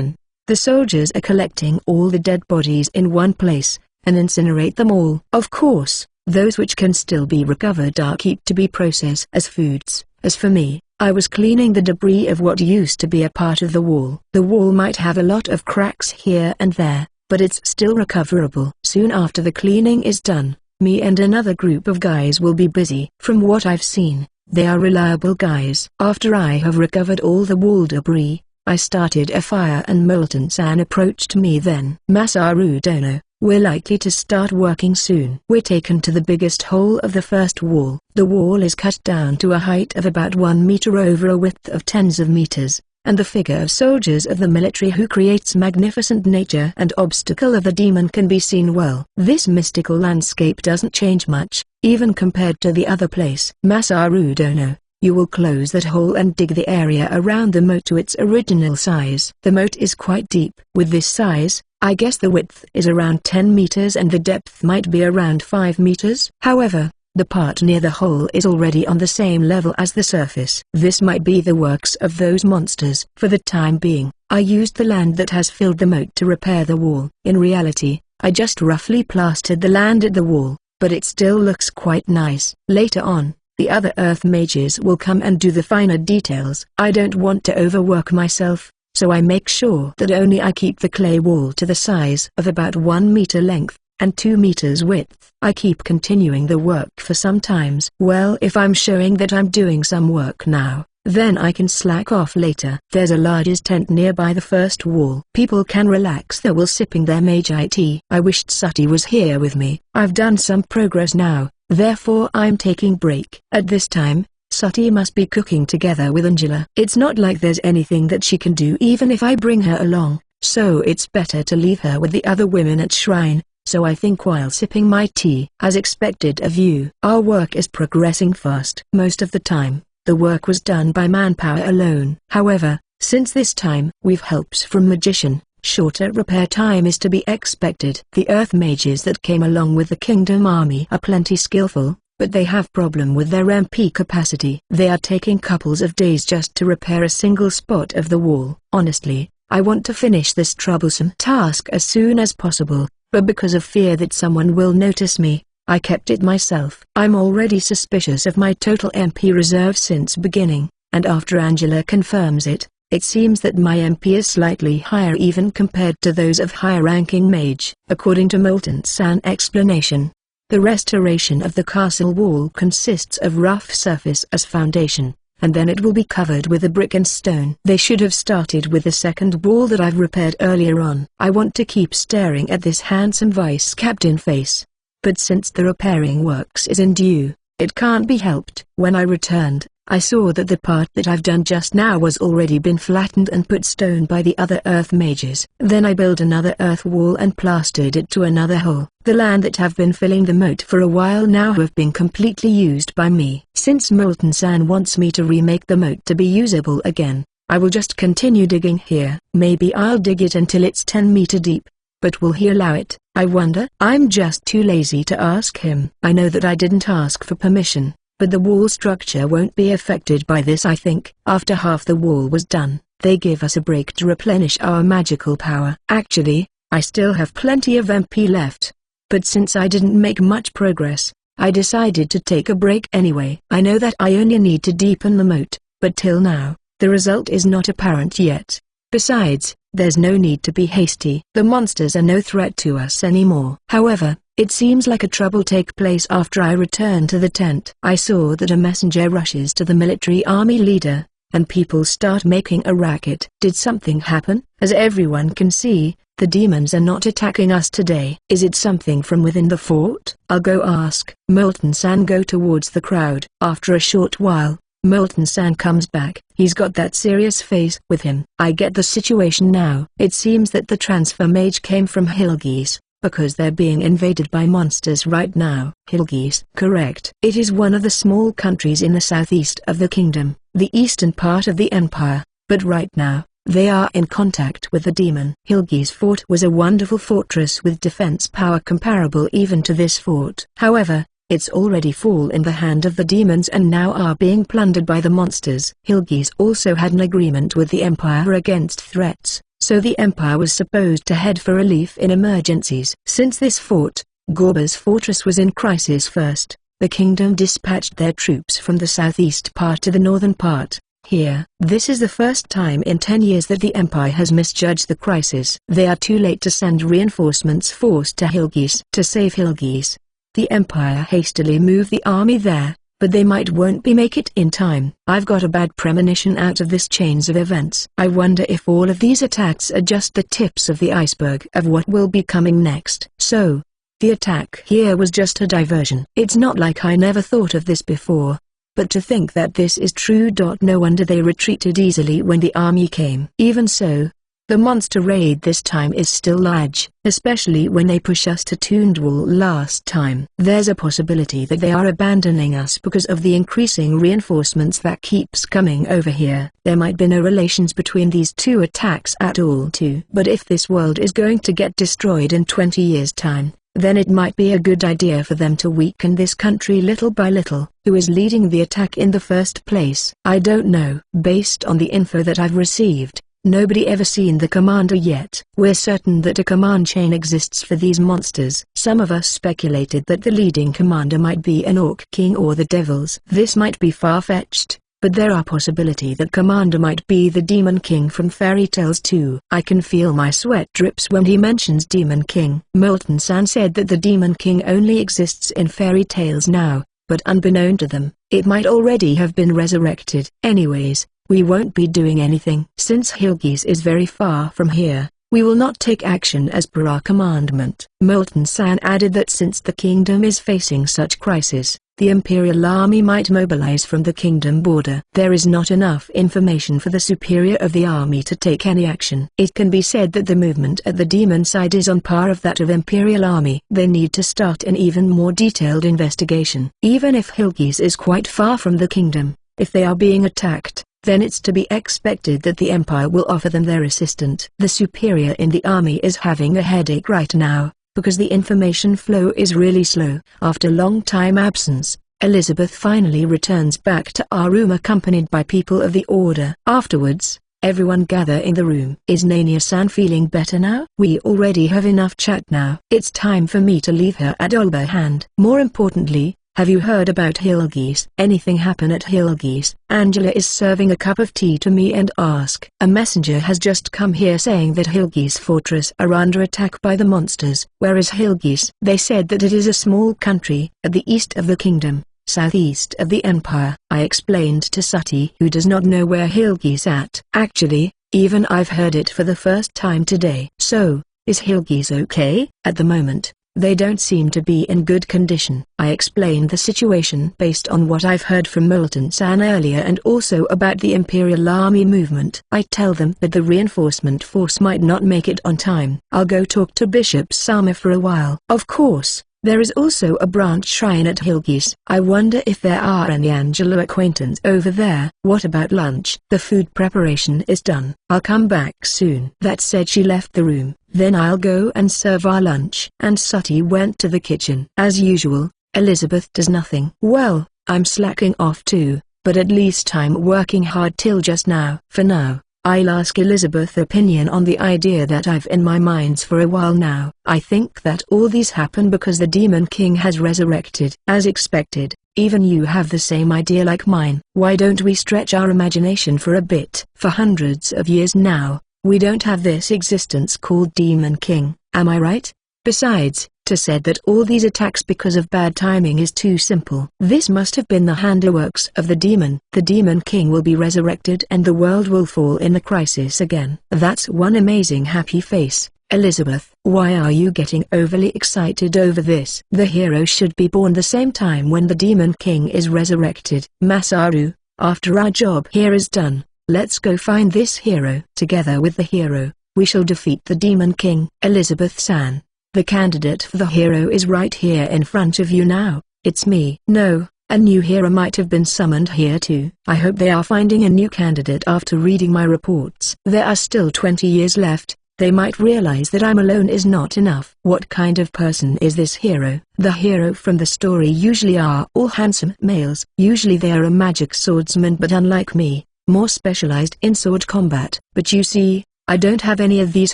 The soldiers are collecting all the dead bodies in one place, and incinerate them all. Of course, those which can still be recovered are kept to be processed as foods. As for me, I was cleaning the debris of what used to be a part of the wall. The wall might have a lot of cracks here and there, but it's still recoverable. Soon after the cleaning is done, me and another group of guys will be busy. From what I've seen, they are reliable guys. After I have recovered all the wall debris, I started a fire and Molten-san approached me then. Masaru Dono, we're likely to start working soon. We're taken to the biggest hole of the first wall. The wall is cut down to a height of about 1 meter over a width of tens of meters, and the figure of soldiers of the military who creates magnificent nature and obstacle of the demon can be seen well. This mystical landscape doesn't change much, even compared to the other place. Masaru Dono, you will close that hole and dig the area around the moat to its original size. The moat is quite deep. With this size, I guess the width is around 10 meters and the depth might be around 5 meters. However, the part near the hole is already on the same level as the surface. This might be the works of those monsters. For the time being, I used the land that has filled the moat to repair the wall. In reality, I just roughly plastered the land at the wall, but it still looks quite nice. Later on, the other earth mages will come and do the finer details. I don't want to overwork myself, so I make sure that only I keep the clay wall to the size of about 1 meter length, and 2 meters width. I keep continuing the work for some times. Well, if I'm showing that I'm doing some work now, then I can slack off later. There's a large tent nearby the first wall. People can relax there while sipping their Meiji tea. I wished Sati was here with me. I've done some progress now, therefore I'm taking break. At this time, Sati must be cooking together with Angela. It's not like there's anything that she can do even if I bring her along, so it's better to leave her with the other women at shrine. So I think while sipping my tea. As expected of you, our work is progressing fast. Most of the time, the work was done by manpower alone. However, since this time we've helps from magician, shorter repair time is to be expected. The earth mages that came along with the kingdom army are plenty skillful, but they have problem with their MP capacity. They are taking couples of days just to repair a single spot of the wall. Honestly, I want to finish this troublesome task as soon as possible, but because of fear that someone will notice me, I kept it myself. I'm already suspicious of my total MP reserve since beginning, and after Angela confirms it, it seems that my MP is slightly higher even compared to those of higher-ranking mage. According to Molten-san explanation, the restoration of the castle wall consists of rough surface as foundation, and then it will be covered with a brick and stone. They should have started with the second wall that I've repaired earlier on. I want to keep staring at this handsome vice captain face. But since the repairing works is in due, it can't be helped. When I returned, I saw that the part that I've done just now was already been flattened and put stone by the other earth mages. Then I built another earth wall and plastered it to another hole. The land that have been filling the moat for a while now have been completely used by me. Since Molten-san wants me to remake the moat to be usable again, I will just continue digging here. Maybe I'll dig it until it's 10 meter deep. But will he allow it, I wonder? I'm just too lazy to ask him. I know that I didn't ask for permission, but the wall structure won't be affected by this, I think. After half the wall was done, they give us a break to replenish our magical power. Actually, I still have plenty of MP left. But since I didn't make much progress, I decided to take a break anyway. I know that I only need to deepen the moat, but till now, the result is not apparent yet. Besides, there's no need to be hasty. The monsters are no threat to us anymore. However, it seems like a trouble take place after I return to the tent. I saw that a messenger rushes to the military army leader, and people start making a racket. Did something happen? As everyone can see, the demons are not attacking us today. Is it something from within the fort? I'll go ask. Molten-san go towards the crowd. After a short while, Molten-san comes back. He's got that serious face with him. I get the situation now. It seems that the transfer mage came from Hilgis, because they're being invaded by monsters right now. Hilgis? Correct. It is one of the small countries in the southeast of the kingdom, the eastern part of the empire, but right now, they are in contact with the demon. Hilgis fort was a wonderful fortress with defense power comparable even to this fort. However, it's already fall in the hand of the demons and now are being plundered by the monsters. Hilgis also had an agreement with the Empire against threats, so the Empire was supposed to head for relief in emergencies. Since this fort, Gorba's fortress was in crisis first, the kingdom dispatched their troops from the southeast part to the northern part. Here, this is the first time in 10 years that the Empire has misjudged the crisis. They are too late to send reinforcements force to Hilgis. To save Hilgis, the Empire hastily moved the army there, but they won't be make it in time. I've got a bad premonition out of this chains of events. I wonder if all of these attacks are just the tips of the iceberg of what will be coming next. So, the attack here was just a diversion. It's not like I never thought of this before. But to think that this is true. No wonder they retreated easily when the army came. Even so, the monster raid this time is still large, especially when they push us to Toondwall last time. There's a possibility that they are abandoning us because of the increasing reinforcements that keeps coming over here. There might be no relations between these two attacks at all too. But if this world is going to get destroyed in 20 years' time, then it might be a good idea for them to weaken this country little by little. Who is leading the attack in the first place? I don't know. Based on the info that I've received, nobody ever seen the commander yet. We're certain that a command chain exists for these monsters. Some of us speculated that the leading commander might be an Orc King or the Devils. This might be far-fetched, but there are possibility that commander might be the Demon King from fairy tales too. I can feel my sweat drips when he mentions Demon King. Molten-san said that the Demon King only exists in fairy tales now, but unbeknown to them, it might already have been resurrected. Anyways, we won't be doing anything. Since Hilgis is very far from here, we will not take action as per our commandment. Molten-san added that since the kingdom is facing such crisis, the Imperial Army might mobilize from the kingdom border. There is not enough information for the superior of the army to take any action. It can be said that the movement at the demon side is on par of that of Imperial Army. They need to start an even more detailed investigation. Even if Hilgis is quite far from the kingdom, if they are being attacked, then it's to be expected that the Empire will offer them their assistance. The superior in the army is having a headache right now, because the information flow is really slow. After long time absence, Elizabeth finally returns back to our room accompanied by people of the Order. Afterwards, everyone gather in the room. Is Nania-san feeling better now? We already have enough chat now. It's time for me to leave her at Olberhand. More importantly, have you heard about Hilgis? Anything happen at Hilgis? Angela is serving a cup of tea to me and ask. A messenger has just come here saying that Hilgis fortress are under attack by the monsters. Where is Hilgis? They said that it is a small country at the east of the kingdom. southeast of the Empire. I explained to Sati, who does not know where Hilgi's at. Actually, even I've heard it for the first time today. So, is Hilgi's okay? At the moment, they don't seem to be in good condition. I explained the situation based on what I've heard from Milton-san earlier and also about the Imperial Army movement. I tell them that the reinforcement force might not make it on time. I'll go talk to Bishop Sama for a while. Of course, there is also a branch shrine at Hilgi's. I wonder if there are any Angela acquaintance over there. What about lunch? The food preparation is done. I'll come back soon. That said, she left the room. Then I'll go and serve our lunch. And Sati went to the kitchen. As usual, Elizabeth does nothing. Well, I'm slacking off too, but at least I'm working hard till just now. For now, I'll ask Elizabeth's opinion on the idea that I've in my minds for a while now. I think that all these happen because the Demon King has resurrected. As expected, even you have the same idea like mine. Why don't we stretch our imagination for a bit? For hundreds of years now, we don't have this existence called Demon King, am I right? Besides, to said that all these attacks because of bad timing is too simple. This must have been the handiworks of the demon. The Demon King will be resurrected and the world will fall in the crisis again. That's one amazing happy face. Elizabeth, why are you getting overly excited over this? The hero should be born the same time when the Demon King is resurrected. Masaru, after our job here is done, let's go find this hero. Together with the hero, we shall defeat the Demon King. Elizabeth-san, the candidate for the hero is right here in front of you now. It's me. No, a new hero might have been summoned here too. I hope they are finding a new candidate after reading my reports. There are still 20 years left. They might realize that I'm alone is not enough. What kind of person is this hero? The hero from the story usually are all handsome males. Usually they are a magic swordsman, but unlike me, more specialized in sword combat. But you see, I don't have any of these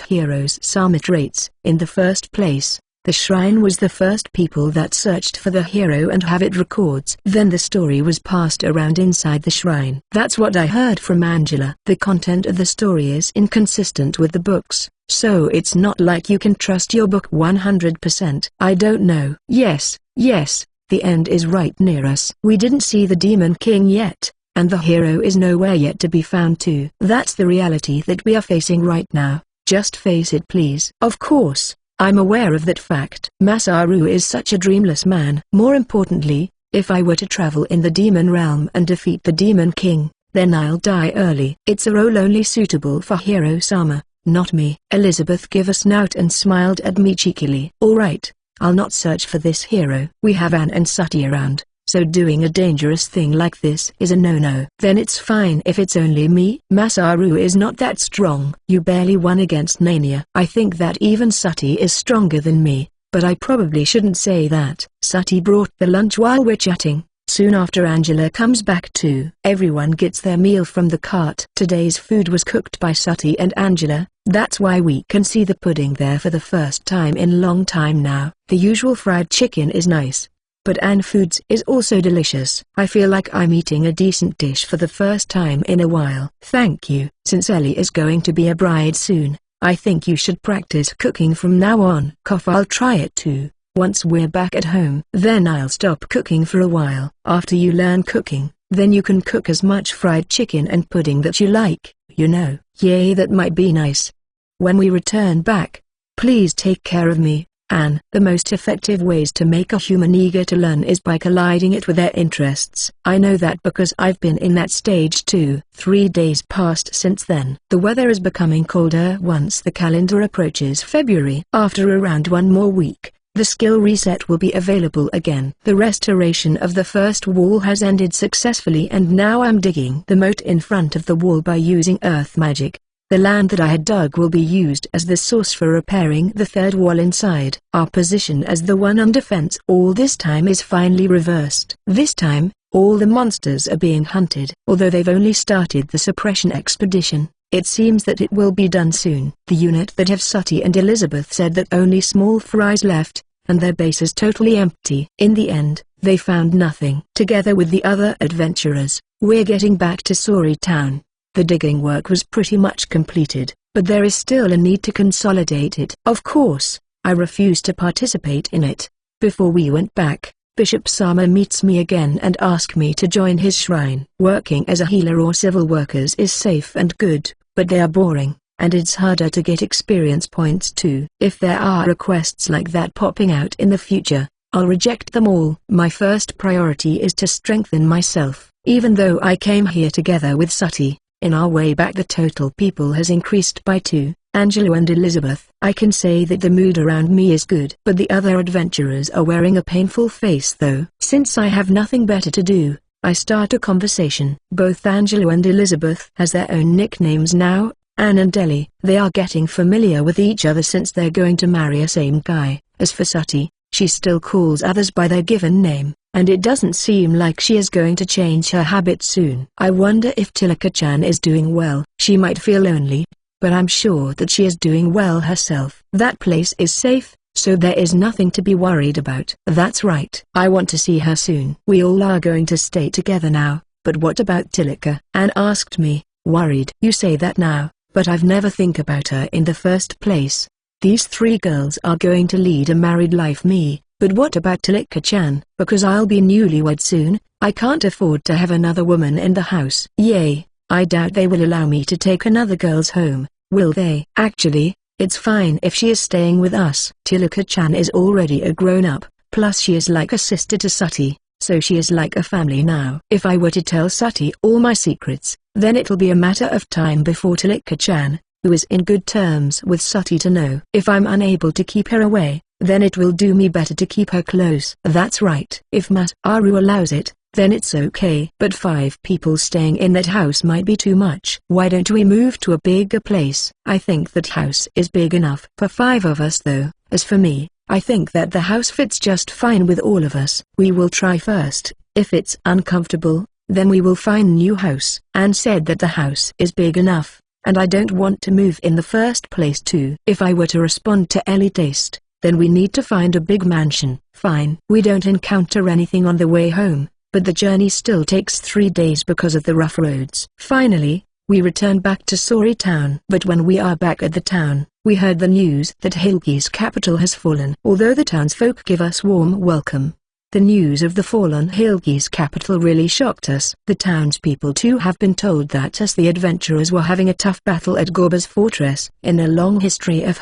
heroes' Sama traits. In the first place, the shrine was the first people that searched for the hero and have it records. Then the story was passed around inside the shrine. That's what I heard from Angela. The content of the story is inconsistent with the books, so it's not like you can trust your book 100%. I don't know. Yes, the end is right near us. We didn't see the Demon King yet, and the hero is nowhere yet to be found too. That's the reality that we are facing right now. Just face it please. Of course, I'm aware of that fact. Masaru is such a dreamless man. More importantly, if I were to travel in the demon realm and defeat the Demon King, then I'll die early. It's a role only suitable for Hero Sama, not me. Elizabeth gave a snout and smiled at me cheekily. Alright, I'll not search for this hero. We have Anne and Sati around, so doing a dangerous thing like this is a no-no. Then it's fine if it's only me. Masaru is not that strong. You barely won against Nania. I think that even Sati is stronger than me, but I probably shouldn't say that. Sati brought the lunch while we're chatting. Soon after Angela comes back too. Everyone gets their meal from the cart. Today's food was cooked by Sati and Angela, that's why we can see the pudding there for the first time in long time now. The usual fried chicken is nice, but Anne Foods is also delicious. I feel like I'm eating a decent dish for the first time in a while. Thank you. Since Ellie is going to be a bride soon, I think you should practice cooking from now on. Cough, I'll try it too. Once we're back at home, then I'll stop cooking for a while. After you learn cooking, then you can cook as much fried chicken and pudding that you like, you know. Yay, that might be nice. When we return back, please take care of me, Anne. The most effective ways to make a human eager to learn is by colliding it with their interests. I know that because I've been in that stage too. 3 days passed since then. The weather is becoming colder once the calendar approaches February. After around 1 more week, the skill reset will be available again. The restoration of the first wall has ended successfully and now I'm digging the moat in front of the wall by using earth magic. The land that I had dug will be used as the source for repairing the third wall inside. Our position as the one on defense all this time is finally reversed. This time, all the monsters are being hunted. Although they've only started the suppression expedition, it seems that it will be done soon. The unit that have Sati and Elizabeth said that only small fries left, and their base is totally empty. In the end, they found nothing. Together with the other adventurers, we're getting back to Sori Town. The digging work was pretty much completed, but there is still a need to consolidate it. Of course, I refused to participate in it. Before we went back, Bishop Sama meets me again and asks me to join his shrine. Working as a healer or civil workers is safe and good, but they are boring, and it's harder to get experience points too. If there are requests like that popping out in the future, I'll reject them all. My first priority is to strengthen myself. Even though I came here together with Sati, in our way back the total people has increased by 2, Angelo and Elizabeth. I can say that the mood around me is good. But the other adventurers are wearing a painful face though. Since I have nothing better to do, I start a conversation. Both Angelo and Elizabeth has their own nicknames now, Anne and Ellie. They are getting familiar with each other since they're going to marry a same guy. As for Sati, she still calls others by their given name, and it doesn't seem like she is going to change her habit soon. I wonder if Tilaka-chan is doing well. She might feel lonely, but I'm sure that she is doing well herself. That place is safe, so there is nothing to be worried about. That's right. I want to see her soon. We all are going to stay together now, but what about Tilaka? Anne asked me, worried. You say that now, but I've never think about her in the first place. These 3 girls are going to lead a married life but what about Tilaka-chan? Because I'll be newlywed soon, I can't afford to have another woman in the house. Yay, I doubt they will allow me to take another girl's home, will they? Actually, it's fine if she is staying with us. Tilaka-chan is already a grown-up, plus she is like a sister to Sati, so she is like a family now. If I were to tell Sati all my secrets, then it'll be a matter of time before Tilaka-chan, who is in good terms with Sati, to know. If I'm unable to keep her away, then it will do me better to keep her close. That's right. If Masaru allows it, then it's okay. But 5 people staying in that house might be too much. Why don't we move to a bigger place? I think that house is big enough for 5 of us though. As for me, I think that the house fits just fine with all of us. We will try first. If it's uncomfortable, then we will find new house. Anne said that the house is big enough, and I don't want to move in the first place too. If I were to respond to Ellie taste, then we need to find a big mansion. Fine. We don't encounter anything on the way home, but the journey still takes 3 days because of the rough roads. Finally, we return back to Sori town. But when we are back at the town, we heard the news that Hilgi's capital has fallen. Although the townsfolk give us warm welcome, the news of the fallen Hilgi's capital really shocked us. The townspeople too have been told that as the adventurers were having a tough battle at Gorba's fortress. In a long history of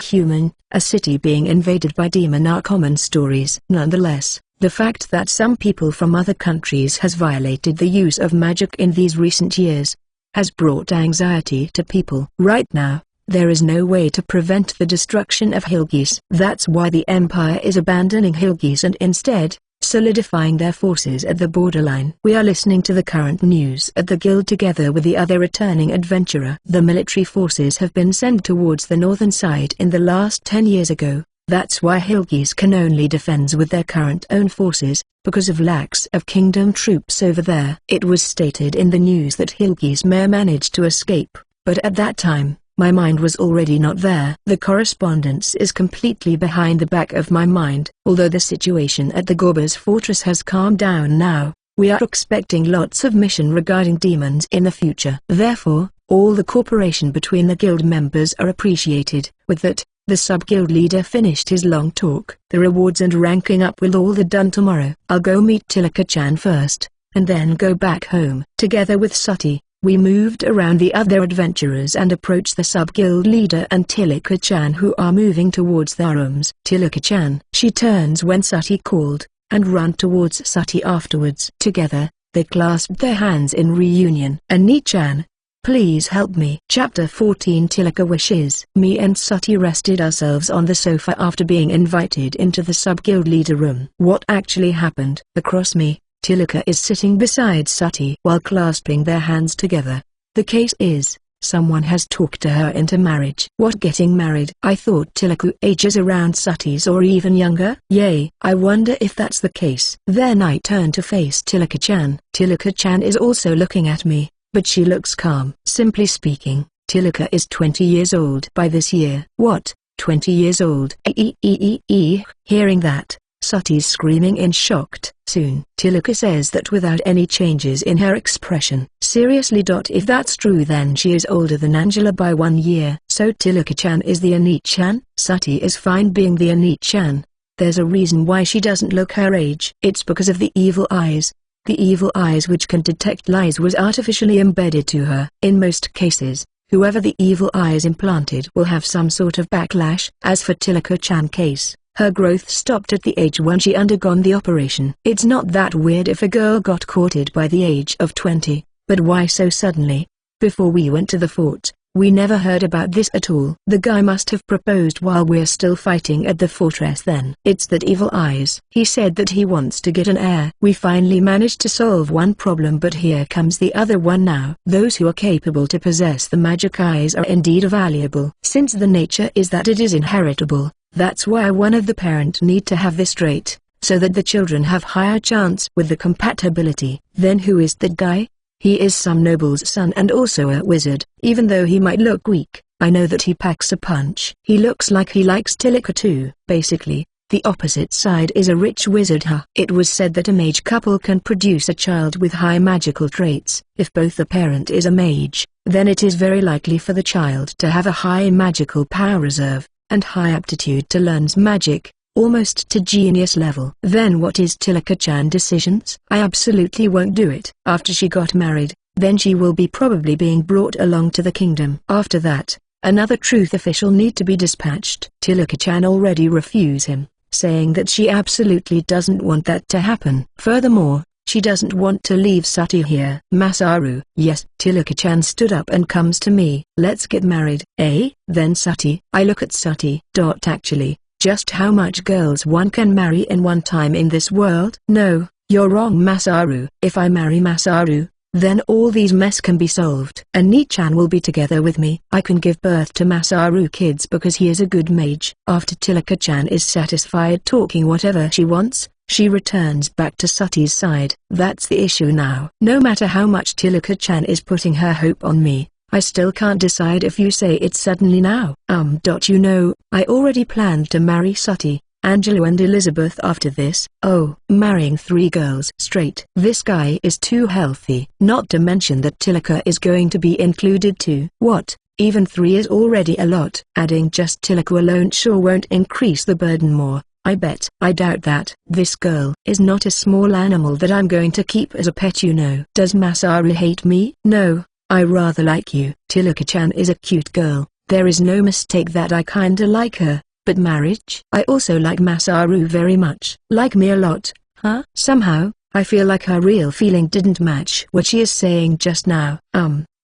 a city being invaded by demon are common stories. Nonetheless, the fact that some people from other countries has violated the use of magic in these recent years has brought anxiety to people. Right now, there is no way to prevent the destruction of Hilgis. That's why the Empire is abandoning Hilgis and instead solidifying their forces at the borderline. We are listening to the current news at the guild together with the other returning adventurer. The military forces have been sent towards the northern side in the last 10 years ago. That's why Hilgis can only defend with their current own forces, because of lacks of kingdom troops over there. It was stated in the news that Hilgis may manage to escape, but at that time, my mind was already not there. The correspondence is completely behind the back of my mind. Although the situation at the Gorba's fortress has calmed down now, we are expecting lots of mission regarding demons in the future. Therefore, all the cooperation between the guild members are appreciated. With that, the sub-guild leader finished his long talk. The rewards and ranking up will all be done tomorrow. I'll go meet Tilaka-chan first, and then go back home. Together with Sati, we moved around the other adventurers and approached the sub-guild leader and Tilaka-chan, who are moving towards their rooms. Tilaka-chan. She turns when Sati called, and ran towards Sati afterwards. Together, they clasped their hands in reunion. Ani-chan, please help me. Chapter 14. Tilaka wishes. Me and Sati rested ourselves on the sofa after being invited into the sub-guild leader room. What actually happened? Across me, Tilaka is sitting beside Sati while clasping their hands together. The case is, someone has talked to her into marriage. What, getting married? I thought Tilaka ages around Sati's or even younger. Yay, I wonder if that's the case. Then I turn to face Tilaka-chan. Tilaka-chan is also looking at me, but she looks calm. Simply speaking, Tilaka is 20 years old by this year. What, 20 years old? Hearing that, Sati's screaming in shocked. Soon, Tilaka says that without any changes in her expression. Seriously. If that's true, then she is older than Angela by 1 year. So Tilaka-chan is the Ani-chan? Sati is fine being the Ani-chan. There's a reason why she doesn't look her age. It's because of the evil eyes. The evil eyes which can detect lies was artificially embedded to her. In most cases, whoever the evil eyes implanted will have some sort of backlash. As for Tilaka-chan case, her growth stopped at the age when she undergone the operation. It's not that weird if a girl got courted by the age of 20, but why so suddenly? Before we went to the fort, we never heard about this at all. The guy must have proposed while we're still fighting at the fortress then. It's that evil eyes. He said that he wants to get an heir. We finally managed to solve one problem, but here comes the other one now. Those who are capable to possess the magic eyes are indeed valuable. Since the nature is that it is inheritable, that's why one of the parent need to have this trait, so that the children have higher chance with the compatibility. Then who is that guy? He is some noble's son and also a wizard. Even though he might look weak, I know that he packs a punch. He looks like he likes Tilaka too. Basically, the opposite side is a rich wizard. It was said that a mage couple can produce a child with high magical traits. If both the parent is a mage, then it is very likely for the child to have a high magical power reserve, and high aptitude to learn magic, almost to genius level. Then what is Tilaka-chan decisions? I absolutely won't do it. After she got married, then she will be probably being brought along to the kingdom. After that, another truth official need to be dispatched. Tilaka-chan already refused him, saying that she absolutely doesn't want that to happen. Furthermore, she doesn't want to leave Sati here. Masaru. Yes. Tilaka-chan stood up and comes to me. Let's get married. Then Sati. I look at Sati. Actually, just how much girls one can marry in one time in this world? No, you're wrong Masaru. If I marry Masaru, then all these mess can be solved. And NEET-chan will be together with me. I can give birth to Masaru kids because he is a good mage. After Tilaka-chan is satisfied talking whatever she wants, she returns back to Sati's side. That's the issue now. No matter how much Tilaka-chan is putting her hope on me, I still can't decide if you say it suddenly now. You know, I already planned to marry Sati, Angelo and Elizabeth after this. Oh, marrying 3 girls straight. This guy is too healthy. Not to mention that Tilaka is going to be included too. What? Even 3 is already a lot. Adding just Tilaka alone sure won't increase the burden more, I bet. I doubt that. This girl is not a small animal that I'm going to keep as a pet, you know. Does Masaru hate me? No. I rather like you. Tilaka-chan is a cute girl, there is no mistake that I kinda like her, but marriage? I also like Masaru very much. Like me a lot, huh? Somehow, I feel like her real feeling didn't match what she is saying just now.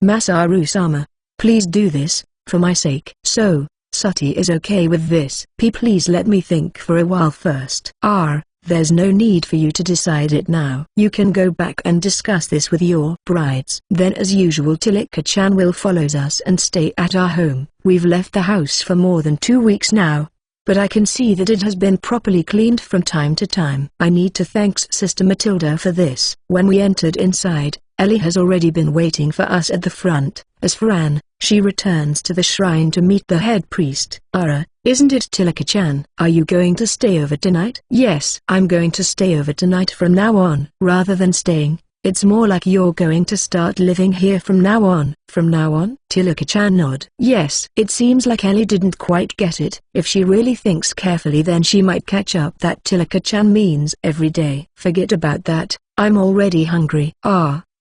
Masaru-sama, please do this, for my sake. So, Sati is okay with this. Please let me think for a while first. There's no need for you to decide it now. You can go back and discuss this with your brides. Then as usual Tilaka-chan will follows us and stay at our home. We've left the house for more than 2 weeks now, but I can see that it has been properly cleaned from time to time. I need to thank Sister Matilda for this. When we entered inside, Ellie has already been waiting for us at the front. As for Anne, she returns to the shrine to meet the head priest. Isn't it Tilaka-chan? Are you going to stay over tonight? Yes, I'm going to stay over tonight from now on. Rather than staying, it's more like you're going to start living here from now on. From now on? Tilaka-chan nod. Yes. It seems like Ellie didn't quite get it. If she really thinks carefully then she might catch up that Tilaka-chan means every day. Forget about that, I'm already hungry.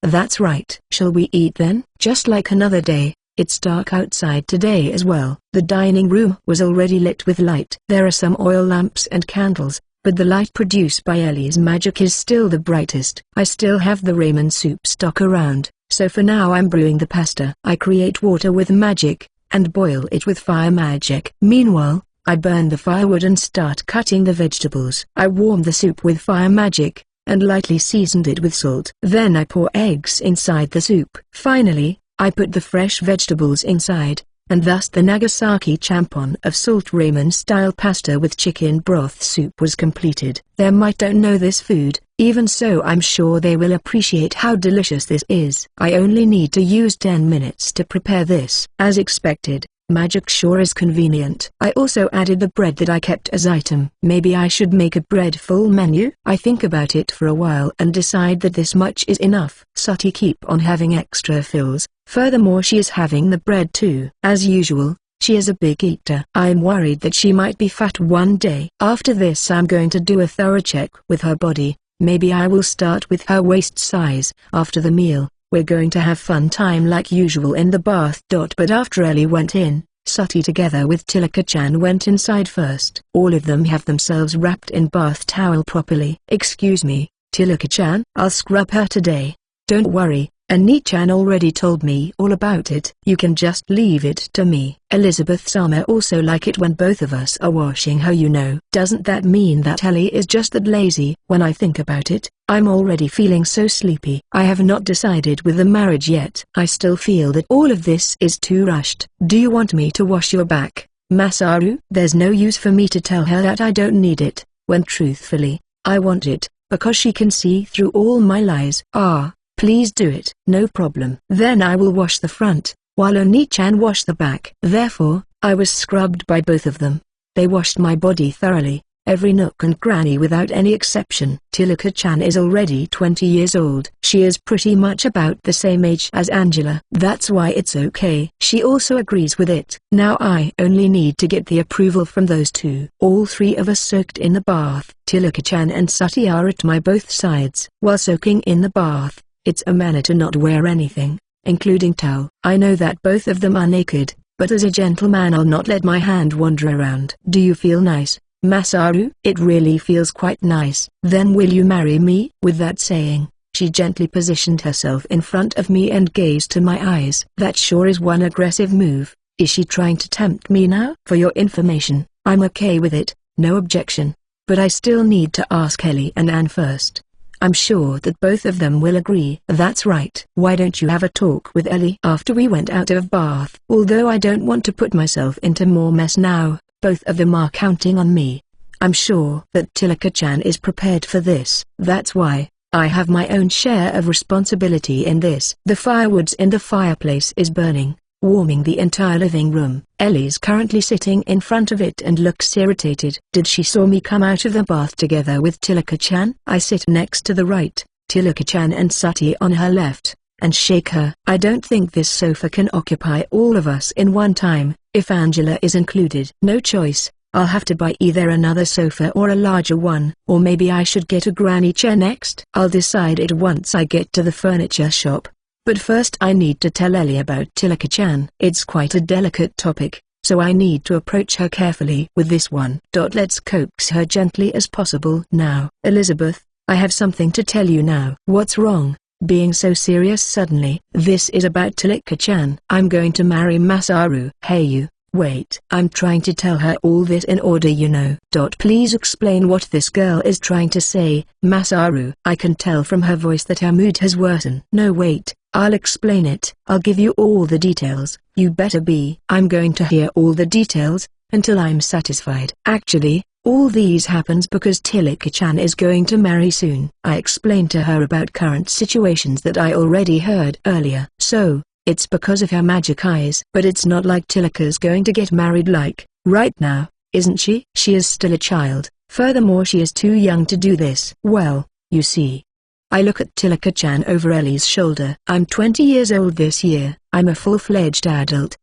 That's right. Shall we eat then? Just like another day. It's dark outside today as well. The dining room was already lit with light. There are some oil lamps and candles, but the light produced by Ellie's magic is still the brightest. I still have the ramen soup stock around, so for now I'm brewing the pasta. I create water with magic, and boil it with fire magic. Meanwhile, I burn the firewood and start cutting the vegetables. I warm the soup with fire magic, and lightly seasoned it with salt. Then I pour eggs inside the soup. Finally, I put the fresh vegetables inside, and thus the Nagasaki champon of salt ramen-style pasta with chicken broth soup was completed. They might don't know this food, even so I'm sure they will appreciate how delicious this is. I only need to use 10 minutes to prepare this. As expected, magic sure is convenient. I also added the bread that I kept as item. Maybe I should make a bread full menu? I think about it for a while and decide that this much is enough. Sati keep on having extra fills. Furthermore she is having the bread too. As usual, She is a big eater. I'm worried that she might be fat one day. After this I'm going to do a thorough check with her body. Maybe I will start with her waist size. After the meal, we're going to have fun time like usual in the bath. But after Ellie went in, Sati together with Tilaka-chan went inside first. All of them have themselves wrapped in bath towel properly. Excuse me, Tilaka-chan? I'll scrub her today. Don't worry, Annie-chan already told me all about it. You can just leave it to me. Elizabeth-sama also like it when both of us are washing her, you know. Doesn't that mean that Ellie is just that lazy? When I think about it, I'm already feeling so sleepy. I have not decided with the marriage yet. I still feel that all of this is too rushed. Do you want me to wash your back, Masaru? There's no use for me to tell her that I don't need it, when truthfully, I want it, because she can see through all my lies. Please do it. No problem. Then I will wash the front, while Oni-chan washed the back. Therefore, I was scrubbed by both of them. They washed my body thoroughly, every nook and cranny without any exception. Tilaka-chan is already 20 years old. She is pretty much about the same age as Angela. That's why it's okay. She also agrees with it. Now I only need to get the approval from those two. All three of us soaked in the bath. Tilaka-chan and Sati are at my both sides. While soaking in the bath, it's a manner to not wear anything, including towel. I know that both of them are naked, but as a gentleman I'll not let my hand wander around. Do you feel nice, Masaru? It really feels quite nice. Then will you marry me? With that saying, she gently positioned herself in front of me and gazed to my eyes. That sure is one aggressive move. Is she trying to tempt me now? For your information, I'm okay with it, no objection. But I still need to ask Ellie and Anne first. I'm sure that both of them will agree. That's right. Why don't you have a talk with Ellie? After we went out of bath. Although I don't want to put myself into more mess now, both of them are counting on me. I'm sure that Tilaka-chan is prepared for this. That's why I have my own share of responsibility in this. The firewoods in the fireplace is burning, warming the entire living room. Ellie's currently sitting in front of it and looks irritated. Did she saw me come out of the bath together with Tilaka-chan? I sit next to the right, Tilaka-chan and Sati on her left, and shake her. I don't think this sofa can occupy all of us in one time, if Angela is included. No choice. I'll have to buy either another sofa or a larger one, or maybe I should get a granny chair next. I'll decide it once I get to the furniture shop. But first I need to tell Ellie about Tilaka-chan. It's quite a delicate topic, so I need to approach her carefully with this one. Let's coax her gently as possible. Now, Elizabeth, I have something to tell you now. What's wrong? Being so serious suddenly? This is about Tilaka-chan. I'm going to marry Masaru. Hey you. Wait, I'm trying to tell her all this in order, you know. Please explain what this girl is trying to say, Masaru. I can tell from her voice that her mood has worsened. No wait, I'll explain it. I'll give you all the details. You better be. I'm going to hear all the details, until I'm satisfied. Actually, all these happens because Tilaka-chan is going to marry soon. I explained to her about current situations that I already heard earlier. So, it's because of her magic eyes. But it's not like Tilaka's going to get married like, right now, isn't she? She is still a child, furthermore she is too young to do this. Well, you see. I look at Tilaka-chan over Ellie's shoulder. I'm 20 years old this year. I'm a full-fledged adult.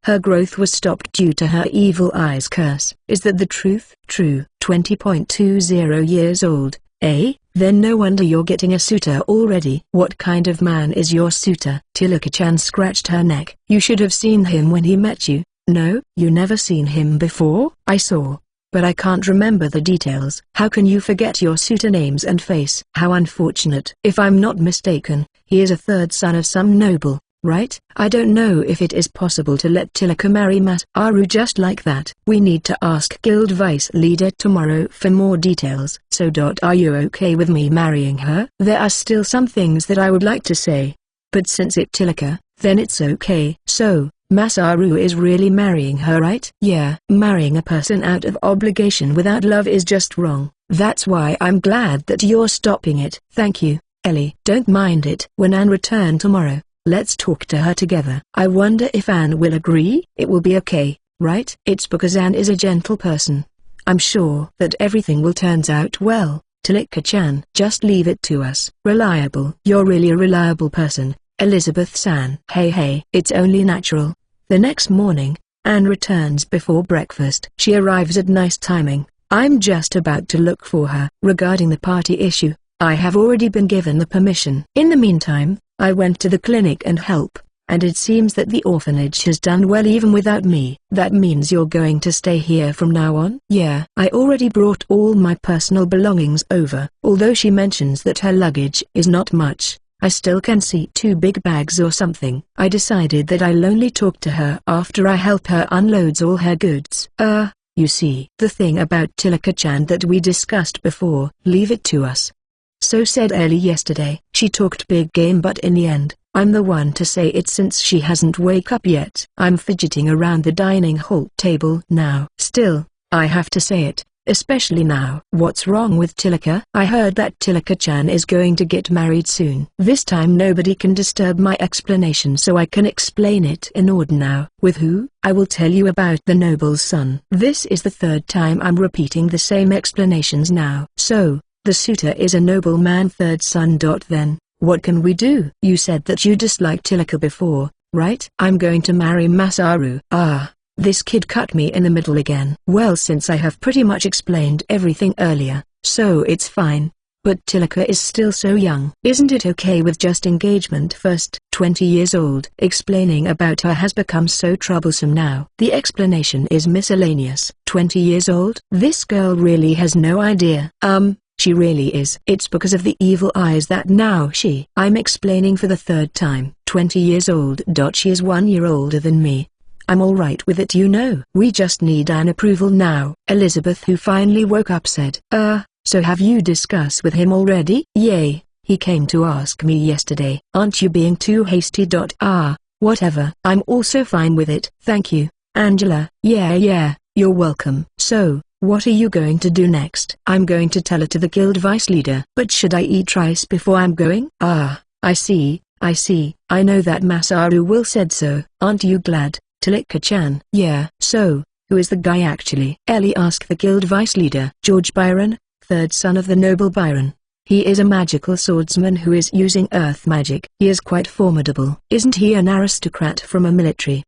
Her growth was stopped due to her evil eyes curse. Is that the truth? True. 20.20 years old. Eh? Then no wonder you're getting a suitor already. What kind of man is your suitor? Tilaka-chan scratched her neck. You should have seen him when he met you. No, you never seen him before? I saw, but I can't remember the details. How can you forget your suitor names and face? How unfortunate. If I'm not mistaken, he is a third son of some noble, right? I don't know if it is possible to let Tilaka marry Masaru just like that. We need to ask Guild Vice Leader tomorrow for more details. So are you okay with me marrying her? There are still some things that I would like to say. But since it's Tilaka, then it's okay. So, Masaru is really marrying her, right? Yeah. Marrying a person out of obligation without love is just wrong. That's why I'm glad that you're stopping it. Thank you, Ellie. Don't mind it. When Anne returns tomorrow, let's talk to her together. I wonder if Anne will agree. It will be okay, right? It's because Anne is a gentle person. I'm sure that everything will turn out well. Tilaka-chan, just leave it to us. Reliable. You're really a reliable person, Elizabeth-san. Hey, it's only natural The next morning, Anne returns before breakfast. She arrives at nice timing. I'm just about to look for her. Regarding the party issue, I have already been given the permission. In the meantime, I went to the clinic and help, and it seems that the orphanage has done well even without me. That means you're going to stay here from now on? Yeah. I already brought all my personal belongings over. Although she mentions that her luggage is not much, I still can see 2 big bags or something. I decided that I'll only talk to her after I help her unloads all her goods. You see, the thing about Tilaka-chan that we discussed before, leave it to us. So said Ellie yesterday. She talked big game, but in the end, I'm the one to say it since she hasn't wake up yet. I'm fidgeting around the dining hall table now. Still, I have to say it, especially now. What's wrong with Tilaka? I heard that Tilaka-chan is going to get married soon. This time nobody can disturb my explanation, so I can explain it in order now. With who? I will tell you about the noble's son. This is the 3rd time I'm repeating the same explanations now. So, the suitor is a nobleman 3rd son. Then, what can we do? You said that you disliked Tilaka before, right? I'm going to marry Masaru. This kid cut me in the middle again. Well, since I have pretty much explained everything earlier, so it's fine. But Tilaka is still so young. Isn't it okay with just engagement first? 20 years old. Explaining about her has become so troublesome now. The explanation is miscellaneous. 20 years old? This girl really has no idea. She really is. It's because of the evil eyes that now I'm explaining for the 3rd time. 20 years old. She is 1 year older than me. I'm alright with it, you know. We just need an approval now. Elizabeth, who finally woke up, said, so have you discussed with him already? Yay, he came to ask me yesterday. Aren't you being too hasty? Whatever. I'm also fine with it. Thank you, Angela. Yeah, you're welcome. So, what are you going to do next? I'm going to tell it to the guild vice leader. But should I eat rice before I'm going? I see. I know that Masaru will said so. Aren't you glad, Tilaka-chan? Yeah. So, who is the guy actually? Ellie asked the guild vice leader. George Byron, 3rd son of the noble Byron. He is a magical swordsman who is using earth magic. He is quite formidable. Isn't he an aristocrat from a military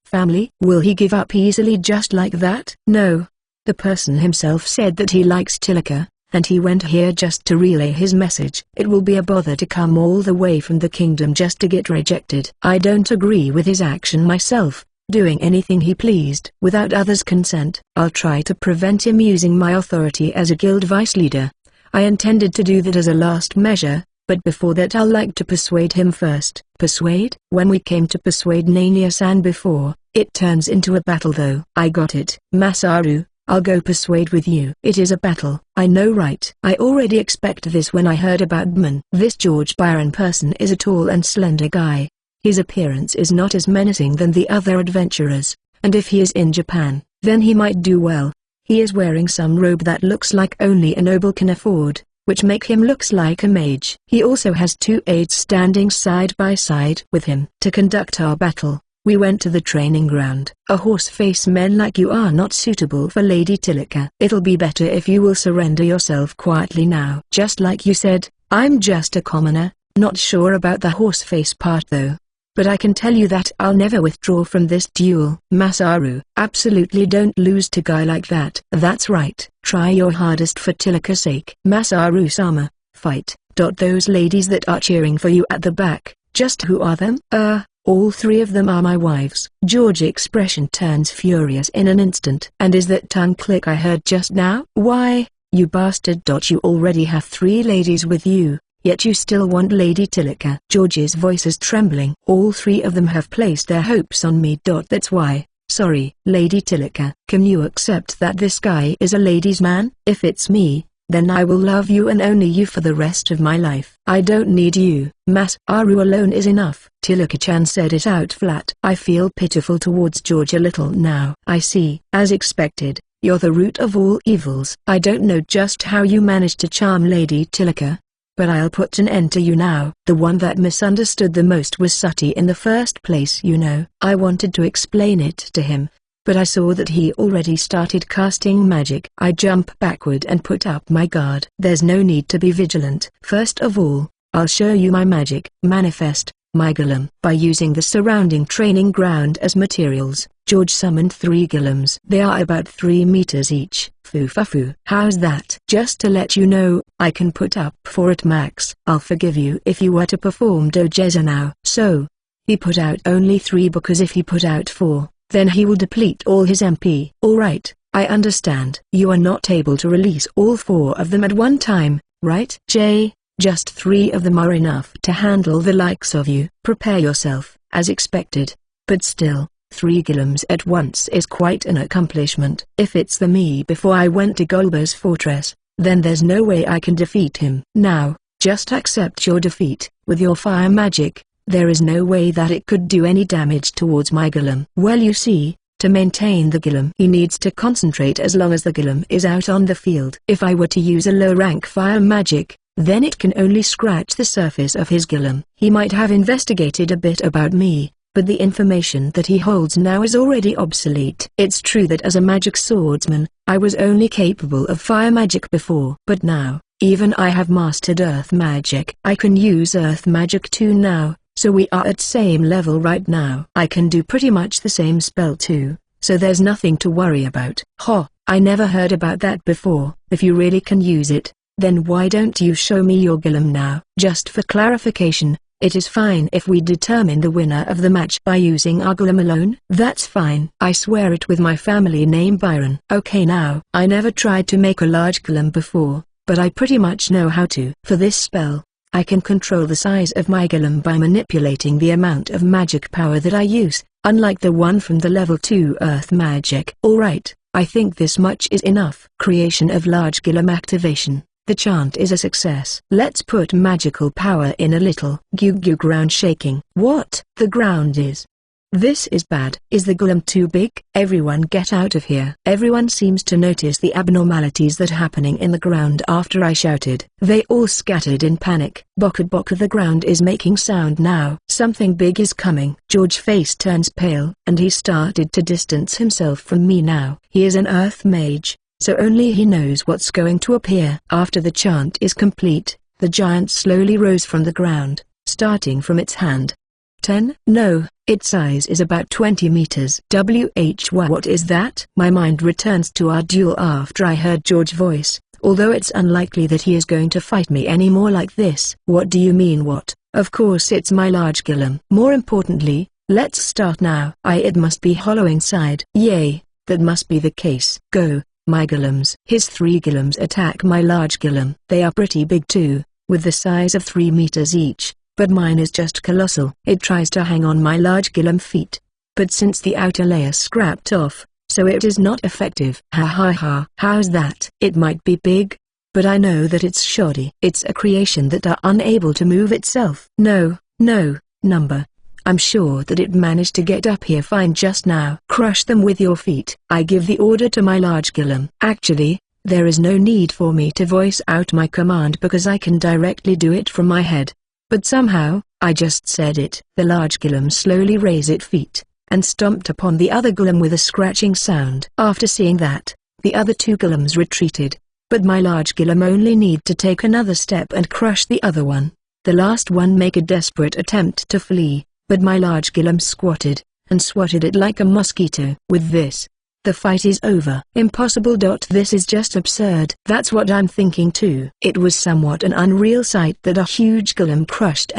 family? Will he give up easily just like that? No. The person himself said that he likes Tilaka, and he went here just to relay his message. It will be a bother to come all the way from the kingdom just to get rejected. I don't agree with his action myself, doing anything he pleased without others' consent. I'll try to prevent him using my authority as a guild vice leader. I intended to do that as a last measure, but before that I'll like to persuade him first. Persuade? When we came to persuade Nania-san before, it turns into a battle though. I got it. Masaru, I'll go persuade with you. It is a battle. I know, right? I already expect this when I heard about Bman. This George Byron person is a tall and slender guy. His appearance is not as menacing than the other adventurers, and if he is in Japan, then he might do well. He is wearing some robe that looks like only a noble can afford, which make him looks like a mage. He also has 2 aides standing side by side with him. To conduct our battle, we went to the training ground. A horse-face men like you are not suitable for Lady Tilaka. It'll be better if you will surrender yourself quietly now. Just like you said, I'm just a commoner, not sure about the horse-face part though. But I can tell you that I'll never withdraw from this duel. Masaru, absolutely don't lose to guy like that. That's right. Try your hardest for Tilaka's sake. Masaru-sama, fight. Those ladies that are cheering for you at the back, just who are them? All 3 of them are my wives. George's expression turns furious in an instant. And is that tongue click I heard just now? Why, you bastard. You already have 3 ladies with you, yet you still want Lady Tilaka. George's voice is trembling. All 3 of them have placed their hopes on me. That's why. Sorry. Lady Tilaka, can you accept that this guy is a ladies' man? If it's me, then I will love you and only you for the rest of my life. I don't need you. Masaru alone is enough. Tilaka-chan said it out flat. I feel pitiful towards George a little now. I see. As expected, you're the root of all evils. I don't know just how you managed to charm Lady Tilaka, but I'll put an end to you now. The one that misunderstood the most was Sati in the first place, you know. I wanted to explain it to him, but I saw that he already started casting magic. I jump backward and put up my guard. There's no need to be vigilant. First of all, I'll show you my magic. Manifest. my golem. By using the surrounding training ground as materials, George summoned 3 golems. They are about 3 meters each. Foo. How's that? Just to let you know, I can put up 4 at max. I'll forgive you if you were to perform Dojeza now. So, he put out only 3 because if he put out 4, then he will deplete all his MP. Alright, I understand. You are not able to release all 4 of them at one time, right? Just 3 of them are enough to handle the likes of you. Prepare yourself, as expected. But still, 3 golems at once is quite an accomplishment. If it's the me before I went to Golba's fortress, then there's no way I can defeat him. Now, just accept your defeat. With your fire magic, there is no way that it could do any damage towards my golem. Well, you see, to maintain the golem he needs to concentrate as long as the golem is out on the field. If I were to use a low-rank fire magic, then it can only scratch the surface of his golem. He might have investigated a bit about me, but the information that he holds now is already obsolete. It's true that as a magic swordsman, I was only capable of fire magic before. But now, even I have mastered earth magic. I can use earth magic too now, so we are at same level right now. I can do pretty much the same spell too, so there's nothing to worry about. I never heard about that before. If you really can use it, then why don't you show me your golem now? Just for clarification, it is fine if we determine the winner of the match by using our golem alone? That's fine. I swear it with my family name Byron. Okay, now, I never tried to make a large golem before, but I pretty much know how to. For this spell, I can control the size of my golem by manipulating the amount of magic power that I use, unlike the one from the level 2 earth magic. Alright, I think this much is enough. Creation of large golem activation. The chant is a success. Let's put magical power in a little. Ground shaking. What? The ground is. This is bad. Is the golem too big? Everyone get out of here. Everyone seems to notice the abnormalities that happening in the ground after I shouted. They all scattered in panic. Boka the ground is making sound now. Something big is coming. George's face turns pale, and he started to distance himself from me now. He is an earth mage, so only he knows what's going to appear. After the chant is complete, the giant slowly rose from the ground, starting from its hand. 10? No, its size is about 20 meters. What is that? My mind returns to our duel after I heard George's voice, although it's unlikely that he is going to fight me anymore like this. What do you mean what? Of course it's my large golem. More importantly, let's start now. It must be hollow inside. Yay, that must be the case. Go. My golems. His 3 golems attack my large golem. They are pretty big too, with the size of 3 meters each, but mine is just colossal. It tries to hang on my large golem feet, but since the outer layer scrapped off, so it is not effective. How's that? It might be big, but I know that it's shoddy. It's a creation that are unable to move itself. No, number. I'm sure that it managed to get up here fine just now. Crush them with your feet. I give the order to my large golem. Actually, there is no need for me to voice out my command because I can directly do it from my head. But somehow, I just said it. The large golem slowly raised its feet, and stomped upon the other golem with a scratching sound. After seeing that, the other 2 golems retreated, but my large golem only need to take another step and crush the other one. The last one make a desperate attempt to flee, but my large golem squatted, and swatted it like a mosquito. With this, the fight is over. Impossible. This is just absurd. That's what I'm thinking too. It was somewhat an unreal sight that a huge golem crushed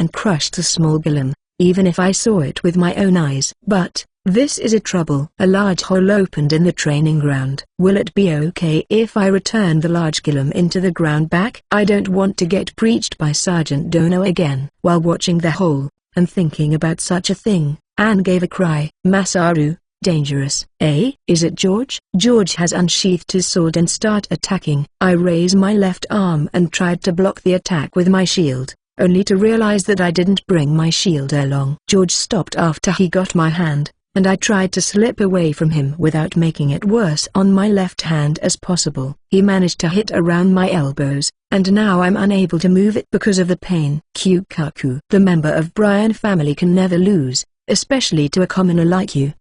a small golem, even if I saw it with my own eyes. But, this is a trouble. A large hole opened in the training ground. Will it be okay if I return the large golem into the ground back? I don't want to get breached by Sergeant Dono again. While watching the hole, and thinking about such a thing, Anne gave a cry. Masaru, dangerous. Is it George? George has unsheathed his sword and start attacking. I raise my left arm and tried to block the attack with my shield, only to realize that I didn't bring my shield along. George stopped after he got my hand, and I tried to slip away from him without making it worse on my left hand as possible. He managed to hit around my elbows, and now I'm unable to move it because of the pain. Kyukaku. The member of Brian family can never lose, especially to a commoner like you.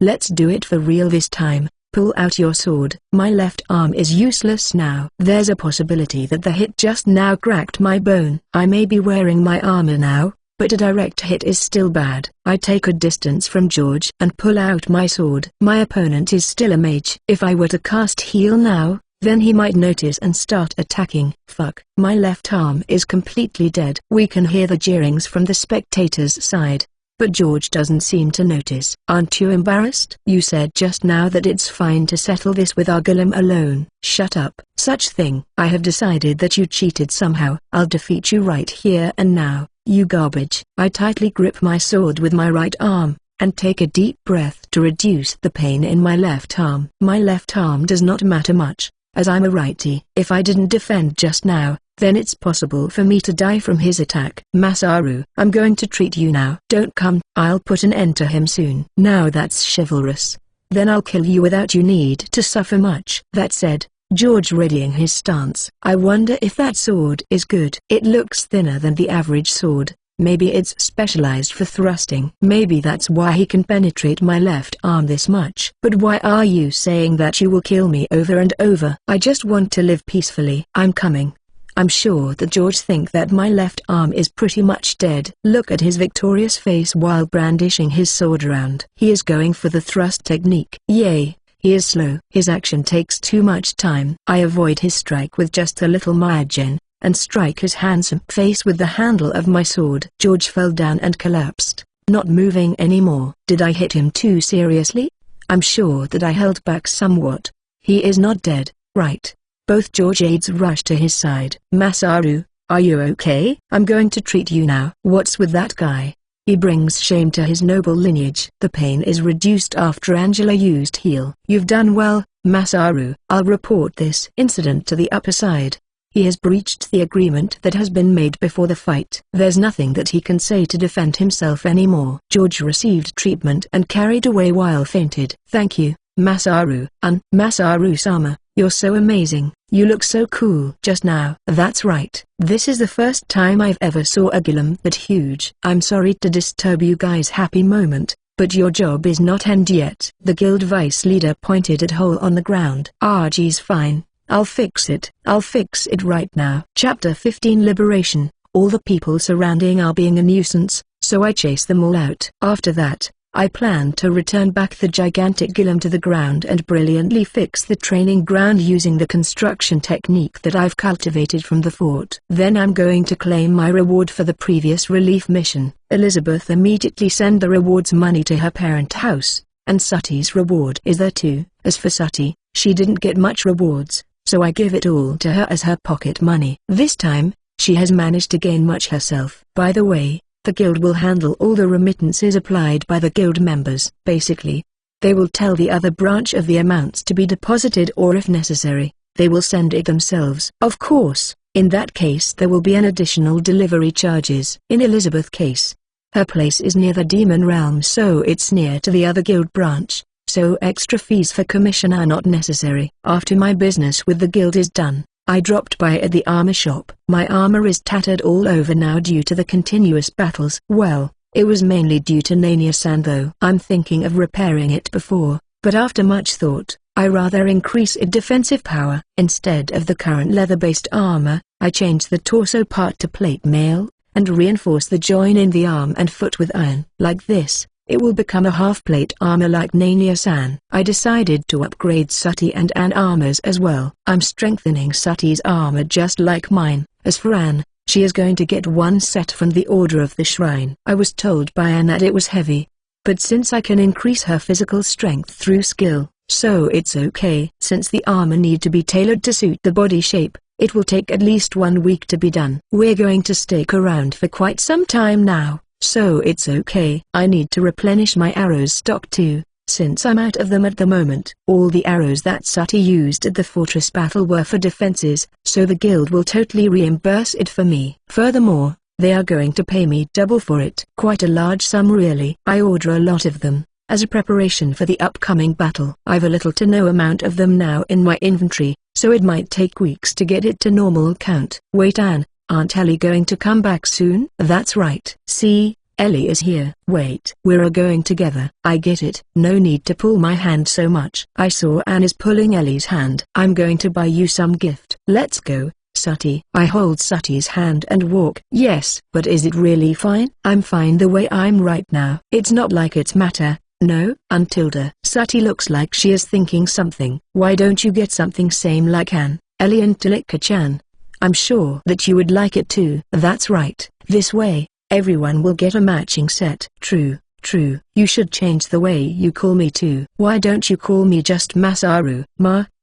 Let's do it for real this time. Pull out your sword. My left arm is useless now. There's a possibility that the hit just now cracked my bone. I may be wearing my armor now, but a direct hit is still bad. I take a distance from George and pull out my sword. My opponent is still a mage. If I were to cast heal now, then he might notice and start attacking. Fuck. My left arm is completely dead. We can hear the jeerings from the spectators' side, but George doesn't seem to notice. Aren't you embarrassed? You said just now that it's fine to settle this with our golem alone. Shut up. Such thing. I have decided that you cheated somehow. I'll defeat you right here and now, you garbage. I tightly grip my sword with my right arm, and take a deep breath to reduce the pain in my left arm. My left arm does not matter much, as I'm a righty. If I didn't defend just now, then it's possible for me to die from his attack. Masaru, I'm going to treat you now. Don't come. I'll put an end to him soon. Now that's chivalrous. Then I'll kill you without you need to suffer much. That said, George readying his stance. I wonder if that sword is good. It looks thinner than the average sword. Maybe it's specialized for thrusting. Maybe that's why he can penetrate my left arm this much. But why are you saying that you will kill me over and over? I just want to live peacefully. I'm coming. I'm sure that George thinks that my left arm is pretty much dead. Look at his victorious face while brandishing his sword around. He is going for the thrust technique. Yay, he is slow. His action takes too much time. I avoid his strike with just a little Maijin, and strike his handsome face with the handle of my sword. George fell down and collapsed, not moving anymore. Did I hit him too seriously? I'm sure that I held back somewhat. He is not dead, right? Both George aides rush to his side. Masaru, are you okay? I'm going to treat you now. What's with that guy? He brings shame to his noble lineage. The pain is reduced after Angela used heal. You've done well, Masaru. I'll report this incident to the upper side. He has breached the agreement that has been made before the fight. There's nothing that he can say to defend himself anymore. George received treatment and carried away while fainted. Thank you, Masaru. Masaru-sama, you're so amazing. You look so cool just now. That's right. This is the first time I've ever saw a golem that huge. I'm sorry to disturb you guys' happy moment, but your job is not end yet. The guild vice leader pointed at hole on the ground. Ah, geez, fine. I'll fix it. I'll fix it right now. Chapter 15 Liberation. All the people surrounding are being a nuisance, so I chase them all out. After that, I plan to return back the gigantic golem to the ground and brilliantly fix the training ground using the construction technique that I've cultivated from the fort. Then I'm going to claim my reward for the previous relief mission. Elizabeth immediately sent the reward's money to her parent house, and Sati's reward is there too. As for Sati, she didn't get much rewards, so I give it all to her as her pocket money. This time, she has managed to gain much herself. By the way, the guild will handle all the remittances applied by the guild members. Basically, they will tell the other branch of the amounts to be deposited, or if necessary, they will send it themselves. Of course, in that case there will be an additional delivery charges. In Elizabeth's case, her place is near the demon realm, so it's near to the other guild branch, so extra fees for commission are not necessary. After my business with the guild is done, I dropped by at the armor shop. My armor is tattered all over now due to the continuous battles. Well, it was mainly due to Nania-san though. I'm thinking of repairing it before, but after much thought, I rather increase its defensive power. Instead of the current leather-based armor, I change the torso part to plate mail, and reinforce the join in the arm and foot with iron. Like this, it will become a half-plate armor like Nania-san. I decided to upgrade Sati and Anne's armors as well. I'm strengthening Sati's armor just like mine. As for Anne, she is going to get one set from the Order of the Shrine. I was told by Anne that it was heavy, but since I can increase her physical strength through skill, so it's okay. Since the armor need to be tailored to suit the body shape, it will take at least 1 week to be done. We're going to stick around for quite some time now, so it's okay. I need to replenish my arrows stock too, since I'm out of them at the moment. All the arrows that Sati used at the fortress battle were for defenses, so the guild will totally reimburse it for me. Furthermore, they are going to pay me double for it. Quite a large sum really. I order a lot of them, as a preparation for the upcoming battle. I've a little to no amount of them now in my inventory, so it might take weeks to get it to normal count. Wait, Anne, aren't Ellie going to come back soon? That's right. See, Ellie is here. Wait, we're going together. I get it. No need to pull my hand so much. I saw Anne is pulling Ellie's hand. I'm going to buy you some gift. Let's go, Sati. I hold Sati's hand and walk. Yes, but is it really fine? I'm fine the way I'm right now. It's not like it's matter. No, Untilda. Sati looks like she is thinking something. Why don't you get something same like Ellie and Tilika-chan? I'm sure that you would like it too. That's right. This way, everyone will get a matching set. True. True. You should change the way you call me too. Why don't you call me just Masaru?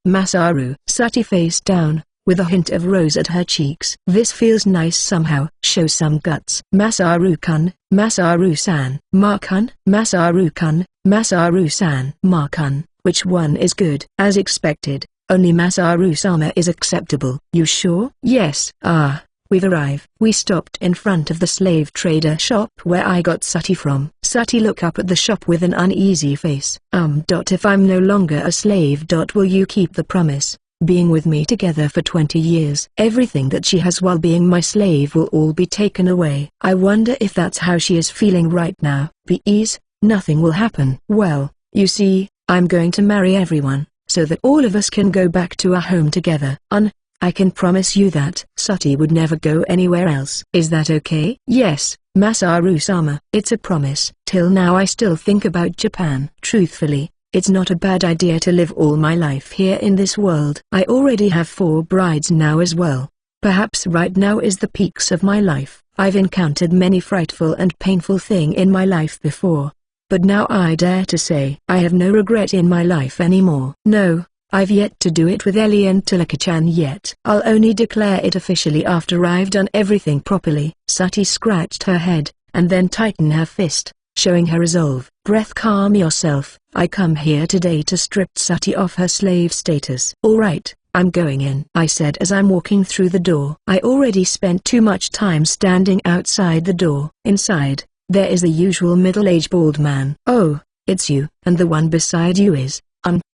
Masaru. Sati face down, with a hint of rose at her cheeks. This feels nice somehow. Show some guts. Masaru-kun, Masaru-san. Ma-kun, Masaru-kun, Masaru-san. Ma-kun. Which one is good? As expected, only Masaru-sama is acceptable. You sure? Yes. We've arrived. We stopped in front of the slave trader shop where I got Sati from. Sati looked up at the shop with an uneasy face. If I'm no longer a slave. Will you keep the promise? Being with me together for 20 years. Everything that she has while being my slave will all be taken away. I wonder if that's how she is feeling right now. Please, nothing will happen. Well, you see, I'm going to marry everyone, so that all of us can go back to our home together. I can promise you that Sati would never go anywhere else. Is that okay? Yes, Masaru-sama. It's a promise. Till now I still think about Japan. Truthfully, it's not a bad idea to live all my life here in this world. I already have 4 brides now as well. Perhaps right now is the peaks of my life. I've encountered many frightful and painful things in my life before. But now I dare to say I have no regret in my life anymore. No. I've yet to do it with Ellie and Tilika-chan yet. I'll only declare it officially after I've done everything properly. Sati scratched her head, and then tightened her fist, showing her resolve. Breath, calm yourself. I come here today to strip Sati off her slave status. Alright, I'm going in, I said as I'm walking through the door. I already spent too much time standing outside the door. Inside, there is the usual middle-aged bald man. Oh, it's you, and the one beside you is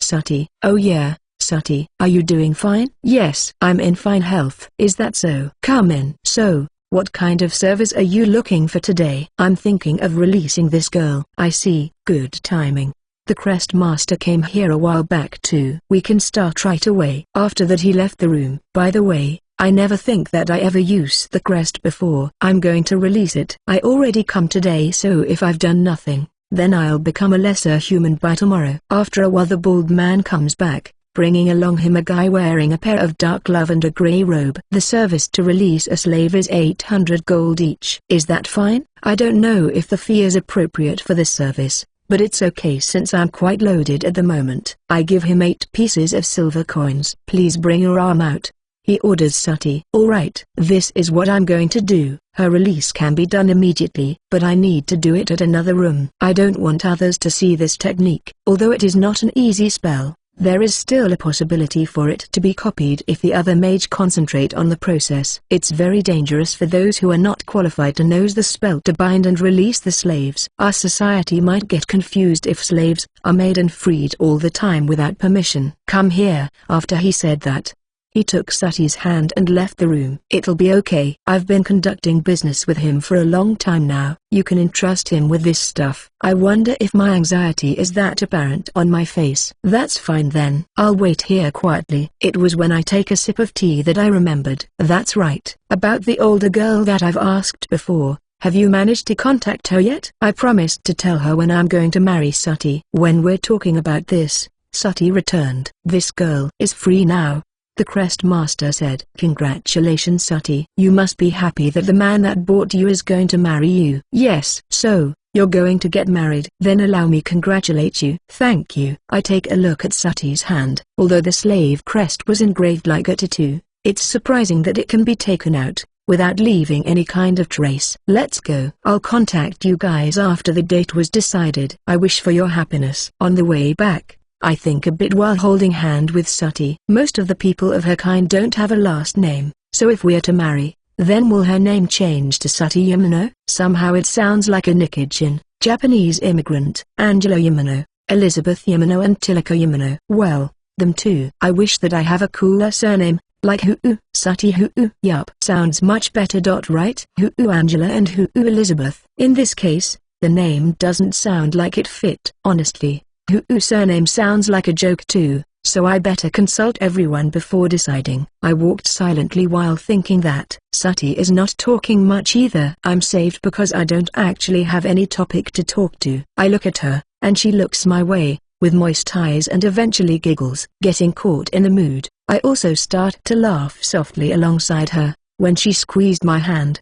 Sati. Oh yeah, Sati. Are you doing fine? Yes, I'm in fine health. Is that so? Come in. So, what kind of service are you looking for today? I'm thinking of releasing this girl. I see. Good timing. The Crest Master came here a while back too. We can start right away. After that he left the room. By the way, I never think that I ever used the crest before. I'm going to release it. I already come today, so if I've done nothing, then I'll become a lesser human by tomorrow. After a while the bald man comes back, bringing along him a guy wearing a pair of dark glove and a grey robe. The service to release a slave is 800 gold each. Is that fine? I don't know if the fee is appropriate for this service, but it's okay since I'm quite loaded at the moment. I give him 8 pieces of silver coins. Please bring your arm out, he orders Sati. Alright, this is what I'm going to do. Her release can be done immediately, but I need to do it at another room. I don't want others to see this technique. Although it is not an easy spell, there is still a possibility for it to be copied if the other mage concentrate on the process. It's very dangerous for those who are not qualified to know the spell to bind and release the slaves. Our society might get confused if slaves are made and freed all the time without permission. Come here. After he said that, he took Sati's hand and left the room. It'll be okay. I've been conducting business with him for a long time now. You can entrust him with this stuff. I wonder if my anxiety is that apparent on my face. That's fine then. I'll wait here quietly. It was when I take a sip of tea that I remembered. That's right. About the older girl that I've asked before. Have you managed to contact her yet? I promised to tell her when I'm going to marry Sati. When we're talking about this, Sati returned. This girl is free now, the Crest Master said. Congratulations Sati. You must be happy that the man that bought you is going to marry you. Yes. So, you're going to get married. Then allow me congratulate you. Thank you. I take a look at Sati's hand. Although the slave crest was engraved like a tattoo, it's surprising that it can be taken out without leaving any kind of trace. Let's go. I'll contact you guys after the date was decided. I wish for your happiness. On the way back, I think a bit while holding hand with Sati. Most of the people of her kind don't have a last name, so if we're to marry, then will her name change to Sati Yamano? Somehow it sounds like a Nikijin, Japanese immigrant. Angela Yamano, Elizabeth Yamano and Tilika Yamano. Well, them too. I wish that I have a cooler surname, like Huu, Sati Huu. Yup. Sounds much better. Right? Huu Angela and Huu Elizabeth. In this case, the name doesn't sound like it fit. Honestly, Huu surname sounds like a joke too. so I better consult everyone before deciding. I walked silently while thinking that Sati is not talking much either. I'm saved because I don't actually have any topic to talk to. I look at her, and she looks my way, with moist eyes and eventually giggles. Getting caught in the mood, I also start to laugh softly alongside her, when she squeezed my hand.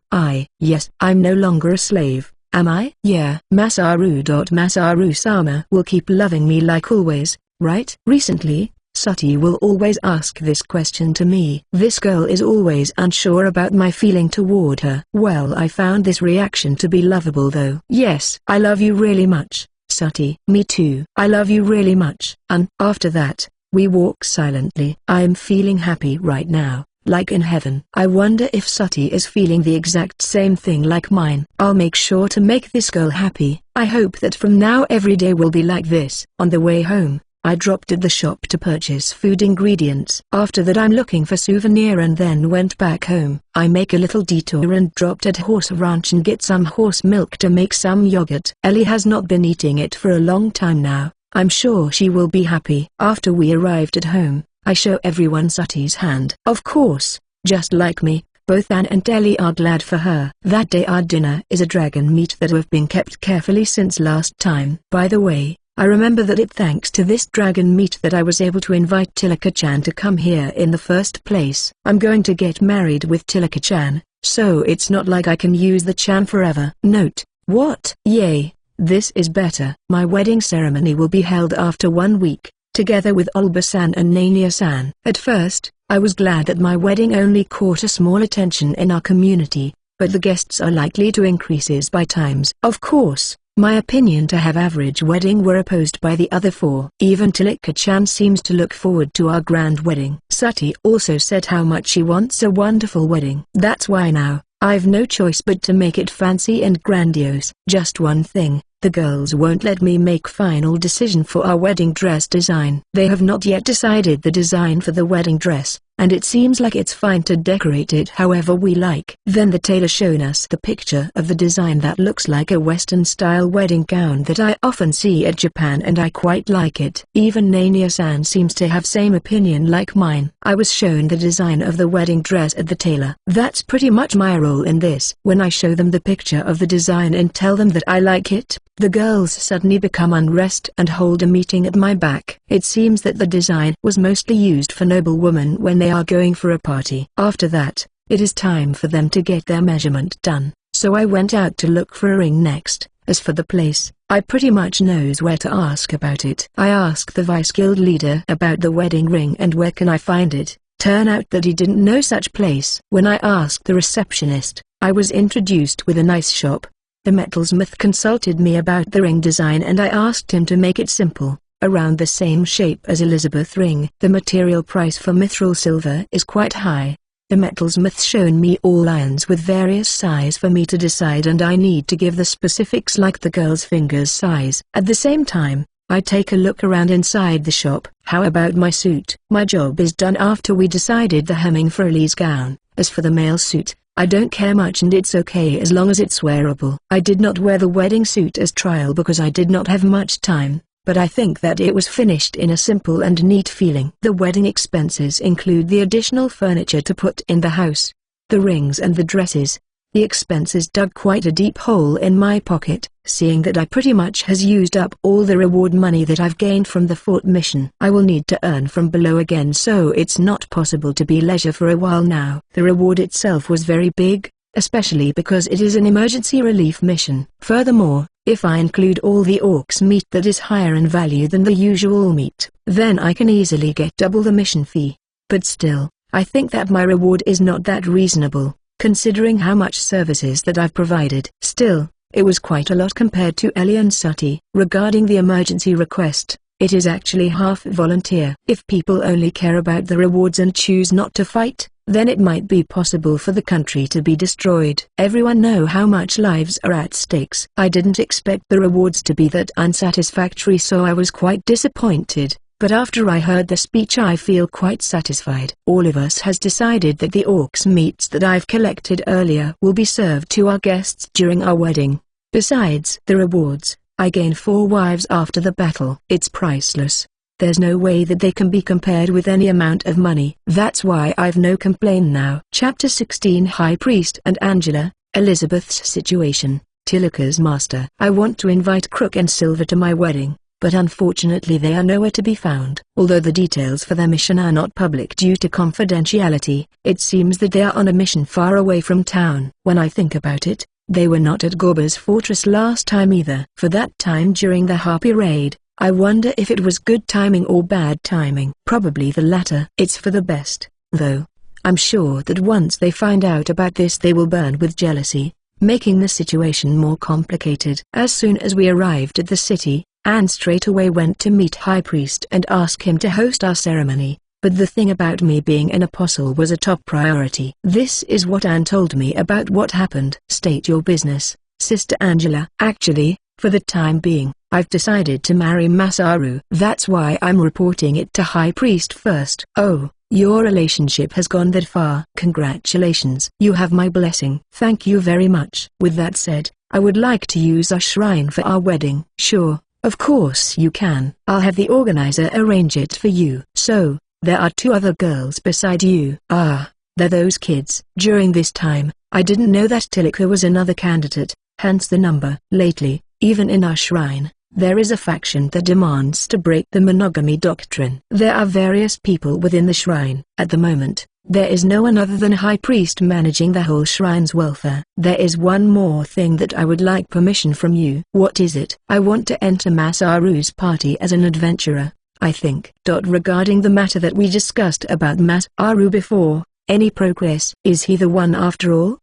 Yes, I'm no longer a slave, am I? Yeah. Masaru-Masaru-sama will keep loving me like always, right? Recently, Sati will always ask this question to me. This girl is always unsure about my feeling toward her. Well, I found this reaction to be lovable though. Yes, I love you really much, Sati. Me too. I love you really much. And after that, we walk silently. I am feeling happy right now, like in heaven. I wonder if Sati is feeling the exact same thing like mine. I'll make sure to make this girl happy. I hope that from now every day will be like this. On the way home, I dropped at the shop to purchase food ingredients. After that I'm looking for souvenir and then went back home. I make a little detour and dropped at Horse Ranch and get some horse milk to make some yogurt. Ellie has not been eating it for a long time now. I'm sure she will be happy. After we arrived at home, I show everyone Sati's hand. Of course, just like me, both Anne and Ellie are glad for her. That day our dinner is a dragon meat that have been kept carefully since last time. By the way, I remember that it's thanks to this dragon meat that I was able to invite Tilaka-chan to come here in the first place. I'm going to get married with Tilaka-chan, so it's not like I can use the chan forever. Note: what? Yay, this is better. My wedding ceremony will be held after 1 week, together with Olba-san and Nania-san. At first, I was glad that my wedding only caught a small attention in our community, but the guests are likely to increases by times. Of course, my opinion to have average wedding were opposed by the other 4. Even Tilaka-chan seems to look forward to our grand wedding. Sati also said how much she wants a wonderful wedding. That's why now, I've no choice but to make it fancy and grandiose. Just one thing, the girls won't let me make final decision for our wedding dress design. They have not yet decided the design for the wedding dress, and it seems like it's fine to decorate it however we like. Then the tailor shown us the picture of the design that looks like a Western-style wedding gown that I often see at Japan, and I quite like it. Even Nania-san seems to have same opinion like mine. I was shown the design of the wedding dress at the tailor. That's pretty much my role in this. When I show them the picture of the design and tell them that I like it, the girls suddenly become unrest and hold a meeting at my back. It seems that the design was mostly used for noblewomen when they are going for a party. After that, it is time for them to get their measurement done, so I went out to look for a ring next. As for the place, I pretty much knows where to ask about it. I asked the vice guild leader about the wedding ring and where can I find it. Turn out that he didn't know such place. When I asked the receptionist, I was introduced with a nice shop. The metalsmith consulted me about the ring design and I asked him to make it simple, around the same shape as Elizabeth ring. The material price for mithril silver is quite high. The metalsmith shown me all irons with various size for me to decide, and I need to give the specifics like the girl's fingers size. At the same time, I take a look around inside the shop. How about my suit? My job is done after we decided the hemming for Ellie's gown. As for the male suit, I don't care much and it's okay as long as it's wearable. I did not wear the wedding suit as trial because I did not have much time, but I think that it was finished in a simple and neat feeling. The wedding expenses include the additional furniture to put in the house, the rings and the dresses. The expenses dug quite a deep hole in my pocket, seeing that I pretty much has used up all the reward money that I've gained from the fort mission. I will need to earn from below again, so it's not possible to be leisure for a while now. The reward itself was very big, especially because it is an emergency relief mission. Furthermore, if I include all the orcs meat that is higher in value than the usual meat, then I can easily get double the mission fee. But still, I think that my reward is not that reasonable, considering how much services that I've provided. Still, it was quite a lot compared to Ellie and Sati. Regarding the emergency request, it is actually half volunteer. If people only care about the rewards and choose not to fight, then it might be possible for the country to be destroyed. Everyone know how much lives are at stakes. I didn't expect the rewards to be that unsatisfactory, so I was quite disappointed. But after I heard the speech I feel quite satisfied. All of us has decided that the orcs meats that I've collected earlier will be served to our guests during our wedding. Besides the rewards, I gain 4 wives after the battle. It's priceless. There's no way that they can be compared with any amount of money. That's why I've no complaint now. Chapter 16 High Priest and Angela, Elizabeth's situation. Tilaka's master. I want to invite Crook and Silver to my wedding, but unfortunately they are nowhere to be found. Although the details for their mission are not public due to confidentiality, it seems that they are on a mission far away from town. When I think about it, they were not at Gorba's fortress last time either. For that time during the Harpy raid, I wonder if it was good timing or bad timing. Probably the latter. It's for the best, though. I'm sure that once they find out about this they will burn with jealousy, making the situation more complicated. As soon as we arrived at the city, Anne straight away went to meet High Priest and ask him to host our ceremony, but the thing about me being an apostle was a top priority. This is what Anne told me about what happened. State your business, Sister Angela. Actually, for the time being, I've decided to marry Masaru. That's why I'm reporting it to High Priest first. Oh, your relationship has gone that far. Congratulations. You have my blessing. Thank you very much. With that said, I would like to use our shrine for our wedding. Sure, of course you can. I'll have the organizer arrange it for you. So, there are 2 other girls beside you. Ah, they're those kids. During this time, I didn't know that Tilaka was another candidate, hence the number. Lately, even in our shrine, there is a faction that demands to break the monogamy doctrine. There are various people within the shrine. At the moment, there is no one other than High Priest managing the whole shrine's welfare. There is one more thing that I would like permission from you. What is it? I want to enter Masaru's party as an adventurer, I think. Regarding the matter that we discussed about Masaru before, any progress? Is he the one after all?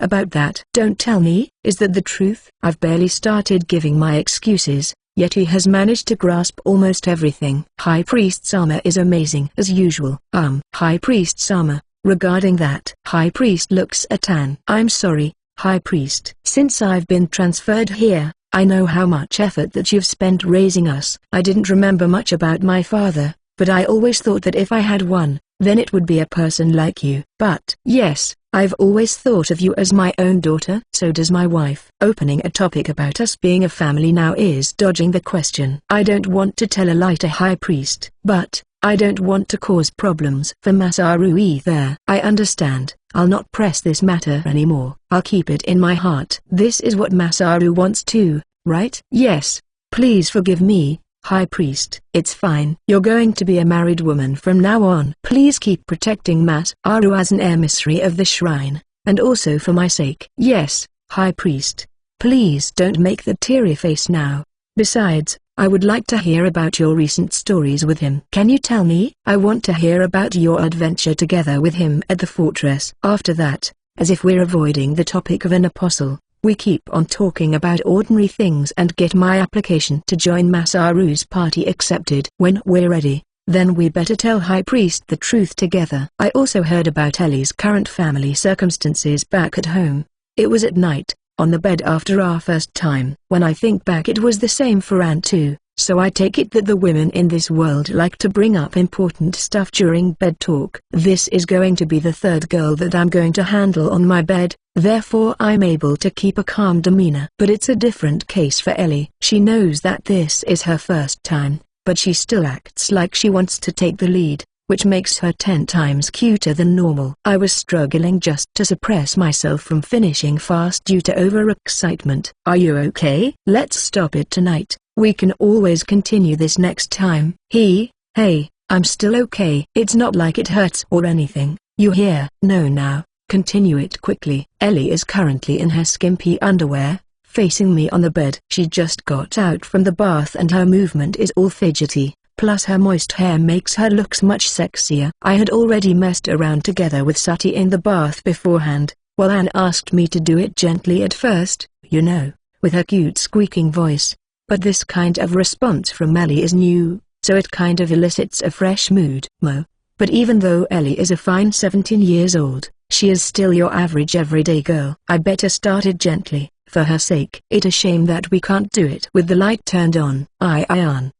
About that. Don't tell me. Is that the truth? I've barely started giving my excuses, yet he has managed to grasp almost everything. High Priest Sama is amazing as usual. High Priest Sama, regarding that. High Priest looks at Anne. I'm sorry, High Priest. Since I've been transferred here, I know how much effort that you've spent raising us. I didn't remember much about my father, but I always thought that if I had one, then it would be a person like you. But yes, I've always thought of you as my own daughter. So does my wife. Opening a topic about us being a family now is dodging the question. I don't want to tell a lie to High Priest, but I don't want to cause problems for Masaru either. I understand. I'll not press this matter anymore. I'll keep it in my heart. This is what Masaru wants too, right? Yes. Please forgive me, High Priest. It's fine. You're going to be a married woman from now on. Please keep protecting Masaru as an emissary of the shrine, and also for my sake. Yes, High Priest. Please don't make the teary face now. Besides, I would like to hear about your recent stories with him. Can you tell me? I want to hear about your adventure together with him at the fortress. After that, as if we're avoiding the topic of an apostle, we keep on talking about ordinary things and get my application to join Masaru's party accepted. When we're ready, then we better tell High Priest the truth together. I also heard about Ellie's current family circumstances back at home. It was at night, on the bed after our first time. When I think back, it was the same for Anne too, so I take it that the women in this world like to bring up important stuff during bed talk. This is going to be the 3rd girl that I'm going to handle on my bed, therefore I'm able to keep a calm demeanor. But it's a different case for Ellie. She knows that this is her first time, but she still acts like she wants to take the lead, which makes her 10 times cuter than normal. I was struggling just to suppress myself from finishing fast due to overexcitement. Are you okay? Let's stop it tonight. We can always continue this next time. Hey, I'm still okay. It's not like it hurts or anything. You hear? No, now, continue it quickly. Ellie is currently in her skimpy underwear, facing me on the bed. She just got out from the bath and her movement is all fidgety. Plus her moist hair makes her look much sexier. I had already messed around together with Sati in the bath beforehand, while Anne asked me to do it gently at first, you know, with her cute squeaking voice. But this kind of response from Ellie is new, so it kind of elicits a fresh mood. But even though Ellie is a fine 17 years old, she is still your average everyday girl. I better start it gently, for her sake. It's a shame that we can't do it with the light turned on.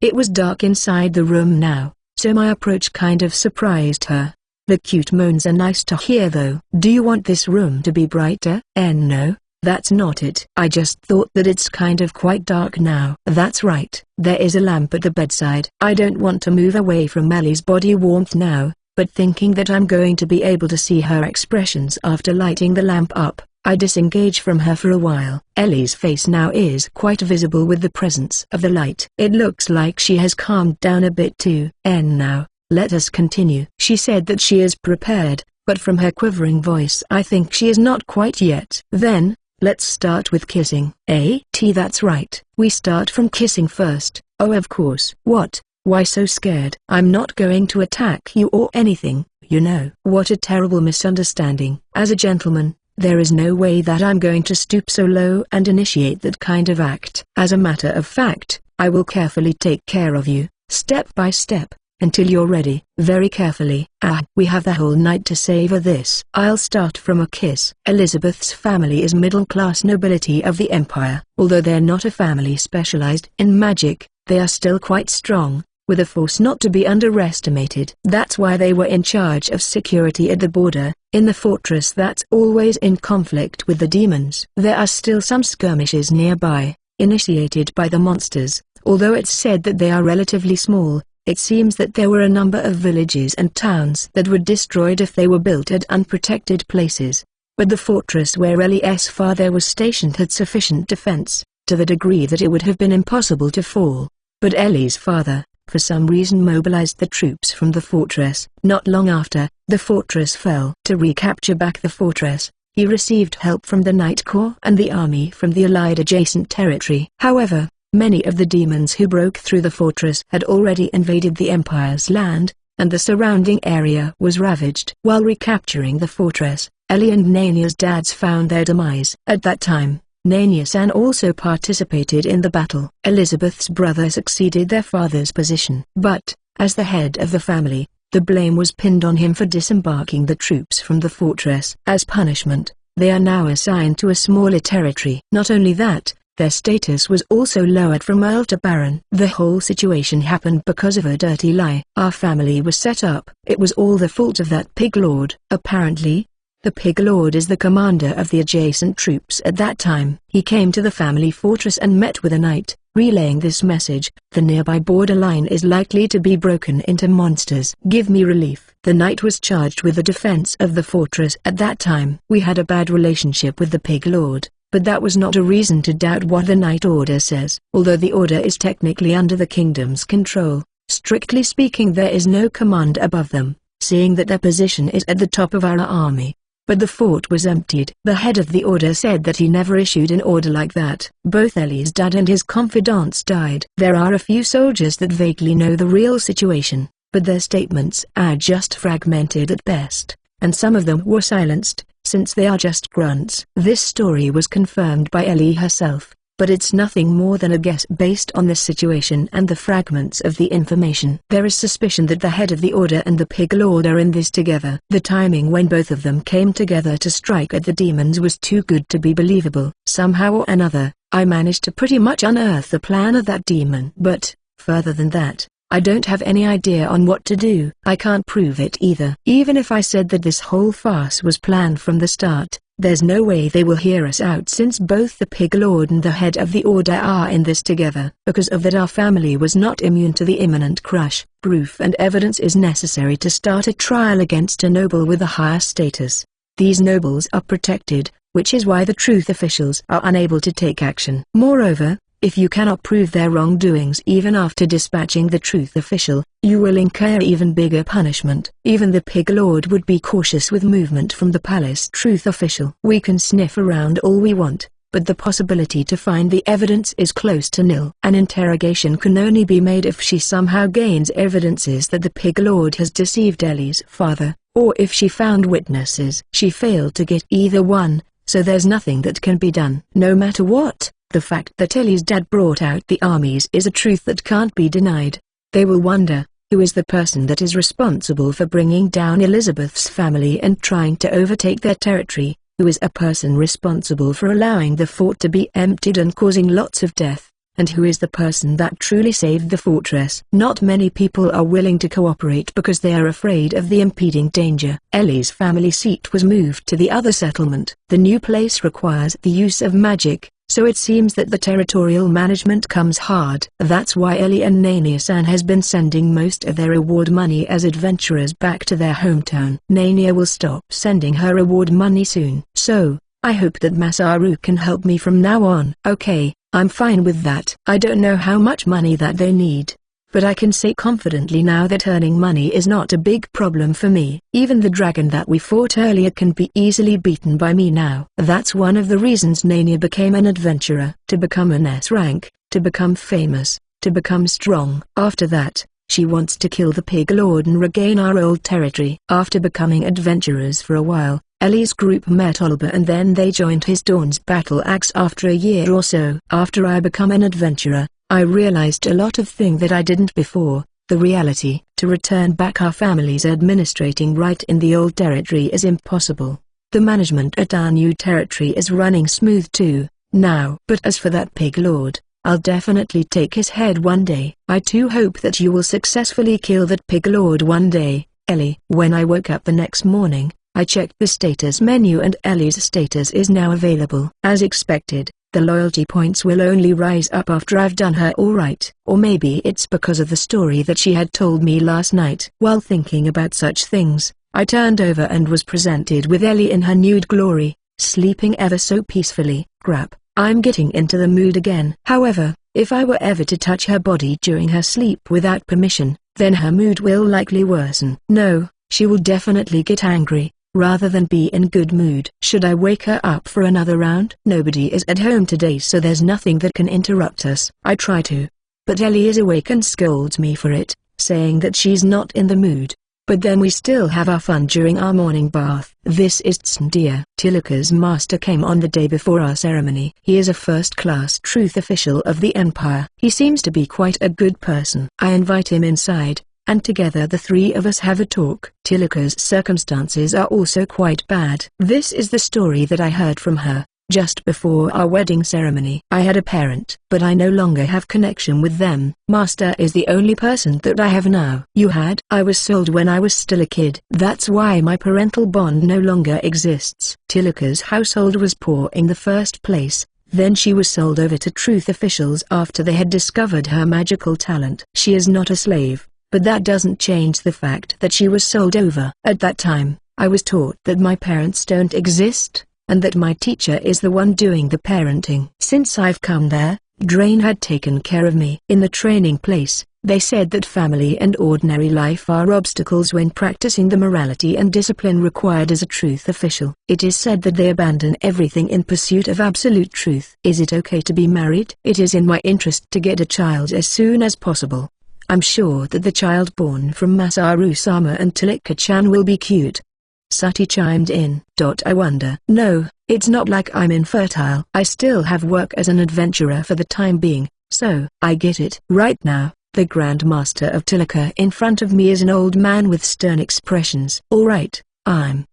It was dark inside the room now, so my approach kind of surprised her. The cute moans are nice to hear though. Do you want this room to be brighter? No, That's not it. I just thought that it's kind of quite dark now. That's right. There is a lamp at the bedside. I don't want to move away from Ellie's body warmth now, but thinking that I'm going to be able to see her expressions after lighting the lamp up, I disengage from her for a while. Ellie's face now is quite visible with the presence of the light. It looks like she has calmed down a bit too. And now, let us continue. She said that she is prepared, but from her quivering voice I think she is not quite yet. Then, let's start with kissing. That's right. We start from kissing first. Oh, of course. What? Why so scared? I'm not going to attack you or anything, you know. What a terrible misunderstanding. As a gentleman, there is no way that I'm going to stoop so low and initiate that kind of act. As a matter of fact, I will carefully take care of you, step by step, until you're ready. Very carefully. We have the whole night to savor this. I'll start from a kiss. Elizabeth's family is middle-class nobility of the empire. Although they're not a family specialized in magic, they are still quite strong, with a force not to be underestimated. That's why they were in charge of security at the border, in the fortress that's always in conflict with the demons. There are still some skirmishes nearby, initiated by the monsters. Although it's said that they are relatively small, it seems that there were a number of villages and towns that were destroyed if they were built at unprotected places. But the fortress where Ellie's father was stationed had sufficient defense, to the degree that it would have been impossible to fall. But Ellie's father, for some reason, mobilized the troops from the fortress. Not long after, the fortress fell. To recapture back the fortress, he received help from the Night Corps and the army from the allied adjacent territory. However, many of the demons who broke through the fortress had already invaded the Empire's land, and the surrounding area was ravaged. While recapturing the fortress, Ellie and Nania's dads found their demise. At that time, Nania-san also participated in the battle. Elizabeth's brother succeeded their father's position. But, as the head of the family, the blame was pinned on him for disembarking the troops from the fortress. As punishment, they are now assigned to a smaller territory. Not only that, their status was also lowered from Earl to Baron. The whole situation happened because of a dirty lie. Our family was set up. It was all the fault of that pig lord. Apparently, the pig lord is the commander of the adjacent troops at that time. He came to the family fortress and met with a knight, relaying this message: the nearby borderline is likely to be broken into monsters. Give me relief. The knight was charged with the defense of the fortress at that time. We had a bad relationship with the pig lord, but that was not a reason to doubt what the Knight Order says. Although the order is technically under the kingdom's control, strictly speaking there is no command above them, seeing that their position is at the top of our army. But the fort was emptied. The head of the order said that he never issued an order like that. Both Ellie's dad and his confidants died. There are a few soldiers that vaguely know the real situation, but their statements are just fragmented at best, and some of them were silenced, since they are just grunts. This story was confirmed by Ellie herself, but it's nothing more than a guess based on this situation and the fragments of the information. There is suspicion that the head of the order and the pig lord are in this together. The timing when both of them came together to strike at the demons was too good to be believable. Somehow or another, I managed to pretty much unearth the plan of that demon. But, further than that, I don't have any idea on what to do. I can't prove it either. Even if I said that this whole farce was planned from the start, there's no way they will hear us out, since both the pig lord and the head of the order are in this together. Because of that, our family was not immune to the imminent crush. Proof and evidence is necessary to start a trial against a noble with a higher status. These nobles are protected, which is why the truth officials are unable to take action. Moreover, if you cannot prove their wrongdoings even after dispatching the truth official, you will incur even bigger punishment. Even the pig lord would be cautious with movement from the palace truth official. We can sniff around all we want, but the possibility to find the evidence is close to nil. An interrogation can only be made if she somehow gains evidences that the pig lord has deceived Ellie's father, or if she found witnesses. She failed to get either one, so there's nothing that can be done. No matter what, the fact that Ellie's dad brought out the armies is a truth that can't be denied. They will wonder, who is the person that is responsible for bringing down Elizabeth's family and trying to overtake their territory? Who is a person responsible for allowing the fort to be emptied and causing lots of death? And who is the person that truly saved the fortress? Not many people are willing to cooperate because they are afraid of the impending danger. Ellie's family seat was moved to the other settlement. The new place requires the use of magic, so it seems that the territorial management comes hard. That's why Ellie and Nania-san has been sending most of their reward money as adventurers back to their hometown. Nania will stop sending her reward money soon. So, I hope that Masaru can help me from now on. Okay, I'm fine with that. I don't know how much money that they need, but I can say confidently now that earning money is not a big problem for me. Even the dragon that we fought earlier can be easily beaten by me now. That's one of the reasons Nania became an adventurer. To become an S rank, to become famous, to become strong. After that, she wants to kill the Pig Lord and regain our old territory. After becoming adventurers for a while, Ellie's group met Oliver and then they joined his Dawn's battle axe after a year or so. After I become an adventurer, I realized a lot of things that I didn't before. The reality, to return back our families administrating right in the old territory is impossible. The management at our new territory is running smooth too, now. But as for that Pig Lord, I'll definitely take his head one day. I too hope that you will successfully kill that Pig Lord one day, Ellie. When I woke up the next morning, I checked the status menu and Ellie's status is now available. As expected, the loyalty points will only rise up after I've done her alright. Or maybe it's because of the story that she had told me last night. While thinking about such things, I turned over and was presented with Ellie in her nude glory, sleeping ever so peacefully. Crap, I'm getting into the mood again. However, if I were ever to touch her body during her sleep without permission, then her mood will likely worsen. No, she will definitely get angry, rather than be in good mood. Should I wake her up for another round? Nobody is at home today so there's nothing that can interrupt us. I try to, but Ellie is awake and scolds me for it, saying that she's not in the mood. But then we still have our fun during our morning bath. This is Tsundia. Tilaka's master came on the day before our ceremony. He is a first-class truth official of the Empire. He seems to be quite a good person. I invite him inside, and together the three of us have a talk. Tilaka's circumstances are also quite bad. This is the story that I heard from her, just before our wedding ceremony. I had a parent, but I no longer have connection with them. Master is the only person that I have now. You had? I was sold when I was still a kid. That's why my parental bond no longer exists. Tilaka's household was poor in the first place. Then she was sold over to truth officials after they had discovered her magical talent. She is not a slave, but that doesn't change the fact that she was sold over. At that time, I was taught that my parents don't exist, and that my teacher is the one doing the parenting. Since I've come there, Drain had taken care of me. In the training place, they said that family and ordinary life are obstacles when practicing the morality and discipline required as a truth official. It is said that they abandon everything in pursuit of absolute truth. Is it okay to be married? It is in my interest to get a child as soon as possible. I'm sure that the child born from Masaru-sama and Tilika-chan will be cute. Sati chimed in. I wonder. No, it's not like I'm infertile. I still have work as an adventurer for the time being, so I get it. Right now, the Grand Master of Tilika in front of me is an old man with stern expressions. Alright,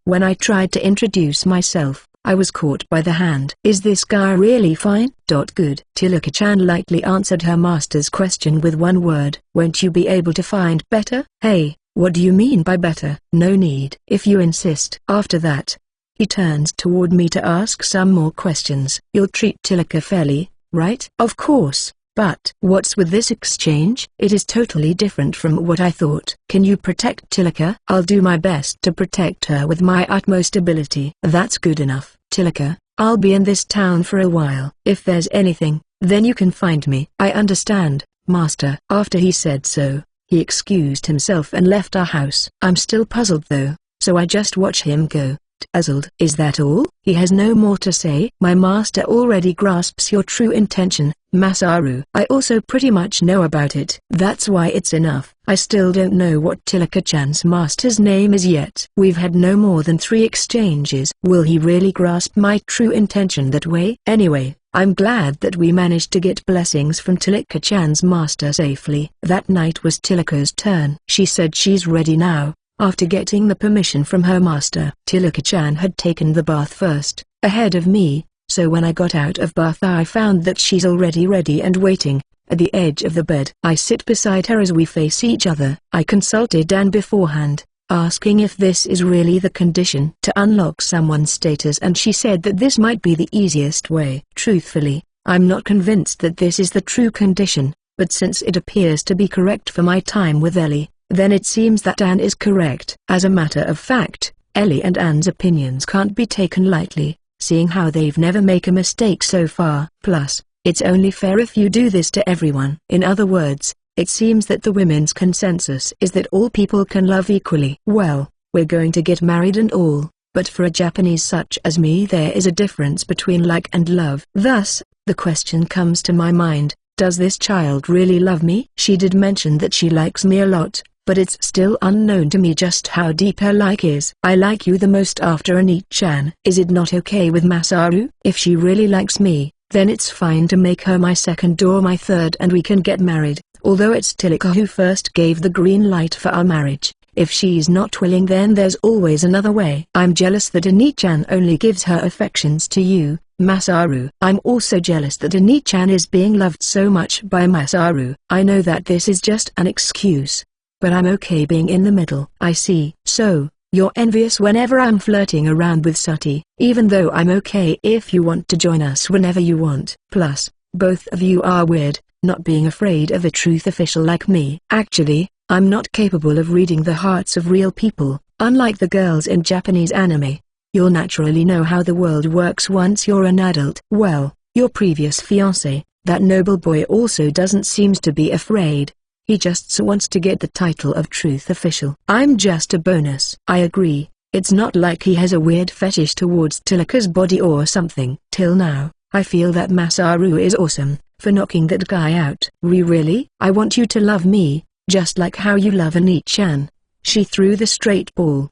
When I tried to introduce myself, I was caught by the hand. Is this guy really fine? Good. Tilika-chan lightly answered her master's question with one word. Won't you be able to find better? Hey. What do you mean by better? No need. If you insist. After that, he turns toward me to ask some more questions. You'll treat Tilika fairly, right? Of course, but what's with this exchange? It is totally different from what I thought. Can you protect Tilika? I'll do my best to protect her with my utmost ability. That's good enough. Tilika, I'll be in this town for a while. If there's anything, then you can find me. I understand, Master. After he said so, he excused himself and left our house. I'm still puzzled though, so I just watch him go. Puzzled. Is that all? He has no more to say? My master already grasps your true intention, Masaru. I also pretty much know about it. That's why it's enough. I still don't know what Tilika-chan's master's name is yet. We've had no more than 3 exchanges. Will he really grasp my true intention that way? Anyway, I'm glad that we managed to get blessings from Tilika-chan's master safely. That night was Tilika's turn. She said she's ready now, after getting the permission from her master. Tilika-chan had taken the bath first, ahead of me, So when I got out of bath I found that she's already ready and waiting, at the edge of the bed. I sit beside her as we face each other. I consulted Dan beforehand, asking if this is really the condition to unlock someone's status, and she said that this might be the easiest way. Truthfully, I'm not convinced that this is the true condition, but since it appears to be correct for my time with Ellie, then it seems that Dan is correct. As a matter of fact, Ellie and Anne's opinions can't be taken lightly, seeing how they've never made a mistake so far. Plus, it's only fair if you do this to everyone. In other words, it seems that the women's consensus is that all people can love equally. Well, we're going to get married and all, but for a Japanese such as me there is a difference between like and love. Thus, the question comes to my mind, does this child really love me? She did mention that she likes me a lot, but it's still unknown to me just how deep her like is. I like you the most after NEET-chan. Is it not okay with Masaru? If she really likes me, then it's fine to make her my second or my third and we can get married, although it's Tilika who first gave the green light for our marriage. If she's not willing then there's always another way. I'm jealous that NEET-chan only gives her affections to you, Masaru. I'm also jealous that NEET-chan is being loved so much by Masaru. I know that this is just an excuse, but I'm okay being in the middle. I see. So, you're envious whenever I'm flirting around with Sati, even though I'm okay if you want to join us whenever you want. Plus, both of you are weird, not being afraid of a truth official like me. Actually, I'm not capable of reading the hearts of real people, unlike the girls in Japanese anime. You'll naturally know how the world works once you're an adult. Well, your previous fiancé, that noble boy, also doesn't seem to be afraid. He just wants to get the title of truth official. I'm just a bonus. I agree, it's not like he has a weird fetish towards Tilika's body or something. Till now, I feel that Masaru is awesome, for knocking that guy out. Really? I want you to love me, just like how you love NEET-chan. She threw the straight ball.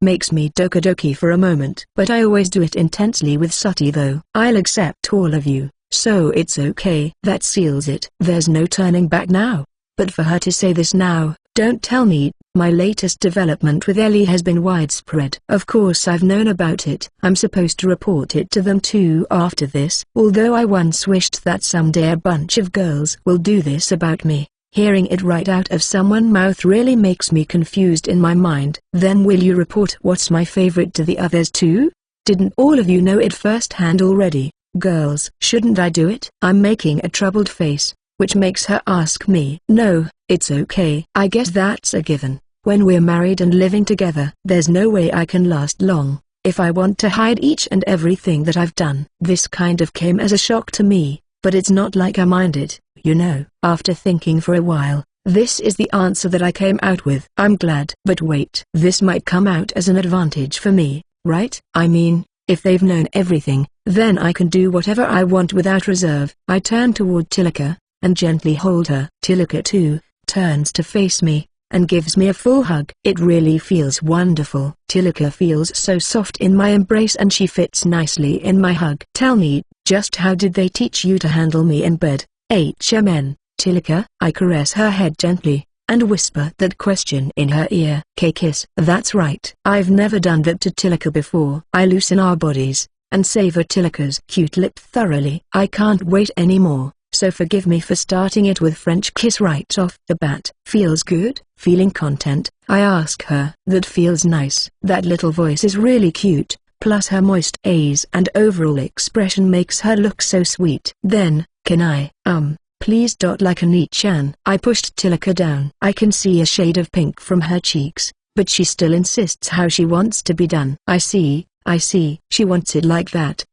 Makes me doki for a moment. But I always do it intensely with Sati though. I'll accept all of you, so it's okay. That seals it. There's no turning back now. But for her to say this now, don't tell me, my latest development with Ellie has been widespread. Of course I've known about it. I'm supposed to report it to them too after this. Although I once wished that someday a bunch of girls will do this about me. Hearing it right out of someone's mouth really makes me confused in my mind. Then will you report what's my favorite to the others too? Didn't all of you know it firsthand already, girls? Shouldn't I do it? I'm making a troubled face, which makes her ask me. No, it's okay. I guess that's a given. When we're married and living together, there's no way I can last long, if I want to hide each and everything that I've done. This kind of came as a shock to me, but it's not like I mind it, you know. After thinking for a while, this is the answer that I came out with. I'm glad. But wait, this might come out as an advantage for me, right? I mean, if they've known everything, then I can do whatever I want without reserve. I turn toward Tilika, and gently hold her. Tilika too, turns to face me, and gives me a full hug. It really feels wonderful. Tilika feels so soft in my embrace and she fits nicely in my hug. Tell me, just how did they teach you to handle me in bed? HMN, Tilika? I caress her head gently, and whisper that question in her ear. K-kiss. That's right. I've never done that to Tilika before. I loosen our bodies, and savor Tilika's cute lip thoroughly. I can't wait anymore, so forgive me for starting it with French kiss right off the bat. Feels good? Feeling content? I ask her. That feels nice. That little voice is really cute, plus her moist eyes and overall expression makes her look so sweet. Then, can I, please like a NEET-chan? I pushed Tilika down. I can see a shade of pink from her cheeks, but she still insists how she wants to be done. I see, she wants it like that.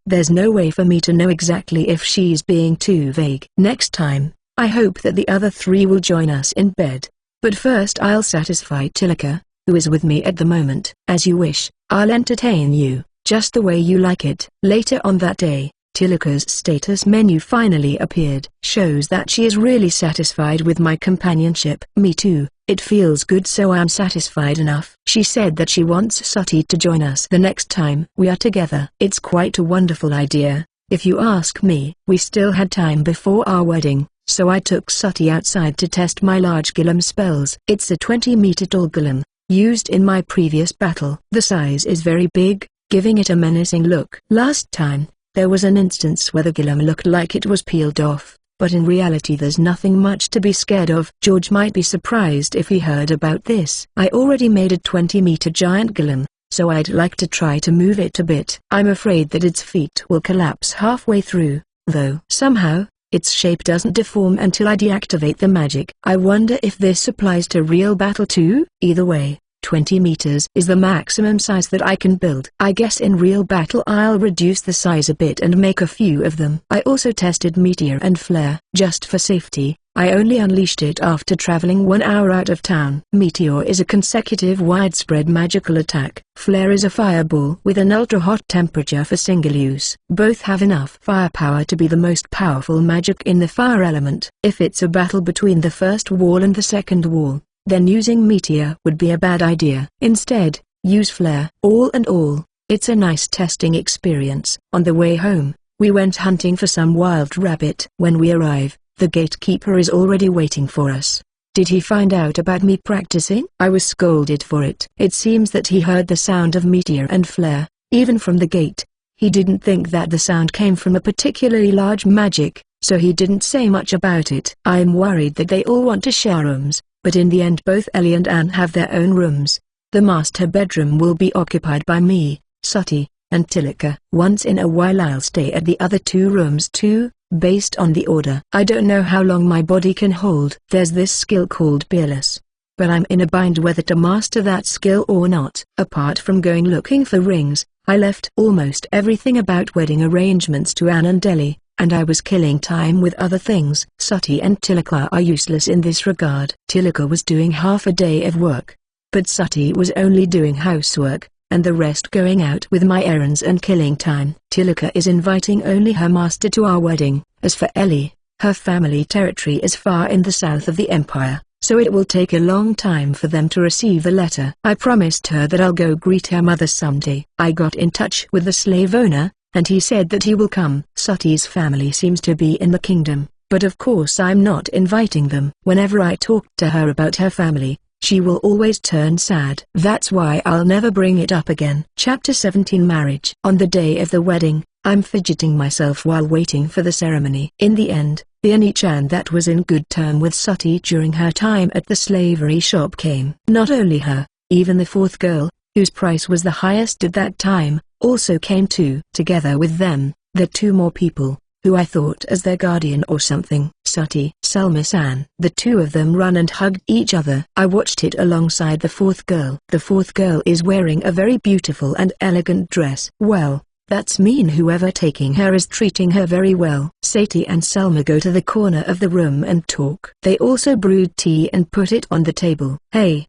There's no way for me to know exactly if she's being too vague. Next time, I hope that the other three will join us in bed. But first I'll satisfy Tilika, who is with me at the moment. As you wish, I'll entertain you, just the way you like it. Later on that day, Tilika's status menu finally appeared. Shows that she is really satisfied with my companionship. Me too, it feels good, so I'm satisfied enough. She said that she wants Sati to join us the next time we are together. It's quite a wonderful idea, if you ask me. We still had time before our wedding, so I took Sati outside to test my large golem spells. It's a 20-meter tall golem, used in my previous battle. The size is very big, giving it a menacing look. Last time, There was an instance where the gillum looked like it was peeled off, but in reality there's nothing much to be scared of. George might be surprised if he heard about this. I already made a 20-meter giant gillum, so I'd like to try to move it a bit. I'm afraid that its feet will collapse halfway through, though. Somehow, its shape doesn't deform until I deactivate the magic. I wonder if this applies to real battle too? Either way, 20 meters is the maximum size that I can build. I guess in real battle I'll reduce the size a bit and make a few of them. I also tested Meteor and Flare. Just for safety, I only unleashed it after traveling 1 hour out of town. Meteor is a consecutive widespread magical attack. Flare is a fireball with an ultra-hot temperature for single use. Both have enough firepower to be the most powerful magic in the fire element. If it's a battle between the first wall and the second wall, then using Meteor would be a bad idea. Instead, use Flare. All in all, it's a nice testing experience. On the way home, we went hunting for some wild rabbit. When we arrive, the gatekeeper is already waiting for us. Did he find out about me practicing? I was scolded for it. It seems that he heard the sound of Meteor and Flare, even from the gate. He didn't think that the sound came from a particularly large magic, so he didn't say much about it. I'm worried that they all want to share rooms, but in the end both Ellie and Anne have their own rooms. The master bedroom will be occupied by me, Sati, and Tilika. Once in a while I'll stay at the other 2 rooms too, based on the order. I don't know how long my body can hold. There's this skill called Peerless, but I'm in a bind whether to master that skill or not. Apart from going looking for rings, I left almost everything about wedding arrangements to Anne and Ellie, and I was killing time with other things. Sati and Tilika are useless in this regard. Tilika was doing half a day of work, but Sati was only doing housework, and the rest going out with my errands and killing time. Tilika is inviting only her master to our wedding. As for Ellie, her family territory is far in the south of the empire, so it will take a long time for them to receive a letter. I promised her that I'll go greet her mother someday. I got in touch with the slave owner, and he said that he will come. Sati's family seems to be in the kingdom, but of course I'm not inviting them. Whenever I talk to her about her family, she will always turn sad. That's why I'll never bring it up again. Chapter 17 Marriage. On the day of the wedding, I'm fidgeting myself while waiting for the ceremony. In the end, the Ani-chan that was in good term with Sati during her time at the slavery shop came. Not only her, even the 4th girl, whose price was the highest at that time, also came too. Together with them, the 2 more people, who I thought as their guardian or something. Sati, Selma-san. The 2 of them ran and hugged each other. I watched it alongside the 4th girl. The 4th girl is wearing a very beautiful and elegant dress. Well, that's mean whoever taking her is treating her very well. Sati and Selma go to the corner of the room and talk. They also brewed tea and put it on the table. Hey,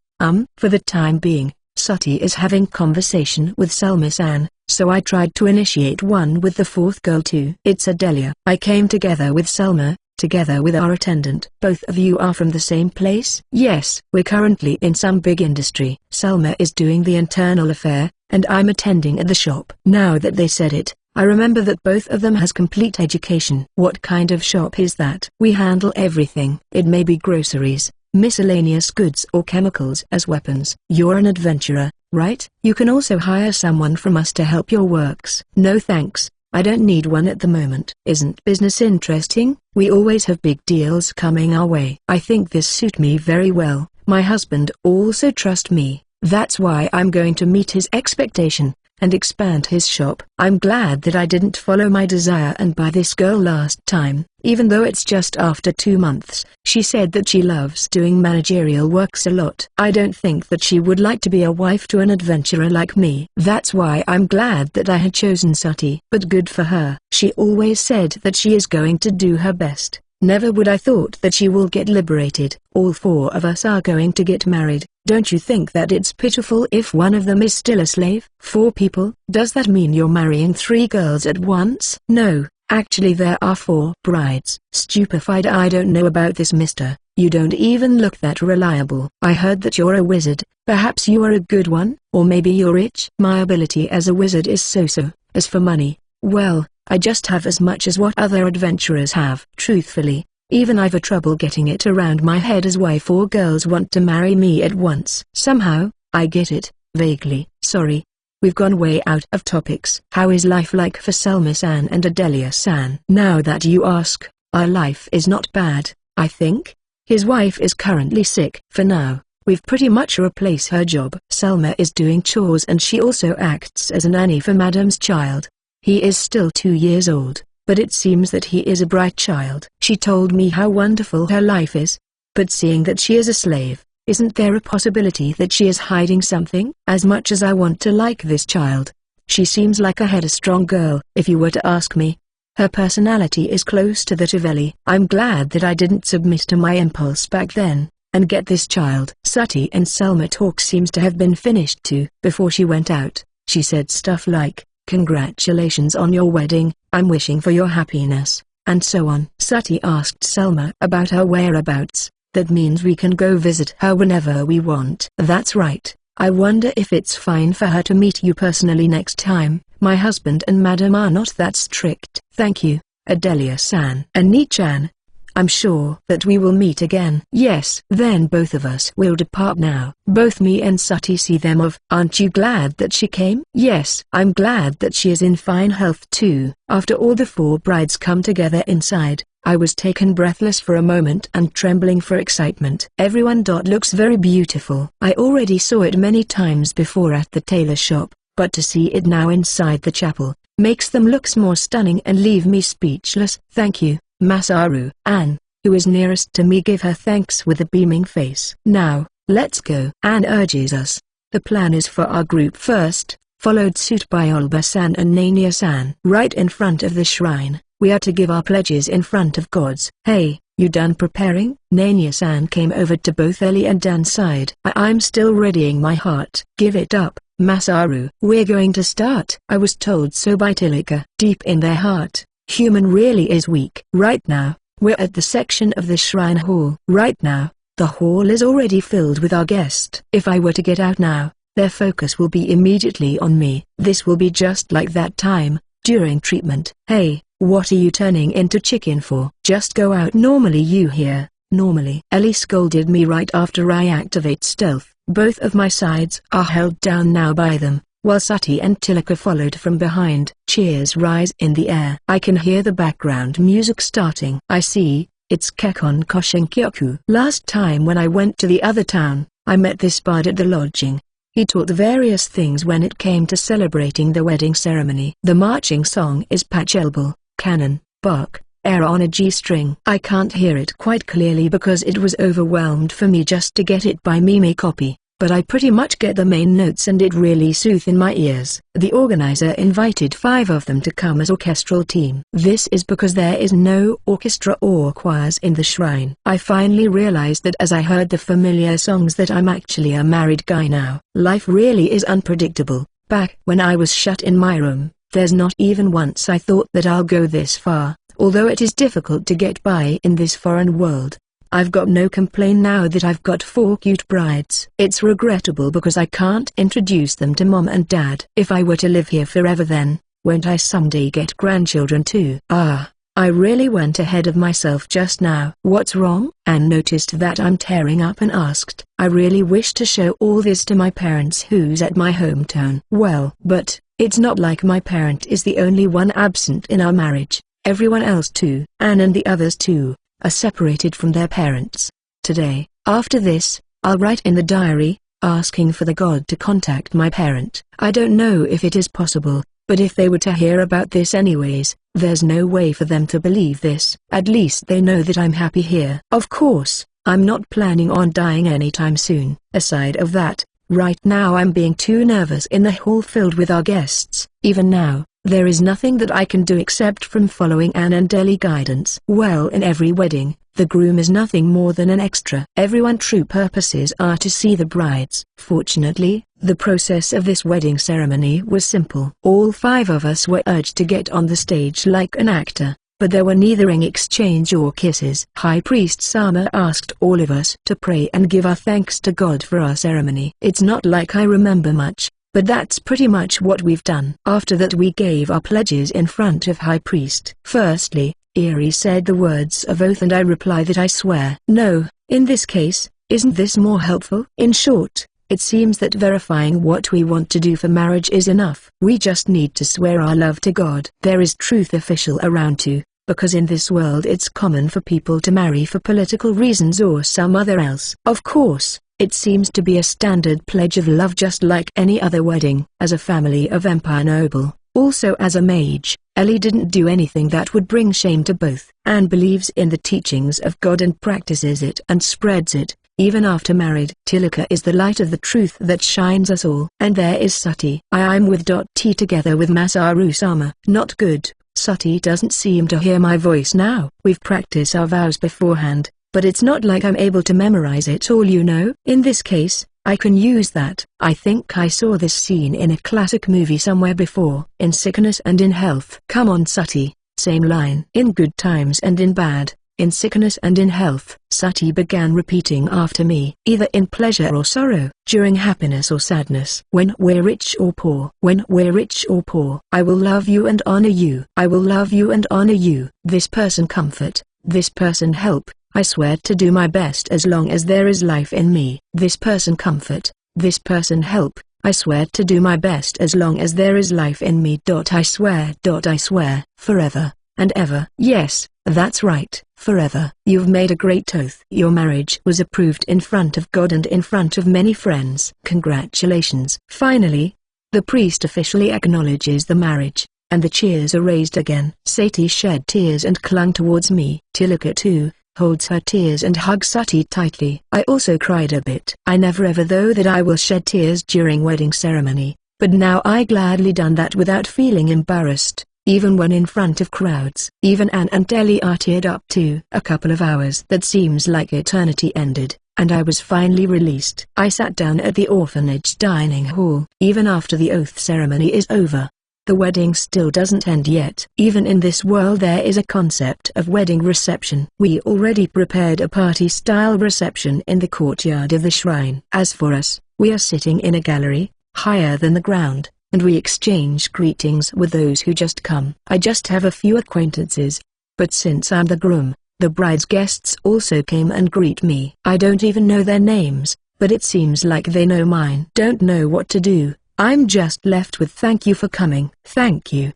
for the time being, Sati is having conversation with Selma-san, so I tried to initiate one with the 4th girl too. It's Adelia. I came together with Selma, together with our attendant. Both of you are from the same place? Yes. We're currently in some big industry. Selma is doing the internal affair, and I'm attending at the shop. Now that they said it, I remember that both of them has complete education. What kind of shop is that? We handle everything. It may be groceries, miscellaneous goods or chemicals as weapons. You're an adventurer, right? You can also hire someone from us to help your works. No thanks, I don't need one at the moment. Isn't business interesting? We always have big deals coming our way. I think this suit me very well. My husband also trusts me. That's why I'm going to meet his expectation, and expand his shop. I'm glad that I didn't follow my desire and buy this girl last time, even though it's just after 2 months. She said that she loves doing managerial works a lot. I don't think that she would like to be a wife to an adventurer like me. That's why I'm glad that I had chosen Sati. But good for her. She always said that she is going to do her best. Never would I thought that she will get liberated. All 4 of us are going to get married. Don't you think that it's pitiful if one of them is still a slave? 4 people? Does that mean you're marrying 3 girls at once? No, actually there are 4 brides. Stupefied. I don't know about this, mister. You don't even look that reliable. I heard that you're a wizard. Perhaps you are a good one, or maybe you're rich. My ability as a wizard is so-so. As for money, well, I just have as much as what other adventurers have. Truthfully, even I've a trouble getting it around my head as why 4 girls want to marry me at once. Somehow, I get it, vaguely. Sorry. we've gone way out of topics. How is life like for Selma-san and Adelia-san? Now that you ask, our life is not bad, I think. His wife is currently sick. For now, we've pretty much replaced her job. Selma is doing chores and she also acts as a nanny for Madam's child. He is still 2 years old, but it seems that he is a bright child. She told me how wonderful her life is. But seeing that she is a slave, isn't there a possibility that she is hiding something? As much as I want to like this child, she seems like a headstrong girl. If you were to ask me, her personality is close to that of Ellie. I'm glad that I didn't submit to my impulse back then, and get this child. Sati and Selma talk seems to have been finished too. Before she went out, she said stuff like, "Congratulations on your wedding, I'm wishing for your happiness," and so on. Sati asked Selma about her whereabouts. That means we can go visit her whenever we want. That's right. I wonder if it's fine for her to meet you personally next time. My husband and Madam are not that strict. Thank you, Adelia-san. And NEET-chan, I'm sure that we will meet again. Yes. Then both of us will depart now. Both me and Sati see them off. Aren't you glad that she came? Yes. I'm glad that she is in fine health too. After all the 4 brides come together inside, I was taken breathless for a moment and trembling for excitement. Everyone looks very beautiful. I already saw it many times before at the tailor shop, but to see it now inside the chapel, makes them look more stunning and leave me speechless. Thank you, Masaru. Anne, who is nearest to me, give her thanks with a beaming face. Now, let's go. Anne urges us. The plan is for our group first, followed suit by Olba-san and Nania-san. Right in front of the shrine, we are to give our pledges in front of gods. Hey, you done preparing? Nania-san came over to both Ellie and Dan's side. I'm still readying my heart. Give it up, Masaru. We're going to start. I was told so by Tilika. Deep in their heart, human really is weak. Right now, we're at the section of the shrine hall. Right now, the hall is already filled with our guests. If I were to get out now, their focus will be immediately on me. This will be just like that time, during treatment. Hey, what are you turning into chicken for? Just go out normally, you hear? Normally. Ellie scolded me right after I activate stealth. Both of my sides are held down now by them, while Sati and Tilaka followed from behind. Cheers rise in the air. I can hear the background music starting. I see, it's Kekon Koshinkyoku. Last time when I went to the other town, I met this bard at the lodging. He taught various things when it came to celebrating the wedding ceremony. The marching song is Pachelbel, Canon, Bach, Air on a G-string. I can't hear it quite clearly because it was overwhelmed for me just to get it by Mimi copy, but I pretty much get the main notes and it really soothes in my ears. The organizer invited 5 of them to come as orchestral team. This is because there is no orchestra or choirs in the shrine. I finally realized that as I heard the familiar songs that I'm actually a married guy now. Life really is unpredictable. Back when I was shut in my room, there's not even once I thought that I'll go this far, although it is difficult to get by in this foreign world. I've got no complaint now that I've got 4 cute brides. It's regrettable because I can't introduce them to mom and dad. If I were to live here forever, then, won't I someday get grandchildren too? I really went ahead of myself just now. What's wrong? Anne noticed that I'm tearing up and asked. I really wish to show all this to my parents who's at my hometown. Well, but, it's not like my parent is the only one absent in our marriage. Everyone else too, Anne and the others too, are separated from their parents. Today, after this, I'll write in the diary, asking for the god to contact my parent. I don't know if it is possible, but if they were to hear about this anyways, there's no way for them to believe this. At least they know that I'm happy here. Of course, I'm not planning on dying anytime soon. Aside of that, right now I'm being too nervous in the hall filled with our guests. Even now, there is nothing that I can do except from following Anne and Ellie guidance. Well, in every wedding, the groom is nothing more than an extra. Everyone's true purposes are to see the brides. Fortunately, the process of this wedding ceremony was simple. All 5 of us were urged to get on the stage like an actor, but there were neither ring exchange or kisses. High Priest Sama asked all of us to pray and give our thanks to God for our ceremony. It's not like I remember much, but that's pretty much what we've done. After that we gave our pledges in front of High Priest. Firstly, Eri said the words of oath and I replied that I swear. No, in this case, isn't this more helpful? In short, It seems that verifying what we want to do for marriage is enough. We just need to swear our love to God. There is truth official around too, because in this world it's common for people to marry for political reasons or some other else. Of course, it seems to be a standard pledge of love just like any other wedding. As a family of Empire Noble, also as a mage, Ellie didn't do anything that would bring shame to both. Anne believes in the teachings of God and practices it and spreads it, even after married. Tilaka is the light of the truth that shines us all. And there is Sati. I'm with T together with Masaru-sama. Not good. Sati doesn't seem to hear my voice now. We've practiced our vows beforehand, but it's not like I'm able to memorize it all, you know. In this case, I can use that. I think I saw this scene in a classic movie somewhere before. In sickness and in health. Come on Sati, same line. In good times and in bad, in sickness and in health. Sati began repeating after me. Either in pleasure or sorrow, during happiness or sadness. When we're rich or poor. When we're rich or poor. I will love you and honor you. I will love you and honor you. This person comfort, this person help. I swear to do my best as long as there is life in me. This person comfort, this person help. I swear to do my best as long as there is life in me. I swear, forever and ever. Yes, that's right, forever. You've made a great oath. Your marriage was approved in front of God and in front of many friends. Congratulations. Finally, the priest officially acknowledges the marriage, and the cheers are raised again. Sati shed tears and clung towards me. Tilaka too holds her tears and hugs Sati tightly. I also cried a bit. I never ever thought that I will shed tears during wedding ceremony, but now I gladly done that without feeling embarrassed, even when in front of crowds. Even Anne and Ellie are teared up too. A couple of hours that seems like eternity ended, and I was finally released. I sat down at the orphanage dining hall. Even after the oath ceremony is over, the wedding still doesn't end yet. Even in this world there is a concept of wedding reception. We already prepared a party-style reception in the courtyard of the shrine. As for us, we are sitting in a gallery, higher than the ground, and we exchange greetings with those who just come. I just have a few acquaintances, but since I'm the groom, the bride's guests also came and greet me. I don't even know their names, but it seems like they know mine. Don't know what to do. I'm just left with thank you for coming. Thank you.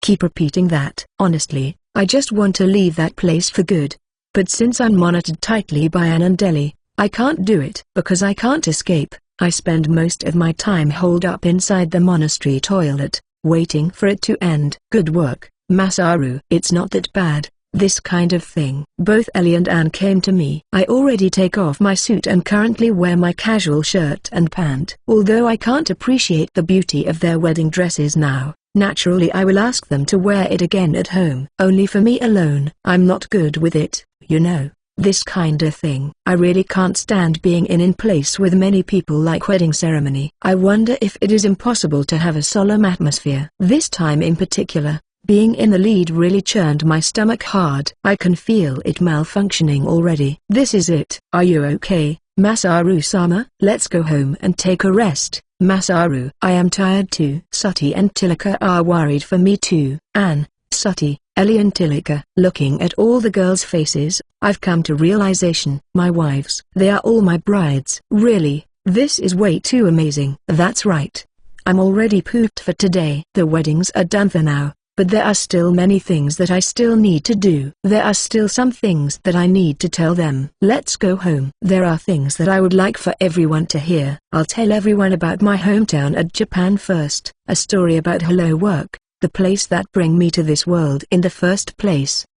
Keep repeating that. Honestly, I just want to leave that place for good. But since I'm monitored tightly by Anne and Ellie, I can't do it. Because I can't escape, I spend most of my time holed up inside the monastery toilet, waiting for it to end. Good work, Masaru. It's not that bad, this kind of thing. Both Ellie and Anne came to me. I already take off my suit and currently wear my casual shirt and pant. Although I can't appreciate the beauty of their wedding dresses now, naturally I will ask them to wear it again at home. Only for me alone. I'm not good with it, you know. This kind of thing. I really can't stand being in place with many people like wedding ceremony. I wonder if it is impossible to have a solemn atmosphere. This time in particular, being in the lead really churned my stomach hard. I can feel it malfunctioning already. This is it. Are you okay, Masaru-sama? Let's go home and take a rest, Masaru. I am tired too. Sati and Tilaka are worried for me too. Anne, Sati, Ellie and Tilaka. Looking at all the girls' faces, I've come to realization. My wives. They are all my brides. Really, this is way too amazing. That's right. I'm already pooped for today. The weddings are done for now. But there are still many things that I still need to do. There are still some things that I need to tell them. Let's go home. There are things that I would like for everyone to hear. I'll tell everyone about my hometown at Japan first. A story about hello work, the place that bring me to this world in the first place.